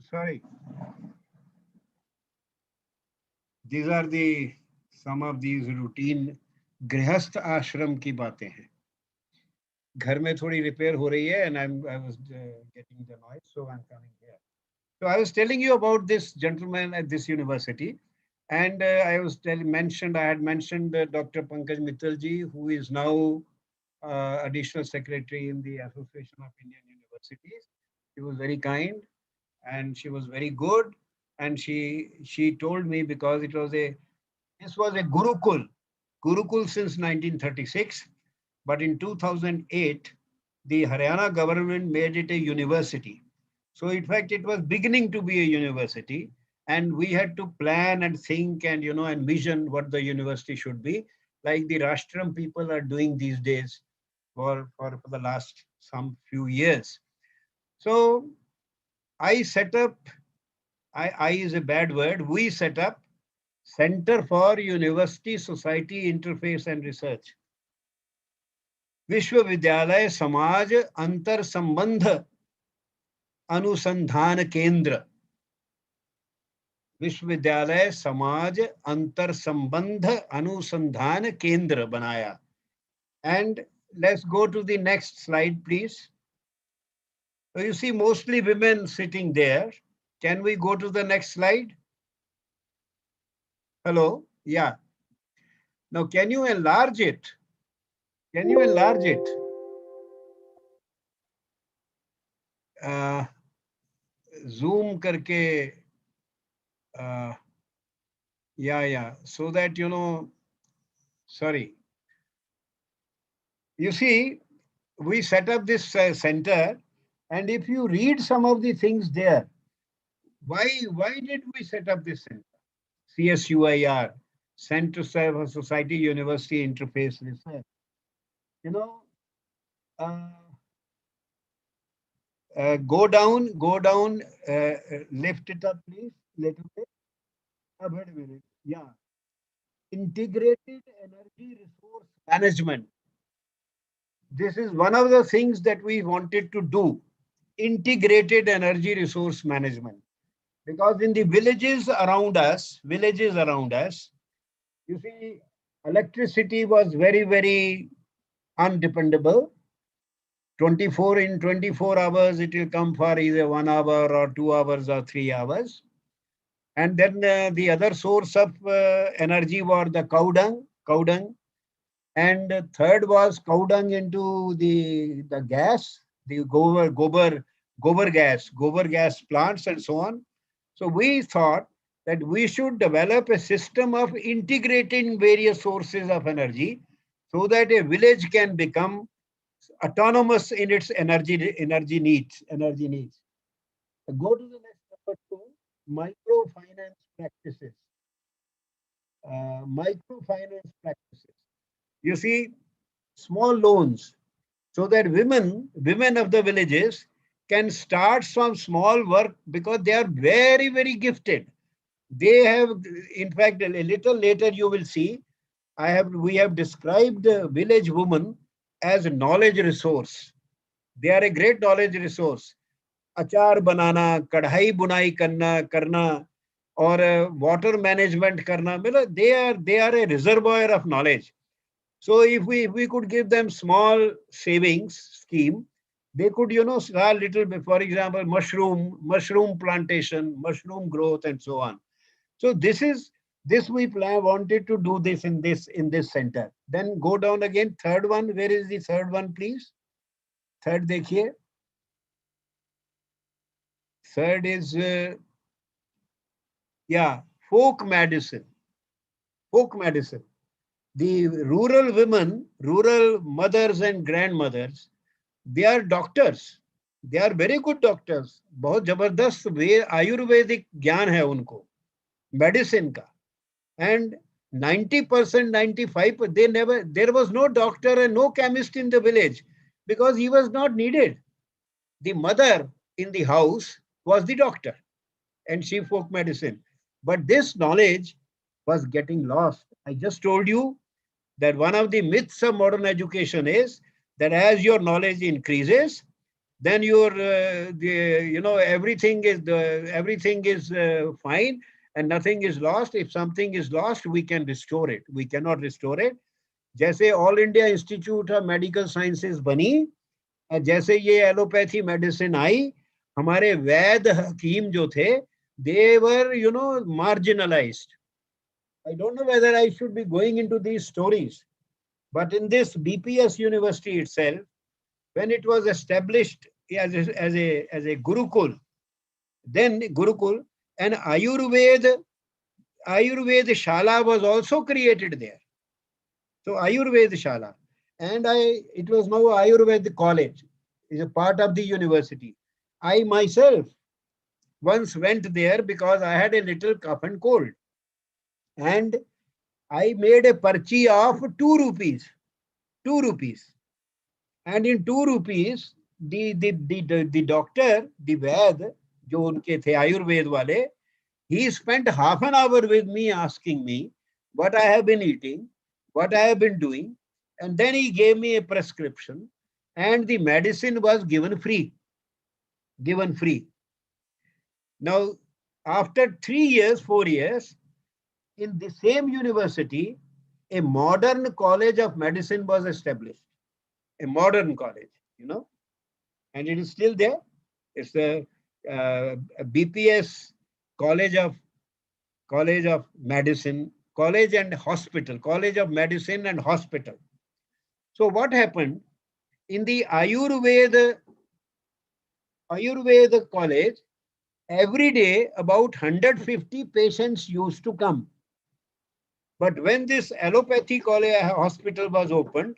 Sorry. These are some of these routine गृहस्थ आश्रम की बातें हैं. घर में थोड़ी रिपेयर हो रही है, and I was getting the noise, so I'm coming here. So I was telling you about this gentleman at this university, and I had mentioned Dr. Pankaj Mittal ji, who is now additional secretary in the Association of Indian Universities. She was very kind, and she was very good, and she told me, because this was a Gurukul since 1936, but in 2008, the Haryana government made it a university. So in fact, it was beginning to be a university, and we had to plan and think and, and vision what the university should be, like the Rashtram people are doing these days for the last some few years. So I set up, I is a bad word, we set up Center for University Society Interface and Research. विश्वविद्यालय समाज अंतर संबंध अनुसंधान केंद्र. विश्वविद्यालय समाज अंतर संबंध अनुसंधान केंद्र बनाया. And let's go to the next slide, please. So you see mostly women sitting there. Can we go to the next slide? Hello? Yeah. Now, can you enlarge it? Can you enlarge it? Zoom karke, yeah, so that, sorry. You see, we set up this center, and if you read some of the things there, why did we set up this center? CSUIR, Center for Society University Interface Research. Go down, lift it up, please, little bit. Wait a minute. Yeah. Integrated energy resource management. This is one of the things that we wanted to do. Integrated energy resource management. Because in the villages around us, you see, electricity was very, very undependable. 24 in 24 hours, it will come for either 1 hour or 2 hours or 3 hours. And then the other source of energy was the cow dung. And third was cow dung into the gas, the gobar gas plants and so on. So we thought that we should develop a system of integrating various sources of energy so that a village can become autonomous in its energy needs. Go to the next number 2, microfinance practices. Microfinance practices. You see, small loans so that women of the villages can start some small work because they are very, very gifted. They have, in fact, a little later you will see, we have described the village woman as a knowledge resource. They are a great knowledge resource. Achar banana, kadhai bunai karna, or water management karna. They are a reservoir of knowledge. So if we could give them small savings scheme, they could, start little bit, for example, mushroom plantation, mushroom growth, and so on. So this we wanted to do this in this center. Then go down again. Third one, where is the third one, please? Third, dekhiye. Third is folk medicine. Folk medicine. The rural women, rural mothers and grandmothers, they are doctors. They are very good doctors. बहुत जबरदस्त वे आयुर्वेदिक ज्ञान है उनको, medicine का. And 90%, 95%, there was no doctor and no chemist in the village because he was not needed. The mother in the house was the doctor and she folk medicine. But this knowledge was getting lost. I just told you that one of the myths of modern education is that as your knowledge increases, then your everything is fine and nothing is lost. If something is lost, we can restore it. We cannot restore it. जैसे All India Institute of Medical Sciences बनी, जैसे ये allopathy medicine आई, हमारे वैद्य हकीम जो थे, they were marginalized. I don't know whether I should be going into these stories, but in this BPS university itself, when it was established as a Gurukul, then Gurukul, and Ayurveda Shala was also created there. So Ayurveda Shala, and it was now Ayurveda College, is a part of the university. I myself once went there because I had a little cough and cold, and I made a parchi of 2 rupees. 2 rupees. And in 2 rupees, the doctor, the Ved, जो उनके थे आयुर्वेद वाले, he spent half an hour with me asking me what I have been eating, what I have been doing, and then he gave me a prescription, and the medicine was given free. Given free. Now, after 3 years, 4 years, in the same university, a modern college of medicine was established. A modern college, and it is still there. It's a BPS College of Medicine, College and Hospital, College of Medicine and Hospital. So what happened in the Ayurveda college? Every day, about 150 patients used to come. But when this allopathy college hospital was opened,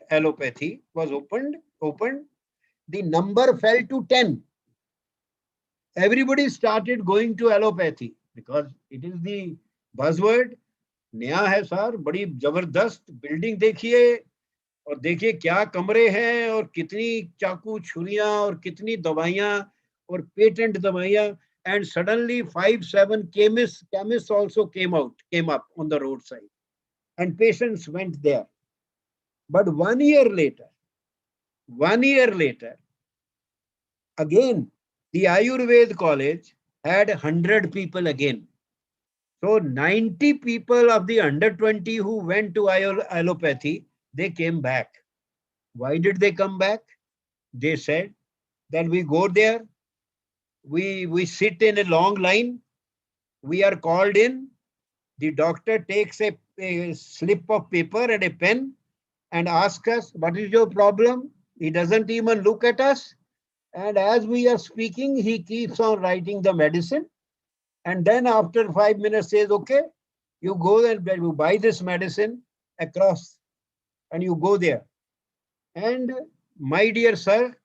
the number fell to 10. Everybody started going to allopathy because it is the buzzword. नया है sir, बड़ी जबरदस्त building देखिए और देखिए क्या कमरे हैं और कितनी चाकू छुरियां और कितनी दवाइयां और पेटेंट दवाइयां. And suddenly 5-7 chemists also came up on the roadside, and patients went there. But 1 year later, again, the Ayurveda college had 100 people again. So 90 people of the under 20 who went to allopathy, they came back. Why did they come back? They said that we go there, we sit in a long line, we are called in, the doctor takes a slip of paper and a pen and asks us, what is your problem? He doesn't even look at us. And as we are speaking, he keeps on writing the medicine. And then after 5 minutes says, okay, you go and you buy this medicine across and you go there. And my dear sir,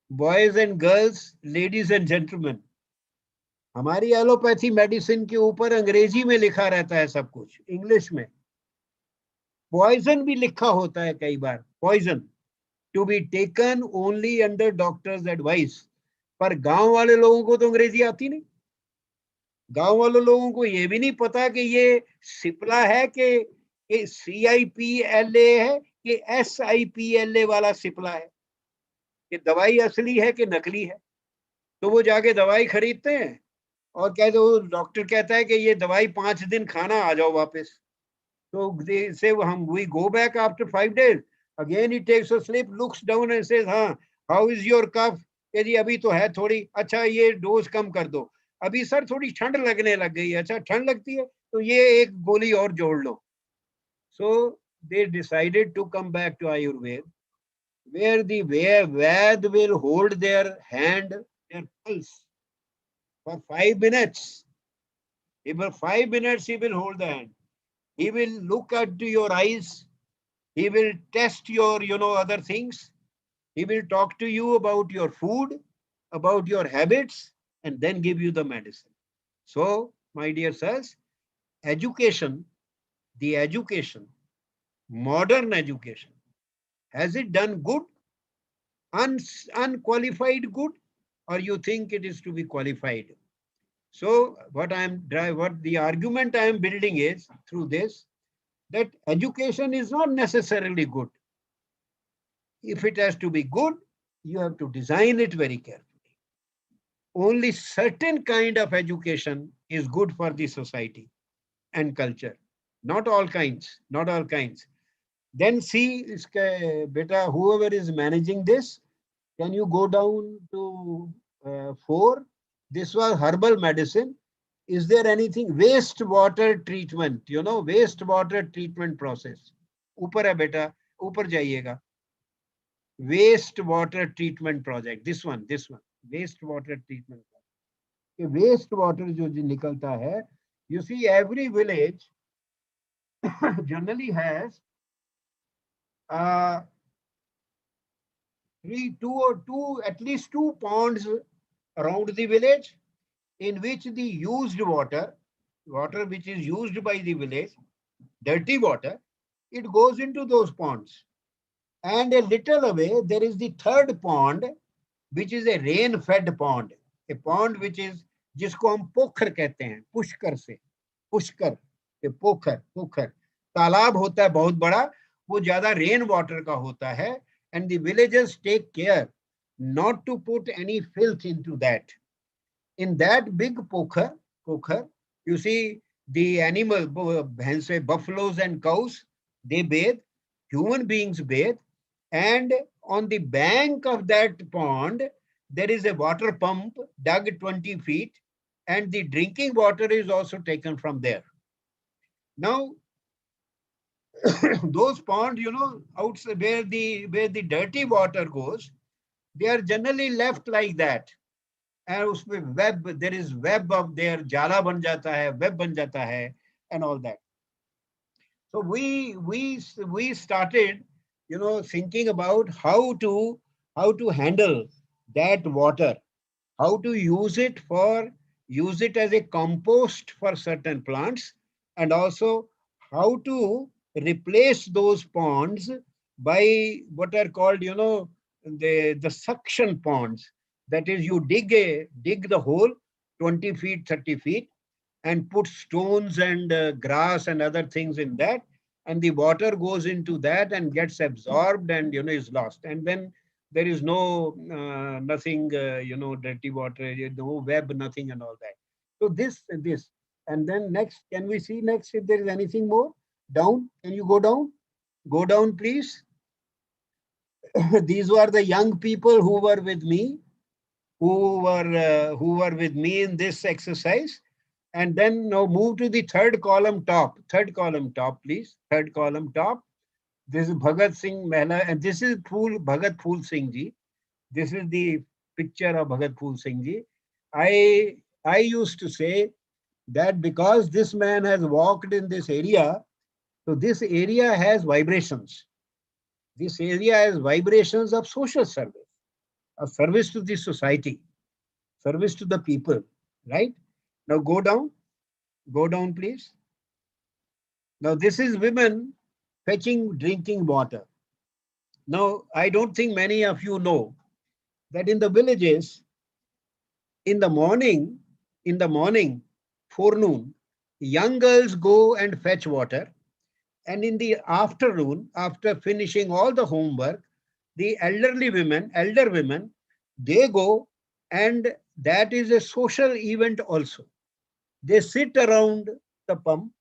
boys and girls, ladies and gentlemen, हमारी allopathy medicine के ऊपर अंग्रेजी में लिखा रहता है सब कुछ, इंग्लिश में पॉइजन भी लिखा होता है कई बार, poison to be taken only under doctor's advice. पर गांव वाले लोगों को तो अंग्रेजी आती नहीं. गांव वाले लोगों को ये भी नहीं पता कि ये सिप्ला है कि CIPLA है कि SIPLA वाला सिप्ला है, कि दवाई असली है कि नकली है. तो वो जाके दवाई खरीदते हैं और कहते वो डॉक्टर कहता है कि ये दवाई 5 दिन खाना, आ जाओ वापस. So they say, we go back after 5 days. Again he takes a slip, looks down and says, हाँ, how is your cough? जी अभी तो है थोड़ी, अच्छा ये डोज कम कर दो. अभी सर थोड़ी ठंड लगने लग गई है. अच्छा ठंड लगती है तो ये एक गोली और जोड़ लो. So they decided to come back to Ayurveda, where the Ved will hold their hand, their pulse for 5 minutes. For 5 minutes he will hold the hand. He will look at your eyes. He will test your, other things. He will talk to you about your food, about your habits, and then give you the medicine. So, my dear sirs, education, the education, modern education, has it done good, unqualified good, or you think it is to be qualified? So, what the argument I am building is through this, that education is not necessarily good. If it has to be good, you have to design it very carefully. Only certain kind of education is good for the society and culture. Not all kinds, not all kinds. Then see, beta, whoever is managing this, can you go down to 4? This was herbal medicine. Is there anything wastewater treatment, wastewater treatment process? ऊपर है बेटा, ऊपर जाइएगा. Wastewater treatment project. This one, wastewater treatment project. Wastewater जो निकलता है, you see every village generally has at least two ponds around the village, in which the used water which is used by the village, dirty water, it goes into those ponds. And a little away, there is the third pond, which is a rain-fed pond. A pond which is, जिसको हम पोखर कहते हैं, पुष्कर से, पुष्कर, पोखर. तालाब होता है बहुत बड़ा, वो ज्यादा रेन वाटर का होता है, and the villagers take care not to put any filth into that. In that big pokhar, you see the animal, buffaloes and cows, they bathe, human beings bathe, and on the bank of that pond, there is a water pump dug 20 feet, and the drinking water is also taken from there. Now, those ponds, outside where the dirty water goes, they are generally left like that. And उसमें web, there is web of their जाला बन जाता है, web बन जाता है, and all that. So we started, thinking about how to handle that water, how to use it as a compost for certain plants, and also how to replace those ponds by what are called, the suction ponds. That is, you dig the hole 20 feet, 30 feet, and put stones and grass and other things in that, and the water goes into that and gets absorbed and is lost, and then there is no nothing, dirty water, no web, nothing and all that. So this, and then next, can we see next if there is anything more? Down, can you go down? Go down, please. these were the young people who were with me, who were with me in this exercise. And then now move to the third column top. Third column top, please. Third column top. This is Bhagat Singh Mehla, and this is Bhagat Phool Singh ji. This is the picture of Bhagat Phool Singh ji. I used to say that because this man has walked in this area, so this area has vibrations. This area has vibrations of social service, of service to the society, service to the people, right? Now go down, please. Now this is women fetching drinking water. Now, I don't think many of you know that in the villages, in the morning, forenoon, young girls go and fetch water. And in the afternoon, after finishing all the homework, the elder women, they go, and that is a social event also. They sit around the pump,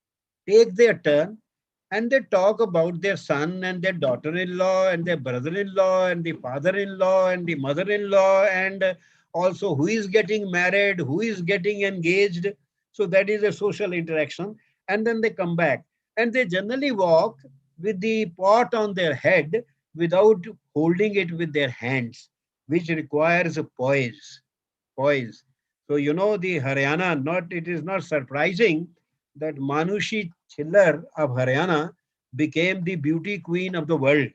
take their turn, and they talk about their son and their daughter-in-law and their brother-in-law and the father-in-law and the mother-in-law, and also who is getting married, who is getting engaged. So that is a social interaction. And then they come back, and they generally walk with the pot on their head without holding it with their hands, which requires a poise. So you know the Haryana, it is not surprising that Manushi Chillar of Haryana became the beauty queen of the world,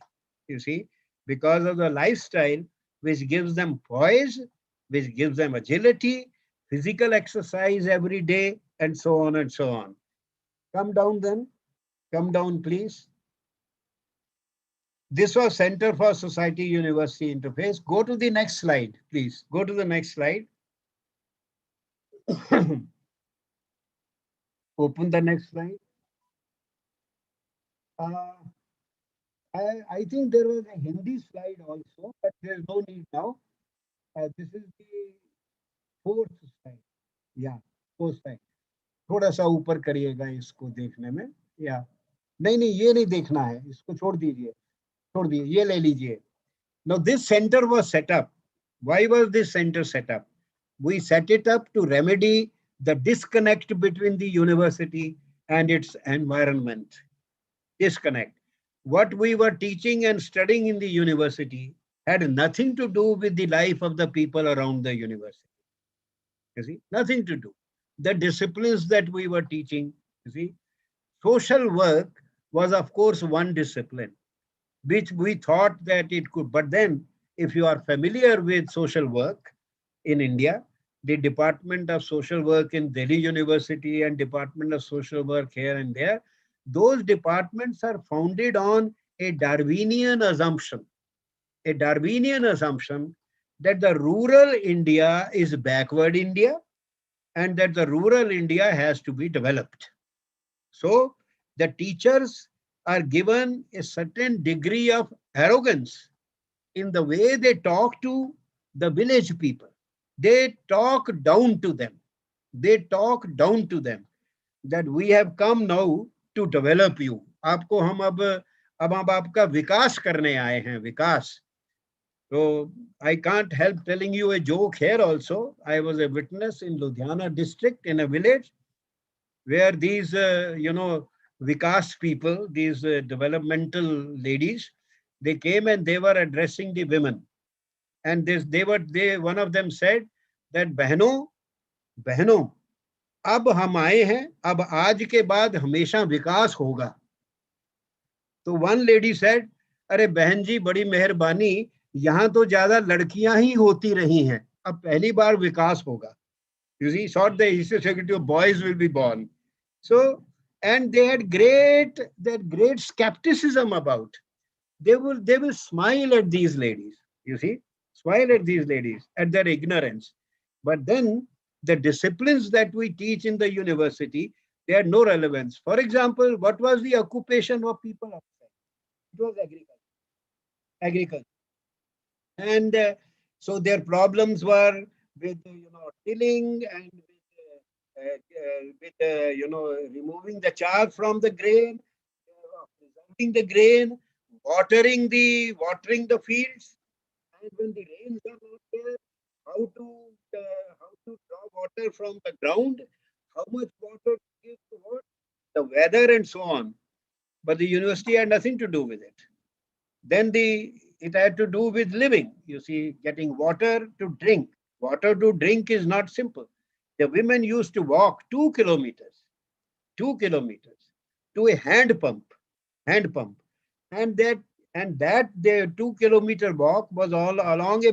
you see, because of the lifestyle which gives them poise, which gives them agility, physical exercise every day, and so on and so on. Come down then. Come down, please. This was Center for Society University Interface. Go to the next slide, please. Go to the next slide. Open the next slide. I think there was a Hindi slide also, but there's no need now. This is the fourth slide. Yeah, fourth slide. थोड़ा सा ऊपर करिएगा इसको देखने में. या नहीं ये नहीं देखना है, इसको छोड़ दीजिए, ये ले लीजिए. Now this center was set up. Why was this center set up? We set it up to remedy the disconnect between the university and its environment. Disconnect. What we were teaching and studying in the university had nothing to do with the life of the people around the university. You see, nothing to do. The disciplines that we were teaching, you see, social work was of course one discipline, which we thought that it could. But then, if you are familiar with social work in India, the Department of Social Work in Delhi University and Department of Social Work here and there, those departments are founded on a Darwinian assumption. A Darwinian assumption that the rural India is backward India and that the rural India has to be developed. So the teachers are given a certain degree of arrogance in the way they talk to the village people. They talk down to them. They talk down to them that we have come now to develop you. आपको हम अब आपका विकास करने आए हैं, विकास. So I can't help telling you a joke here also. I was a witness in Ludhiana district in a village where these, Vikas people, these developmental ladies, they came and they were addressing the women. And one of them said that बहनों, अब हम आए हैं, अब आज के बाद हमेशा विकास होगा. तो one lady said, अरे बहन जी बड़ी मेहरबानी, यहाँ तो ज्यादा लड़कियां ही होती रही हैं, अब पहली बार विकास होगा. You see, thought the secretary of boys will be born. So, and they had great skepticism about. They will smile at these ladies, you see, smile at these ladies, at their ignorance. But then the disciplines that we teach in the university, they had no relevance. For example, what was the occupation of people outside? It was agriculture. And so their problems were with, tilling and with removing the chaff from the grain, preserving the grain, watering the fields, and when the rains are not there, how to draw water from the ground, how much water to give to what, the weather and so on. But the university had nothing to do with it. Then it had to do with living. You see, getting water to drink. Water to drink is not simple. The women used to walk 2 kilometers, 2 kilometers to a hand pump, and that the 2 kilometer walk was all along a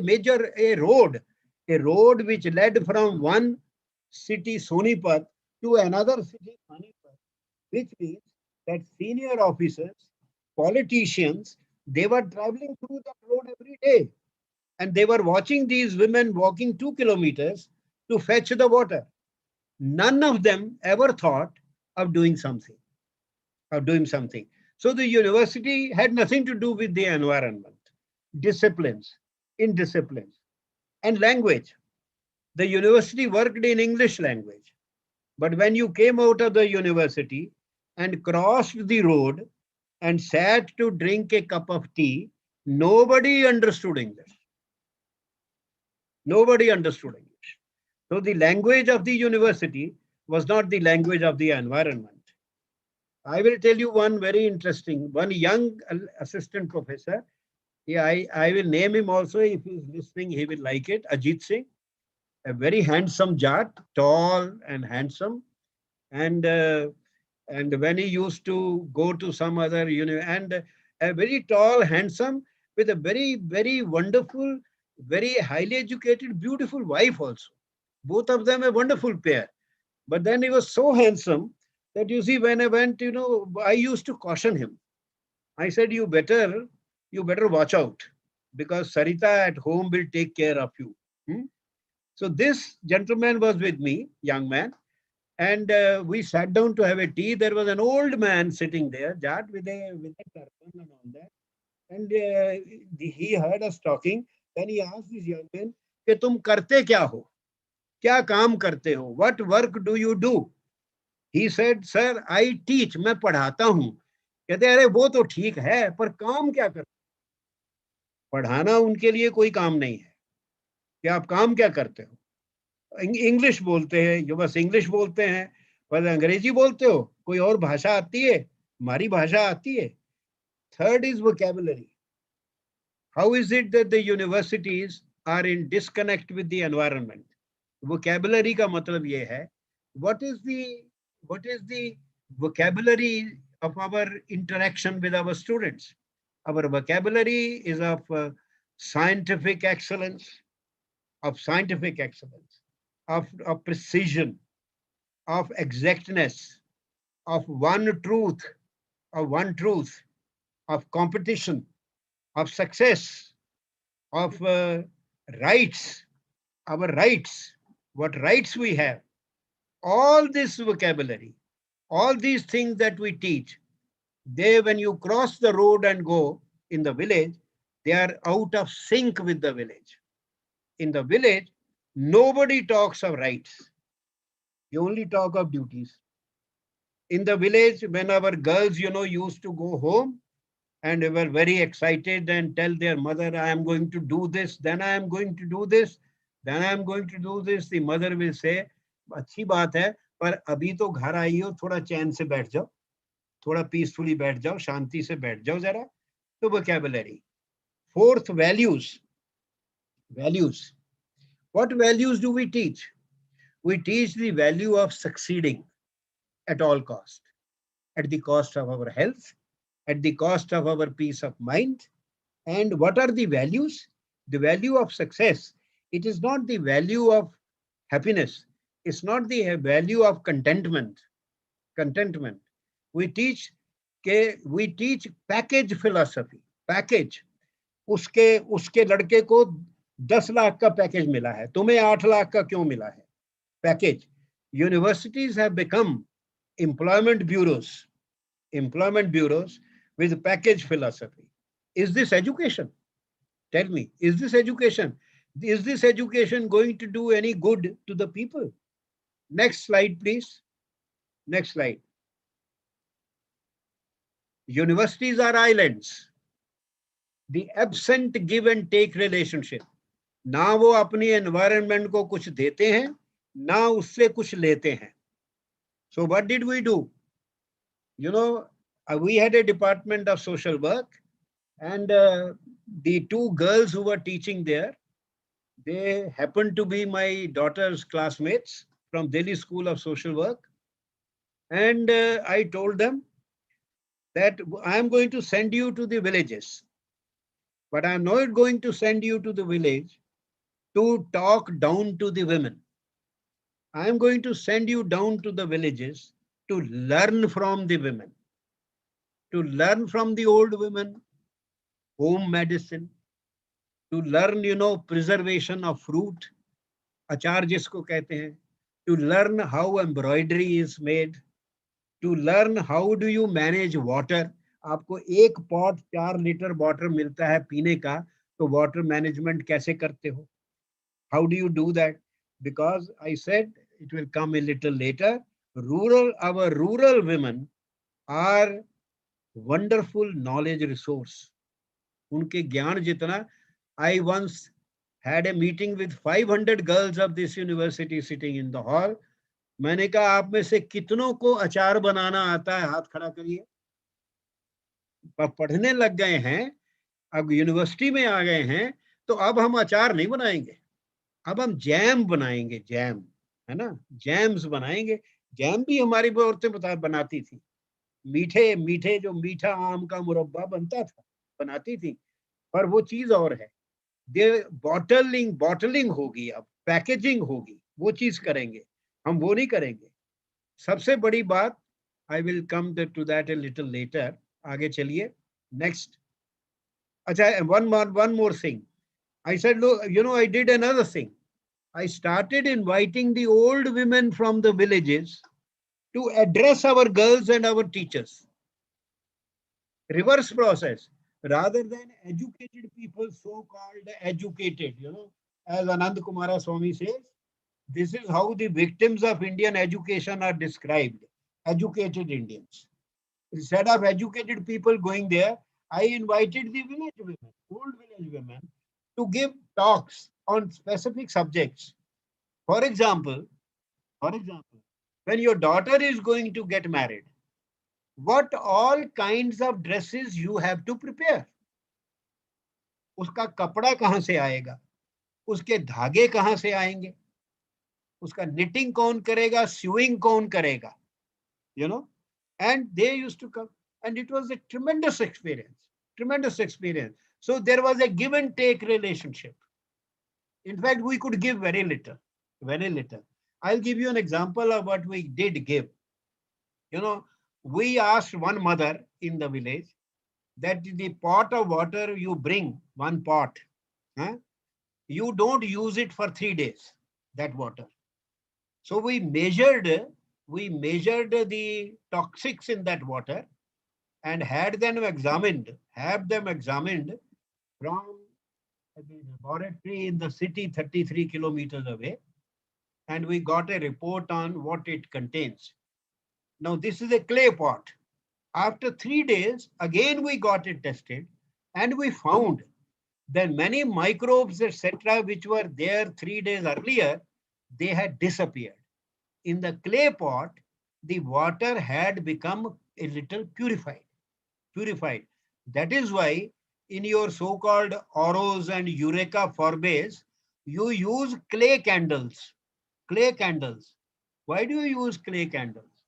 road which led from one city Sonipat to another city Panipat, which means that senior officers, politicians, they were traveling through that road every day, and they were watching these women walking 2 kilometers to fetch the water. None of them ever thought of doing something, So the university had nothing to do with the environment, disciplines, indisciplines, and language. The university worked in English language. But when you came out of the university and crossed the road and sat to drink a cup of tea, nobody understood English. Nobody understood English. So the language of the university was not the language of the environment. I will tell you one very interesting, one young assistant professor. Yeah, I will name him also. If he's listening, he will like it. Ajit Singh, a very handsome Jat, tall and handsome. And when he used to go to some other, and a very tall, handsome, with a very, very wonderful, very highly educated, beautiful wife also. Both of them a wonderful pair. But then he was so handsome that, you see, when I went, I used to caution him. I said, you better watch out, because Sarita at home will take care of you. So this gentleman was with me, young man, and we sat down to have a tea. There was an old man sitting there, Jat, with a turban and all that. And he heard us talking. Then he asked this young man, कि तुम करते क्या हो? क्या काम करते हो? What work do you do? He said, sir, I teach. मैं पढ़ाता हूँ. कहते अरे वो तो ठीक है, पर काम क्या करते? पढ़ाना उनके लिए कोई काम नहीं है. कि आप काम क्या करते हो? इंग्लिश बोलते हैं, जो बस इंग्लिश बोलते हैं, पर अंग्रेजी बोलते हो, कोई और भाषा आती है? हमारी भाषा आती है. Third is vocabulary. How is it that the universities are in disconnect with the environment? Vocabulary का मतलब ये है, what is the vocabulary of our interaction with our students? Our vocabulary is of scientific excellence, of precision, of exactness, of one truth, of competition, of success, of rights, our rights, what rights we have. All this vocabulary, all these things that we teach, they, when you cross the road and go in the village, they are out of sync with the village. In the village, nobody talks of rights. You only talk of duties. In the village, when our girls, used to go home and they were very excited and tell their mother, I am going to do this, then I am going to do this, then I am going to do this, the mother will say, अच्छी बात है, पर अभी तो घर आई हो, थोड़ा चैन से बैठ जाओ, थोड़ा पीसफुली बैठ जाओ, शांति से बैठ जाओ जरा. तो vocabulary. Fourth, values. What values do we teach? We teach the value of succeeding at all cost, at the cost of our health, at the cost of our peace of mind. And what are the values? The value of success. It is not the value of happiness. It's not the value of contentment. We teach package philosophy. Package. उसके लड़के को 10 लाख का package मिला है, तुम्हें 8 लाख का क्यों मिला है? Package. Universities have become employment bureaus with package philosophy. Is this education? Tell me, is this education? Is this education going to do any good to the people? Next slide, please. Next slide. Universities are islands. the absent give and take relationship. ना वो अपनी environment को कुछ देते हैं, ना उससे कुछ लेते हैं. So what did we do? You know, we had a department of social work, and the two girls who were teaching there, they happened to be my daughter's classmates from Delhi School of Social Work. And I told them that I am going to send you to the villages, but I am not going to send you to the village to talk down to the women. I am going to send you down to the villages to learn from the women, to learn from the old women, home medicine, to learn, you know, preservation of fruit, achar jisko kehte hain, to learn how embroidery is made, to learn how do you manage water. आपको एक pot 4 litre water मिलता है पीने का, तो water management कैसे करते हो? How do you do that? Because I said it will come a little later. Our rural women are wonderful knowledge resource. उनके ज्ञान जितना, I once had a meeting with 500 girls of this university sitting in the hall. मैंने कहा आप में से कितनों को अचार बनाना आता है, हाथ खड़ा करिए. पढ़ने लग गए हैं, अब यूनिवर्सिटी में आ गए हैं, तो अब हम अचार नहीं बनाएंगे, अब हम जैम बनाएंगे. जैम है ना, जैम्स बनाएंगे. जैम भी हमारी औरतें बनाती थी. मीठे मीठे जो मीठा आम का मुरब्बा बनता था, बनाती थी. पर वो चीज और है, बॉटलिंग होगी, अब पैकेजिंग होगी, वो चीज करेंगे, हम वो नहीं करेंगे. सबसे बड़ी बात, I will come to that a little later. आगे चलिए, नेक्स्ट. अच्छा, one more thing. I said, look, you know, I did another thing. I started inviting the old women from the villages to address our girls and our teachers. Reverse process. Rather than educated people, so-called educated, you know, as Anand Kumara Swami says, this is how the victims of Indian education are described. Educated Indians. Instead of educated people going there, I invited the village women, old village women, to give talks on specific subjects. For example, when your daughter is going to get married, what all kinds of dresses you have to prepare. उसका कपड़ा कहाँ से आएगा, उसके धागे कहाँ से आएंगे, उसका knitting कौन करेगा, sewing कौन करेगा, you know. And they used to come, and it was a tremendous experience. So there was a give and take relationship. In fact, we could give very little. I'll give you an example of what we did give. You know, we asked one mother in the village that the pot of water you bring, one pot, you don't use it for 3 days, that water. So we measured the toxics in that water and had them examined from the laboratory in the city 33 kilometers away, and we got a report on what it contains. Now this is a clay pot. After 3 days, again we got it tested, and we found that many microbes, etc., which were there 3 days earlier, they had disappeared. In the clay pot, the water had become a little purified. That is why in your so-called Oros and Eureka Forbes, you use clay candles. Why do you use clay candles?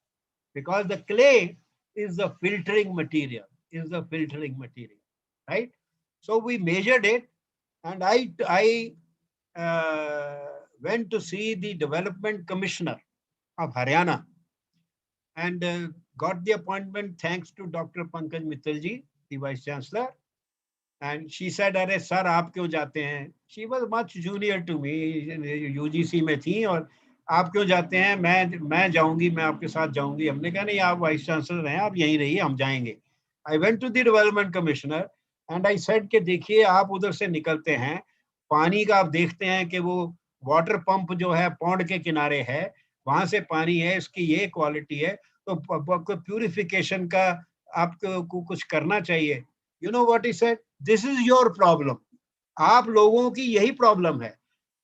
Because the clay is the filtering material, right? So we measured it, and I went to see the development commissioner of Haryana, and got the appointment thanks to Dr. Pankaj Mittalji, the Vice Chancellor. And she said, "Arey sir, आप क्यों जाते हैं?" She was much junior to me, UGC में थी, और आप क्यों जाते हैं? मैं जाऊंगी, मैं आपके साथ जाऊंगी. हमने कहा नहीं, आप वाइस चांसलर हैं, आप यहीं रहिए, हम जाएंगे. I went to the development commissioner and I said कि देखिए, आप उधर से निकलते हैं, पानी का आप देखते हैं कि वो वाटर पंप जो है पौंड के किनारे है, वहां से पानी है, इसकी ये क्वालिटी है, तो प्यूरिफिकेशन का आपको कुछ करना चाहिए. You know what he said? This is your problem. आप लोगों की यही प्रॉब्लम है.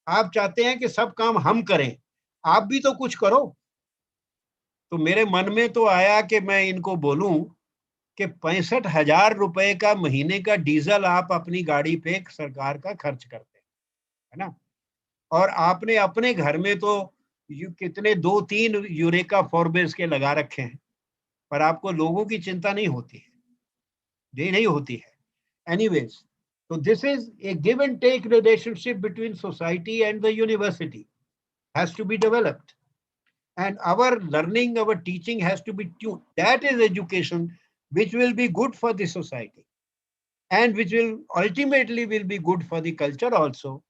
आप चाहते हैं कि सब काम हम करें, आप भी तो कुछ करो. तो मेरे मन में तो आया कि मैं इनको बोलूं कि 65,000 रुपए का महीने का डीजल आप अपनी गाड़ी पे सरकार का खर्च करते हैं, है ना? और आपने अपने घर में तो कितने 2-3 यूरेका फॉरबेस के लगा रखे हैं, पर आपको लोगों की चिंता नहीं होती है, ये नहीं होती है. Anyways, so this is a give and take relationship between society and the university has to be developed. And our learning, our teaching has to be tuned. That is education which will be good for the society and which will ultimately will be good for the culture also.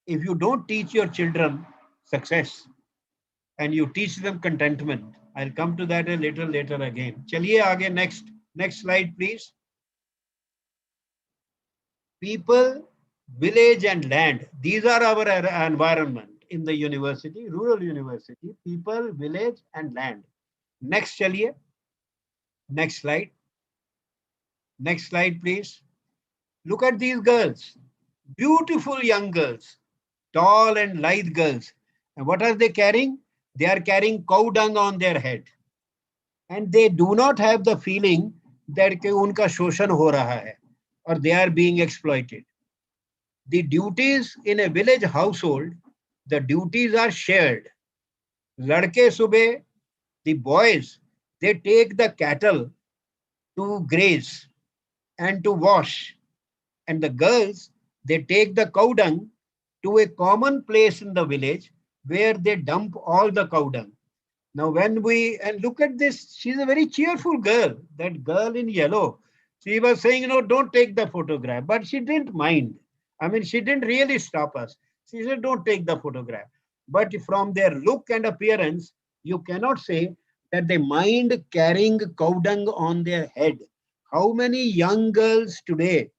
If you don't teach your children success and you teach them contentment, I'll come to that a little later again. Chaliye aage, next slide, please. People, village and land. These are our environment in the university, rural university, people, village and land. Next, chaliye. Next slide. Next slide, please. Look at these girls. Beautiful young girls. Tall and lithe girls. And what are they carrying? They are carrying cow dung on their head. And they do not have the feeling that unka shoshan ho raha hai or they are being exploited. The duties in a village household, the duties are shared. Ladke subah, the boys, they take the cattle to graze and to wash. And the girls, they take the cow dung to a common place in the village where they dump all the cow dung. Now, when we, and look at this, she's a very cheerful girl, that girl in yellow. She was saying, no, don't take the photograph, but she didn't mind. I mean, she didn't really stop us. She said, don't take the photograph. But from their look and appearance, you cannot say that they mind carrying cow dung on their head. How many young girls today,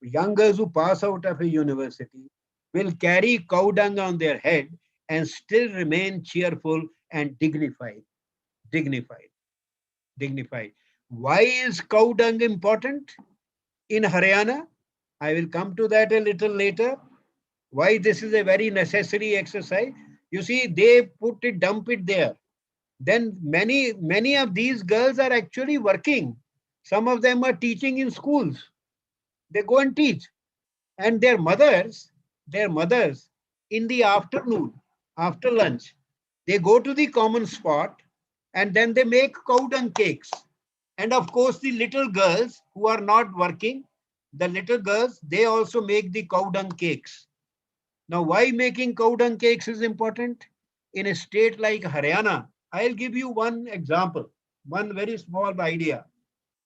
young girls who pass out of a university, will carry cow dung on their head and still remain cheerful and dignified. Why is cow dung important in Haryana? I will come to that a little later. Why this is a very necessary exercise. You see, they put it, dump it there. Then many of these girls are actually working. Some of them are teaching in schools. They go and teach. And their mothers, in the afternoon, after lunch, they go to the common spot and then they make cow dung cakes. And of course, the little girls who are not working, the little girls, they also make the cow dung cakes. Now, why making cow dung cakes is important? In a state like Haryana, I'll give you one example, one very small idea.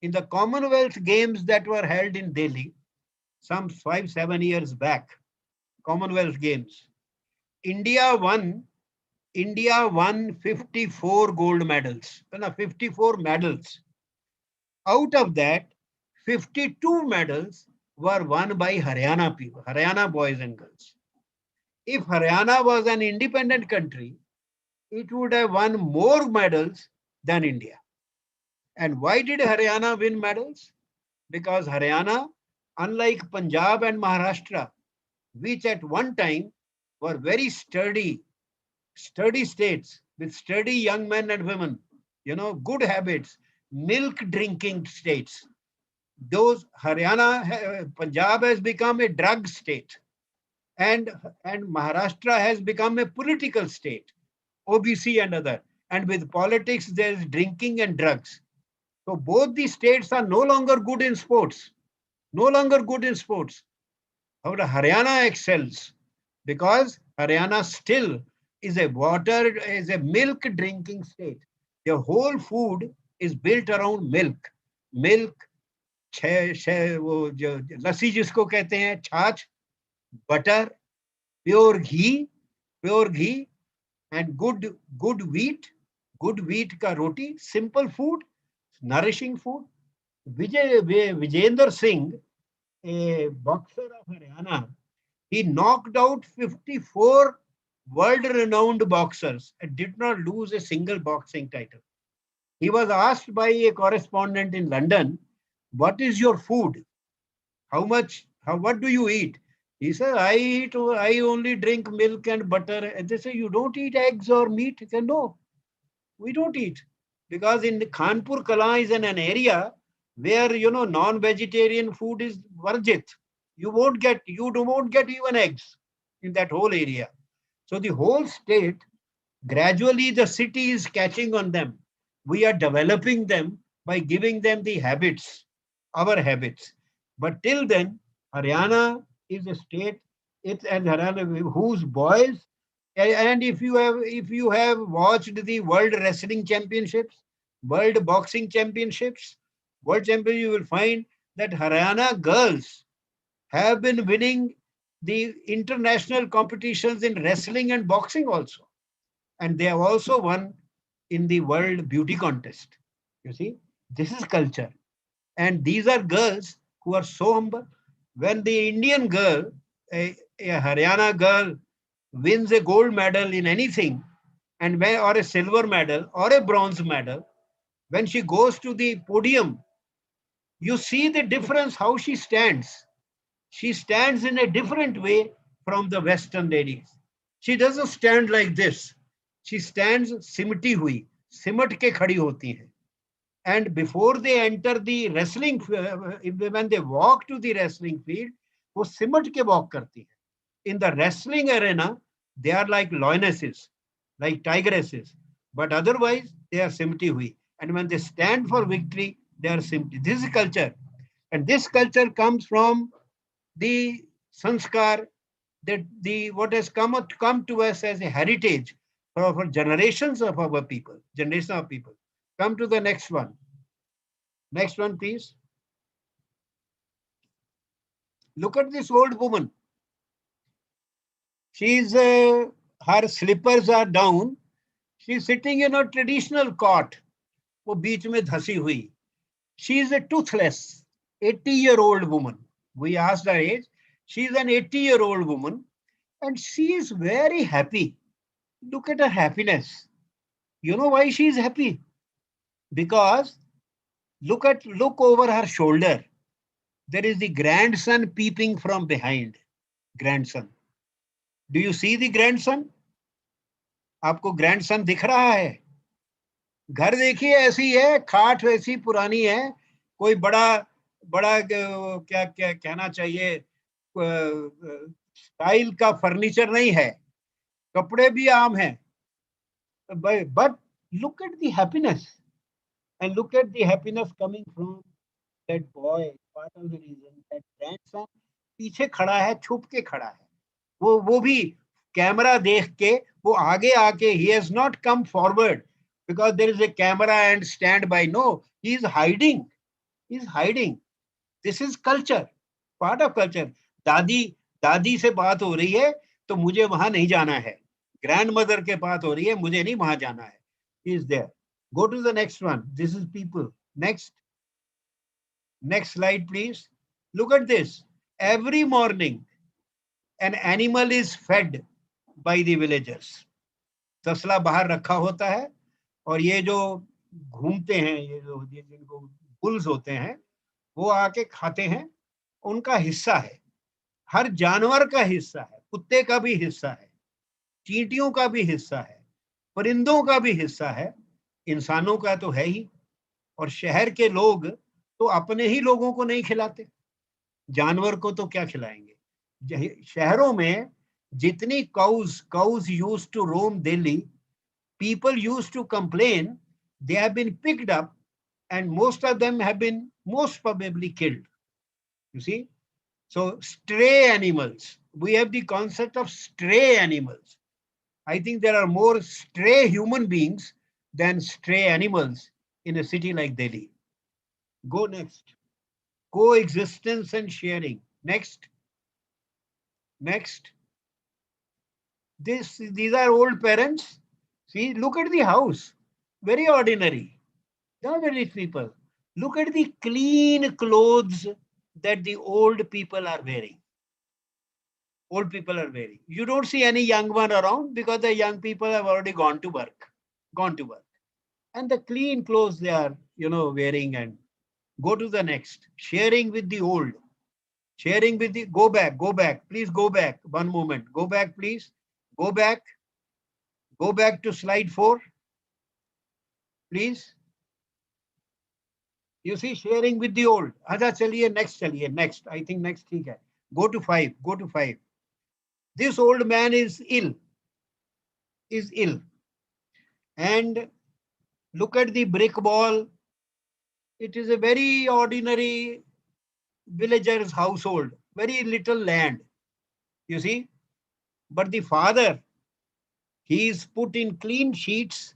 In the Commonwealth Games that were held in Delhi, some 5-7 years back, Commonwealth Games, India won 54 gold medals, 54 medals. Out of that, 52 medals were won by Haryana people, Haryana boys and girls. If Haryana was an independent country, it would have won more medals than India. And why did Haryana win medals? Because Haryana, unlike Punjab and Maharashtra, which at one time were very sturdy states with sturdy young men and women, good habits, milk drinking states. Those Haryana, Punjab has become a drug state and Maharashtra has become a political state, OBC and other. And with politics, there's drinking and drugs. So both these states are no longer good in sports. However, Haryana excels because Haryana still is a milk drinking state. Their whole food is built around milk. लस्सी जिसको कहते हैं, छाछ, butter, pure ghee, and good wheat ka roti, simple food, nourishing food. Vijender Singh, a boxer of Haryana, he knocked out 54 world-renowned boxers and did not lose a single boxing title. He was asked by a correspondent in London what is your food? What do you eat? He said, I only drink milk and butter. And they say, you don't eat eggs or meat? He said, no, we don't eat. Because in the Kanpur Kala is an area where, non-vegetarian food is varjit. You won't get even eggs in that whole area. So the whole state, gradually the city is catching on them. We are developing them by giving them the habits, our habits. But till then, Haryana is a state, and Haryana whose boys, and if you have watched the World Wrestling Championships, World Boxing Championships, World Champions, you will find that Haryana girls have been winning the international competitions in wrestling and boxing also. And they have also won in the World Beauty Contest. You see, this is culture. And these are girls who are so humble. When the Indian girl, a Haryana girl, wins a gold medal in anything, or a silver medal or a bronze medal, when she goes to the podium, you see the difference how she stands. She stands in a different way from the Western ladies. She doesn't stand like this. She stands सिमटी हुई, सिमट के खड़ी होती है. And before they enter the wrestling, when they walk to the wrestling field, वो सिमट के walk करती है. In the wrestling arena, they are like lionesses, like tigresses. But otherwise, they are सिमटी हुई. And when they stand for victory, they are सिमटी. This is culture. And this culture comes from the sanskar, that what has come to us as a heritage for generations of our people, Come to the next one. Next one, please. Look at this old woman. She's her slippers are down. She's sitting in a traditional cot. वो बीच में धसी हुई. She is a toothless 80-year-old woman. We asked her age. She's an 80-year-old woman, and she is very happy. Look at her happiness. You know why she is happy? Because look over her shoulder. There is the grandson peeping from behind. Grandson. Do you see the grandson? आपको grandson दिख रहा है? घर देखिए ऐसी है, खाट वैसी पुरानी है, कोई बड़ा क्या कहना चाहिए, स्टाइल का फर्नीचर नहीं है, कपड़े भी आम हैं. But look at the happiness, and look at the happiness coming from that boy. Part of the reason that grandson पीछे खड़ा है, छुप के खड़ा है. वो भी कैमरा देख के वो आगे आके, he has not come forward because there is a camera and stand by. No, he is hiding. He is hiding. This is culture, part of culture. दादी से बात हो रही है तो मुझे वहां नहीं जाना है. Grandmother के बात हो रही है, मुझे नहीं वहां जाना है. He is there. Go to the next one. This is people. Next slide, please. Look at this. Every morning, an animal is fed by the villagers. तसला बाहर रखा होता है और ये जो घूमते हैं, ये जिनको बुल्स होते हैं, वो आके खाते हैं. उनका हिस्सा है. हर जानवर का हिस्सा है. कुत्ते का भी हिस्सा है, चींटियों का भी हिस्सा है, परिंदों का भी हिस्सा है, इंसानों का तो है ही. और शहर के लोग तो अपने ही लोगों को नहीं खिलाते, जानवर को तो क्या खिलाएंगे. शहरों में जितनी cows used to roam Delhi, people used to complain, they have been picked up and most of them have been most probably killed. You see? So stray animals, we have the concept of stray animals. I think there are more stray human beings than stray animals in a city like Delhi. Go next. Coexistence and sharing. Next. These are old parents. See, look at the house. Very ordinary. Not very rich people. Look at the clean clothes that the old people are wearing. You don't see any young one around because the young people have already gone to work. And the clean clothes they are, wearing, and Go to the next. Sharing with the old. Sharing with the, go back, please go back. One moment, go back, please. Go back to slide 4, please. You see, sharing with the old. Acha chaliye, next. I think next theek hai. Go to 5. This old man is ill. And look at the brick wall. It is a very ordinary villager's household, very little land, you see. But the father, he is put in clean sheets,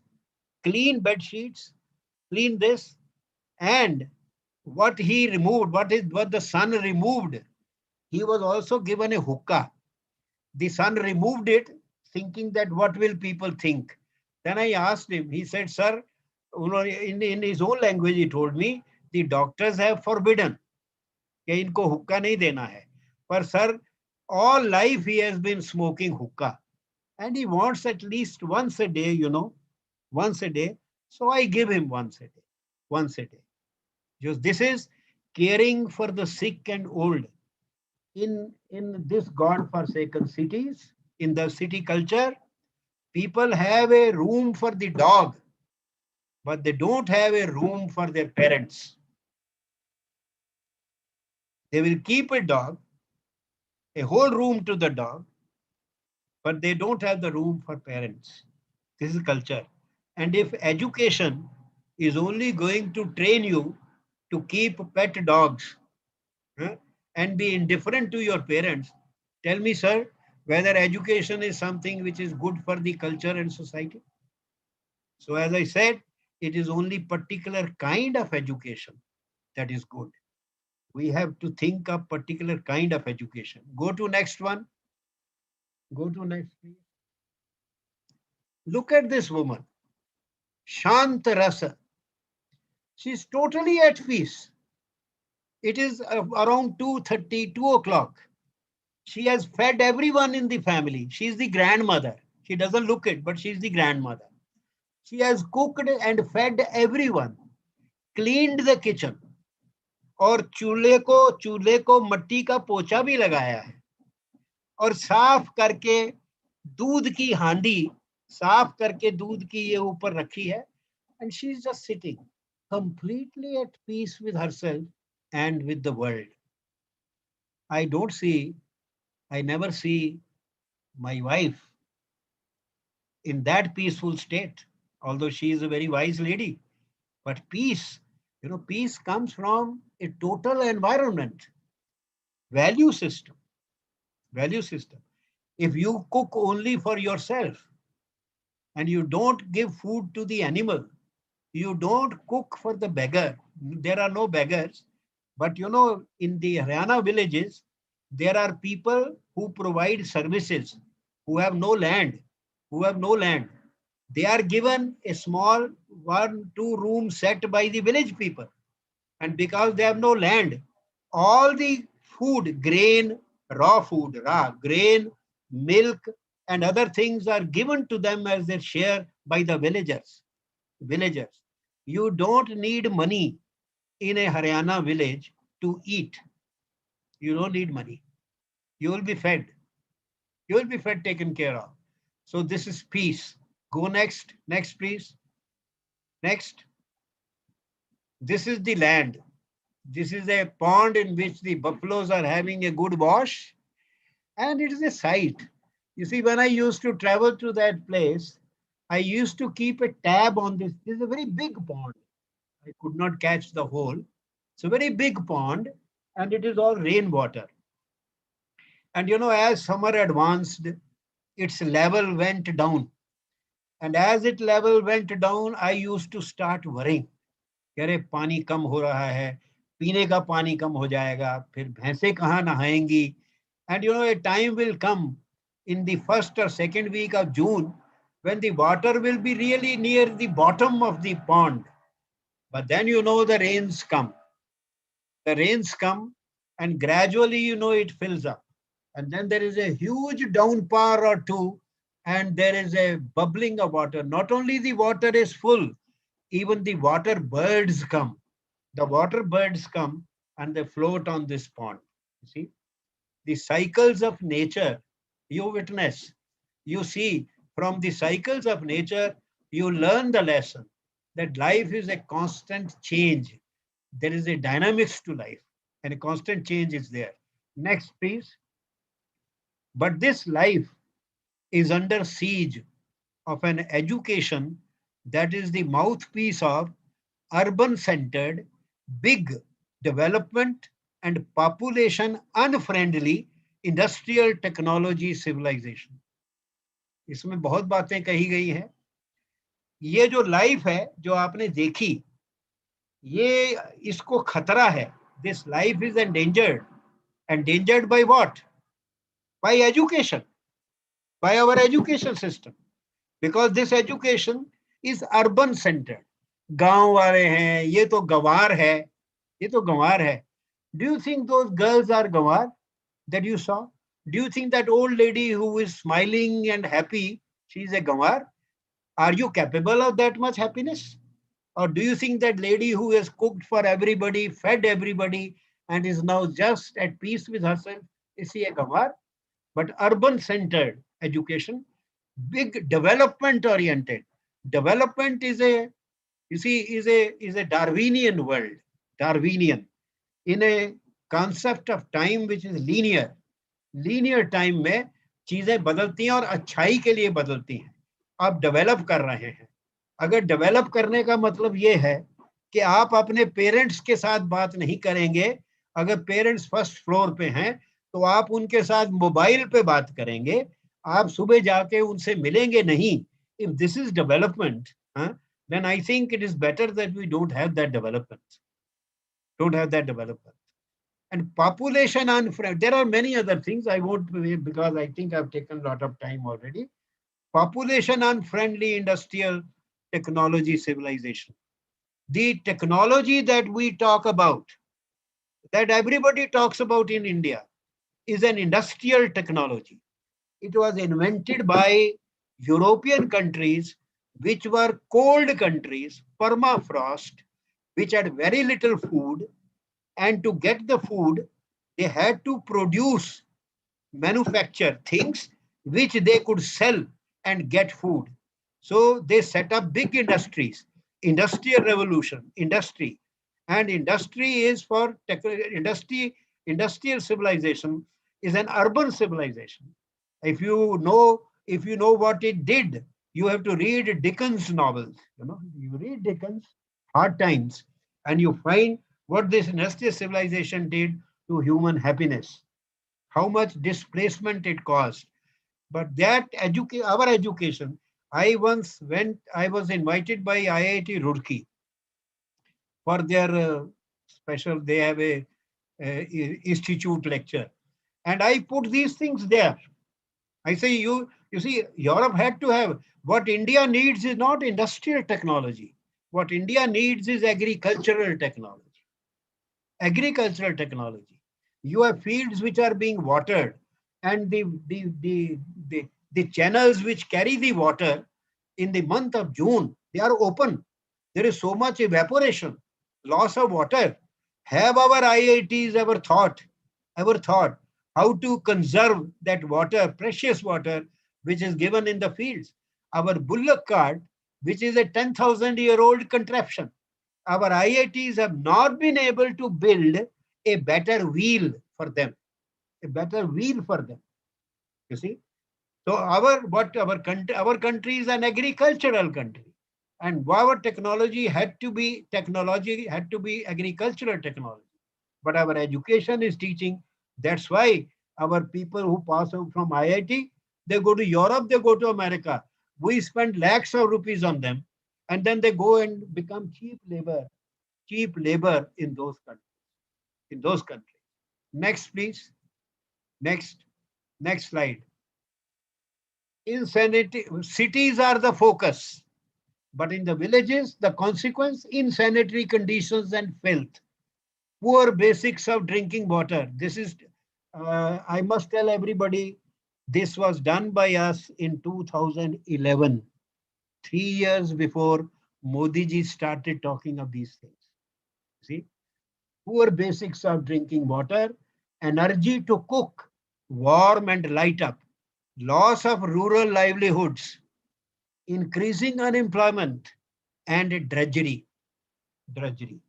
clean bed sheets, clean this, and what he removed, what the son removed, he was also given a hookah. The son removed it, thinking that what will people think. Then I asked him, he said, sir, in his own language, he told me, the doctors have forbidden कि इनको हुक्का नहीं देना है. पर sir, all life he has been smoking hookah. And he wants at least once a day, once a day. So I give him once a day. Just this is caring for the sick and old. In this God-forsaken cities, in the city culture, people have a room for the dog, but they don't have a room for their parents. They will keep a dog, a whole room to the dog, but they don't have the room for parents. This is culture. And if education is only going to train you to keep pet dogs and be indifferent to your parents, tell me, sir, whether education is something which is good for the culture and society. So as I said, it is only particular kind of education that is good. We have to think of particular kind of education. Go to next one. Go to next, please. Look at this woman, Shant Rasa. She's totally at peace. It is around 2:30, 2 o'clock. She has fed everyone in the family. She's the grandmother. She doesn't look it, but she's the grandmother. She has cooked and fed everyone, cleaned the kitchen, और चूल्हे को मट्टी का पोछा भी लगाया है, और साफ करके दूध की हांडी साफ करके दूध की ये ऊपर रखी है. And she is just sitting completely at peace with herself and with the world. I never see my wife in that peaceful state, although she is a very wise lady. But peace, peace comes from a total environment, value system. If you cook only for yourself and you don't give food to the animal, you don't cook for the beggar. There are no beggars. But in the Haryana villages, there are people who provide services, who have no land. They are given a small 1-2 room set by the village people. And because they have no land, all the food, grain, grain, milk, and other things are given to them as their share by the villagers. You don't need money in a Haryana village to eat. You don't need money. You will be fed. Taken care of. So this is peace. Go next, please. Next. This is the land. This is a pond in which the buffaloes are having a good wash. And it is a sight. You see, when I used to travel to that place, I used to keep a tab on this. This is a very big pond. I could not catch the whole. It's a very big pond and it is all rainwater. And as summer advanced, its level went down. And as its level went down, I used to start worrying. अरे पानी कम हो रहा है, पीने का पानी कम हो जाएगा, फिर भैंसे कहाँ नहाएंगी. And a time will come in the first or second week of June when the water will be really near the bottom of the pond. But then the rains come. And gradually it fills up. And then there is a huge downpour or two and there is a bubbling of water. Not only the water is full, even the water birds come. The water birds come and they float on this pond. You see, the cycles of nature you witness. You see, from the cycles of nature, you learn the lesson that life is a constant change. There is a dynamics to life and a constant change is there. Next, please. But this life is under siege of an education that is the mouthpiece of urban-centered, big development and population unfriendly industrial technology civilization. इसमें बहुत बातें कही गई हैं. ये जो life है जो आपने देखी, ये इसको खतरा है. This life is endangered. Endangered by what? By education, by our education system. Because this education is urban centered. गांव वाले हैं, ये तो गंवार है, ये तो गंवार है. Do you think those girls are gawar that you saw? Do you think that old lady who is smiling and happy, she is a gawar? Are you capable of that much happiness? Or do you think that lady who has cooked for everybody, fed everybody, and is now just at peace with herself, is she a gawar? But urban-centered education, big development-oriented. Development is a, you see, is a Darwinian world. Darwinian. In a concept of time which is linear. Linear time में चीजें बदलती हैं और अच्छाई के लिए बदलती हैं. आप डेवलप कर रहे हैं. अगर डेवलप करने का मतलब ये है कि आप अपने पेरेंट्स के साथ बात नहीं करेंगे. अगर पेरेंट्स फर्स्ट फ्लोर पे हैं तो आप उनके साथ मोबाइल पे बात करेंगे. आप सुबह जाके उनसे मिलेंगे नहीं. If this is development, then I think it is better that we don't have that development. Don't have that development. And population unfriendly. There are many other things I won't, because I think I've taken a lot of time already. Population unfriendly industrial technology civilization. The technology that we talk about, that everybody talks about in India, is an industrial technology. It was invented by European countries, which were cold countries, permafrost, which had very little food. And to get the food, they had to produce, manufacture things which they could sell and get food. So they set up big industries, industrial revolution, industry. And industry is for industrial civilization is an urban civilization. If you know what it did, you have to read Dickens novels. You read Dickens, Hard Times, and you find what this industrial civilization did to human happiness, how much displacement it caused. But that our education, I was invited by IIT Roorkee for their special, they have a institute lecture. And I put these things there. I say, you see, Europe had to have, what India needs is not industrial technology. What India needs is agricultural technology. Agricultural technology. You have fields which are being watered, and the channels which carry the water in the month of June, they are open. There is so much evaporation, loss of water. Have our IITs ever thought how to conserve that water, precious water, which is given in the fields? Our bullock cart, which is a 10,000-year-old contraption, our IITs have not been able to build a better wheel for them. You see? So our country is an agricultural country. And our technology had to be agricultural technology. But our education is teaching. That's why our people who pass out from IIT, they go to Europe, they go to America. We spend lakhs of rupees on them. And then they go and become cheap labor in those countries. Next, please. Next slide. Insanity, cities are the focus, but in the villages, the consequence, insanitary conditions and filth, poor basics of drinking water. This is, I must tell everybody, this was done by us in 2011, 3 years before Modi ji started talking of these things. See, poor basics of drinking water, energy to cook, warm and light up, loss of rural livelihoods, increasing unemployment, and drudgery. Drudgery.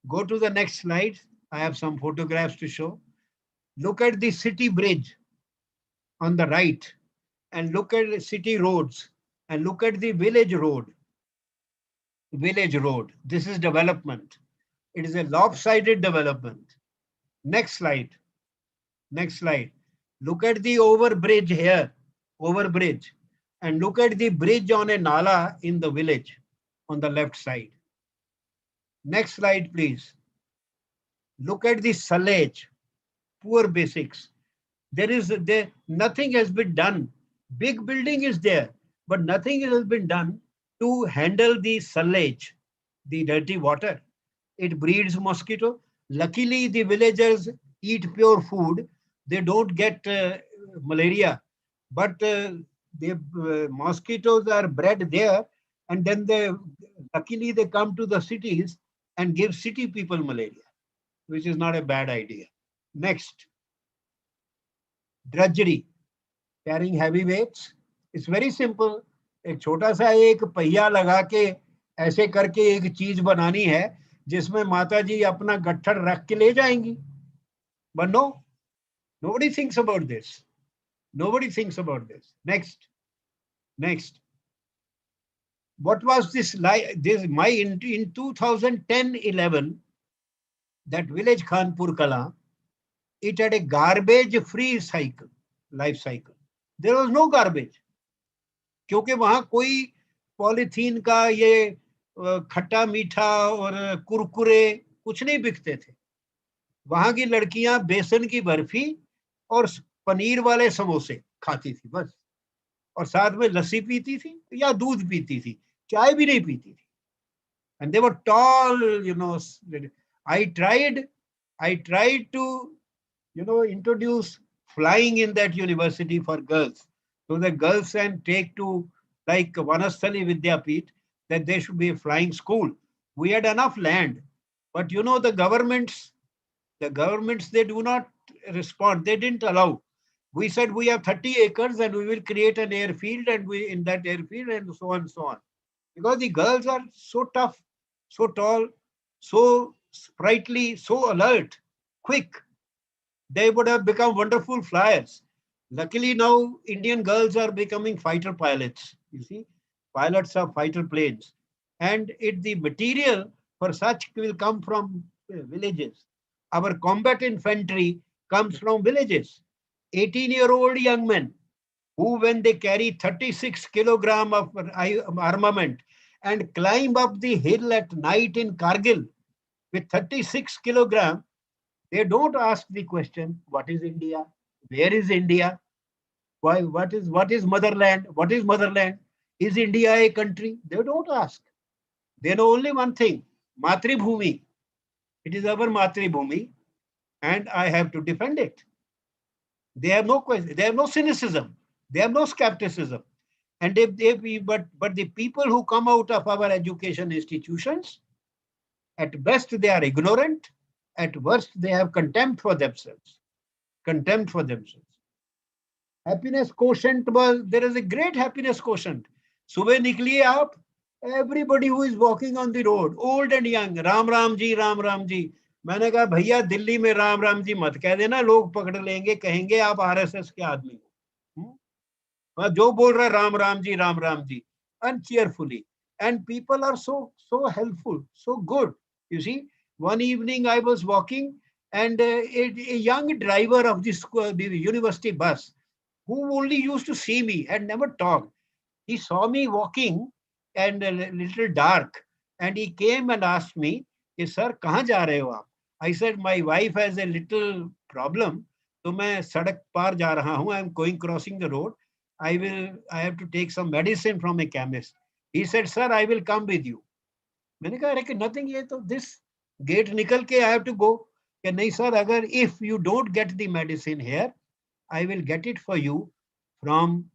Go to the next slide. I have some photographs to show. Look at the city bridge on the right, and look at the city roads, and look at the village road. Village road. This is development. It is a lopsided development. Next slide. Next slide. Look at the overbridge here. Overbridge. And look at the bridge on a nala in the village on the left side. Next slide, please. Look at the sillage. Poor basics. Nothing has been done. Big building is there, but nothing has been done to handle the sillage, the dirty water. It breeds mosquito. Luckily, the villagers eat pure food. They don't get malaria, but the mosquitoes are bred there, and then luckily they come to the cities and give city people malaria, which is not a bad idea. Next. Drudgery, carrying heavy weights. It's very simple. एक छोटा सा एक पहिया लगा के ऐसे करके एक चीज बनानी है जिसमें माता जी अपना गट्ठर रख के ले जाएंगी. But no, nobody thinks about this. Nobody thinks about this. Next. Next. What was this like? This my in 2010-11, that village Khanpur Kala, it had a garbage-free cycle, life cycle. There was no garbage. क्योंकि वहां कोई polythene का ये खट्टा मीठा और कुरकुरे कुछ नहीं बिकते थे. वहां की लड़कियां बेसन की बर्फी और पनीर वाले समोसे खाती थी बस, और साथ में लस्सी पीती थी या दूध पीती थी, चाय भी नहीं पीती थी. And they were tall, you know. I tried to, introduce flying in that university for girls. So the girls can take to like Vanasthali Vidyapeeth, that there should be a flying school. We had enough land, but the governments, they do not respond. They didn't allow. We said we have 30 acres and we will create an airfield, and we in that airfield, and so on and so on. Because the girls are so tough, so tall, so sprightly, so alert, quick. They would have become wonderful flyers. Luckily now Indian girls are becoming fighter pilots. You see, pilots of fighter planes. And the material for such will come from villages. Our combat infantry comes from villages. 18-year-old young men who, when they carry 36 kilogram of armament and climb up the hill at night in Kargil with 36 kilogram, they don't ask the question, what is India? Where is India? Why? What is motherland? What is motherland? Is India a country? They don't ask. They know only one thing, Matribhumi. It is our Matribhumi, and I have to defend it. They have no question. They have no cynicism. They have no skepticism. And but the people who come out of our education institutions, at best they are ignorant. At worst they have contempt for themselves. Contempt for themselves. Happiness quotient there is a great happiness quotient. Subah nikliye aap, everybody who is walking on the road, old and young, Ram Ram Ji, Ram Ram Ji. मैंने कहा भैया दिल्ली में राम राम जी मत कह देना, लोग पकड़ लेंगे, कहेंगे आप आरएसएस के आदमी हो. जो बोल रहा है Ram Ram ji, Ram Ram ji, uncheerfully. And people are so helpful, so good. You see, one evening I was walking, and a young driver of the university bus, who only used to see me and never talked. He saw me walking and a little dark, and he came and asked me, sir, kahan ja rahe ho aap? I said, my wife has a little problem, so main sadak par ja raha hu. I am crossing the road. I have to take some medicine from a chemist. He said, sir, I will come with you. मैंने कहा अरे nothing, ये तो this gate निकल के I have to go. कि नहीं sir, अगर if you don't get the medicine here, I will get it for you from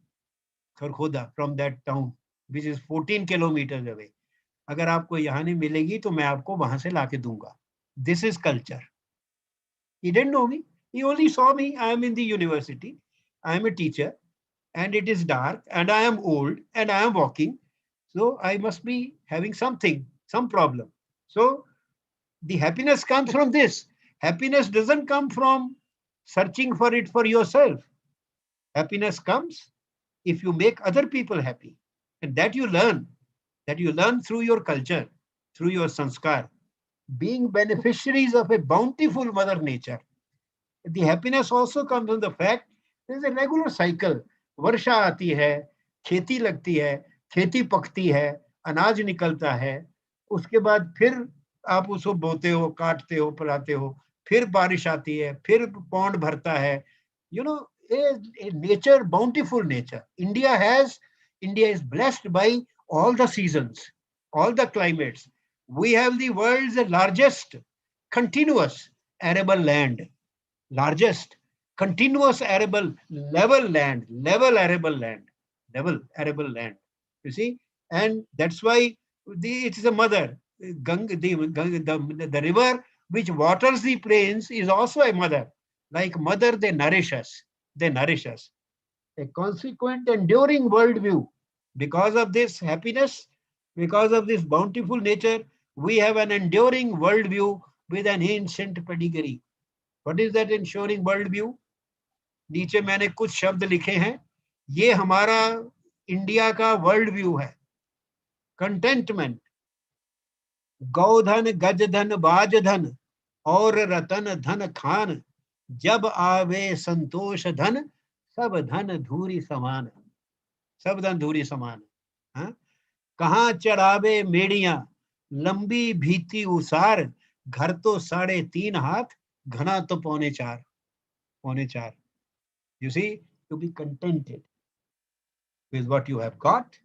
Kharkhoda, from that town, which is 14 kilometers away. अगर आपको यहाँ नहीं मिलेगी तो मैं आपको वहां से लाके दूंगा. This is culture. He didn't know me. He only saw me. I am in the university. I am a teacher and it is dark and I am old and I am walking. So I must be having something, some problem. So the happiness comes from this. Happiness doesn't come from searching for it for yourself. Happiness comes if you make other people happy. And that you learn through your culture, through your sanskar, being beneficiaries of a bountiful mother nature. The happiness also comes from the fact there is a regular cycle. वर्षा आती है, खेती लगती है, खेती पकती है, अनाज निकलता है, उसके बाद फिर आप उसको बोते हो, काटते हो, पलाते हो, फिर बारिश आती है, फिर पौंड भरता है. You know, a nature, bountiful nature. India is blessed by all the seasons, all the climates. We have the world's largest continuous arable land. Largest continuous arable level arable land. You see, and that's why it is a mother. The river which waters the plains is also a mother. Like mother, they nourish us. They nourish us. A consequent, enduring worldview. Because of this happiness, because of this bountiful nature, we have an enduring worldview with an ancient pedigree. What is that ensuring worldview? नीचे मैंने कुछ शब्द लिखे हैं. ये हमारा India का world view है. कंटेंटमेंट, गौधन, गजधन, बाजधन और रतन धन खान, जब आवे संतोष धन, सब धन धूरी समान. सब धन धूरी समान. कहाँ चढ़ावे मेड़ियां, लंबी भीती उसार, घर तो 3.5 हाथ, घना तो 4.25. 4.25. You see, to be contented with what you have got,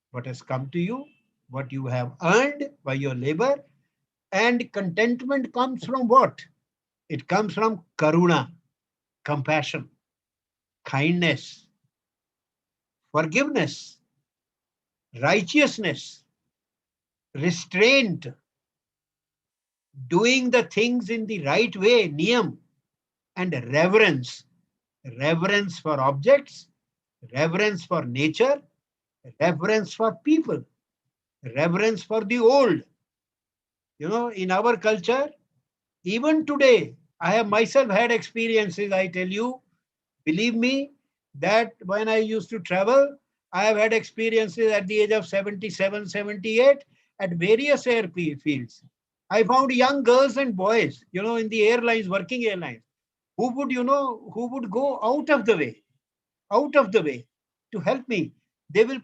what has come to you, what you have earned by your labor. And contentment comes from what? It comes from karuna, compassion, kindness, forgiveness, righteousness, restraint, doing the things in the right way, niyam, and reverence. Reverence for objects, reverence for nature, reverence for people, reverence for the old. You know, in our culture, even today, I have myself had experiences, I tell you, believe me, that when I used to travel, I have had experiences at the age of 77, 78 at various airfields. I found young girls and boys, you know, in the airlines, working airlines, who would go out of the way to help me. They will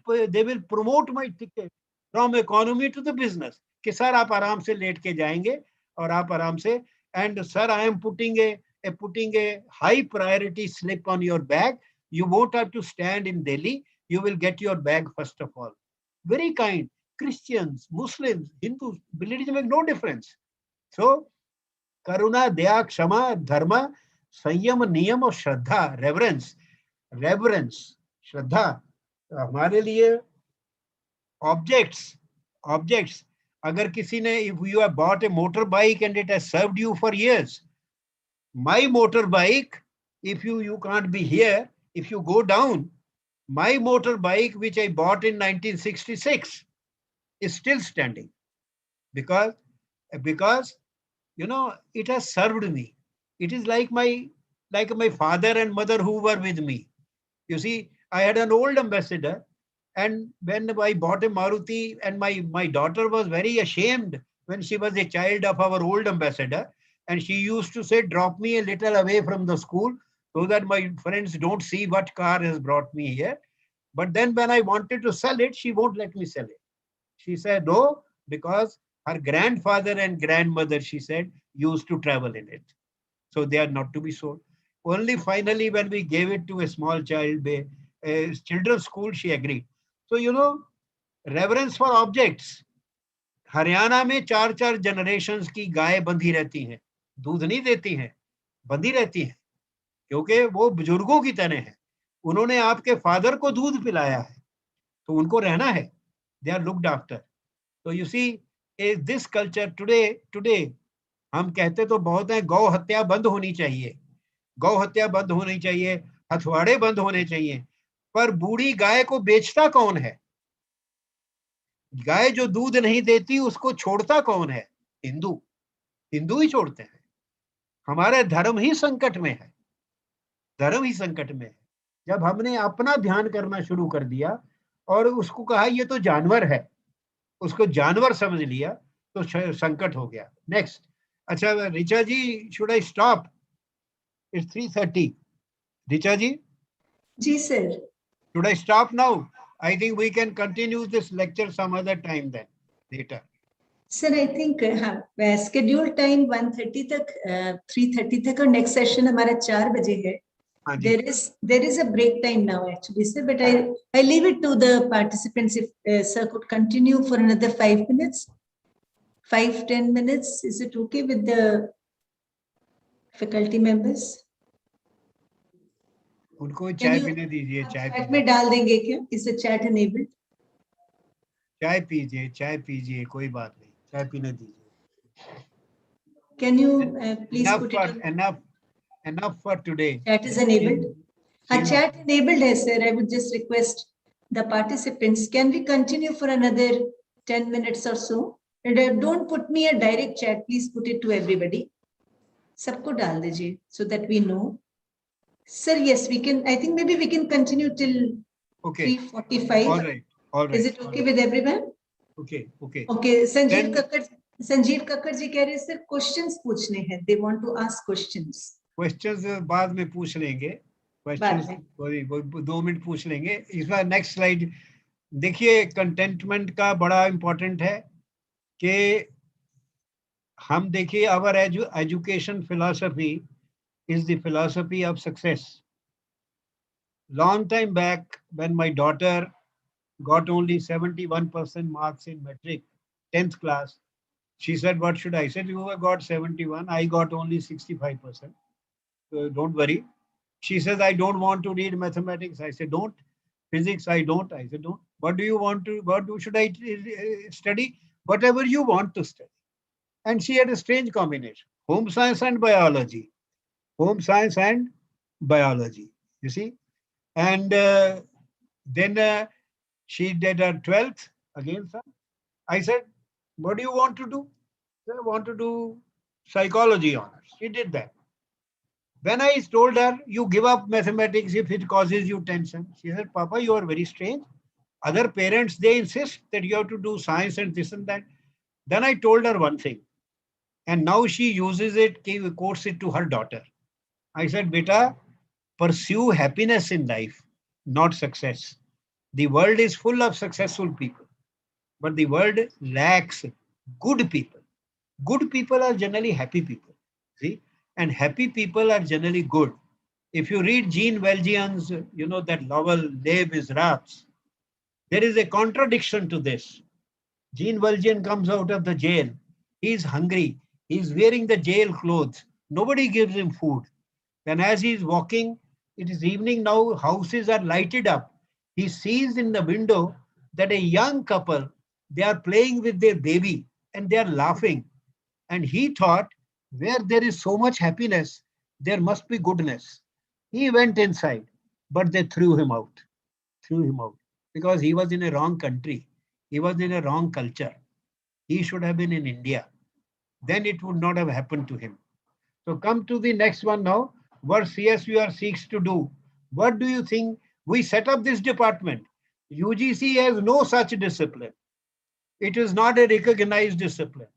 promote my ticket from economy to the business. कि sir आप आराम से late के जाएंगे और आप आराम से, and sir I am putting a high priority slip on your bag. You won't have to stand in Delhi. You will get your bag first of all. Very kind. Christians, Muslims, Hindus, religion make no difference. So karuna, daya, kshama, dharma, संयम, नियम और श्रद्धा, reverence, श्रद्धा हमारे लिए objects. अगर किसी ने, if you have bought a motorbike and it has served you for years, my motorbike, if you can't be here, if you go down, my motorbike which I bought in 1966 is still standing because you know it has served me. It is like my father and mother who were with me. You see, I had an old ambassador, and when I bought a Maruti, and my daughter was very ashamed when she was a child of our old ambassador, and she used to say, drop me a little away from the school so that my friends don't see what car has brought me here. But then when I wanted to sell it, she won't let me sell it. She said, no, because her grandfather and grandmother, she said, used to travel in it. So they are not to be sold. Only finally, when we gave it to a small child, a children's school, she agreed. So, you know, reverence for objects. Haryana में 4 generations की गाय बंधी रहती हैं, दूध नहीं देती हैं, बंधी रहती हैं, क्योंकि वो बुजुर्गों की तरह है. उन्होंने आपके फादर को दूध पिलाया है, तो उनको रहना है. They are looked after. So you see, this culture today, हम कहते तो बहुत है, गौ हत्या बंद होनी चाहिए, गौ हत्या बंद होनी चाहिए, हथवाड़े बंद होने चाहिए, पर बूढ़ी गाय को बेचता कौन है? गाय जो दूध नहीं देती उसको छोड़ता कौन है? हिंदू, हिंदू ही छोड़ते हैं। हमारा धर्म ही संकट में है, धर्म ही संकट में है। जब हमने अपना ध्यान करना शुरू कर दिया और उसको कहा ये तो जानवर है, उसको जानवर समझ लिया, तो संकट हो गया। नेक्स्ट। अच्छा Richa ji, should I stop? It's 3:30. Richa ji, जी sir. should I stop now? I think we can continue this lecture some other time then, later. Sir I think schedule time 1:30 तक, 3:30 तक, और next session हमारा 4 बजे है. हाँ जी. There is a break time now actually, sir, but I leave it to the participants if sir could continue for another 5 minutes, 5-10 minutes. Is it okay with the faculty members? उनको चाय पीने दीजिए, चाय chat में डाल देंगे क्या? Is the chat enabled? चाय पीजिए, चाय पीजिए, कोई बात नहीं, चाय पीने दीजिए. Can you please Enough put for, it on? enough for today. Chat is enabled. Chat enabled hai, sir. I would just request the participants, can we continue for another 10 minutes or so? And don't put me a direct chat, please put it to everybody. Sabko dal dijiye so that we know. Sir, yes, we can, I think maybe we can continue till 3:45. All right, all right. Is it okay with everyone? Okay, okay. Okay, Sanjeev Kakkar ji कह रहे sir questions पूछने हैं. They want to ask questions. Questions बाद में पूछ लेंगे. Questions 2 minute पूछ लेंगे. इस बार नेक्स्ट स्लाइड देखिए. कंटेंटमेंट का बड़ा इंपॉर्टेंट है कि हम देखिए, our education philosophy is the philosophy of success. Long time back, when my daughter got only 71% marks in metric, 10th class, she said, what should I say? You have got 71, I got only 65%. So don't worry. She says, I don't want to read mathematics. I said, don't. Physics, I don't. I said, don't. What do you want to, should I study? Whatever you want to study. And she had a strange combination, home science and biology. Home science and biology, you see. And then she did her 12th again, sir. I said, what do you want to do? I want to do psychology honors. She did that. When I told her, you give up mathematics if it causes you tension. She said, Papa, you are very strange. Other parents, they insist that you have to do science and this and that. Then I told her one thing. And now she uses it, quotes it to her daughter. I said, Beta, pursue happiness in life, not success. The world is full of successful people, but the world lacks good people. Good people are generally happy people, see? And happy people are generally good. If you read Jean Valjean's, that novel, Les Miserables, there is a contradiction to this. Jean Valjean comes out of the jail. He is hungry. He is wearing the jail clothes. Nobody gives him food. Then as he is walking, it is evening now, houses are lighted up. He sees in the window that a young couple, they are playing with their baby and they are laughing. And he thought, where there is so much happiness, there must be goodness. He went inside, but they threw him out. Because he was in a wrong country. He was in a wrong culture. He should have been in India. Then it would not have happened to him. So come to the next one now. What CSUR seeks to do. What do you think? We set up this department. UGC has no such discipline. It is not a recognized discipline.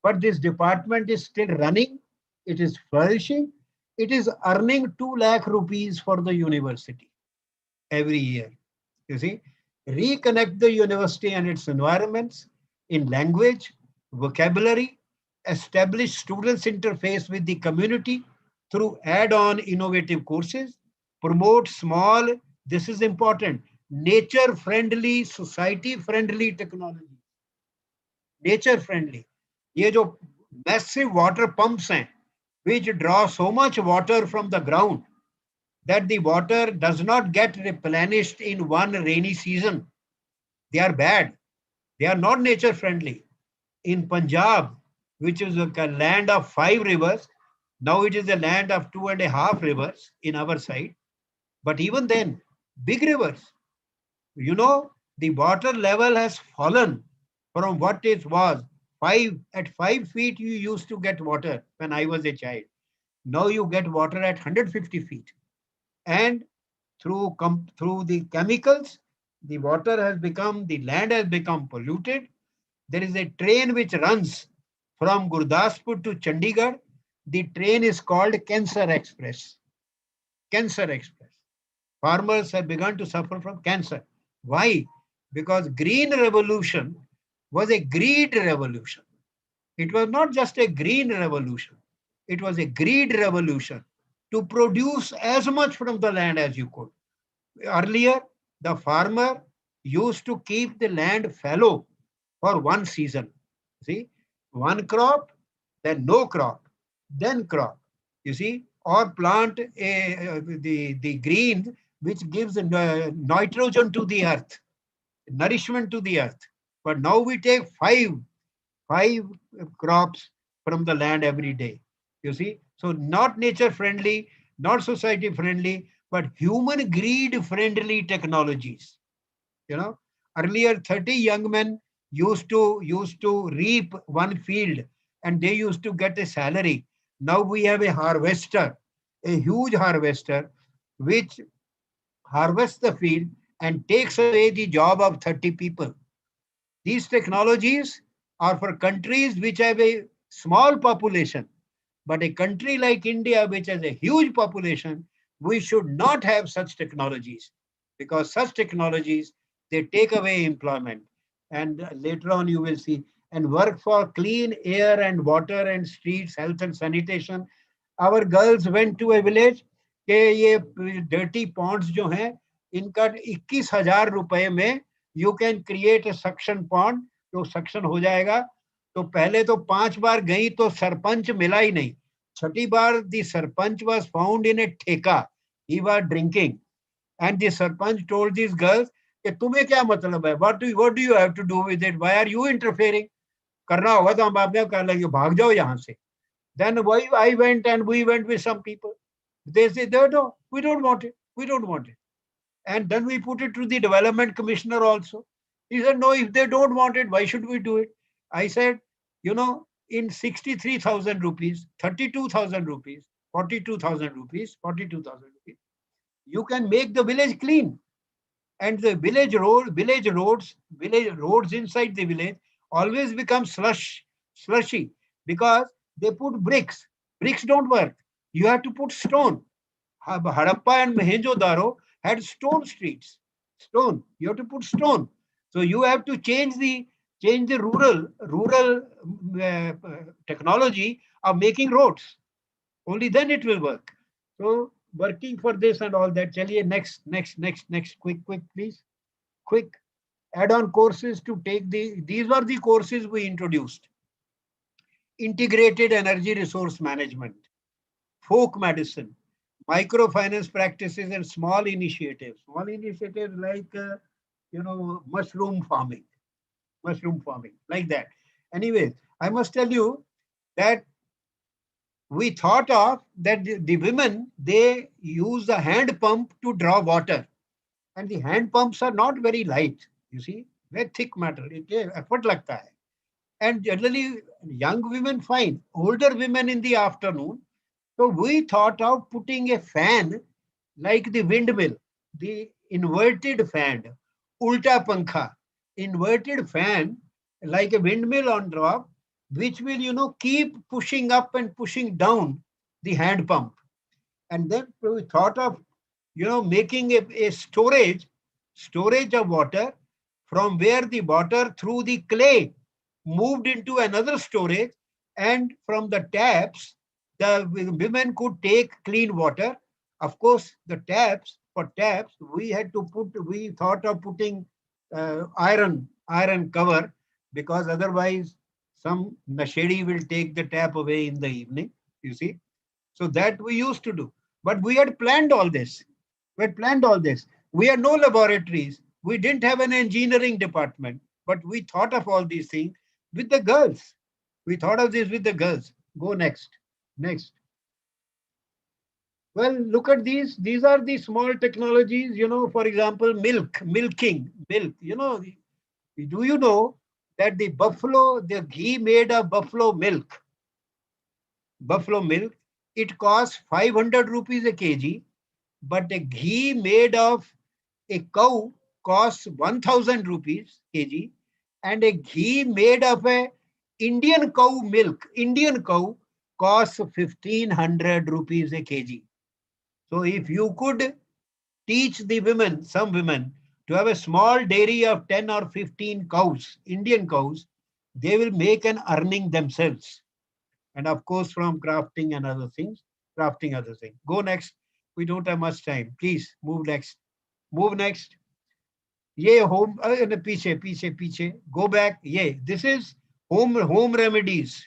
But this department is still running. It is flourishing. It is earning 2 lakh rupees for the university every year. You see, reconnect the university and its environments in language, vocabulary, establish students' interface with the community through add-on innovative courses, promote small, this is important, nature-friendly, society-friendly technology. Nature-friendly. ये जो massive water pumps हैं, which draw so much water from the ground that the water does not get replenished in one rainy season. They are bad. They are not nature-friendly. In Punjab, which is a land of 5 rivers. Now it is a land of 2.5 rivers in our side. But even then, big rivers, you know, the water level has fallen from what it was. At 5 feet, you used to get water when I was a child. Now you get water at 150 feet. And through the chemicals, the land has become polluted. There is a train which runs from Gurdaspur to Chandigarh. The train is called Cancer Express. Cancer Express. Farmers have begun to suffer from cancer. Why? Because green revolution was a greed revolution. It was not just a green revolution. It was a greed revolution to produce as much from the land as you could. Earlier, the farmer used to keep the land fallow for one season. See, one crop, then no crop, then crop. You see, or plant the green which gives nitrogen to the earth, nourishment to the earth. But now we take five crops from the land every day. You see, so not nature friendly, not society friendly, but human greed friendly technologies. You know, earlier 30 young men used to reap one field and they used to get a salary. Now we have a harvester, a huge harvester, which harvests the field and takes away the job of 30 people. These technologies are for countries which have a small population. But a country like India, which has a huge population, we should not have such technologies, because such technologies, they take away employment. And later on you will see, and work for clean air and water and streets, health and sanitation. Our girls went to a village कि ये dirty ponds जो हैं, इनका 21,000 रुपए में you can create a suction pond, तो suction हो जाएगा. तो पहले तो 5 बार गई तो सरपंच मिला ही नहीं. छठी बार the sarpanch was found in a ठेका. He was drinking. And the sarpanch told these girls कि तुम्हें क्या मतलब है? What do you have to do with it? Why are you interfering? करना होगा तो हम आपने कर लेंगे, भाग जाओ यहाँ से. Then I went and we went with some people. They said, no, we don't want it. We don't want it. And then we put it to the development commissioner also. He said, no, if they don't want it, why should we do it? I said, you know, in 63,000 rupees, 32,000 rupees, 42,000 rupees, 42,000 rupees, you can make the village clean. And the village roads inside the village always become slushy, because they put bricks. Bricks don't work. You have to put stone. Harappa and Mohenjo-daro had stone streets. Stone. You have to put stone. So you have to change the rural technology of making roads. Only then it will work. So working for this and all that. Chaliye, next, quick, please. Quick. Add-on courses to take these were the courses we introduced. Integrated energy resource management, folk medicine, microfinance practices, and small initiatives. Small initiatives like, mushroom farming, like that. Anyway, I must tell you that we thought of that the women, they use the hand pump to draw water. And the hand pumps are not very light, you see, very thick metal. Effort lagta hai. And generally, young women fine, older women in the afternoon. So we thought of putting a fan like the windmill, the inverted fan, ulta pankha, inverted fan like a windmill on top, which will, keep pushing up and pushing down the hand pump. And then we thought of, making a storage of water, from where the water through the clay moved into another storage, and from the taps, the women could take clean water. Of course, the taps, we thought of putting iron cover, because otherwise some nashedi will take the tap away in the evening, you see. So that we used to do. But we had planned all this. We had no laboratories. We didn't have an engineering department, but we thought of all these things with the girls. We thought of this with the girls. Go next. Next. Well, look at these. These are the small technologies, for example, milking, milk. Do you know that the ghee made of buffalo milk, it costs 500 rupees a kg, but the ghee made of a cow costs 1000 rupees kg, and a ghee made of a Indian cow costs 1500 rupees a kg. So if you could teach some women, to have a small dairy of 10 or 15 cows, Indian cows, they will make an earning themselves. And of course, from crafting and other things, Go next. We don't have much time. Please move next. Move next. ये home, पीछे. Go back. This is home remedies.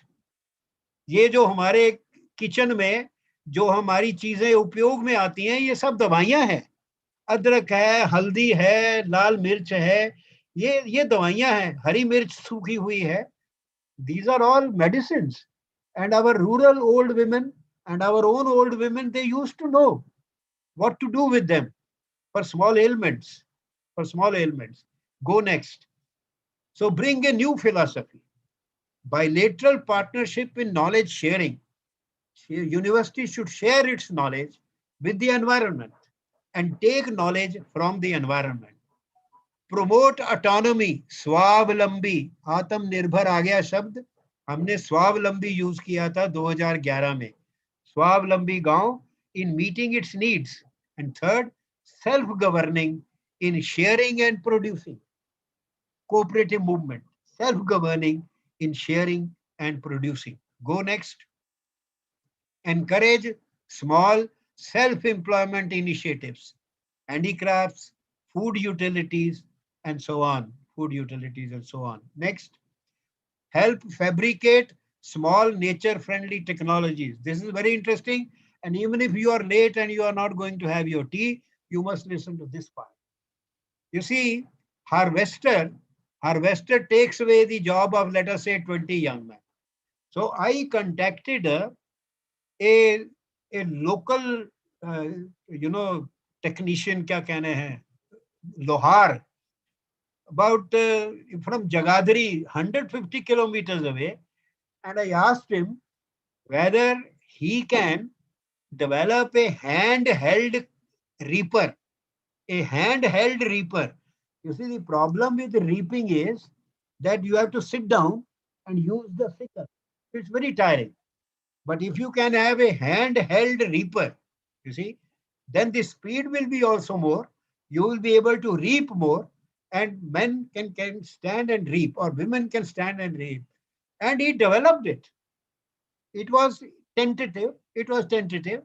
ये जो हमारे kitchen में जो हमारी चीजें उपयोग में आती हैं, ये सब दवाइयां हैं. अदरक है, हल्दी है, लाल मिर्च है, ये दवाइयां हैं. हरी मिर्च सूखी हुई है. These are all medicines. And our rural old women and our own old women, they used to know what to do with them for small ailments. Go next. So bring a new philosophy. Bilateral partnership in knowledge sharing. University should share its knowledge with the environment and take knowledge from the environment. Promote autonomy, स्वावलंबी, आत्मनिर्भर आ गया शब्द, हमने स्वावलंबी use किया था 2011 में. स्वावलंबी गांव in meeting its needs. And third, self-governing in sharing and producing. Cooperative movement, self-governing in sharing and producing. Go next. Encourage small self-employment initiatives, handicrafts, food utilities, and so on. Next. Help fabricate small nature-friendly technologies. This is very interesting. And even if you are late and you are not going to have your tea, you must listen to this part. You see, harvester takes away the job of, let us say, 20 young men. So I contacted a local, technician, kya कहने हैं, Lohar, about from Jagadhri, 150 kilometers away, and I asked him whether he can develop a handheld reaper. You see, the problem with reaping is that you have to sit down and use the sickle. It's very tiring. But if you can have a handheld reaper, you see, then the speed will be also more. You will be able to reap more, and men can stand and reap, or women can stand and reap. And he developed it. It was tentative.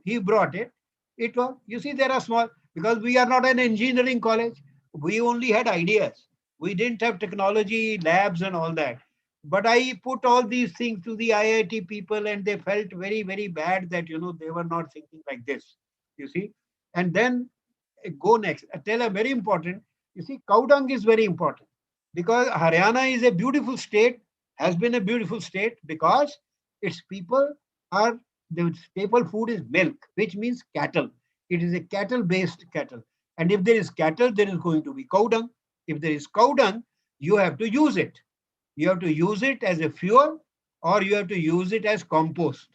He brought it. You see, there are small, because we are not an engineering college. We only had ideas. We didn't have technology labs and all that. But I put all these things to the IIT people, and they felt very, very bad that, they were not thinking like this. You see, and then go next. Tell a very important. You see, cow dung is very important, because Haryana is a beautiful state, has been a beautiful state, because its people are, the staple food is milk, which means cattle. It is a cattle-based cattle. And if there is cattle, there is going to be cow dung. If there is cow dung, you have to use it. You have to use it as a fuel, or you have to use it as compost.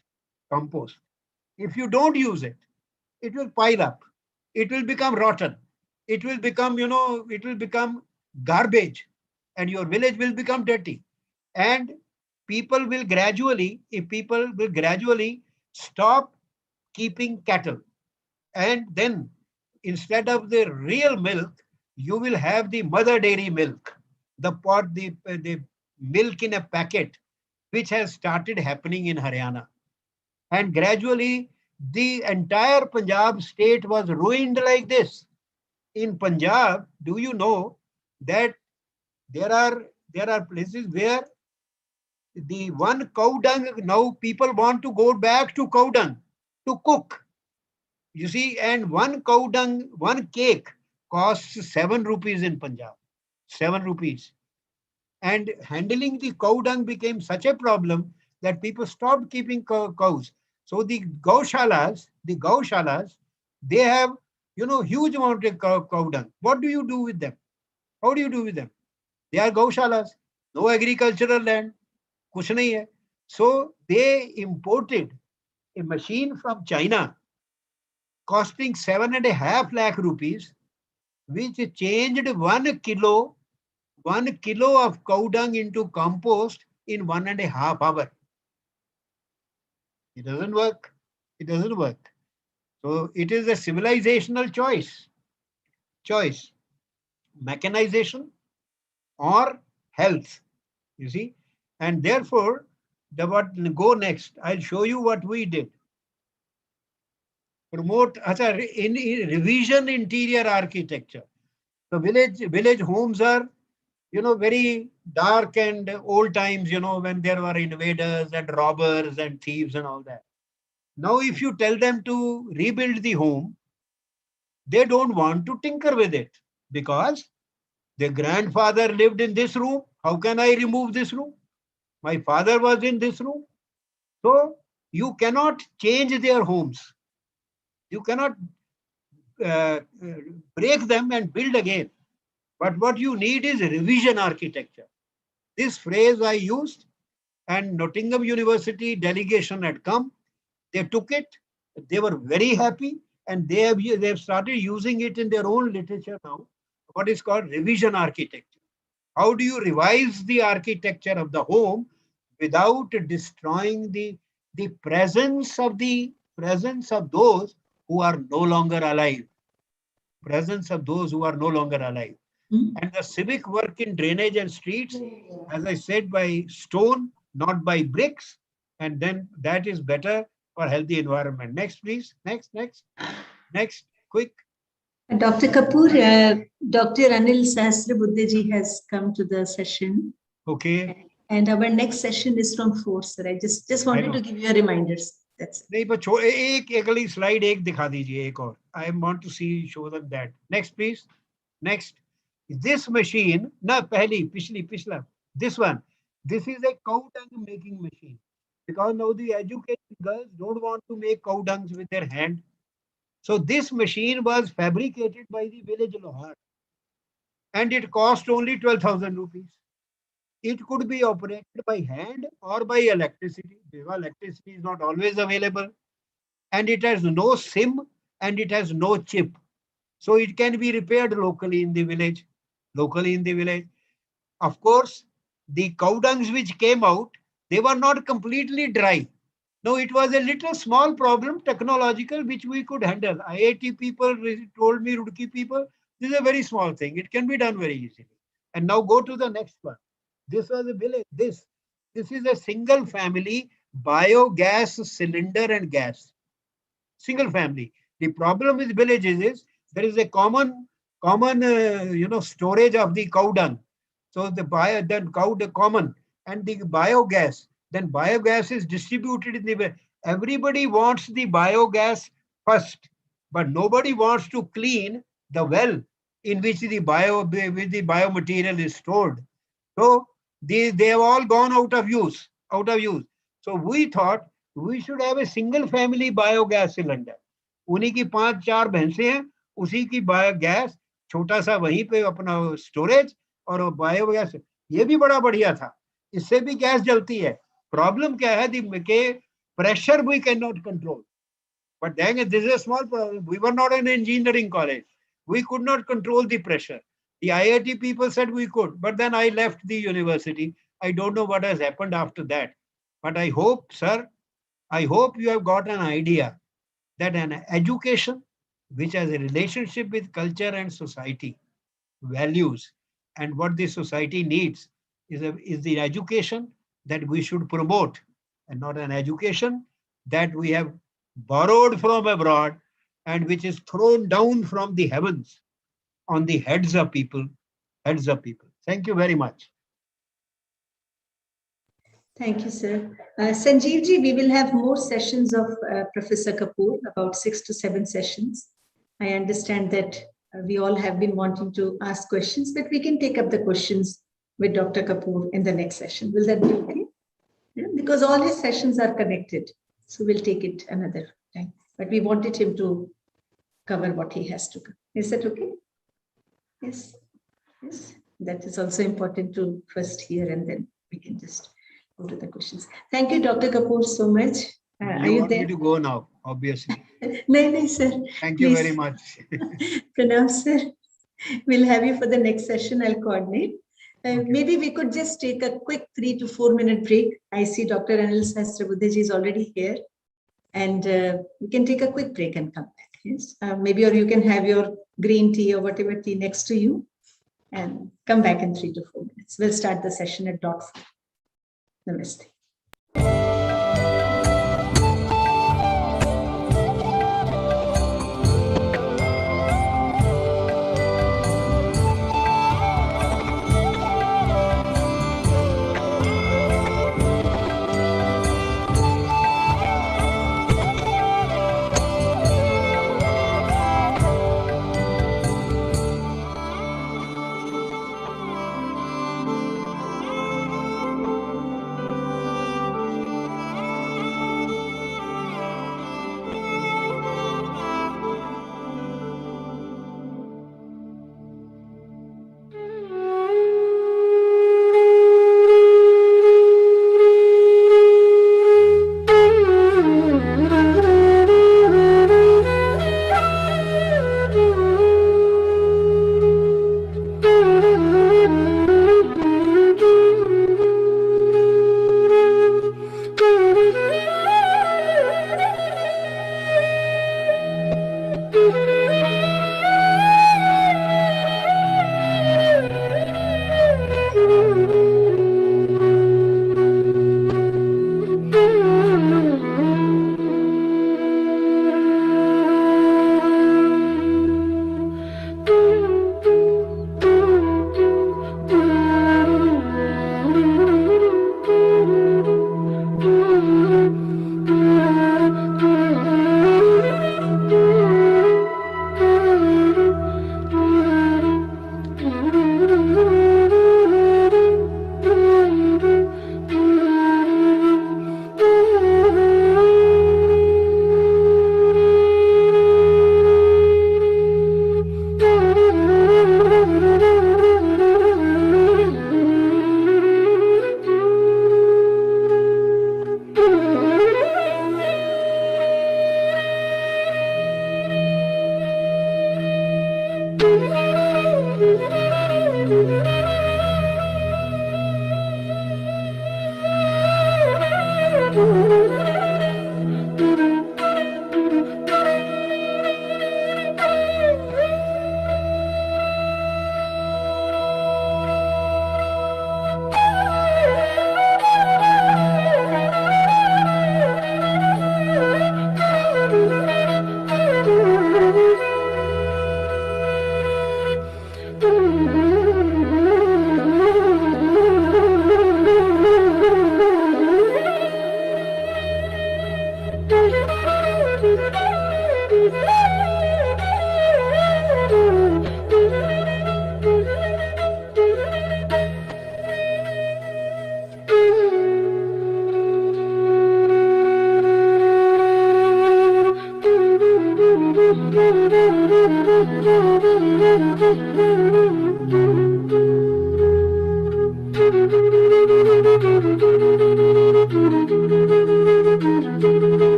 If you don't use it, it will pile up. It will become rotten. It will become garbage, and your village will become dirty. And people will gradually stop keeping cattle. And then instead of the real milk, you will have the mother dairy milk, the milk in a packet, which has started happening in Haryana. And gradually, the entire Punjab state was ruined like this. In Punjab, do you know that there are places where the one cow dung, now people want to go back to cow dung to cook. You see, and one cow dung, one cake costs 7 rupees in Punjab. 7 rupees. And handling the cow dung became such a problem that people stopped keeping cows. So the gaushalas, they have, huge amount of cow dung. What do you do with them? How do you do with them? They are gaushalas, no agricultural land, kuch nahi hai. So they imported a machine from China costing 7.5 lakh rupees, which changed 1 kilo of cow dung into compost in 1.5 hours. It doesn't work. It doesn't work. So it is a civilizational choice. Mechanization or health, you see. And therefore, go next. I'll show you what we did. Promote in revision interior architecture. The village homes are, very dark and old times, when there were invaders and robbers and thieves and all that. Now, if you tell them to rebuild the home, they don't want to tinker with it because their grandfather lived in this room. How can I remove this room? My father was in this room. So you cannot change their homes. You cannot break them and build again. But what you need is revision architecture. This phrase I used, and Nottingham University delegation had come. They took it. They were very happy, and they have started using it in their own literature now. What is called revision architecture. How do you revise the architecture of the home without destroying the presence of those who are no longer alive? Presence of those who are no longer alive. And the civic work in drainage and streets, as I said, by stone, not by bricks, and then that is better for healthy environment. Next, please. Next, quick. Dr. Kapoor, Dr. Anil Sahasrabuddheji has come to the session. Okay. And our next session is from 4, sir. I just wanted to give you a reminders. That's it. नहीं पर एक अगली slide एक दिखा दीजिए एक और. I want to show them that. Next, please. Next. This machine, पिछला. This one. This is a cow dung making machine. Because now the educated girls don't want to make cow dungs with their hand. So this machine was fabricated by the village Lohar. And it cost only 12,000 rupees. It could be operated by hand or by electricity, because electricity is not always available. And it has no SIM and it has no chip. So it can be repaired locally in the village. Of course, the cow dungs which came out, they were not completely dry. No, it was a little small problem, technological, which we could handle. IIT people told me, Roorkee people, this is a very small thing. It can be done very easily. And now go to the next one. This was a village. This is a single family biogas cylinder and gas. Single family. The problem with villages is there is a common storage of the cow dung. So the common and the biogas. Then biogas is distributed in the. Everybody wants the biogas first, but nobody wants to clean the well in which the biomaterial is stored. So they have all gone out of use. So we thought we should have a single family biogas cylinder. उन्हीं की 5-4 भैंसे हैं, उसी की biogas, छोटा सा वहीं पे अपना स्टोरेज और बायोगैस, ये भी बड़ा बढ़िया था. इससे भी गैस जलती है. प्रॉब्लम क्या है कि pressure we cannot control. But then this is a small problem. We were not an engineering college. We could not control the pressure. The IIT people said we could, but then I left the university. I don't know what has happened after that. But I hope, sir, you have got an idea that an education which has a relationship with culture and society, values, and what the society needs is the education that we should promote, and not an education that we have borrowed from abroad and which is thrown down from the heavens on the heads of people. Thank you very much. Thank you, sir. Sanjeev ji, we will have more sessions of Professor Kapoor, about 6 to 7 sessions. I understand that we all have been wanting to ask questions, but we can take up the questions with Dr. Kapoor in the next session. Will that be okay? Yeah, because all his sessions are connected. So we'll take it another time. But we wanted him to cover what he has to cover. Is that okay? Yes. Yes. That is also important to first hear, and then we can just go to the questions. Thank you, Dr. Kapoor, so much. Are You you want there? me to go now, obviously. No, sir. Thank you very Please. much. Pranam, sir. We'll have you for the next session. I'll coordinate. Maybe we could just take a quick 3 to 4 minute break. I see Dr. Anil Sahasrabuddhaji is already here. And we can take a quick break and come back. Yes. Maybe, or you can have your green tea or whatever tea next to you and come back in 3 to 4 minutes. We'll start the session at dot 4. Namaste.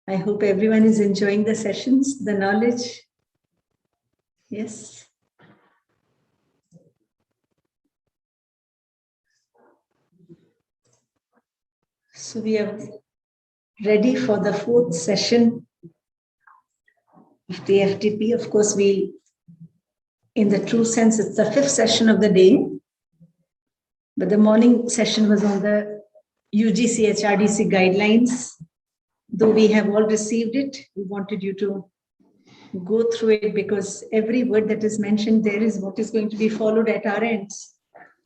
I hope everyone is enjoying the sessions, the knowledge. Yes. So we are ready for the 4th session of the FTP. Of course, we in the true sense, it's the 5th session of the day. But the morning session was on the UGC HRDC guidelines. Though we have all received it, we wanted you to go through it because every word that is mentioned there is what is going to be followed at our ends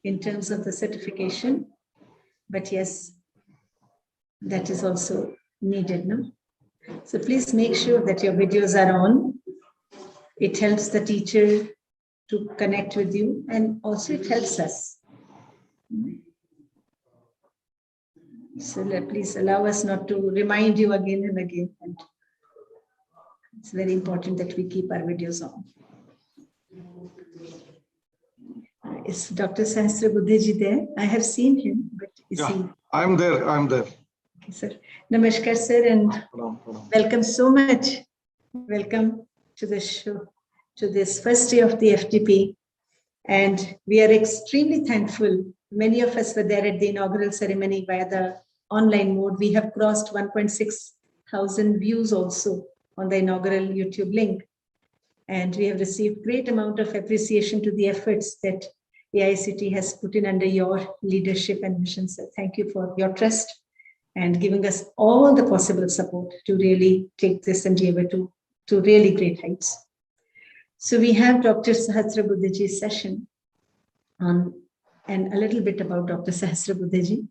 in terms of the certification. But yes, that is also needed, no? So please make sure that your videos are on. It helps the teacher to connect with you, and also it helps us. So please allow us not to remind you again and again. And it's very important that we keep our videos on. Is Dr. Sahasra Buddheji there? I have seen him, but is he? I'm there. I'm there. Okay, sir. Namaskar, sir, and welcome so much. Welcome to the show, to this first day of the FTP. And we are extremely thankful. Many of us were there at the inaugural ceremony via the online mode. We have crossed 1.6 thousand views also on the inaugural YouTube link. And we have received great amount of appreciation to the efforts that AICT has put in under your leadership and mission. So thank you for your trust and giving us all the possible support to really take this endeavor to really great heights. So we have Dr. Sahasra Buddheji's session on, and a little bit about Dr. Sahasra Buddheji.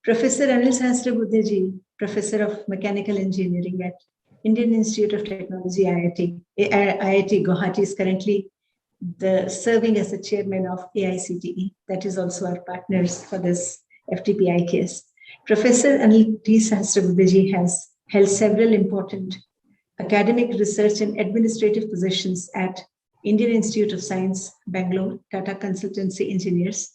Professor Anil Sahasra Buddheji, Professor of Mechanical Engineering at Indian Institute of Technology, IIT Guwahati, is currently serving as the chairman of AICTE. That is also our partners for this FTP IKS. Professor Anil T. Sahasra Buddheji has held several important academic, research, and administrative positions at Indian Institute of Science, Bangalore, Tata Consultancy Engineers,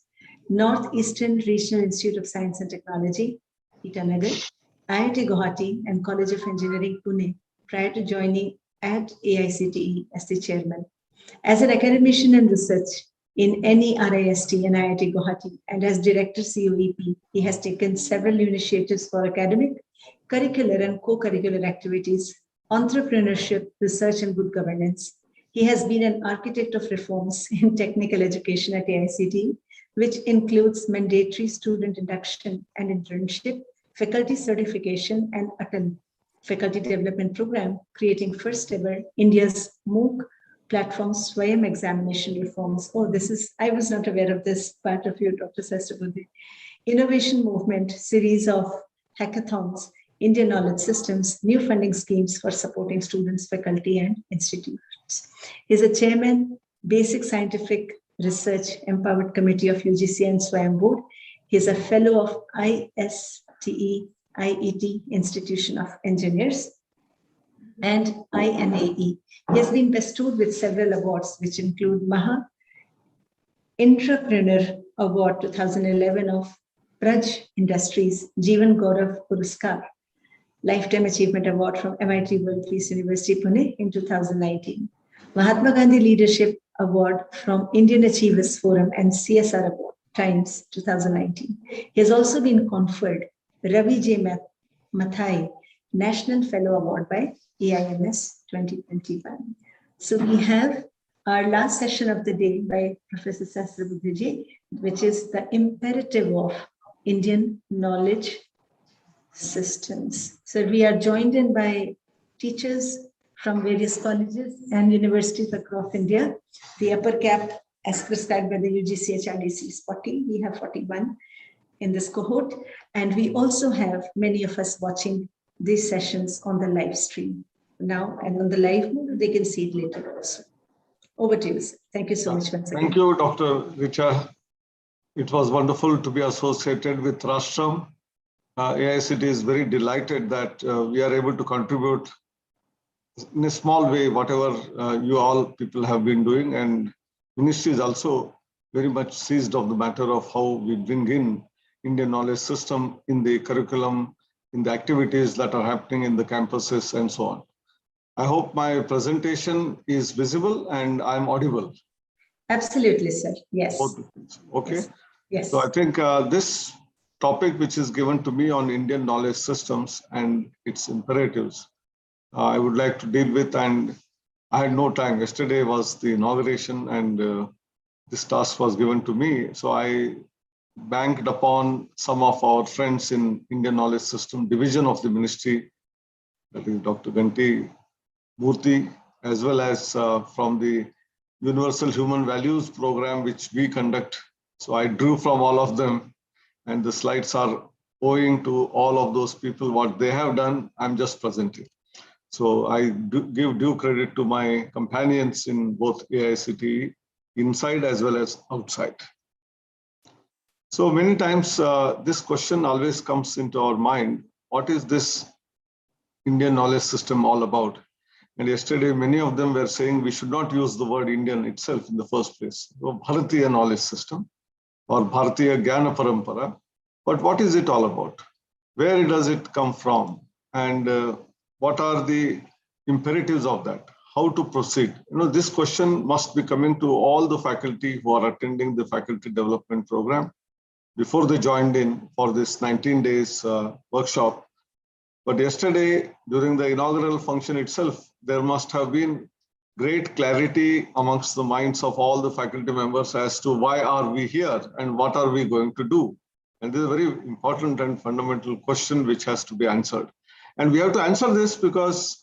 Northeastern Regional Institute of Science and Technology, Itanagar, IIT Guwahati, and College of Engineering, Pune, prior to joining at AICTE as the chairman. As an academician and research in NERIST and IIT Guwahati, and as director COEP, he has taken several initiatives for academic, curricular, and co-curricular activities, entrepreneurship, research, and good governance. He has been an architect of reforms in technical education at AICTE, which includes mandatory student induction and internship, faculty certification, and ATAL, Faculty Development Program, creating first ever India's MOOC platform Swayam examination reforms. Oh, I was not aware of this part of you, Dr. Sahasra Buddheji. Innovation movement, series of hackathons, Indian knowledge systems, new funding schemes for supporting students, faculty, and institutions. He is a chairman, Basic Scientific Research Empowered Committee of UGC and Swayam Board. He is a fellow of ISTE, IET, Institution of Engineers, and INAE. He has been bestowed with several awards, which include Maha Entrepreneur Award 2011 of Praj Industries, Jeevan Gaurav Puraskar, Lifetime Achievement Award from MIT World Peace University, Pune in 2019. Mahatma Gandhi Leadership Award from Indian Achievers Forum and CSR Award, Times 2019. He has also been conferred Ravi J. Mathai National Fellow Award by AIMS 2021. So we have our last session of the day by Professor Sahasra Buddheji, which is the imperative of Indian knowledge systems. So we are joined in by teachers from various colleges and universities across India. The upper cap as prescribed by the UGC HRDC is 40. We have 41 in this cohort. And we also have many of us watching these sessions on the live stream now, and on the live mode, they can see it later also. Over to you, sir. Thank you so much once again. Thank you, Dr. Richa. It was wonderful to be associated with Rashtam. AICT is very delighted that we are able to contribute in a small way, whatever you all people have been doing, and ministry is also very much seized of the matter of how we bring in Indian knowledge system in the curriculum, in the activities that are happening in the campuses and so on. I hope my presentation is visible and I'm audible. Absolutely, sir. Yes. Okay. Yes. Yes. So I think this topic, which is given to me on Indian knowledge systems and its imperatives, I would like to deal with, and I had no time. Yesterday was the inauguration and this task was given to me. So I banked upon some of our friends in Indian Knowledge System division of the ministry, that is Dr. Ganti Murthy, as well as from the Universal Human Values program, which we conduct. So I drew from all of them, and the slides are owing to all of those people. What they have done, I'm just presenting. So I give due credit to my companions in both AICTE, inside as well as outside. So many times this question always comes into our mind: what is this Indian knowledge system all about? And yesterday, many of them were saying we should not use the word Indian itself in the first place. So Bharatiya knowledge system or Bharatiya Jnana Parampara. But what is it all about? Where does it come from? And what are the imperatives of that? How to proceed? This question must be coming to all the faculty who are attending the faculty development program before they joined in for this 19 days workshop. But yesterday, during the inaugural function itself, there must have been great clarity amongst the minds of all the faculty members as to why are we here and what are we going to do. And this is a very important and fundamental question which has to be answered. And we have to answer this because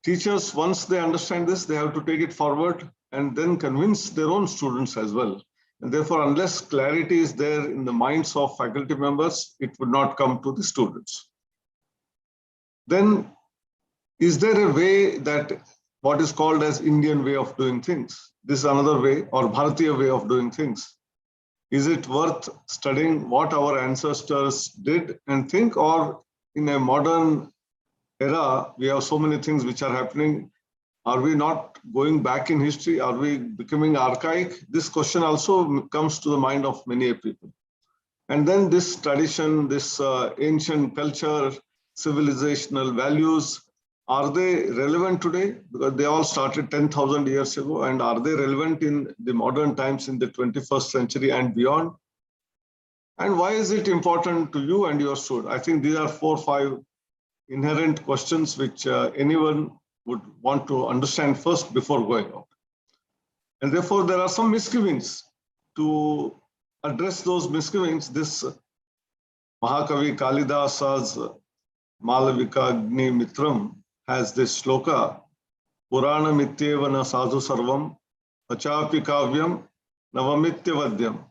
teachers, once they understand this, they have to take it forward and then convince their own students as well. And therefore, unless clarity is there in the minds of faculty members, it would not come to the students. Then, is there a way that what is called as Indian way of doing things? This is another way, or Bharatiya way of doing things. Is it worth studying what our ancestors did and think, or in a modern era, we have so many things which are happening? Are we not going back in history? Are we becoming archaic? This question also comes to the mind of many people. And then this tradition, this ancient culture, civilizational values, are they relevant today? Because they all started 10,000 years ago, and are they relevant in the modern times in the 21st century and beyond? And why is it important to you and your student? I think these are 4 or 5 inherent questions which anyone would want to understand first before going out. And therefore, there are some misgivings. To address those misgivings, this Mahakavi Kalidasa's Malavika Agni Mitram has this shloka: Purana Mityevana Sadhu Sarvam Achapi Kavyam Navamityavadyam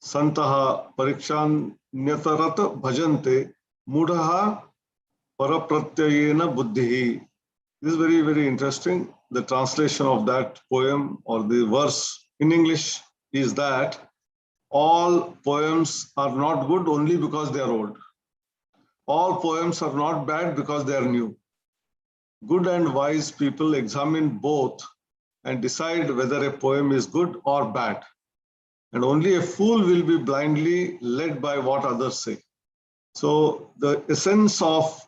Santaha Parikshan Nyatarat Bhajante Mudaha Parapratyayena Buddhihi. This is very, very interesting. The translation of that poem or the verse in English is that all poems are not good only because they are old. All poems are not bad because they are new. Good and wise people examine both and decide whether a poem is good or bad. And only a fool will be blindly led by what others say. So the essence of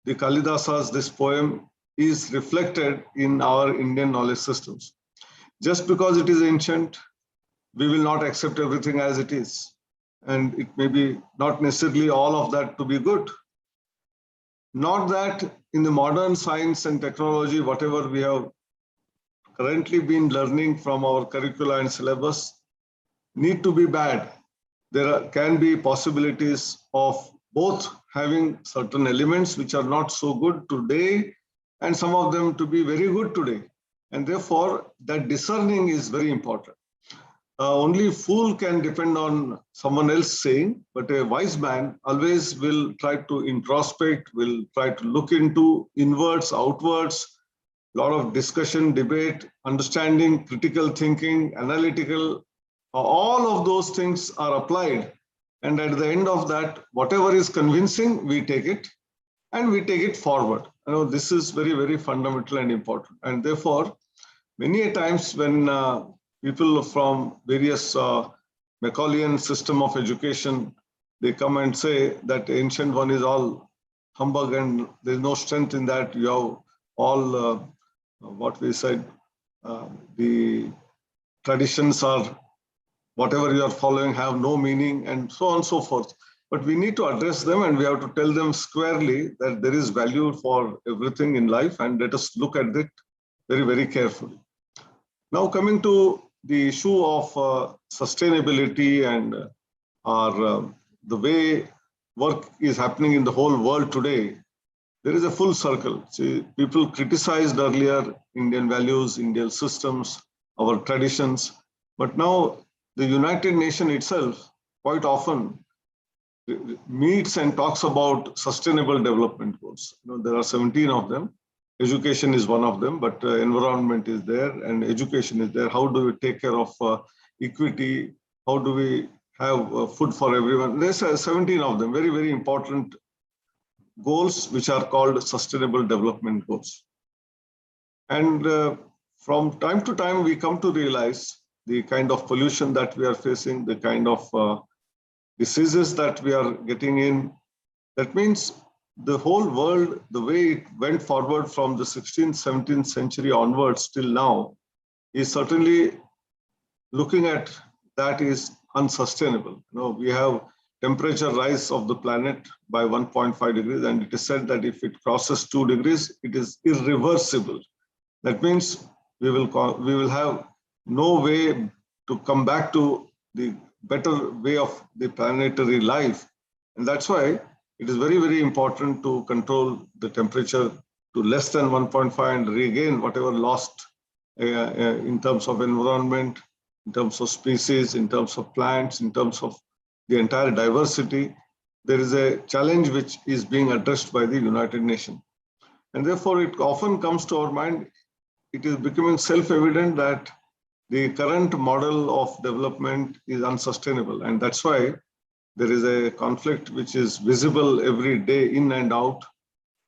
the Kalidasas, this poem, is reflected in our Indian knowledge systems. Just because it is ancient, we will not accept everything as it is. And it may be not necessarily all of that to be good. Not that in the modern science and technology, whatever we have currently been learning from our curricula and syllabus need to be bad. There can be possibilities of both having certain elements which are not so good today and some of them to be very good today. And therefore, that discerning is very important. Only a fool can depend on someone else saying, but a wise man always will try to introspect, will try to look into inwards, outwards, a lot of discussion, debate, understanding, critical thinking, analytical, all of those things are applied. And at the end of that, whatever is convincing, we take it and we take it forward. This is very, very fundamental and important. And therefore, many a times when people from various Macaulayan system of education, they come and say that the ancient one is all humbug and there's no strength in that. You have all what we said, the traditions are whatever you are following have no meaning and so on and so forth. But we need to address them and we have to tell them squarely that there is value for everything in life and let us look at it very, very carefully. Now coming to the issue of sustainability and the way work is happening in the whole world today, there is a full circle. See, people criticized earlier Indian values, Indian systems, our traditions, but now the United Nations itself quite often meets and talks about sustainable development goals. There are 17 of them. Education is one of them, but environment is there and education is there. How do we take care of equity? How do we have food for everyone? There's 17 of them, very, very important goals, which are called sustainable development goals. And from time to time, we come to realize the kind of pollution that we are facing, the kind of diseases that we are getting in. That means the whole world, the way it went forward from the 16th, 17th century onwards till now, is certainly looking at that is unsustainable. We have temperature rise of the planet by 1.5 degrees, and it is said that if it crosses 2 degrees, it is irreversible. That means we will have no way to come back to the better way of the planetary life. And that's why it is very, very important to control the temperature to less than 1.5 and regain whatever lost in terms of environment, in terms of species, in terms of plants, in terms of the entire diversity. There is a challenge which is being addressed by the United Nations. And therefore, it often comes to our mind, it is becoming self-evident that the current model of development is unsustainable. And that's why there is a conflict which is visible every day in and out.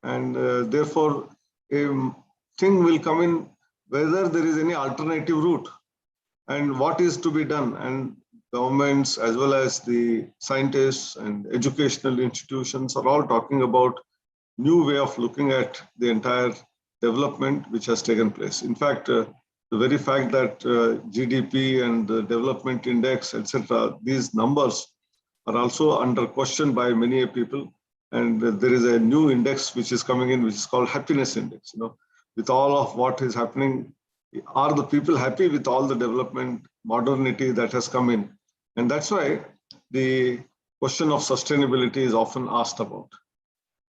And therefore, a thing will come in whether there is any alternative route and what is to be done. And governments as well as the scientists and educational institutions are all talking about new way of looking at the entire development which has taken place. In fact, the very fact that GDP and the development index, etc., these numbers are also under question by many people. And there is a new index which is coming in, which is called happiness index. With all of what is happening, are the people happy with all the development, modernity that has come in? And that's why the question of sustainability is often asked about.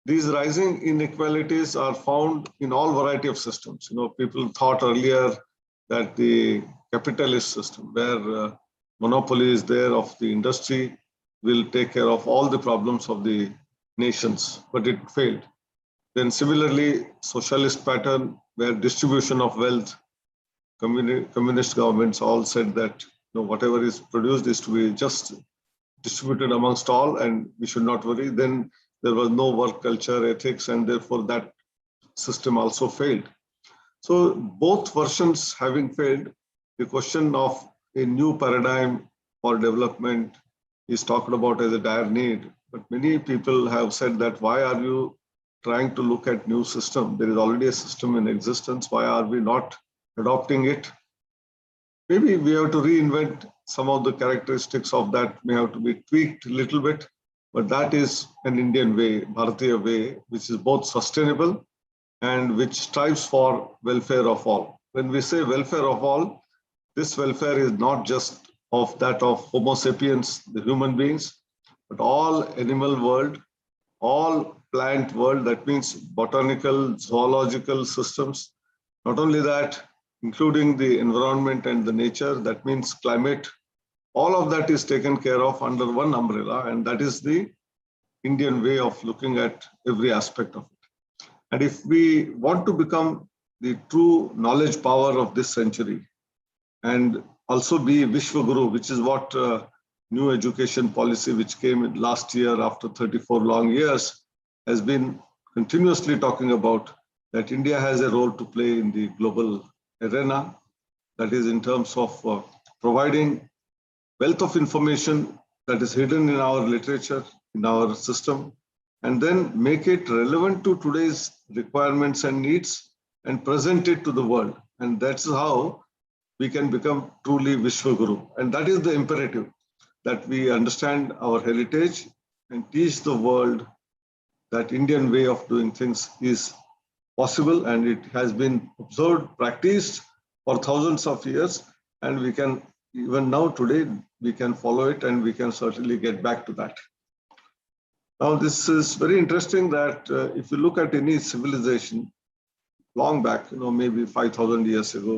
These rising inequalities are found in all variety of systems. People thought earlier that the capitalist system, where monopoly is there of the industry, will take care of all the problems of the nations, but it failed. Then similarly, socialist pattern, where distribution of wealth, communist governments all said that whatever is produced is to be just distributed amongst all and we should not worry. Then there was no work culture, ethics, and therefore that system also failed. So both versions having failed, the question of a new paradigm for development is talked about as a dire need. But many people have said that why are you trying to look at new system? There is already a system in existence. Why are we not adopting it? Maybe we have to reinvent some of the characteristics of that, may have to be tweaked a little bit, but that is an Indian way, Bharatiya way, which is both sustainable and which strives for welfare of all. When we say welfare of all, this welfare is not just of that of Homo sapiens, the human beings, but all animal world, all plant world, that means botanical, zoological systems. Not only that, including the environment and the nature, that means climate. All of that is taken care of under one umbrella, and that is the Indian way of looking at every aspect of it. And if we want to become the true knowledge power of this century and also be Vishwaguru, which is what new education policy which came in last year after 34 long years has been continuously talking about, that India has a role to play in the global arena, that is in terms of providing wealth of information that is hidden in our literature, in our system, and then make it relevant to today's requirements and needs and present it to the world. And that's how we can become truly Vishwaguru. And that is the imperative, that we understand our heritage and teach the world that Indian way of doing things is possible, and it has been observed, practiced for thousands of years, and we can, even now today, we can follow it, and we can certainly get back to that. Now, this is very interesting that if you look at any civilization long back, maybe 5,000 years ago,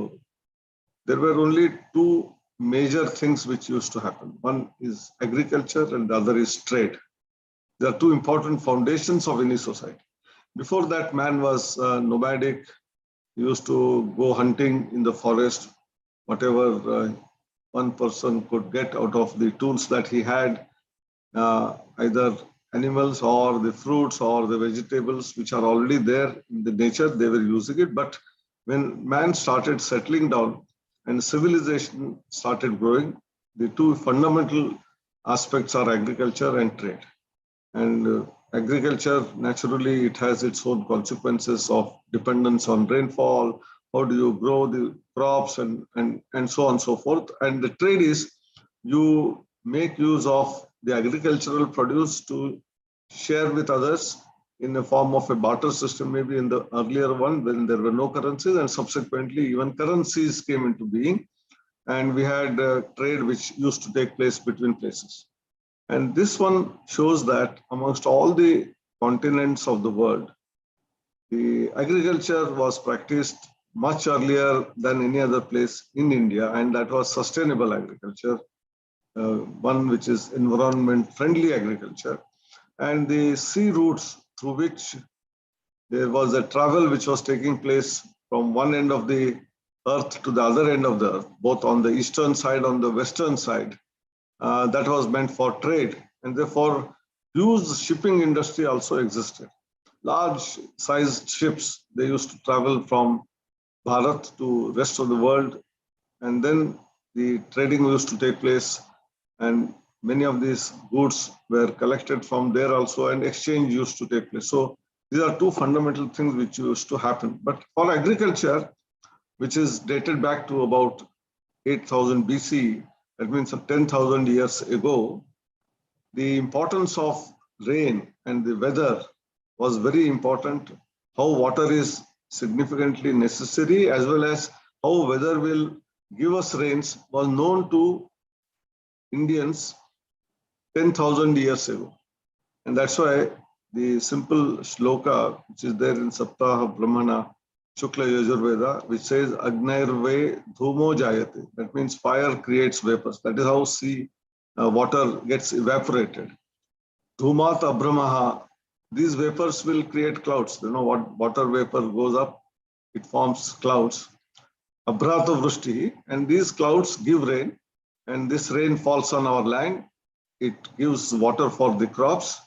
there were only two major things which used to happen. One is agriculture and the other is trade. There are two important foundations of any society. Before that, man was nomadic. He used to go hunting in the forest, whatever one person could get out of the tools that he had, either animals or the fruits or the vegetables which are already there in the nature, they were using it. But when man started settling down and civilization started growing, the two fundamental aspects are agriculture and trade. And agriculture, naturally, it has its own consequences of dependence on rainfall. How do you grow the crops and so on and so forth. And the trade is you make use of the agricultural produce to share with others in the form of a barter system, maybe in the earlier one when there were no currencies, and subsequently even currencies came into being. And we had trade which used to take place between places. And this one shows that amongst all the continents of the world, the agriculture was practiced much earlier than any other place in India, and that was sustainable agriculture, one which is environment-friendly agriculture. And the sea routes through which there was a travel which was taking place from one end of the earth to the other end of the earth, both on the eastern side, on the western side, that was meant for trade. And therefore, huge shipping industry also existed. Large sized ships, they used to travel from Bharat to rest of the world. And then the trading used to take place. And many of these goods were collected from there also, and exchange used to take place. So these are two fundamental things which used to happen. But for agriculture, which is dated back to about 8,000 BC, that means 10,000 years ago, the importance of rain and the weather was very important. How water is significantly necessary, as well as how weather will give us rains, was known to Indians 10,000 years ago. And that's why the simple shloka, which is there in Saptaha Brahmana Shukla Yajurveda, which says Agnairve Dhumo Jayate. That means fire creates vapors. That is how sea water gets evaporated. Dhumat Abramaha, these vapors will create clouds. What water vapor goes up, it forms clouds. Abrata Vrishti, and these clouds give rain, and this rain falls on our land. It gives water for the crops,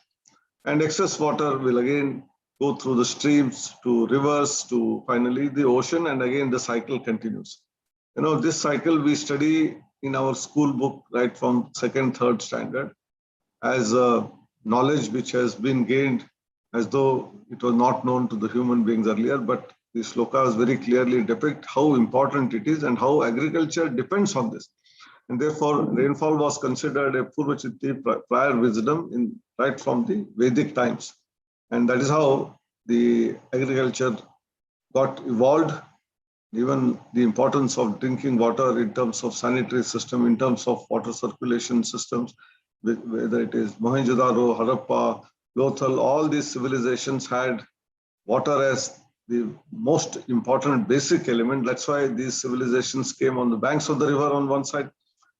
and excess water will again go through the streams to rivers to finally the ocean, and again the cycle continues. This cycle we study in our school book right from 2nd, 3rd standard as a knowledge which has been gained as though it was not known to the human beings earlier, but the slokas very clearly depict how important it is and how agriculture depends on this. And therefore, rainfall was considered a Purvachitti, prior wisdom right from the Vedic times. And that is how the agriculture got evolved. Even the importance of drinking water in terms of sanitary system, in terms of water circulation systems, whether it is Mohenjo-daro, Harappa, Lothal, all these civilizations had water as the most important basic element. That's why these civilizations came on the banks of the river on one side,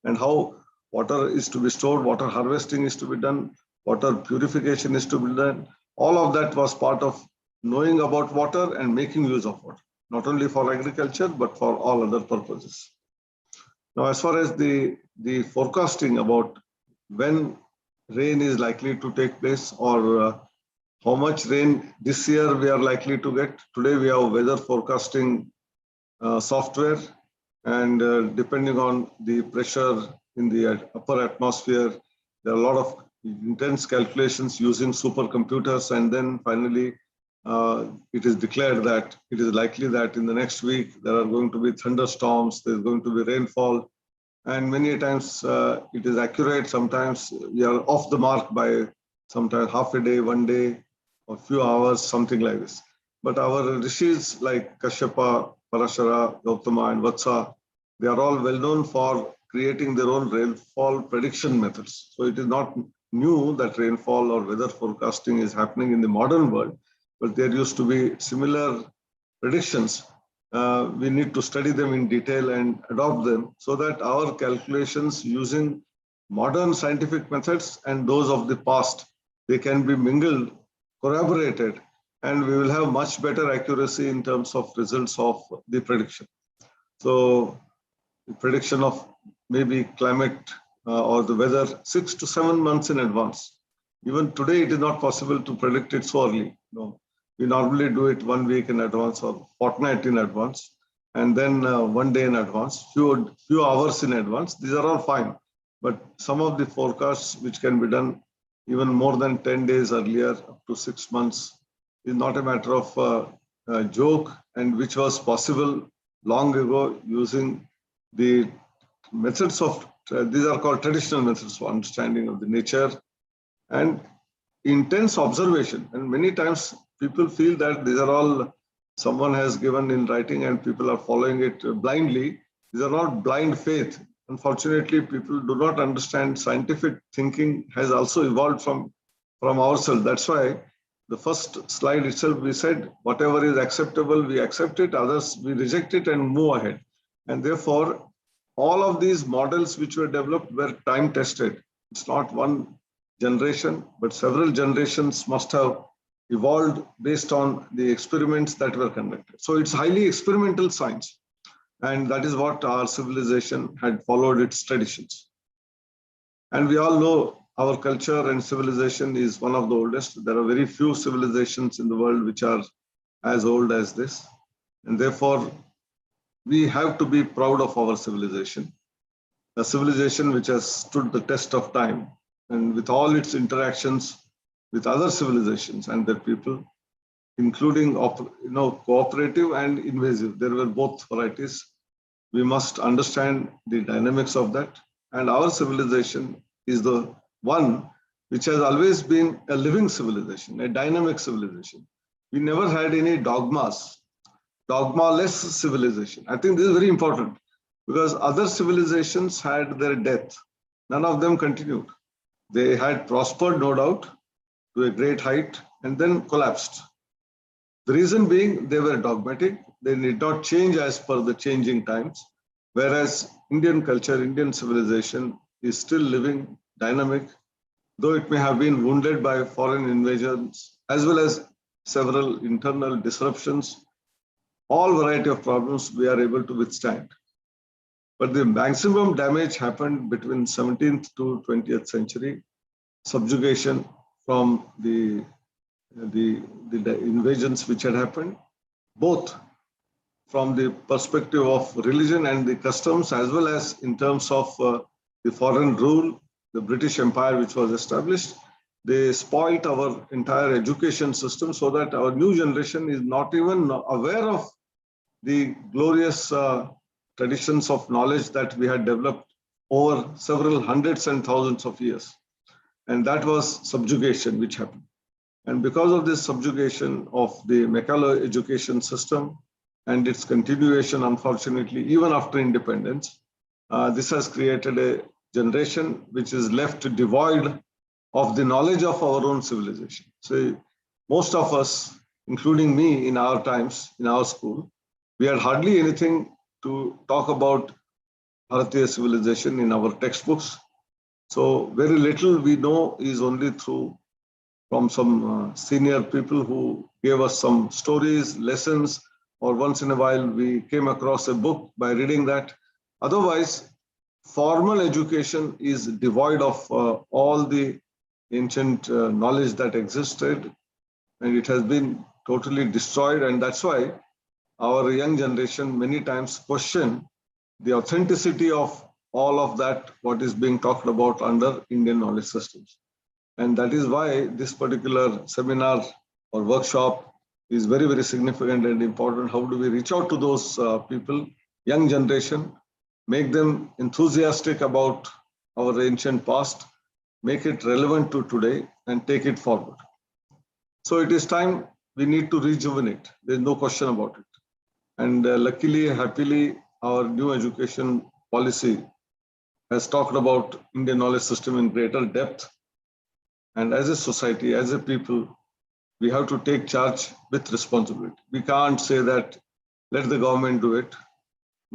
and how water is to be stored, water harvesting is to be done, water purification is to be done. All of that was part of knowing about water and making use of water, not only for agriculture, but for all other purposes. Now, as far as the forecasting about when rain is likely to take place, or how much rain this year we are likely to get, today we have weather forecasting software, and depending on the pressure in the upper atmosphere, there are a lot of intense calculations using supercomputers, and then finally it is declared that it is likely that in the next week there are going to be thunderstorms, there's going to be rainfall, and many times it is accurate. Sometimes we are off the mark by sometimes half a day, 1 day, or few hours, something like this. but our rishis like Kashyapa, Parashara, Gautama, and Vatsa, they are all well known for creating their own rainfall prediction methods. So it is not new that rainfall or weather forecasting is happening in the modern world, but there used to be similar predictions. We need to study them in detail and adopt them so that our calculations using modern scientific methods and those of the past, they can be mingled, corroborated, and we will have much better accuracy in terms of results of the prediction. So the prediction of maybe climate or the weather 6 to 7 months in advance. Even today, it is not possible to predict it so early. No. We normally do it 1 week in advance or fortnight in advance, and then 1 day in advance, few hours in advance. These are all fine. But some of the forecasts which can be done even more than 10 days earlier, up to 6 months, is not a matter of a joke, and which was possible long ago using the methods of, these are called traditional methods for understanding of the nature and intense observation. And many times people feel that these are all someone has given in writing and people are following it blindly. These are not blind faith. Unfortunately, people do not understand scientific thinking has also evolved from ourselves. That's why the first slide itself, we said, whatever is acceptable, we accept it, others we reject it and move ahead. And therefore, all of these models which were developed were time tested. It's not one generation, but several generations must have evolved based on the experiments that were conducted. So it's highly experimental science. And that is what our civilization had followed its traditions. And we all know our culture and civilization is one of the oldest. There are very few civilizations in the world which are as old as this. And therefore, we have to be proud of our civilization, a civilization which has stood the test of time and with all its interactions with other civilizations and their people, including cooperative and invasive. There were both varieties. We must understand the dynamics of that. And our civilization is the one which has always been a living civilization, a dynamic civilization. We never had any dogmas, dogma-less civilization. I think this is very important because other civilizations had their death. None of them continued. They had prospered, no doubt, to a great height and then collapsed. The reason being they were dogmatic. They need not change as per the changing times, whereas Indian culture, Indian civilization is still living, dynamic, though it may have been wounded by foreign invasions, as well as several internal disruptions, all variety of problems we are able to withstand. But the maximum damage happened between 17th to 20th century, subjugation from the invasions which had happened, both from the perspective of religion and the customs, as well as in terms of the foreign rule, the British Empire which was established. They spoilt our entire education system so that our new generation is not even aware of the glorious traditions of knowledge that we had developed over several hundreds and thousands of years. And that was subjugation which happened. And because of this subjugation of the Macaulay education system and its continuation, unfortunately, even after independence, this has created a generation which is left devoid of the knowledge of our own civilization. So most of us, including me in our times, in our school, we had hardly anything to talk about Bharatiya civilization in our textbooks. So very little we know is only through from some senior people who gave us some stories, lessons, or once in a while we came across a book by reading that. Otherwise, formal education is devoid of all the ancient knowledge that existed, and it has been totally destroyed. And that's why our young generation many times question the authenticity of all of that, what is being talked about under Indian knowledge systems. And that is why this particular seminar or workshop is very, very significant and important. How do we reach out to those people, young generation, make them enthusiastic about our ancient past, make it relevant to today and take it forward. So it is time we need to rejuvenate. There's no question about it. And luckily, happily, our new education policy has talked about Indian knowledge system in greater depth. And as a society, as a people, we have to take charge with responsibility. We can't say that, let the government do it.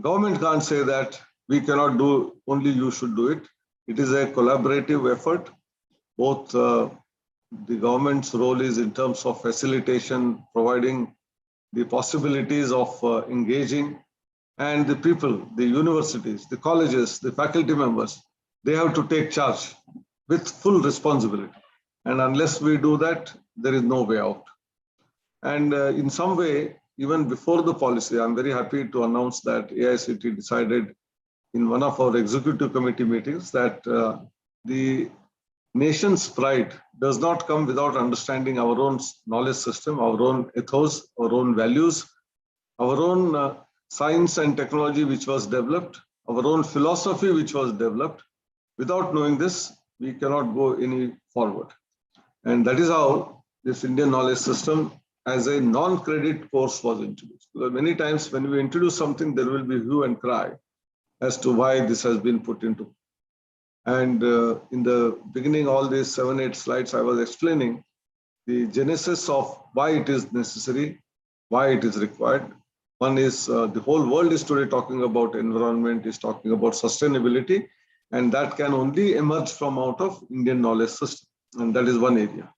Government can't say that, we cannot do, only you should do it. It is a collaborative effort. Both the government's role is in terms of facilitation, providing the possibilities of engaging, and the people, the universities, the colleges, the faculty members, they have to take charge with full responsibility. And unless we do that, there is no way out. And in some way, even before the policy, I'm very happy to announce that AICT decided in one of our executive committee meetings that the nation's pride does not come without understanding our own knowledge system, our own ethos, our own values, our own science and technology which was developed, our own philosophy which was developed. Without knowing this, we cannot go any forward. And that is how this Indian knowledge system as a non-credit course was introduced. Because many times when we introduce something, there will be hue and cry as to why this has been put into. And in the beginning, all these 7-8 slides, I was explaining the genesis of why it is necessary, why it is required. One is the whole world is today talking about environment, is talking about sustainability, and that can only emerge from out of Indian knowledge system. And that is one area.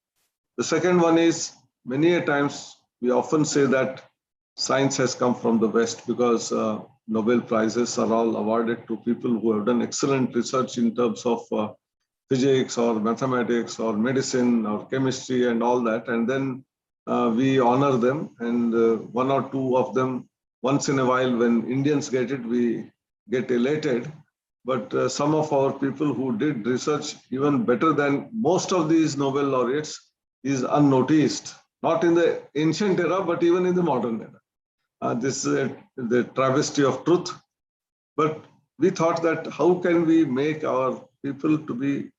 The second one is, many a times we often say that science has come from the West because Nobel Prizes are all awarded to people who have done excellent research in terms of physics or mathematics or medicine or chemistry and all that. And then we honor them, and one or two of them, once in a while when Indians get it, we get elated. But some of our people who did research even better than most of these Nobel laureates is unnoticed, not in the ancient era, but even in the modern era. This is the travesty of truth. But we thought that how can we make our people to be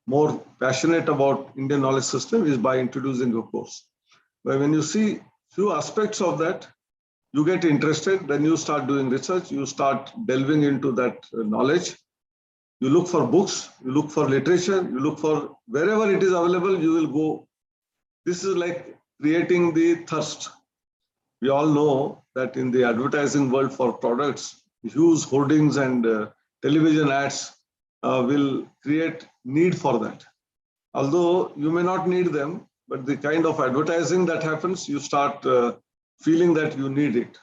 more passionate about Indian knowledge system is by introducing a course. But when you see few aspects of that, you get interested, then you start doing research, you start delving into that knowledge. You look for books, you look for literature, you look for wherever it is available, you will go. This is like creating the thirst. We all know that in the advertising world for products, huge hoardings and television ads will create need for that. Although you may not need them, but the kind of advertising that happens, you start feeling that you need it.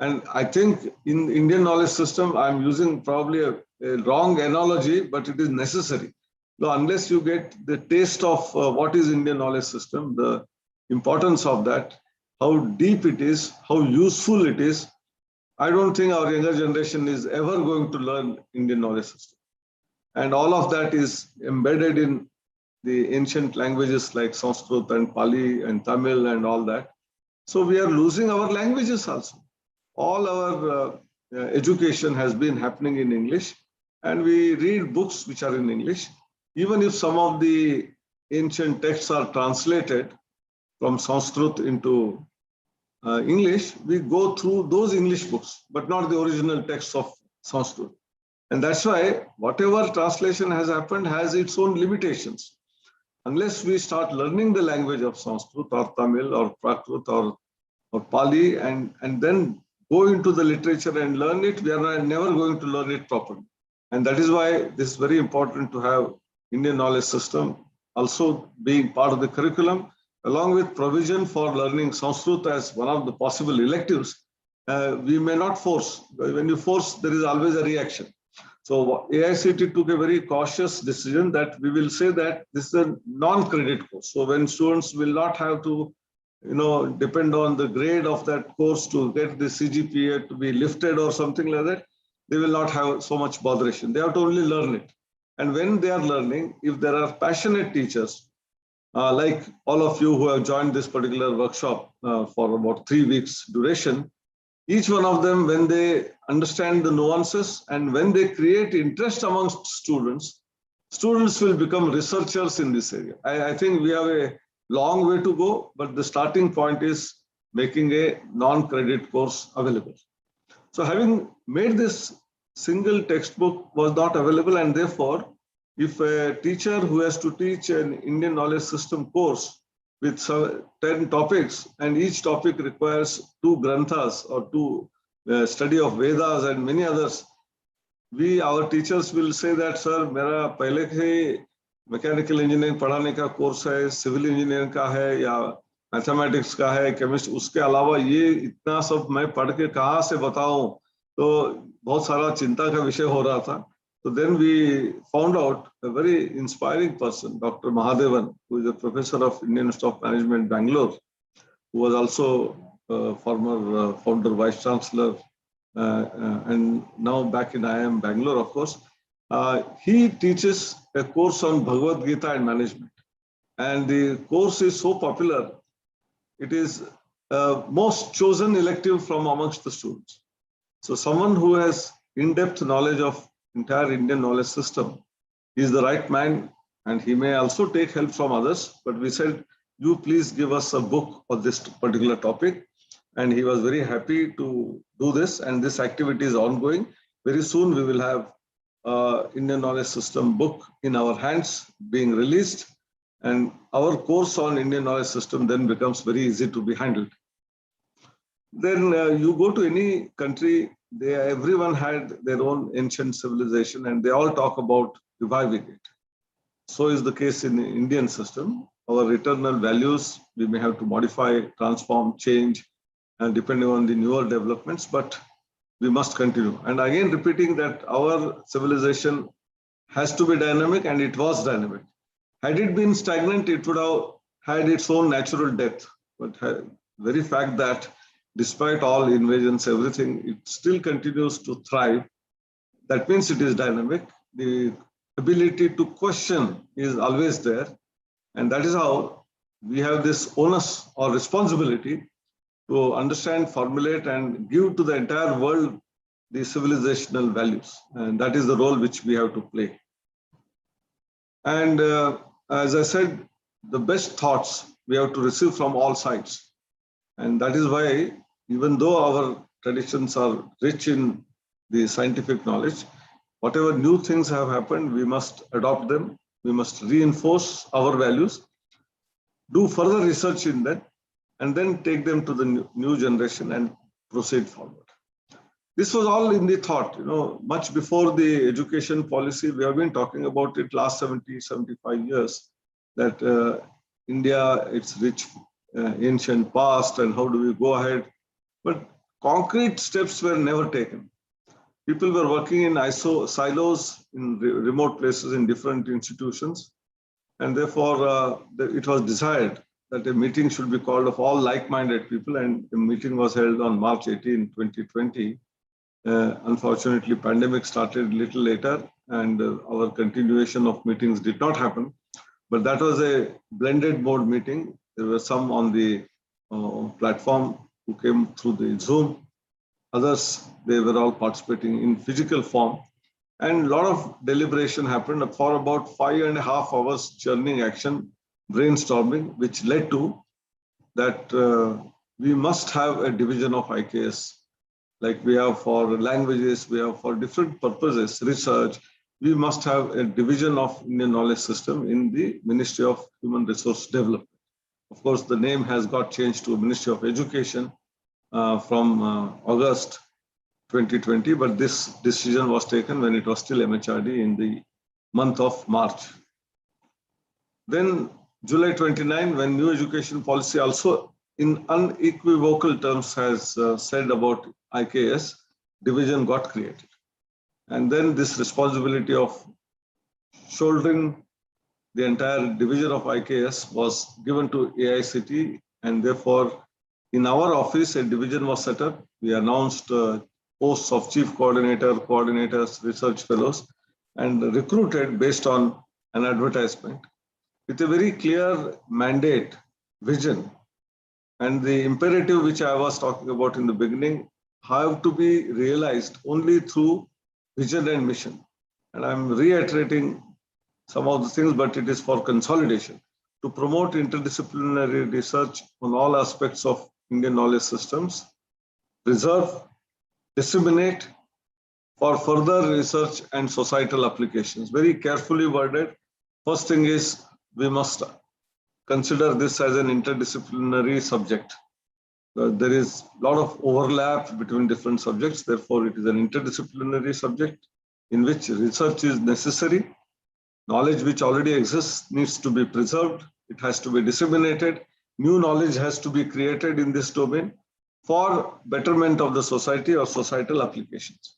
And I think in Indian knowledge system, I'm using probably a wrong analogy, but it is necessary. So unless you get the taste of what is Indian knowledge system, the importance of that, how deep it is, how useful it is, I don't think our younger generation is ever going to learn Indian knowledge system. And all of that is embedded in the ancient languages like Sanskrit and Pali and Tamil and all that. So we are losing our languages also. All our education has been happening in English, and we read books which are in English. Even if some of the ancient texts are translated from Sanskrit into English, we go through those English books, but not the original texts of Sanskrit. And that's why whatever translation has happened has its own limitations. Unless we start learning the language of Sanskrit or Tamil or Prakrit or Pali and then go into the literature and learn it, we are never going to learn it properly. And that is why this is very important to have Indian knowledge system also being part of the curriculum, along with provision for learning Sanskrit as one of the possible electives. We may not force. When you force, there is always a reaction. So AICT took a very cautious decision that we will say that this is a non-credit course. So when students will not have to depend on the grade of that course to get the CGPA to be lifted or something like that, they will not have so much botheration. They have to only learn it. And when they are learning, if there are passionate teachers, like all of you who have joined this particular workshop for about 3 weeks duration, each one of them, when they understand the nuances and when they create interest amongst students, students will become researchers in this area. I think we have long way to go, but the starting point is making a non-credit course available. So having made this single textbook was not available, and therefore, if a teacher who has to teach an Indian knowledge system course with 10 topics, and each topic requires 2 granthas or 2 study of Vedas and many others, our teachers will say that, sir, मेरा पहले के mechanical engineering पढ़ाने का course है, civil engineering का है या mathematics का है, केमिस्ट्री, उसके अलावा ये इतना सब मैं पढ़ के कहाँ से बताऊं, तो बहुत सारा चिंता का विषय हो रहा था. So then we found out a very inspiring person, Dr. Mahadevan, who is a professor of Indian Institute of Management, Bangalore, who was also former founder, vice chancellor, and now back in IIM Bangalore, of course. He teaches a course on Bhagavad Gita and management. And the course is so popular, it is most chosen elective from amongst the students. So someone who has in-depth knowledge of entire Indian knowledge system is the right man, and he may also take help from others. But we said, you please give us a book on this particular topic. And he was very happy to do this, and this activity is ongoing. Very soon we will have Indian knowledge system book in our hands being released, and our course on Indian knowledge system then becomes very easy to be handled. Then you go to any country, everyone had their own ancient civilization, and they all talk about reviving it. So is the case in the Indian system. Our eternal values, we may have to modify, transform, change, and depending on the newer developments, but we must continue. And again, repeating that our civilization has to be dynamic, and it was dynamic. Had it been stagnant, it would have had its own natural death. But the very fact that despite all invasions, everything, it still continues to thrive, that means it is dynamic. The ability to question is always there. And that is how we have this onus or responsibility to understand, formulate, and give to the entire world the civilizational values. And that is the role which we have to play. And as I said, the best thoughts we have to receive from all sides. And that is why, even though our traditions are rich in the scientific knowledge, whatever new things have happened, we must adopt them. We must reinforce our values, do further research in that, and then take them to the new generation and proceed forward. This was all in the thought, much before the education policy. We have been talking about it last 70, 75 years, that India, its rich ancient past, and how do we go ahead. But concrete steps were never taken. People were working in silos in remote places in different institutions. And therefore, it was desired that a meeting should be called of all like-minded people. And the meeting was held on March 18, 2020. Unfortunately, pandemic started a little later, and our continuation of meetings did not happen. But that was a blended mode meeting. There were some on the platform who came through the Zoom. Others, they were all participating in physical form. And a lot of deliberation happened for about 5.5 hours, churning action, brainstorming, which led to that we must have a division of IKS. Like we have for languages, we have for different purposes, research. We must have a division of Indian knowledge system in the Ministry of Human Resource Development. Of course, the name has got changed to Ministry of Education from August 2020, but this decision was taken when it was still MHRD in the month of March. Then July 29, when new education policy also in unequivocal terms has said about IKS, division got created. And then this responsibility of shouldering the entire division of IKS was given to AICT, and therefore in our office, a division was set up. We announced posts of chief coordinator, coordinators, research fellows, and recruited based on an advertisement with a very clear mandate, vision, and the imperative which I was talking about in the beginning have to be realized only through vision and mission. And I'm reiterating some of the things, but it is for consolidation. to promote interdisciplinary research on all aspects of Indian knowledge systems, preserve, disseminate for further research and societal applications. Very carefully worded. First thing is we must consider this as an interdisciplinary subject. There is a lot of overlap between different subjects. Therefore, it is an interdisciplinary subject in which research is necessary. Knowledge which already exists needs to be preserved. It has to be disseminated. New knowledge has to be created in this domain for betterment of the society or societal applications.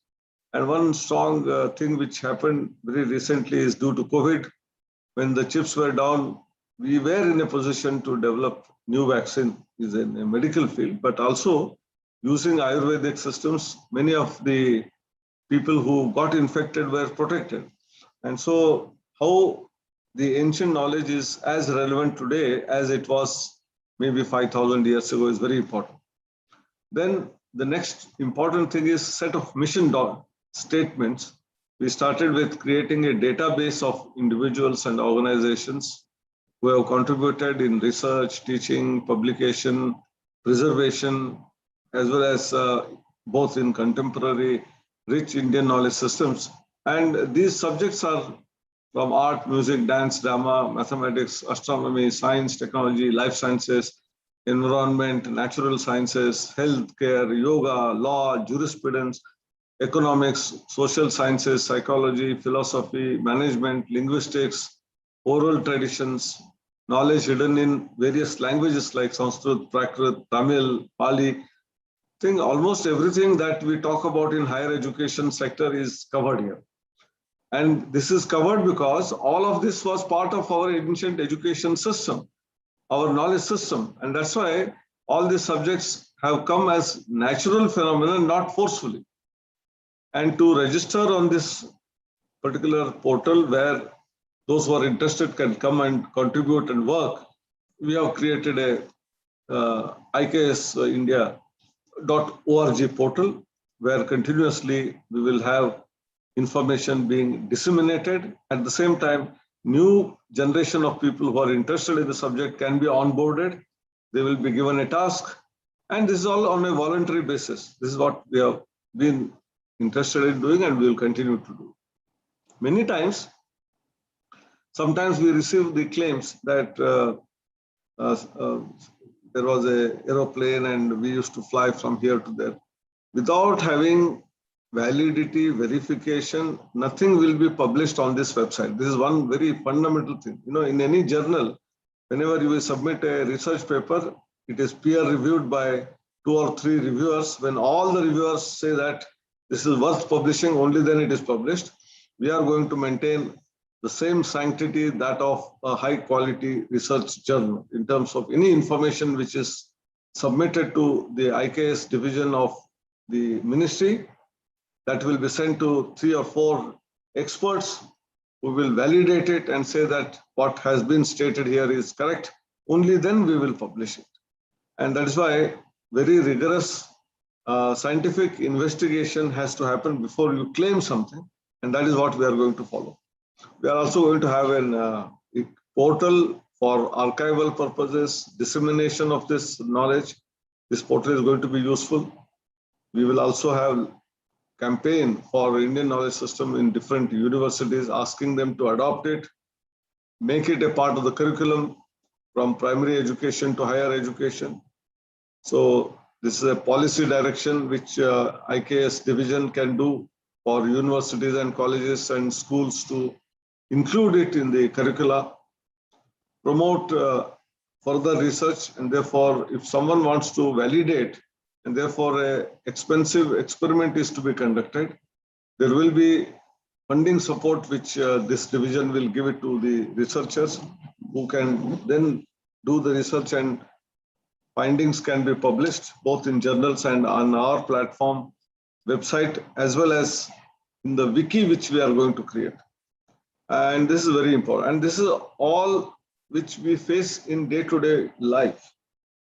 And one strong thing which happened very recently is due to COVID. When the chips were down, we were in a position to develop new vaccine is in a medical field, but also using Ayurvedic systems, many of the people who got infected were protected. And so how the ancient knowledge is as relevant today as it was maybe 5,000 years ago is very important. Then the next important thing is set of mission statements. We started with creating a database of individuals and organizations who have contributed in research, teaching, publication, preservation, as well as both in contemporary rich Indian knowledge systems. And these subjects are from art, music, dance, drama, mathematics, astronomy, science, technology, life sciences, environment, natural sciences, healthcare, yoga, law, jurisprudence, economics, social sciences, psychology, philosophy, management, linguistics, oral traditions, knowledge hidden in various languages like Sanskrit, Prakrit, Tamil, Pali. I think almost everything that we talk about in higher education sector is covered here. And this is covered because all of this was part of our ancient education system, our knowledge system. And that's why all these subjects have come as natural phenomena, not forcefully. And to register on this particular portal where those who are interested can come and contribute and work, we have created a IKS India.org portal where continuously we will have information being disseminated. At the same time, new generation of people who are interested in the subject can be onboarded. They will be given a task. And this is all on a voluntary basis. This is what we have been interested in doing and we will continue to do. Many times, sometimes we receive the claims that there was an aeroplane and we used to fly from here to there. Without having validity, verification, nothing will be published on this website. This is one very fundamental thing. You know, in any journal, whenever you will submit a research paper, it is peer reviewed by 2 or 3 reviewers. When all the reviewers say that this is worth publishing, only then it is published. We are going to maintain the same sanctity that of a high quality research journal in terms of any information which is submitted to the IKS division of the ministry, that will be sent to 3 or 4 experts who will validate it and say that what has been stated here is correct. Only then we will publish it. And that is why very rigorous scientific investigation has to happen before you claim something. And that is what we are going to follow. We are also going to have a portal for archival purposes, dissemination of this knowledge. This portal is going to be useful. We will also have campaign for Indian knowledge system in different universities, asking them to adopt it, make it a part of the curriculum from primary education to higher education. So this is a policy direction which IKS division can do for universities and colleges and schools to include it in the curricula, promote further research, and therefore if someone wants to validate and therefore an expensive experiment is to be conducted, there will be funding support which this division will give it to the researchers who can then do the research, and findings can be published both in journals and on our platform website, as well as in the wiki which we are going to create. And this is very important. And this is all which we face in day-to-day life.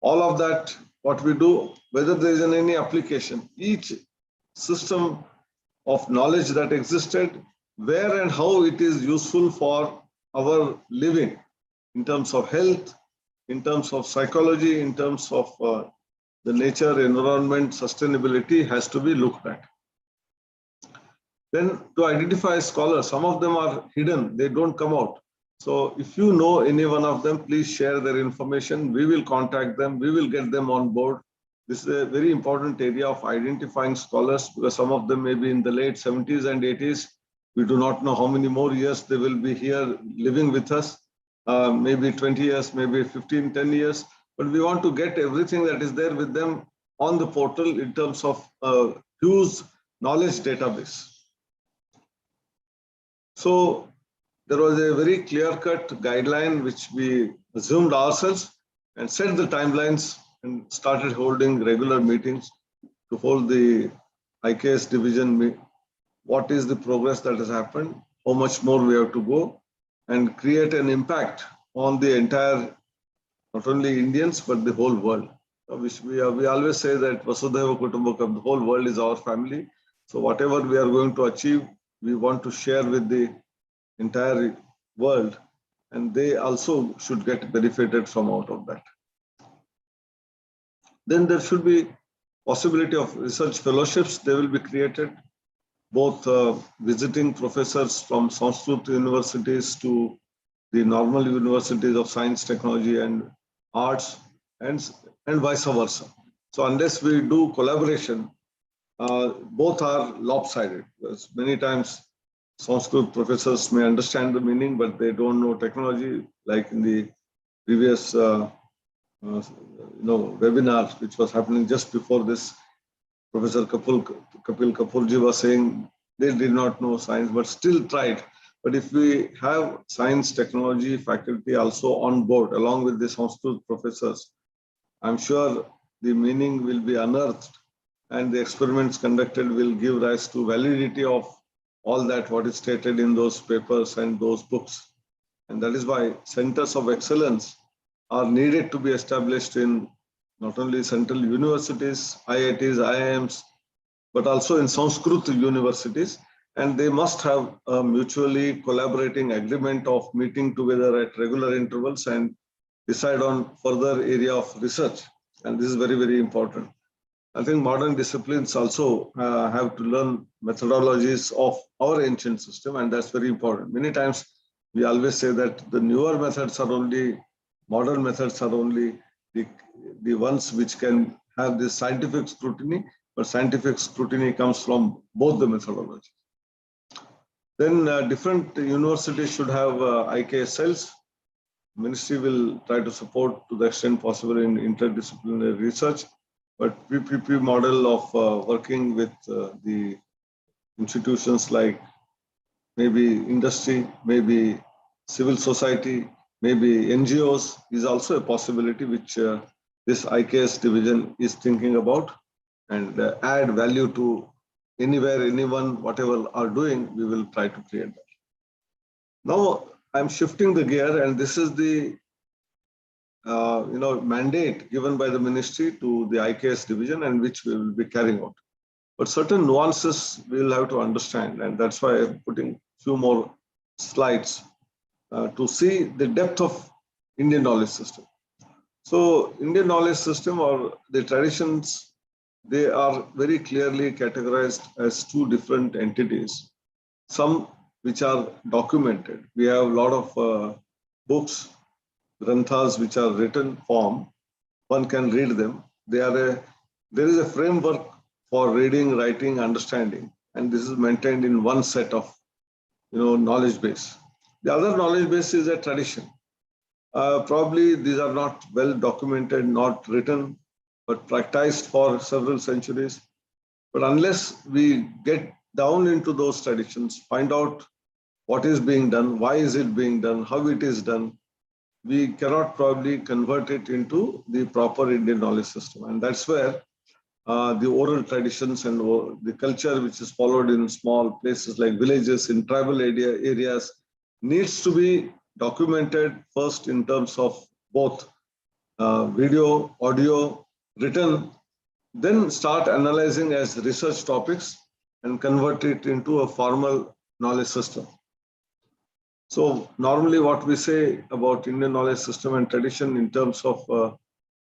All of that, what we do, whether there is any application, each system of knowledge that existed, where and how it is useful for our living, in terms of health, in terms of psychology, in terms of the nature, environment, sustainability has to be looked at. Then to identify scholars, some of them are hidden, they don't come out. So if you know any one of them, please share their information. We will contact them, we will get them on board. This is a very important area of identifying scholars, because some of them may be in the late 70s and 80s. We do not know how many more years they will be here living with us. Maybe 20 years, maybe 15, 10 years. But we want to get everything that is there with them on the portal in terms of huge knowledge database. So there was a very clear-cut guideline which we assumed ourselves and set the timelines and started holding regular meetings to hold the IKS division, what is the progress that has happened, how much more we have to go, and create an impact on the entire, not only Indians, but the whole world. We always say that Vasudhaiva Kutumbakam, the whole world is our family. So whatever we are going to achieve, we want to share with the entire world, and they also should get benefited from out of that. Then there should be possibility of research fellowships. They will be created, both visiting professors from Sanskrit universities to the normal universities of science, technology, and arts, and vice versa. So unless we do collaboration, both are lopsided. Because many times Sanskrit professors may understand the meaning, but they don't know technology, like in the previous webinar, which was happening just before this. Professor Kapil Kapurji was saying they did not know science, but still tried. But if we have science, technology faculty also on board, along with the Sanskrit professors, I'm sure the meaning will be unearthed, and the experiments conducted will give rise to validity of all that what is stated in those papers and those books. And that is why centers of excellence are needed to be established in not only central universities, IITs, IIMs, but also in Sanskrit universities. And they must have a mutually collaborating agreement of meeting together at regular intervals and decide on further area of research. And this is very, very important. I think modern disciplines also have to learn methodologies of our ancient system, and that's very important. Many times we always say that the newer methods are only, modern methods are only the ones which can have this scientific scrutiny, but scientific scrutiny comes from both the methodologies. Then different universities should have IKS cells. Ministry will try to support to the extent possible in interdisciplinary research, but PPP model of working with the institutions like maybe industry, maybe civil society, maybe NGOs is also a possibility which this IKS division is thinking about, and add value to anywhere, anyone, whatever are doing, we will try to create that. Now I'm shifting the gear, and this is the mandate given by the ministry to the IKS division, and which we will be carrying out. But certain nuances we will have to understand, and that's why I'm putting a few more slides to see the depth of Indian knowledge system. So Indian knowledge system, or the traditions, they are very clearly categorized as two different entities. Some which are documented. We have a lot of books, granthas, which are written form. One can read them. There is a framework for reading, writing, understanding, and this is maintained in one set of knowledge base. The other knowledge base is a tradition. Probably these are not well documented, not written, but practiced for several centuries. But unless we get down into those traditions, find out what is being done, why is it being done, how it is done, we cannot probably convert it into the proper Indian knowledge system. And that's where the oral traditions and the culture which is followed in small places like villages, in tribal areas, needs to be documented first in terms of both video, audio, written, then start analyzing as research topics and convert it into a formal knowledge system. So normally what we say about Indian knowledge system and tradition in terms of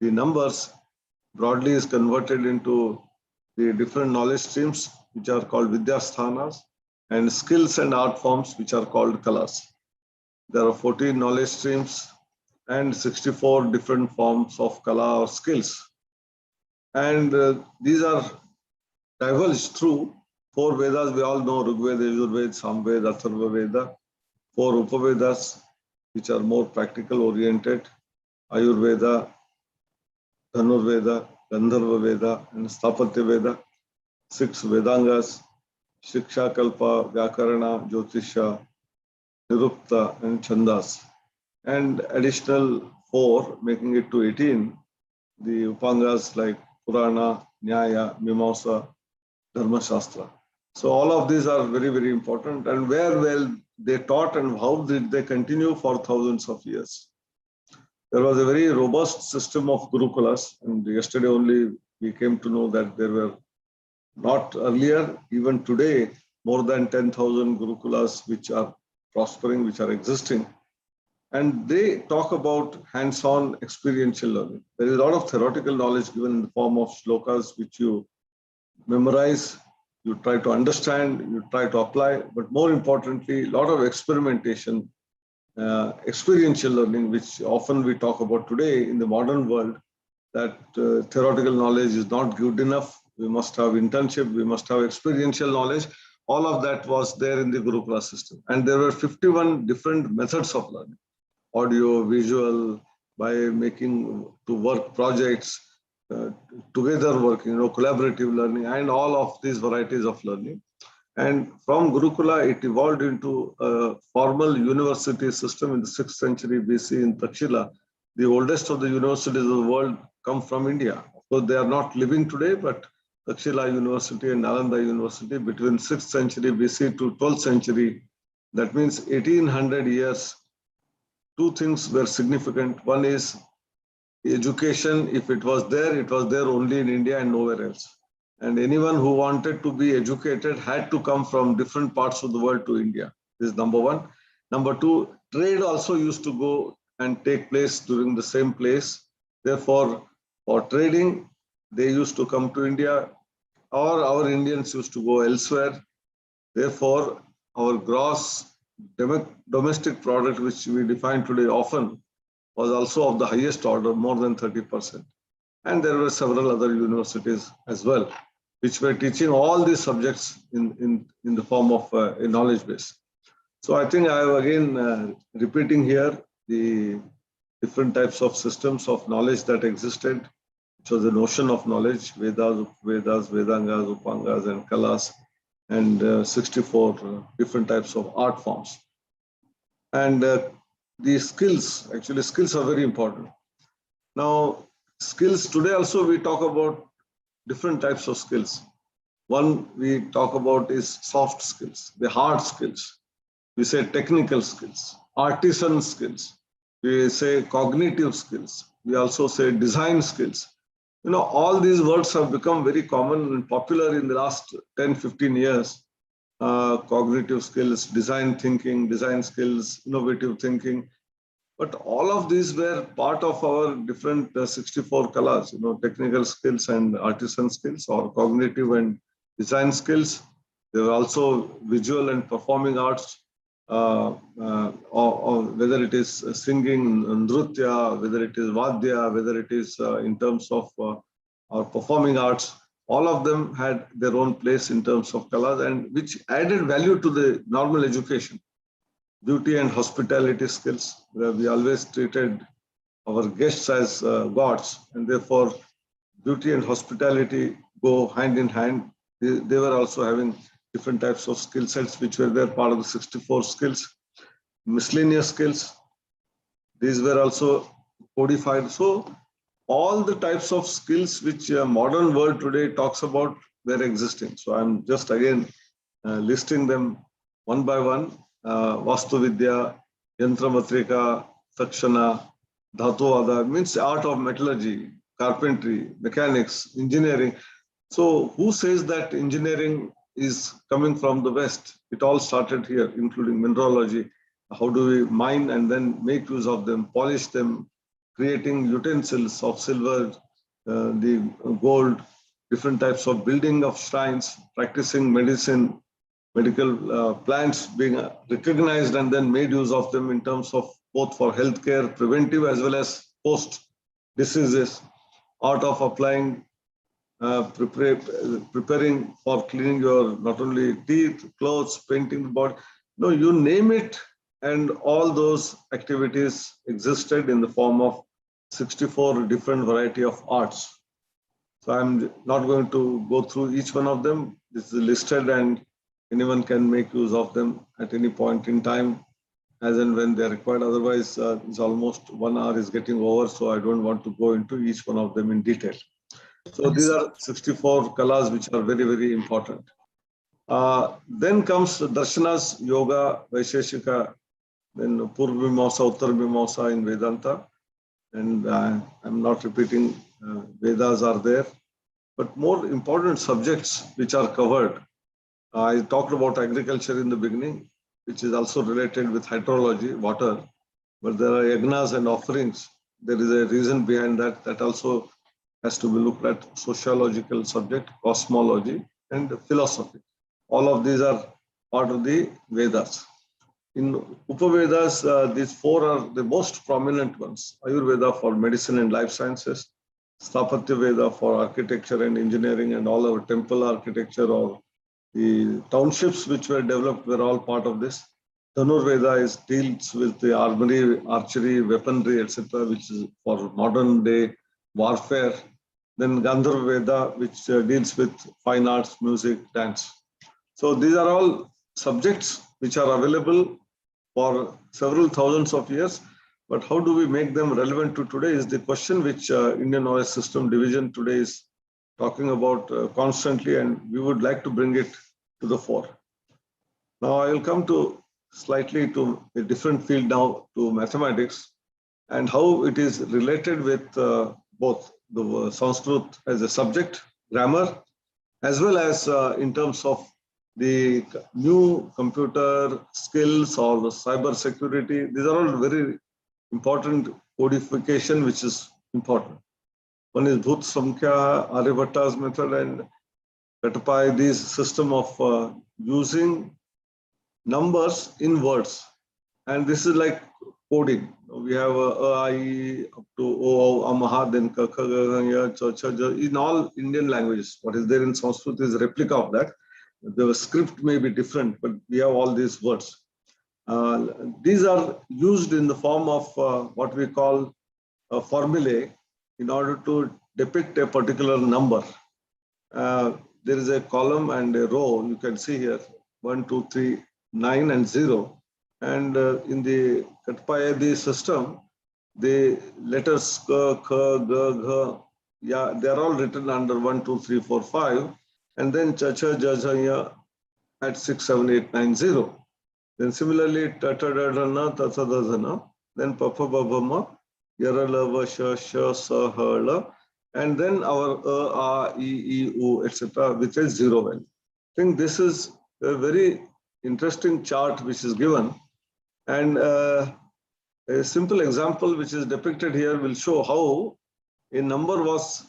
the numbers broadly is converted into the different knowledge streams, which are called Vidyasthanas, and skills and art forms, which are called Kalas. There are 14 knowledge streams and 64 different forms of Kala or skills. And these are divulged through 4 Vedas. We all know Rigveda, Yajurveda, Samveda, Atharva Veda. 4 Upavedas, which are more practical oriented, Ayurveda, Dhanurveda, Gandharva Veda, and Sthapatya Veda. 6 Vedangas, Shiksha, Kalpa, Vyakarana, Jyotisha, Nirupta, and Chandas. And additional 4, making it to 18, the Upangas like Purana, Nyaya, Mimamsa, Dharma Shastra. So all of these are very, very important. And where well they taught and how did they continue for thousands of years? There was a very robust system of Gurukulas. And yesterday only we came to know that there were not earlier, even today, more than 10,000 Gurukulas which are prospering, which are existing. And they talk about hands-on experiential learning. There is a lot of theoretical knowledge given in the form of shlokas, which you memorize, you try to understand, you try to apply, but more importantly, a lot of experimentation, experiential learning, which often we talk about today in the modern world, that theoretical knowledge is not good enough. We must have internship, we must have experiential knowledge. All of that was there in the Gurukula system. And there were 51 different methods of learning. Audio, visual, by making to work projects, together working, collaborative learning, and all of these varieties of learning. And from Gurukula, it evolved into a formal university system in the 6th century BC in Takshila. The oldest of the universities of the world come from India. Of course, they are not living today, but Takshila University and Nalanda University between 6th century BC to 12th century, that means 1800 years, 2 things were significant. One is education. If it was there only in India and nowhere else. And anyone who wanted to be educated had to come from different parts of the world to India. This is number 1. Number 2, trade also used to go and take place during the same place. Therefore, for trading, they used to come to India, or our Indians used to go elsewhere. Therefore, our gross domestic product, which we define today often, was also of the highest order, more than 30%. And there were several other universities as well, which were teaching all these subjects in the form of a knowledge base. So I think I am again repeating here the different types of systems of knowledge that existed, which was the notion of knowledge, Vedas, Vedangas, Upangas, and Kalas, and 64 different types of art forms. And the skills, actually skills are very important. Now, skills, today also we talk about different types of skills. One we talk about is soft skills, the hard skills. We say technical skills, artisan skills. We say cognitive skills. We also say design skills. All these words have become very common and popular in the last 10, 15 years. Cognitive skills, design thinking, design skills, innovative thinking. But all of these were part of our different 64 kalas, technical skills and artisan skills, or cognitive and design skills. There were also visual and performing arts, or whether it is singing, nrutya, whether it is vadya, whether it is in terms of our performing arts. All of them had their own place in terms of kalas, and which added value to the normal education. Beauty and hospitality skills, where we always treated our guests as gods, and therefore beauty and hospitality go hand in hand. They were also having different types of skill sets, which were there part of the 64 skills. Miscellaneous skills, these were also codified. So all the types of skills which modern world today talks about were existing. So I'm just again listing them one by one. Vastu Vidya, Yantra Matrika, Takshana, Dhatuvada, means art of metallurgy, carpentry, mechanics, engineering. So who says that engineering is coming from the West? It all started here, including mineralogy. how do we mine and then make use of them, polish them, creating utensils of silver, the gold, different types of building of shrines, practicing medicine, medical plants being recognized and then made use of them in terms of both for healthcare, preventive as well as post diseases, art of applying, preparing for cleaning your not only teeth, clothes, painting the body, no, you name it, and all those activities existed in the form of 64 different variety of arts. So I'm not going to go through each one of them. This is listed and anyone can make use of them at any point in time as and when they are required. Otherwise, it's almost 1 hour is getting over, so I don't want to go into each one of them in detail. So these are 64 kalas which are very, very important. Then comes darshanas, yoga, vaisheshika, then Purva Mimamsa, Uttar Mimamsa in Vedanta. And I'm not repeating, Vedas are there. But more important subjects which are covered. I talked about agriculture in the beginning, which is also related with hydrology, water. But there are yagnas and offerings. There is a reason behind that. That also has to be looked at: sociological subject, cosmology, and philosophy. All of these are part of the Vedas. In Upavedas, these four are the most prominent ones: Ayurveda for medicine and life sciences, Sthapatya Veda for architecture and engineering, and all our temple architecture or the townships which were developed were all part of this. Dhanurveda deals with the armory, archery, weaponry, etc., which is for modern day warfare. Then Gandharva Veda, which deals with fine arts, music, dance. So these are all subjects which are available for several thousands of years. But how do we make them relevant to today is the question which Indian OS System Division today is talking about constantly, and we would like to bring it to the fore. Now I will come to slightly to a different field now, to mathematics, and how it is related with both the Sanskrit as a subject, grammar, as well as in terms of the new computer skills or the cyber security. These are all very important codification, which is important. One is Bhut Samkhya, Aryabhatta's method, and Katapai, this system of using numbers in words. And this is like coding. We have I up to O, Amaha, then Kakha, Gaganya, Chacha, in all Indian languages. What is there in Sanskrit is a replica of that. The script may be different, but we have all these words. These are used in the form of what we call a formulae in order to depict a particular number. There is a column and a row, you can see here, 1, 2, 3, 9 and 0. And in the Katpayadi system, the letters K, K, G, G, yeah, they are all written under 1, 2, 3, 4, 5. And then Chacha, Jajaya at 6, 7, 8, 9, 0. Then similarly, Tata, Dadana, Tata, Dadana, then Papa, Babama, Yarala, Vasha, Sha, Sa, Hala, and then our A, E, U, etc., which is 0 value. I think this is a very interesting chart which is given. And a simple example which is depicted here will show how a number was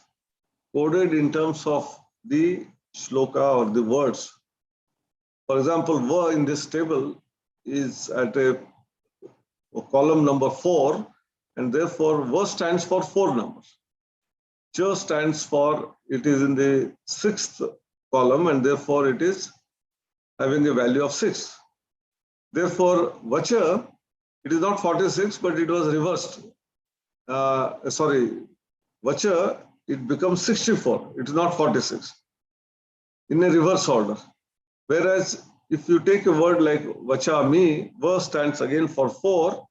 coded in terms of the shloka or the words. For example, Va in this table is at a column number 4, and therefore Va stands for 4 numbers. Cha stands for, it is in the 6th column, and therefore it is having a value of 6. Therefore, Vacha, it is not 46, but it was reversed. Vacha, it becomes 64. It is not 46 in a reverse order. Whereas if you take a word like Vachami, Va stands again for 4,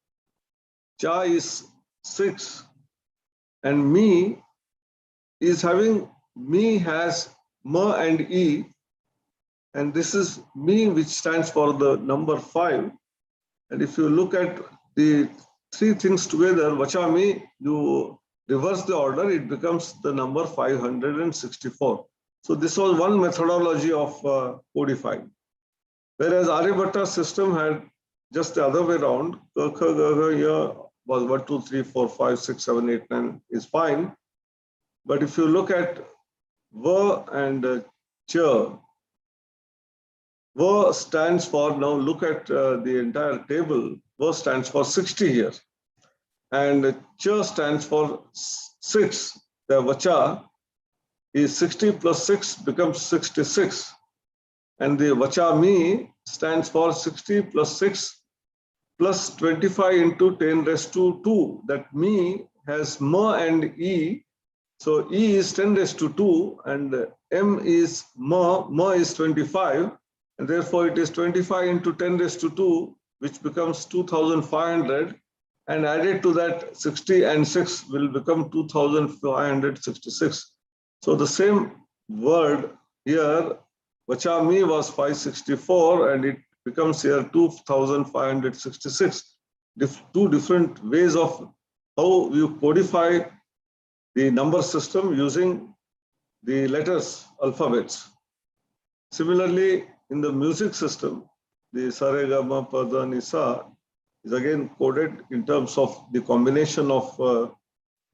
Cha is 6, and Mi is having, Mi has Ma and E, and this is Mi, which stands for the number 5. And if you look at the 3 things together, Vachami, you reverse the order, it becomes the number 564. So this was one methodology of codifying. Whereas Aryabhatta's system had just the other way around. K, K, G, G here was 1, 2, 3, 4, 5, 6, 7, 8, 9 is fine. But if you look at V and Ch, V stands for, now look at the entire table, V stands for 60 here. And Ch stands for 6. The Vacha is 60 plus 6 becomes 66. And the Vachami stands for 60 plus 6 plus 25 into 10 raised to 2. That me has Ma and E. So E is 10 raised to 2 and M is Ma is 25. And therefore it is 25 into 10 raised to 2, which becomes 2,500. And added to that 60 and 6 will become 2,566. So the same word here, Vachami was 564 and it becomes here 2,566. Two different ways of how you codify the number system using the letters, alphabets. Similarly, in the music system, the Sa Re Ga Ma Pa Da Ni Sa is again coded in terms of the combination of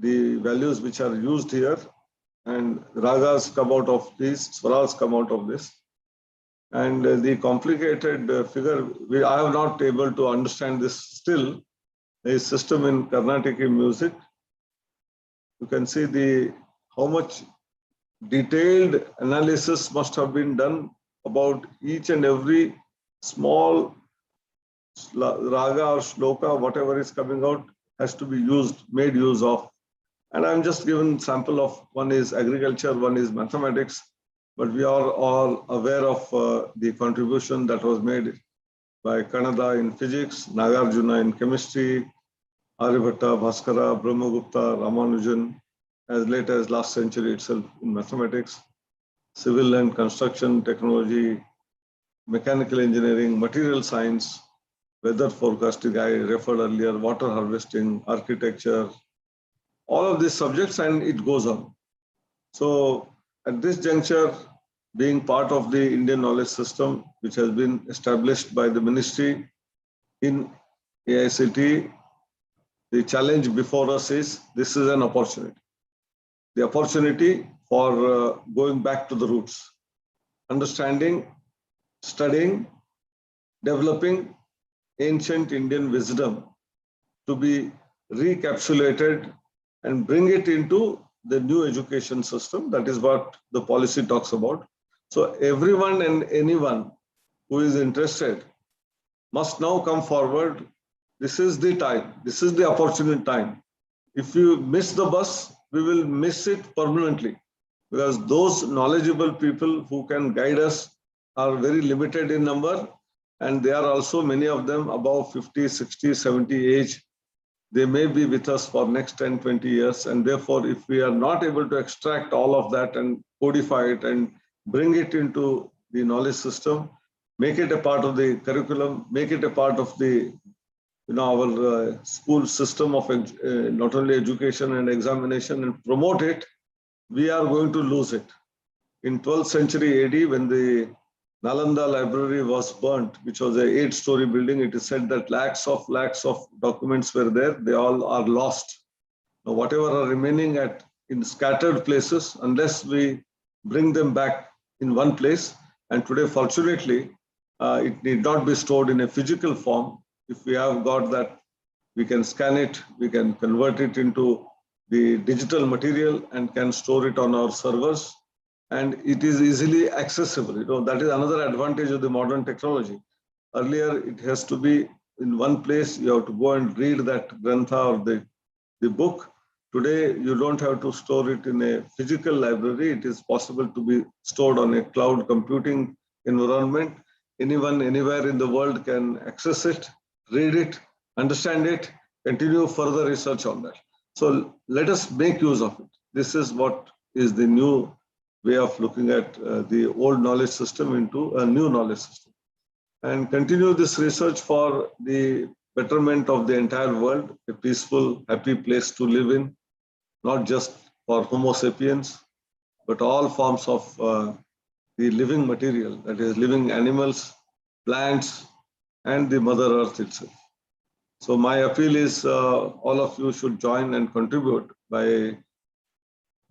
the values which are used here, and ragas come out of this, swaras come out of this. And the complicated figure, I have not able to understand this still, a system in Carnatic music. You can see how much detailed analysis must have been done about each and every small raga or shloka, whatever is coming out, has to be made use of. And I'm just given sample of, one is agriculture, one is mathematics, but we are all aware of the contribution that was made by Kannada in physics, Nagarjuna in chemistry, Aryabhatta, Bhaskara, Brahmagupta, Ramanujan, as late as last century itself in mathematics, civil and construction technology, mechanical engineering, material science, weather forecasting, I referred earlier, water harvesting, architecture, all of these subjects, and it goes on. So at this juncture, being part of the Indian knowledge system, which has been established by the ministry in AICT, the challenge before us is, this is an opportunity. The opportunity for going back to the roots, understanding, studying, developing ancient Indian wisdom to be recapitulated and bring it into the new education system. That is what the policy talks about. So everyone and anyone who is interested must now come forward. This is the time. This is the opportune time. If you miss the bus, we will miss it permanently, because those knowledgeable people who can guide us are very limited in number, and they are also, many of them, above 50, 60, 70 age. They may be with us for next 10, 20 years. And therefore, if we are not able to extract all of that and codify it and bring it into the knowledge system, make it a part of the curriculum, make it a part of the our school system of not only education and examination, and promote it, we are going to lose it. In 12th century AD, when the Nalanda library was burnt, which was an 8-story building, it is said that lakhs of documents were there. They all are lost. Now, whatever are remaining in scattered places, unless we bring them back in one place, and today, fortunately, it need not be stored in a physical form. If we have got that, we can scan it, we can convert it into the digital material and can store it on our servers. And it is easily accessible. That is another advantage of the modern technology. Earlier, it has to be in one place. You have to go and read that grantha or the book. Today, you don't have to store it in a physical library. It is possible to be stored on a cloud computing environment. Anyone, anywhere in the world can access it, read it, understand it, continue further research on that. So let us make use of it. This is what is the new way of looking at the old knowledge system into a new knowledge system. And continue this research for the betterment of the entire world, a peaceful, happy place to live in, not just for Homo sapiens, but all forms of the living material, that is living animals, plants, and the Mother Earth itself. So my appeal is all of you should join and contribute by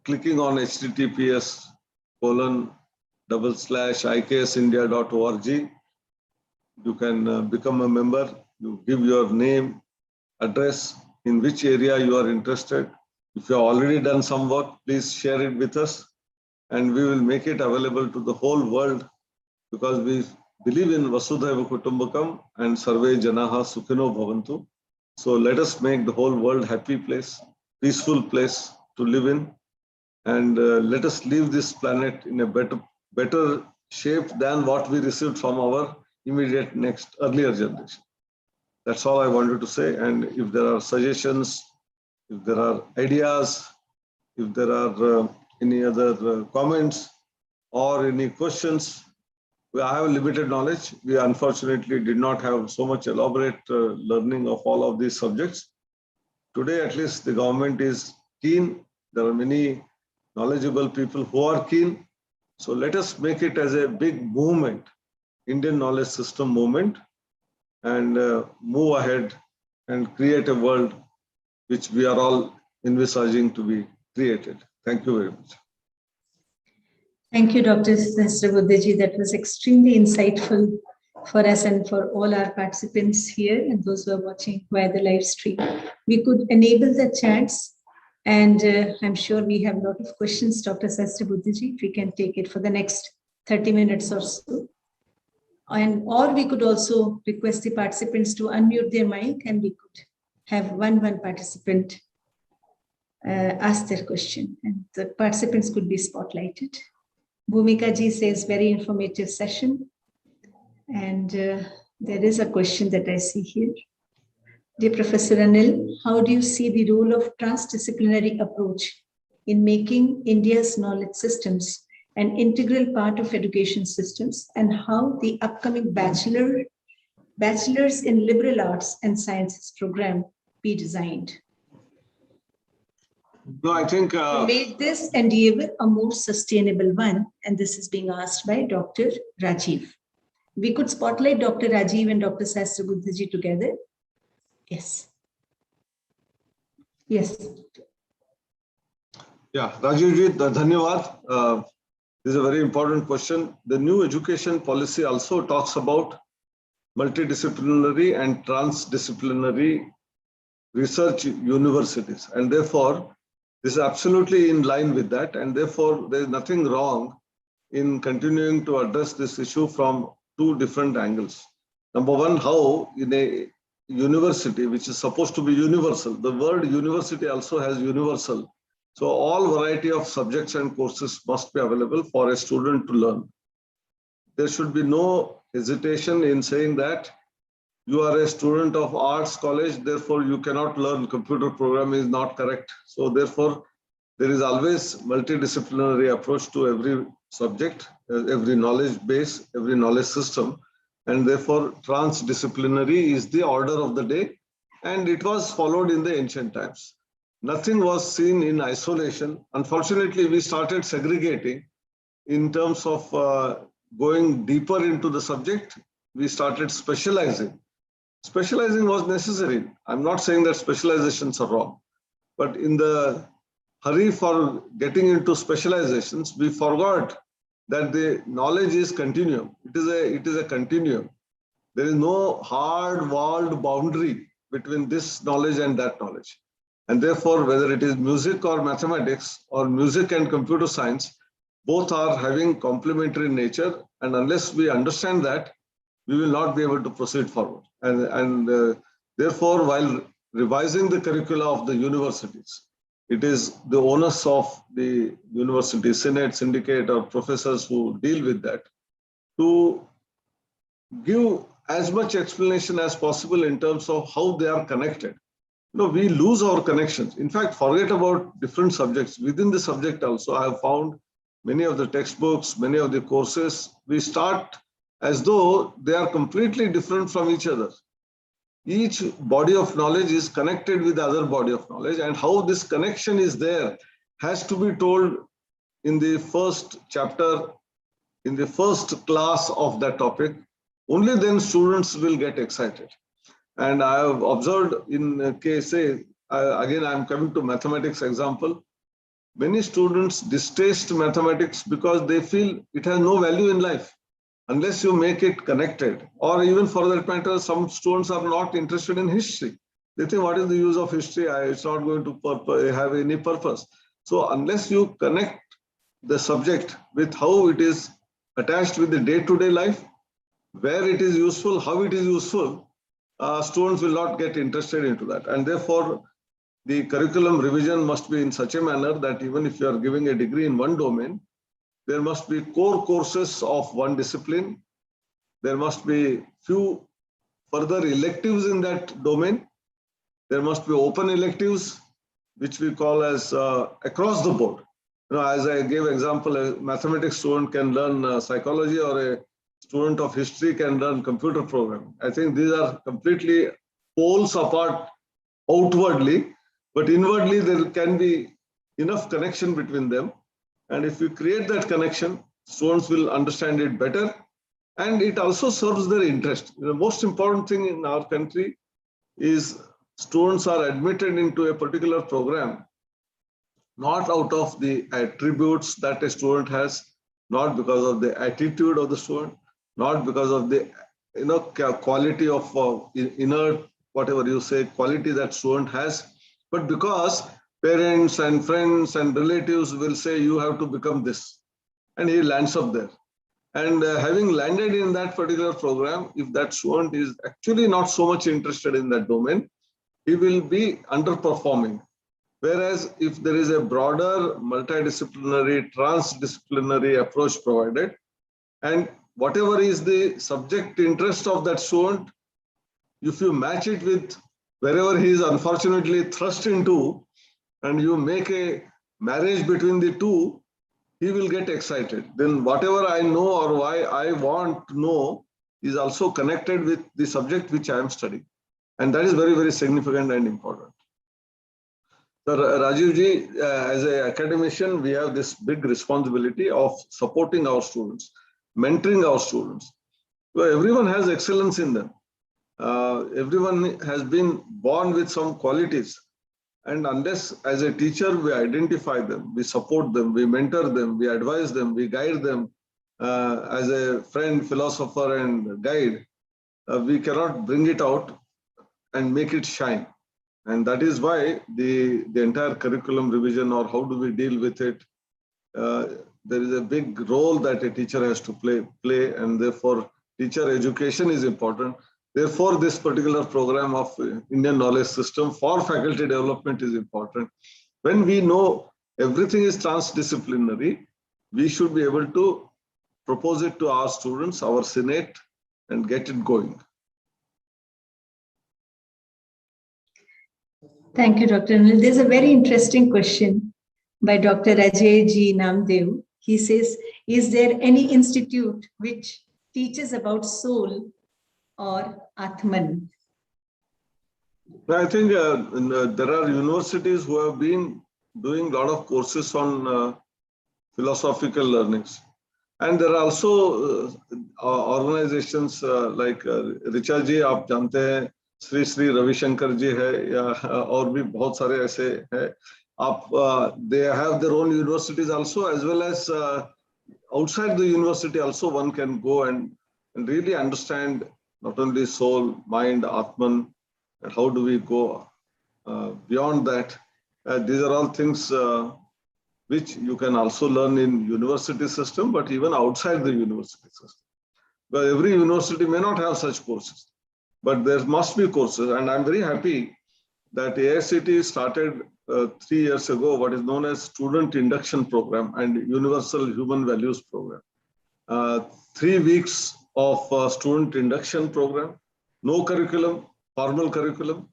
clicking on https://iksindia.org. You can become a member. You give your name, address, in which area you are interested. If you have already done some work, please share it with us, and we will make it available to the whole world, because we believe in Vasudhaiva Kutumbakam and Sarve Janaha Sukhino Bhavantu. So let us make the whole world happy place, peaceful place to live in, and let us leave this planet in a better shape than what we received from our immediate earlier generation. That's all I wanted to say. And if there are suggestions, if there are ideas, if there are any other comments or any questions, I have limited knowledge. We unfortunately did not have so much elaborate learning of all of these subjects. Today, at least, the government is keen. There are many knowledgeable people who are keen. So let us make it as a big movement, Indian knowledge system movement, and move ahead and create a world which we are all envisaging to be created. Thank you very much. Thank you, Dr. Sahasrabudheji. That was extremely insightful for us and for all our participants here and those who are watching via the live stream. We could enable the chats, and I'm sure we have a lot of questions, Dr. Sahasrabudheji. If we can take it for the next 30 minutes or so. Or we could also request the participants to unmute their mic, and we could have one participant ask their question, and the participants could be spotlighted. Bhumika ji says, very informative session. And there is a question that I see here. Dear Professor Anil, how do you see the role of transdisciplinary approach in making India's knowledge systems an integral part of education systems, and how the upcoming bachelor's in liberal arts and sciences program be designed? No, I think to make this endeavor a more sustainable one, and this is being asked by Dr. Rajiv. We could spotlight Dr. Rajiv and Dr. Sahasrabudheji together. Yes. Yes. Yeah, Rajivji, dhanyavad. This is a very important question. The new education policy also talks about multidisciplinary and transdisciplinary research universities, and therefore this is absolutely in line with that, and therefore there is nothing wrong in continuing to address this issue from two different angles. Number one, how in a university which is supposed to be universal, the word university also has universal. So all variety of subjects and courses must be available for a student to learn. There should be no hesitation in saying that you are a student of arts college, therefore you cannot learn computer programming is not correct. So therefore, there is always multidisciplinary approach to every subject, every knowledge base, every knowledge system. And therefore, transdisciplinary is the order of the day. And it was followed in the ancient times. Nothing was seen in isolation. Unfortunately, we started segregating in terms of going deeper into the subject. We started specializing. Specializing was necessary. I'm not saying that specializations are wrong, but in the hurry for getting into specializations, we forgot that the knowledge is continuum. It is a continuum. There is no hard-walled boundary between this knowledge and that knowledge. And therefore, whether it is music or mathematics or music and computer science, both are having complementary nature. And unless we understand that, we will not be able to proceed forward. And therefore, while revising the curricula of the universities, it is the onus of the university senate, syndicate, or professors who deal with that to give as much explanation as possible in terms of how they are connected. No, we lose our connections. In fact, forget about different subjects. Within the subject also, I have found many of the textbooks, many of the courses, we start as though they are completely different from each other. Each body of knowledge is connected with the other body of knowledge, and how this connection is there has to be told in the first chapter, in the first class of that topic, only then students will get excited. And I have observed in KSA, again, I'm coming to mathematics example. Many students distaste mathematics because they feel it has no value in life unless you make it connected. Or even for that matter, some students are not interested in history. They think, what is the use of history? It's not going to have any purpose. So unless you connect the subject with how it is attached with the day-to-day life, where it is useful, how it is useful, students will not get interested into that. And therefore, the curriculum revision must be in such a manner that even if you are giving a degree in one domain, there must be core courses of one discipline. There must be few further electives in that domain. There must be open electives, which we call as across the board. As I gave example, a mathematics student can learn psychology, or a student of history can learn computer programming. I think these are completely poles apart outwardly, but inwardly there can be enough connection between them. And if you create that connection, students will understand it better, and it also serves their interest. The most important thing in our country is students are admitted into a particular program not out of the attributes that a student has, not because of the attitude of the student, not because of the quality of inner, whatever you say, quality that student has, but because parents and friends and relatives will say you have to become this, and he lands up there. And having landed in that particular program, if that student is actually not so much interested in that domain, he will be underperforming. Whereas if there is a broader multidisciplinary, transdisciplinary approach provided, and whatever is the subject interest of that student, if you match it with wherever he is unfortunately thrust into, and you make a marriage between the two, he will get excited. Then whatever I know or why I want to know is also connected with the subject which I am studying. And that is very, very significant and important. So Rajiv ji, as an academician, we have this big responsibility of supporting our students, mentoring our students. So everyone has excellence in them. Everyone has been born with some qualities. And unless as a teacher, we identify them, we support them, we mentor them, we advise them, we guide them as a friend, philosopher and guide, we cannot bring it out and make it shine. And that is why the entire curriculum revision, or how do we deal with it, there is a big role that a teacher has to play, and therefore teacher education is important. Therefore, this particular program of Indian Knowledge System for faculty development is important. When we know everything is transdisciplinary, we should be able to propose it to our students, our Senate, and get it going. Thank you, Dr. Anil. There's a very interesting question by Dr. Ajay G. Namdev. He says, is there any institute which teaches about soul or Atman? I think there are universities who have been doing a lot of courses on philosophical learnings. And there are also organizations like Richa ji, आप जानते हैं, श्री श्री रविशंकर जी है, या और भी बहुत सारे ऐसे हैं. They have their own universities also, as well as outside the university also one can go and really understand not only soul, mind, Atman, and how do we go beyond that. These are all things which you can also learn in university system, but even outside the university system. But every university may not have such courses, but there must be courses. And I'm very happy that AICT started 3 years ago what is known as Student Induction Program and Universal Human Values Program. 3 weeks of student induction program, no curriculum, formal curriculum,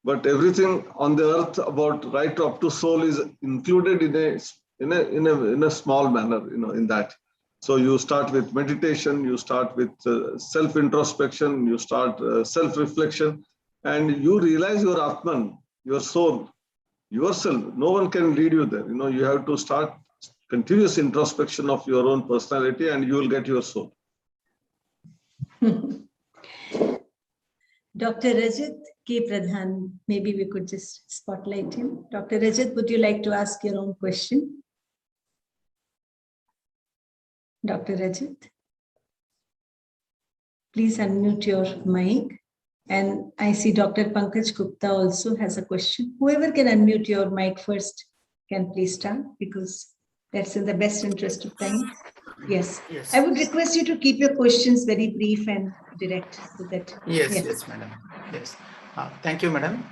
but everything on the earth about right up to soul is included in a small manner, in that. So you start with meditation, you start with self-introspection, you start self-reflection, and you realize your Atman, your soul, yourself. No one can lead you there. You have to start continuous introspection of your own personality, and you will get your soul. Dr. Rajat K. Pradhan, maybe we could just spotlight him. Dr. Rajat, would you like to ask your own question? Dr. Rajat, please unmute your mic. And I see Dr. Pankaj Gupta also has a question. Whoever can unmute your mic first can please start, because that's in the best interest of time. Yes. Yes. I would request you to keep your questions very brief and direct so that. Yes, madam. Yes. Thank you, madam.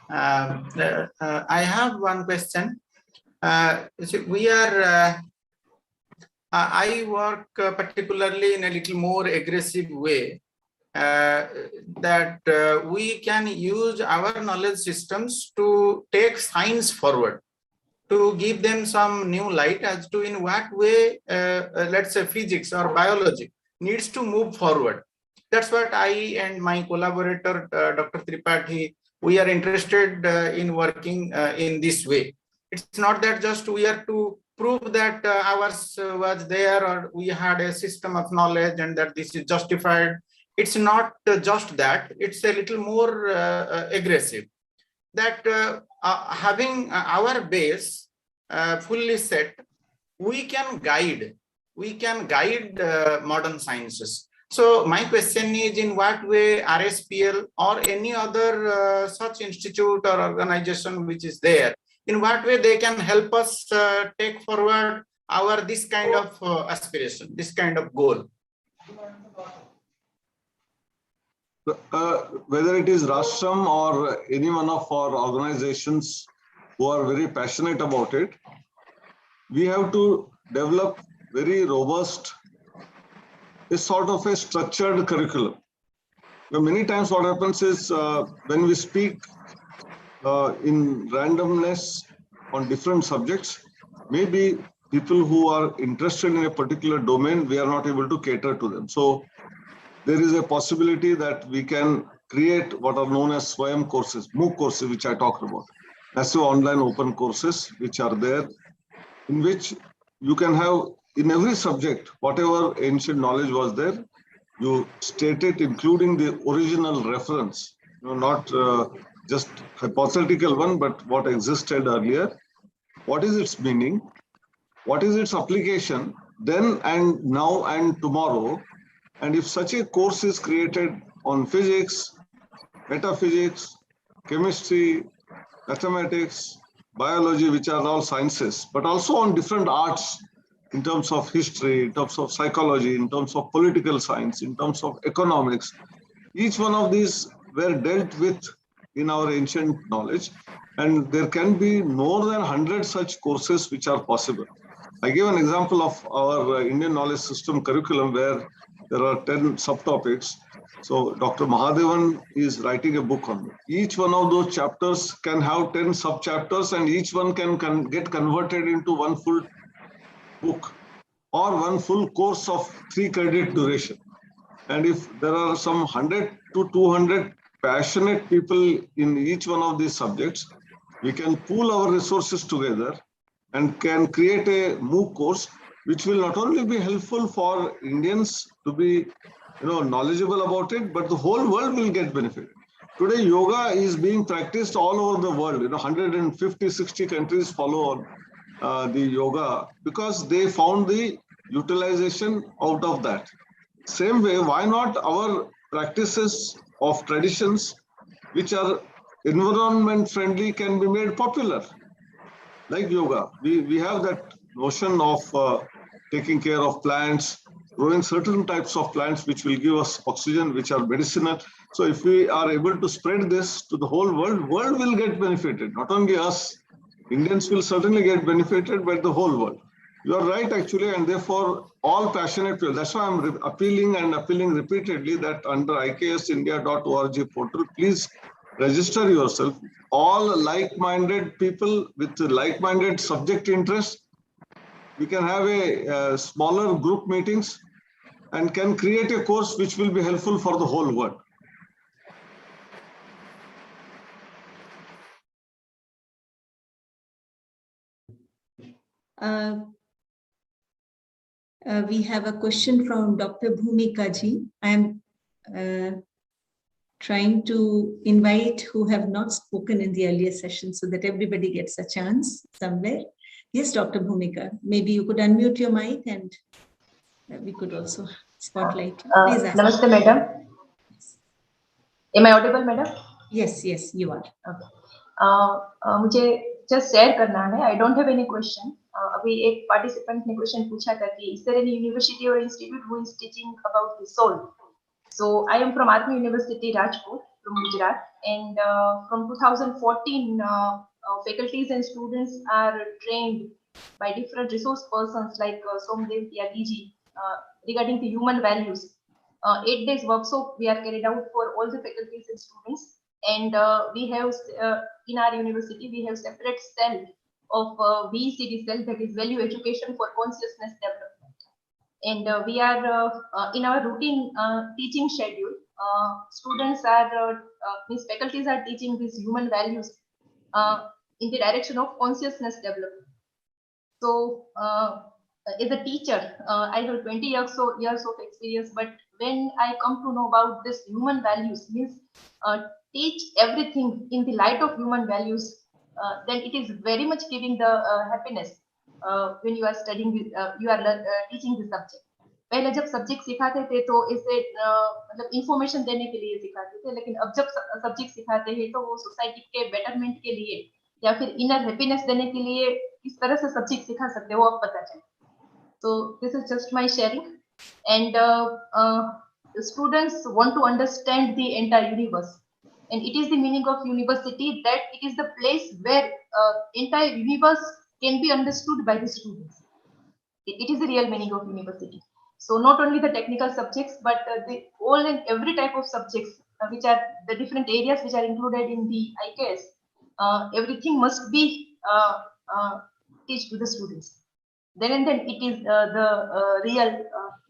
I have one question. We are, I work particularly in a little more aggressive way, that we can use our knowledge systems to take science forward, to give them some new light as to in what way, let's say, physics or biology needs to move forward. That's what I and my collaborator, Dr. Tripathi, we are interested in working in this way. It's not that just we are to prove that ours was there, or we had a system of knowledge and that this is justified. It's not just that. It's a little more aggressive. That having our base fully set, we can guide modern sciences. So my question is, in what way RSPL or any other such institute or organization which is there, in what way they can help us take forward our this kind of aspiration, this kind of goal? Whether it is Rashram or any one of our organizations who are very passionate about it, we have to develop very robust, a sort of a structured curriculum. Many times what happens is when we speak in randomness on different subjects, maybe people who are interested in a particular domain, we are not able to cater to them. So there is a possibility that we can create what are known as Swayam courses, MOOC courses, which I talked about. Massive online open courses, which are there, in which you can have in every subject, whatever ancient knowledge was there, you state it, including the original reference, not just hypothetical one, but what existed earlier. What is its meaning? What is its application then and now and tomorrow? And if such a course is created on physics, metaphysics, chemistry, mathematics, biology, which are all sciences, but also on different arts in terms of history, in terms of psychology, in terms of political science, in terms of economics, each one of these were dealt with in our ancient knowledge. And there can be more than 100 such courses which are possible. I give an example of our Indian knowledge system curriculum where there are 10 subtopics. So Dr. Mahadevan is writing a book on it. Each one of those chapters can have 10 sub-chapters, and each one can get converted into one full book or one full course of 3 credit duration. And if there are some 100 to 200 passionate people in each one of these subjects, we can pool our resources together and can create a MOOC course, which will not only be helpful for Indians to be knowledgeable about it, but the whole world will get benefited. Today, yoga is being practiced all over the world. 150, 60 countries follow the yoga because they found the utilization out of that. Same way, why not our practices of traditions which are environment friendly can be made popular? Like yoga, we have that notion of taking care of plants, growing certain types of plants which will give us oxygen, which are medicinal. So if we are able to spread this to the whole world, world will get benefited. Not only us, Indians will certainly get benefited, but the whole world. You are right, actually, and therefore all passionate people. That's why I'm appealing repeatedly that under iksindia.org portal, please register yourself. All like-minded people with like-minded subject interest, we can have a smaller group meetings and can create a course which will be helpful for the whole world. We have a question from Dr. Bhumika ji. I am trying to invite who have not spoken in the earlier session so that everybody gets a chance somewhere. Yes, Dr. Bhumika, maybe you could unmute your mic and we could also spotlight you. Please ask. Namaste, madam. Am I audible, madam? Yes, yes, you are. Okay. मुझे just share करना है. I don't have any question. अभी एक participant ने question पूछा था कि is there any university or institute who is teaching about the soul? So I am from Army University, Rajpur, from Gujarat, and from 2014, faculties and students are trained by different resource persons like Somdev Tyagiji regarding the human values. 8 days workshop we are carried out for all the faculties and students, and we have in our university we have separate cell of VECD cell, that is Value Education for Consciousness Development. And we are in our routine teaching schedule. Students are, means faculties are teaching these human values in the direction of consciousness development. So, as a teacher, I have 20 years of experience. But when I come to know about this human values, means teach everything in the light of human values, then it is very much giving the happiness. When you are studying, you are teaching the subject. पहले जब subject सिखाते थे तो इसे मतलब information देने के लिए सिखाते थे, लेकिन अब जब सब्जेक्ट सिखाते हैं तो वो सोसाइटी के बेटरमेंट के लिए या फिर इनर हैप्पीनेस देने के लिए किस तरह से सब्जेक्ट सिखा सकते हैं वो अब पता चले. So this is just my sharing, and the students want to understand the entire universe, and it is the meaning of university that it is the place where entire universe can be understood by the students. It is the real meaning of university. So not only the technical subjects, but the all and every type of subjects, which are the different areas which are included in the IKS, everything must be teach to the students. Then and then it is the real,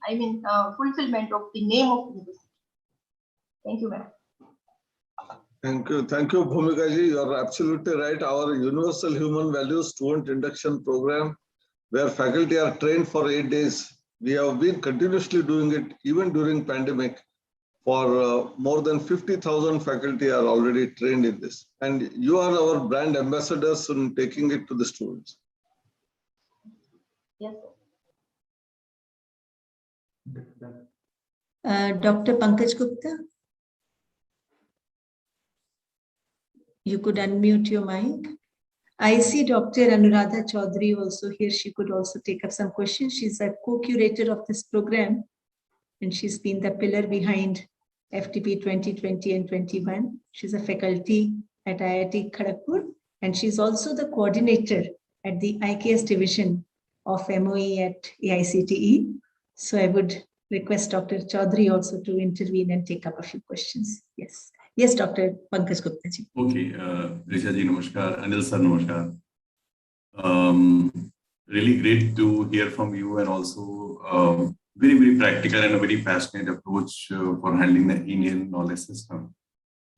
I mean, fulfillment of the name of university. Thank you, ma'am. Thank you, Bhumika ji. You are absolutely right. Our Universal Human Values Student Induction Program, where faculty are trained for 8 days, we have been continuously doing it even during pandemic. For more than 50,000 faculty are already trained in this, and you are our brand ambassadors in taking it to the students. Yes. Dr. Pankaj Gupta, you could unmute your mic. I see Dr. Anuradha Chaudhary also here. She could also take up some questions. She's a co-curator of this program, and she's been the pillar behind FTP 2020 and 21. She's a faculty at IIT Kharagpur, and she's also the coordinator at the IKS division of MOE at AICTE. So I would request Dr. Chaudhary also to intervene and take up a few questions. Yes. Yes, Dr. Pankaj Gupta ji. Okay, Risha ji, namaskar. Anil sir, namaskar. Really great to hear from you, and also very, very practical and a very passionate approach for handling the Indian knowledge system.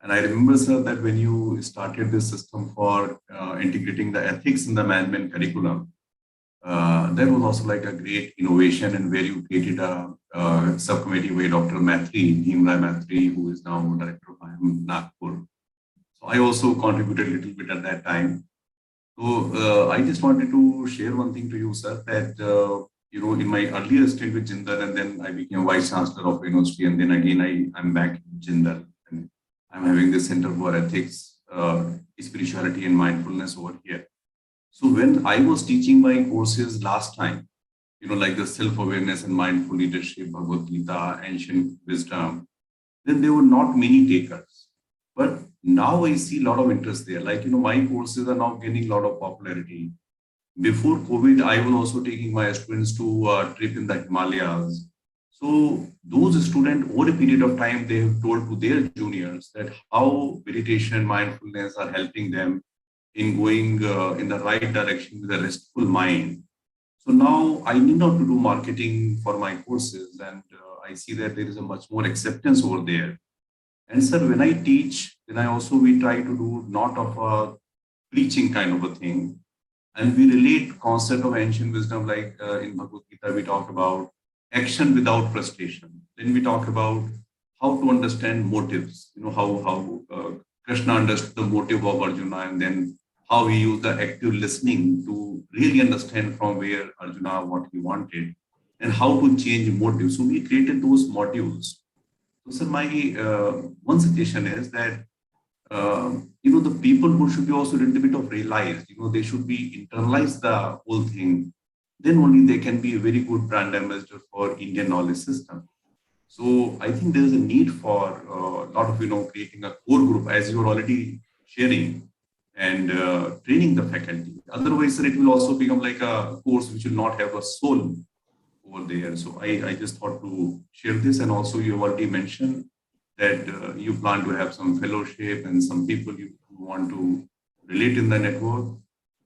And I remember, sir, that when you started this system for integrating the ethics in the management curriculum, that was also like a great innovation, and where you created a subcommittee where Dr. Mathri, Himra Mathri, who is now director of IIM Nagpur. So I also contributed a little bit at that time. So I just wanted to share one thing to you, sir, that you know, in my earlier stint with Jindal, and then I became Vice Chancellor of university, and then again I'm back in Jindal, and I'm having the Center for Ethics, Spirituality and Mindfulness over here. So when I was teaching my courses last time, you know, like the self-awareness and mindful leadership, Bhagavad Gita, ancient wisdom, then there were not many takers. But now I see a lot of interest there. Like, you know, my courses are now gaining a lot of popularity. Before COVID, I was also taking my students to a trip in the Himalayas. So those students, over a period of time, they have told to their juniors that how meditation and mindfulness are helping them in going in the right direction with a restful mind. So now I need not to do marketing for my courses, and I see that there is a much more acceptance over there. And sir, when I teach, then we try to do not of a preaching kind of a thing, and we relate concept of ancient wisdom, like in Bhagavad Gita we talk about action without frustration. Then we talk about how to understand motives. You know, how Krishna understood the motive of Arjuna, and then how he used the active listening to really understand from where Arjuna what he wanted, and how to change motives. So we created those modules. So, sir, my one suggestion is that the people who should be also a little bit of realized. They should be internalize the whole thing. Then only they can be a very good brand ambassador for Indian knowledge system. So I think there is a need for a lot of creating a core group, as you are already sharing, and training the faculty. Otherwise, sir, it will also become like a course which will not have a soul over there. So I just thought to share this, and also you have already mentioned that you plan to have some fellowship and some people you want to relate in the network.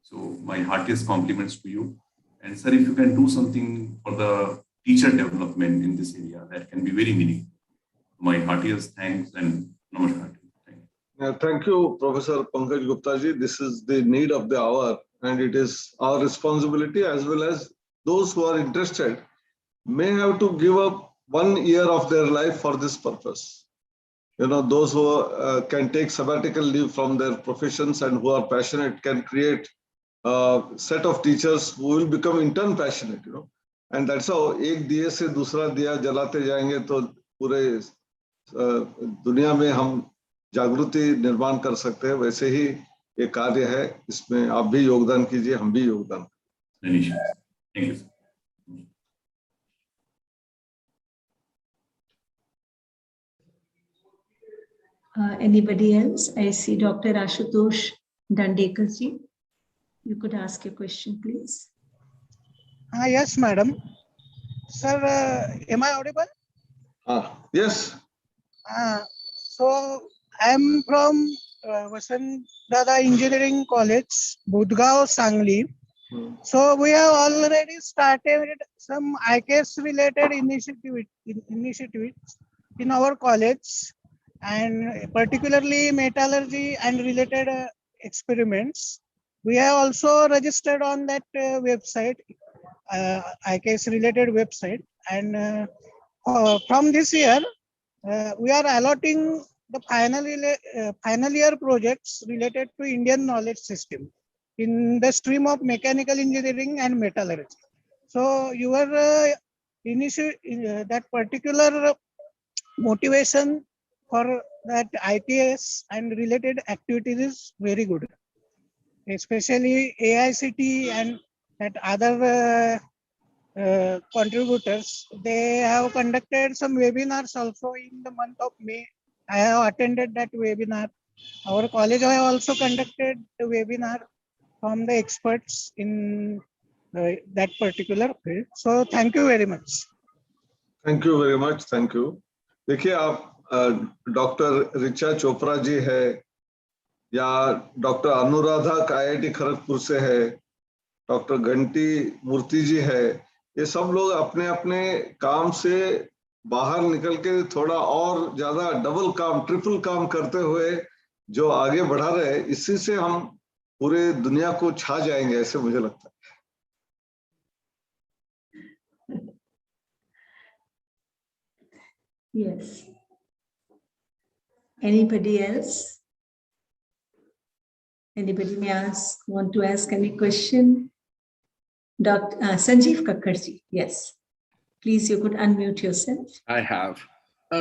So my heartiest compliments to you. And sir, if you can do something for the teacher development in this area, that can be very meaningful. My heartiest thanks and namaskar. Thank you, Professor Pankaj Gupta ji. This is the need of the hour, and it is our responsibility, as well as those who are interested may have to give up 1 year of their life for this purpose. Those who can take sabbatical leave from their professions and who are passionate can create a set of teachers who will become intern passionate, and that's how एक दिए से दूसरा दिया जलाते जाएंगे तो पूरे दुनिया में हम जागृति निर्माण कर सकते हैं. वैसे ही ये कार्य है, इसमें आप भी योगदान कीजिए, हम भी योगदान. Thank you. Anybody else? I see Dr. Ashutosh Dandekar ji. You could ask your question, please. Yes, madam. Sir, am I audible? Yes. So I am from Vasant Dada Engineering College, Budgaon, Sangli. So we have already started some IKS related initiatives in our college, and particularly metallurgy and related experiments. We have also registered on that website, IKS related website, and from this year we are allotting the final year projects related to Indian knowledge system in the stream of mechanical engineering and metallurgy. So your that particular motivation for that IKS and related activities is very good, especially AICT and that other contributors. They have conducted some webinars also in the month of May. I have attended that webinar. Our college have also conducted the webinar from the experts in that particular field. So thank you very much. Thank you very much. Thank you. देखिए आप doctor Richa Chopra ji है, या doctor Anuradha IIT Kharagpur से है, doctor घंटी मूर्ति जी है, ये सब लोग अपने अपने काम से बाहर निकल के थोड़ा और ज्यादा डबल काम, ट्रिपल काम करते हुए जो आगे बढ़ा रहे हैं, इसी से हम पूरे दुनिया को छा जाएंगे, ऐसे मुझे लगता है. Yes. Anybody else? Anybody want to ask any question? Dr. Sanjeev Kakkarji, yes. Please, you could unmute yourself. I have.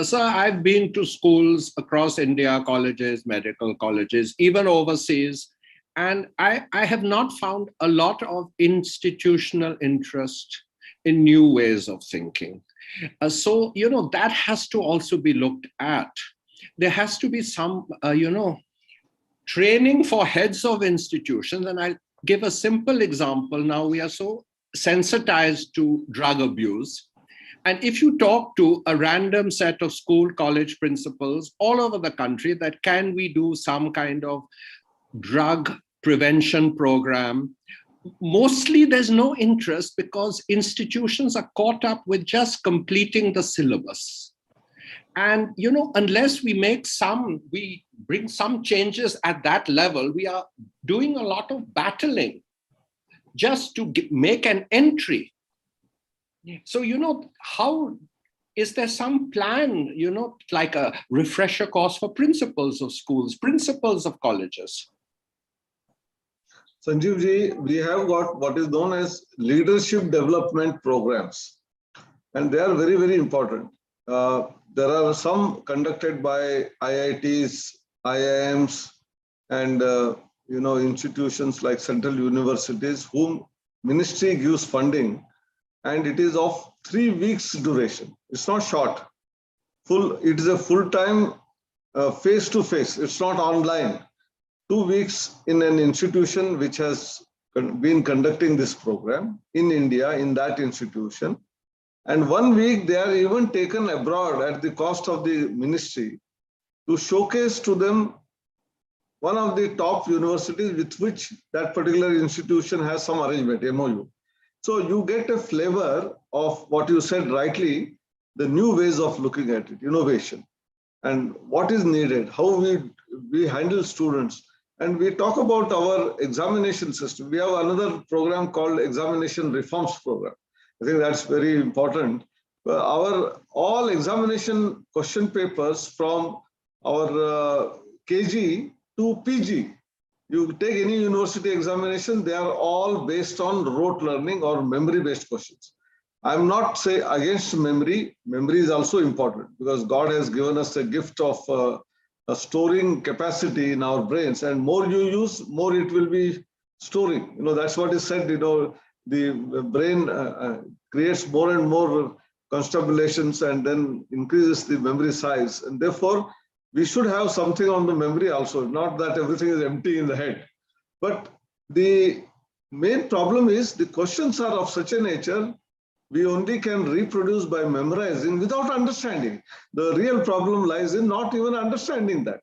So I've been to schools across India, colleges, medical colleges, even overseas, and I have not found a lot of institutional interest in new ways of thinking. So, that has to also be looked at. There has to be some, training for heads of institutions. And I'll give a simple example. Now we are so sensitized to drug abuse. And if you talk to a random set of school, college principals all over the country, that can we do some kind of drug prevention program? Mostly there's no interest because institutions are caught up with just completing the syllabus. And, unless we bring some changes at that level, we are doing a lot of battling just to make an entry. So, how is there some plan, like a refresher course for principals of schools, principals of colleges? Sanjeev ji, we have got what is known as leadership development programs, and they are very, very important. There are some conducted by IITs, IIMs, and institutions like central universities, whom ministry gives funding, and it is of 3 weeks duration. It's not short. It is a full-time, face-to-face. It's not online. 2 weeks in an institution which has been conducting this program in India, in that institution. And 1 week they are even taken abroad at the cost of the ministry to showcase to them one of the top universities with which that particular institution has some arrangement, MOU. So you get a flavor of what you said rightly, the new ways of looking at it, innovation, and what is needed, how we handle students. And we talk about our examination system. We have another program called Examination Reforms Program. I think that's very important. Our all examination question papers from our KG to PG, you take any university examination, they are all based on rote learning or memory-based questions. I'm not say against memory. Memory is also important because God has given us a gift of a storing capacity in our brains, and more you use, more it will be storing. That's what is said. The brain creates more and more constabulations and then increases the memory size, and therefore we should have something on the memory also. Not that everything is empty in the head, but the main problem is the questions are of such a nature we only can reproduce by memorizing without understanding. The real problem lies in not even understanding that.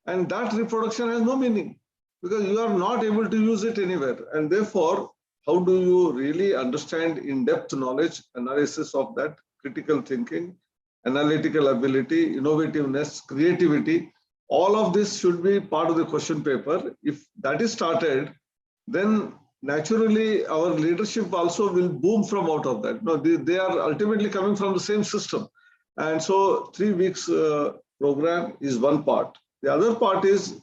And that reproduction has no meaning because you are not able to use it anywhere. And therefore, how do you really understand in-depth knowledge, analysis of that, critical thinking, analytical ability, innovativeness, creativity? All of this should be part of the question paper. If that is started, then naturally, our leadership also will boom from out of that. No, they are ultimately coming from the same system. And so 3 weeks program is one part. The other part is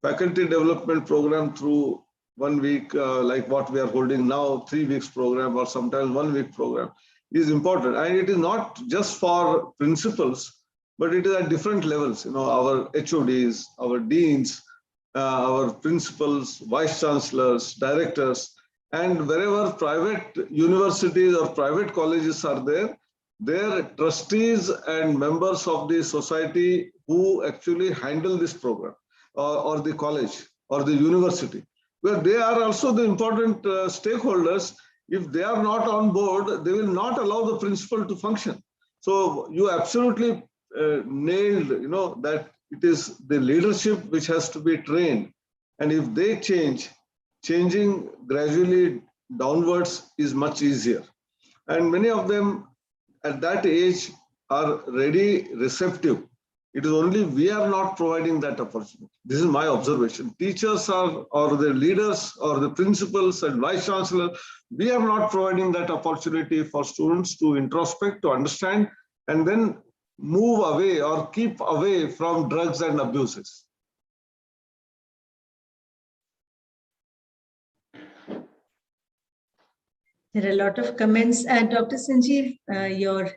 faculty development program through 1 week, like what we are holding now, 3 weeks program or sometimes 1 week program is important. And it is not just for principals, but it is at different levels. Our HODs, our deans, our principals, vice chancellors, directors, and wherever private universities or private colleges are there, their trustees and members of the society who actually handle this program or the college or the university, where they are also the important stakeholders. If they are not on board, they will not allow the principal to function. So you absolutely nailed, that it is the leadership which has to be trained. And if they changing gradually downwards is much easier. And many of them at that age are ready, receptive. It is only we are not providing that opportunity. This is my observation. Teachers or the leaders or the principals and vice chancellor, we are not providing that opportunity for students to introspect, to understand, and then move away or keep away from drugs and abuses. There are a lot of comments. Dr. Sanjeev, your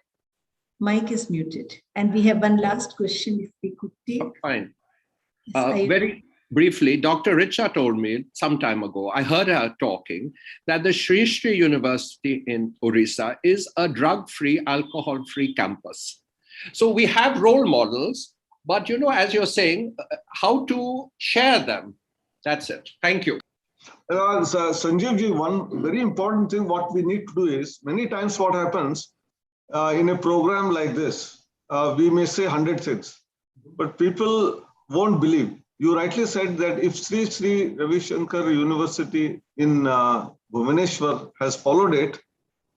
mic is muted. And we have one last question if we could take. Fine. Very briefly, Dr. Richa told me some time ago, I heard her talking, that the Sri Sri University in Orissa is a drug-free, alcohol-free campus. So we have role models, but as you're saying, how to share them. That's it. Thank you. Sanjeev ji, one very important thing what we need to do is, many times what happens in a program like this, we may say 100 things, but people won't believe. You rightly said that if Sri Sri Ravi Shankar University in Bhubaneswar has followed it,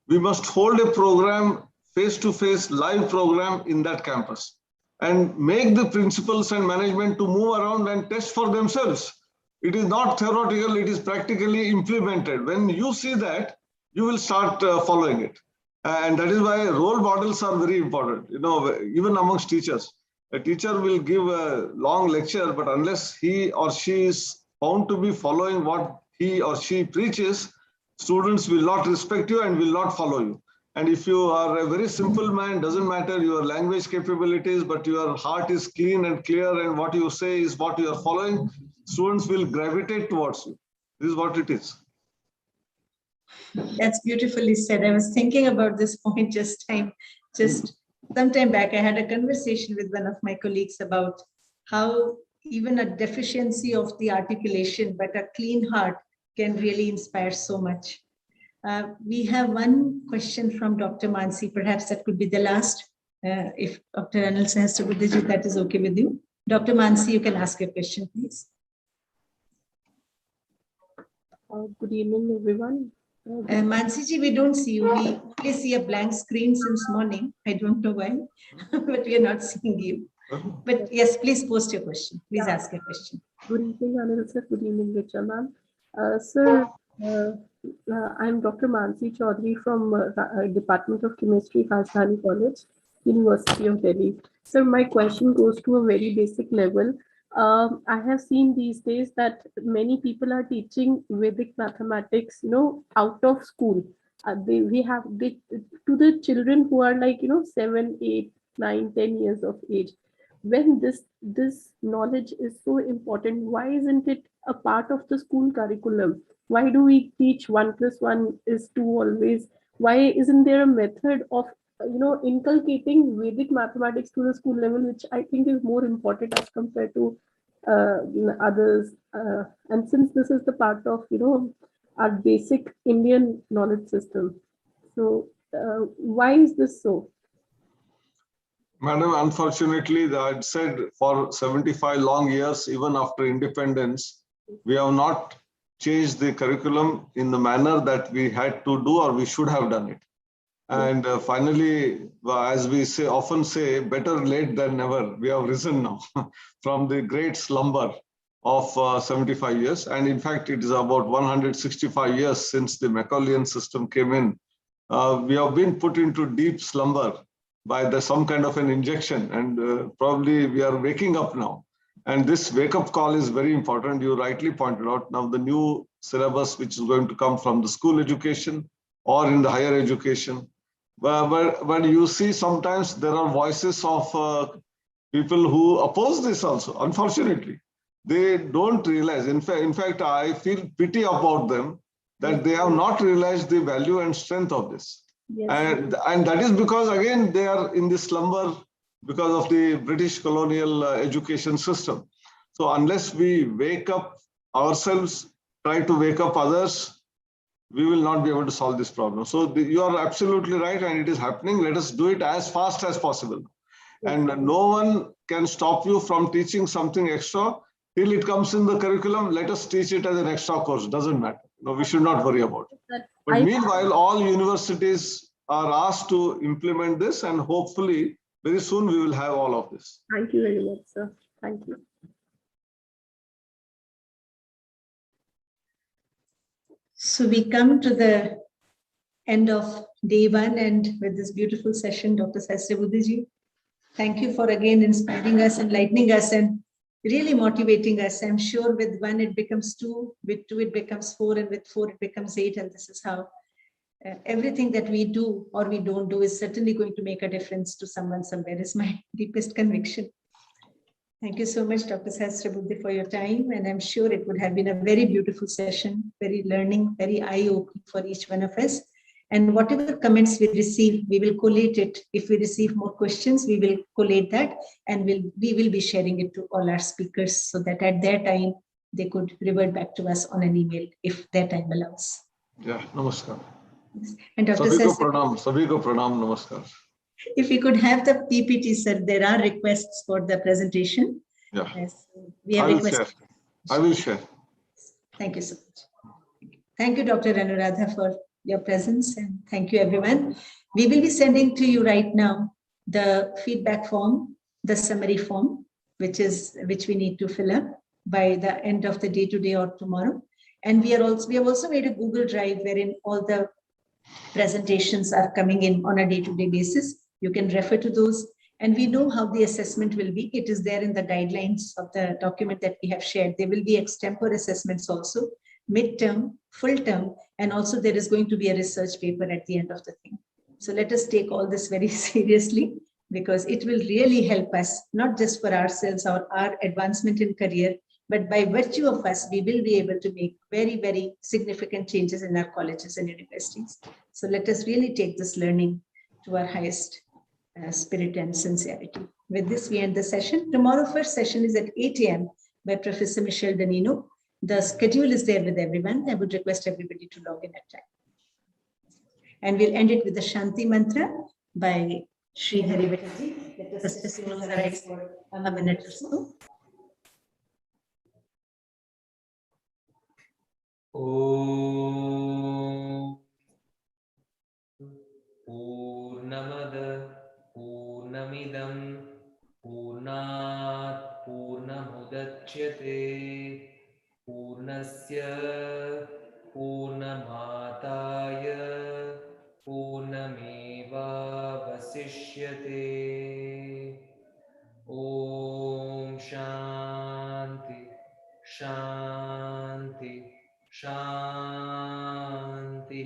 we must hold a program, face-to-face live program in that campus and make the principals and management to move around and test for themselves. It is not theoretical, it is practically implemented. When you see that, you will start following it. And that is why role models are very important, even amongst teachers. A teacher will give a long lecture, but unless he or she is found to be following what he or she preaches, students will not respect you and will not follow you. And if you are a very simple man, doesn't matter your language capabilities, but your heart is clean and clear and what you say is what you are following, students will gravitate towards you. This is what it is. That's beautifully said. I was thinking about this point just some time back. I had a conversation with one of my colleagues about how even a deficiency of the articulation, but a clean heart can really inspire so much. We have one question from Dr. Mansi. Perhaps that could be the last. If Dr. Anil Sahasrabudhe, that is okay with you. Dr. Mansi, you can ask your question, please. Good evening, everyone. Mansi ji, we don't see you. We only see a blank screen since morning. I don't know why, but we are not seeing you. But yes, please post your question. Please ask your question. Good evening, Anil sir. Good evening, Richa ma'am. Sir, I'm Dr. Mansi Chaudhary from Department of Chemistry, Rajdhani College, University of Delhi. Sir, my question goes to a very basic level. I have seen these days that many people are teaching Vedic mathematics, out of school. To the children who are like, 7, 8, 9, 10 years of age. When this knowledge is so important, why isn't it a part of the school curriculum? Why do we teach 1 + 1 is 2 always? Why isn't there a method of inculcating Vedic mathematics to the school level, which I think is more important as compared to others? And since this is the part of our basic Indian knowledge system, so why is this so? Madam, unfortunately, I'd said for 75 long years, even after independence, we have not changed the curriculum in the manner that we had to do or we should have done it. And finally, as we often say, better late than never. We have risen now from the great slumber of 75 years. And in fact, it is about 165 years since the Macaulayan system came in. We have been put into deep slumber by some kind of an injection, and probably we are waking up now. And this wake-up call is very important. You rightly pointed out. Now the new syllabus, which is going to come from the school education or in the higher education, but you see sometimes there are voices of people who oppose this also. Unfortunately, they don't realize. In fact, I feel pity about them that they have not realized the value and strength of this. Yes. And that is because, again, they are in this slumber because of the British colonial education system. So unless we wake up ourselves, try to wake up others, we will not be able to solve this problem. So you are absolutely right, and it is happening. Let us do it as fast as possible. And no one can stop you from teaching something extra till it comes in the curriculum. Let us teach it as an extra course. Doesn't matter. No, we should not worry about it. But meanwhile, all universities are asked to implement this, and hopefully very soon we will have all of this. Thank you very much, sir. Thank you. So we come to the end of day 1, and with this beautiful session, Dr. Sahasrabudhe ji, thank you for again inspiring us, enlightening us, and really motivating us. I'm sure with 1 it becomes 2, with 2 it becomes 4, and with 4 it becomes 8, and this is how everything that we do or we don't do is certainly going to make a difference to someone somewhere, is my deepest conviction. Thank you so much, Dr. Sahasrabudhe, for your time. And I'm sure it would have been a very beautiful session, very learning, very eye-opening for each one of us. And whatever comments we receive, we will collate it. If we receive more questions, we will collate that, and we will be sharing it to all our speakers so that at their time, they could revert back to us on an email if their time allows. Yeah, namaskar. And Dr. Sabhi ko pranam, namaskar. If we could have the PPT, sir, there are requests for the presentation. Yeah, yes, we have requests. I will share. Thank you so much. Thank you, Dr. Anuradha, for your presence, and thank you, everyone. We will be sending to you right now the feedback form, the summary form, which we need to fill up by the end of the day today or tomorrow. And we have also made a Google Drive wherein all the presentations are coming in on a day-to-day basis. You can refer to those. And we know how the assessment will be. It is there in the guidelines of the document that we have shared. There will be extempore assessments also, midterm, full term, and also there is going to be a research paper at the end of the thing. So let us take all this very seriously, because it will really help us, not just for ourselves or our advancement in career, but by virtue of us, we will be able to make very, very significant changes in our colleges and universities. So let us really take this learning to our highest spirit and sincerity. With this, we end the session. Tomorrow, first session is at 8 a.m. by Professor Michel Danino. The schedule is there with everyone. I would request everybody to log in at time. And we'll end it with the Shanti Mantra by Sri Harivataji. Let us just close our eyes for a minute or so. Om Purnamada Purnamidam Purnat Purnamudachyate Purnasya Purnamataya Purnameva Vasishyate. Om Shanti Shanti Shanti.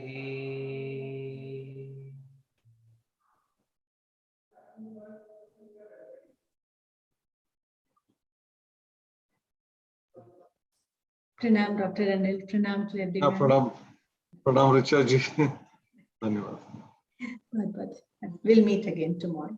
Pranam, Dr. Anil. Pranam to everyone. Pranam Richa ji. Dhanyawad. We'll meet again tomorrow.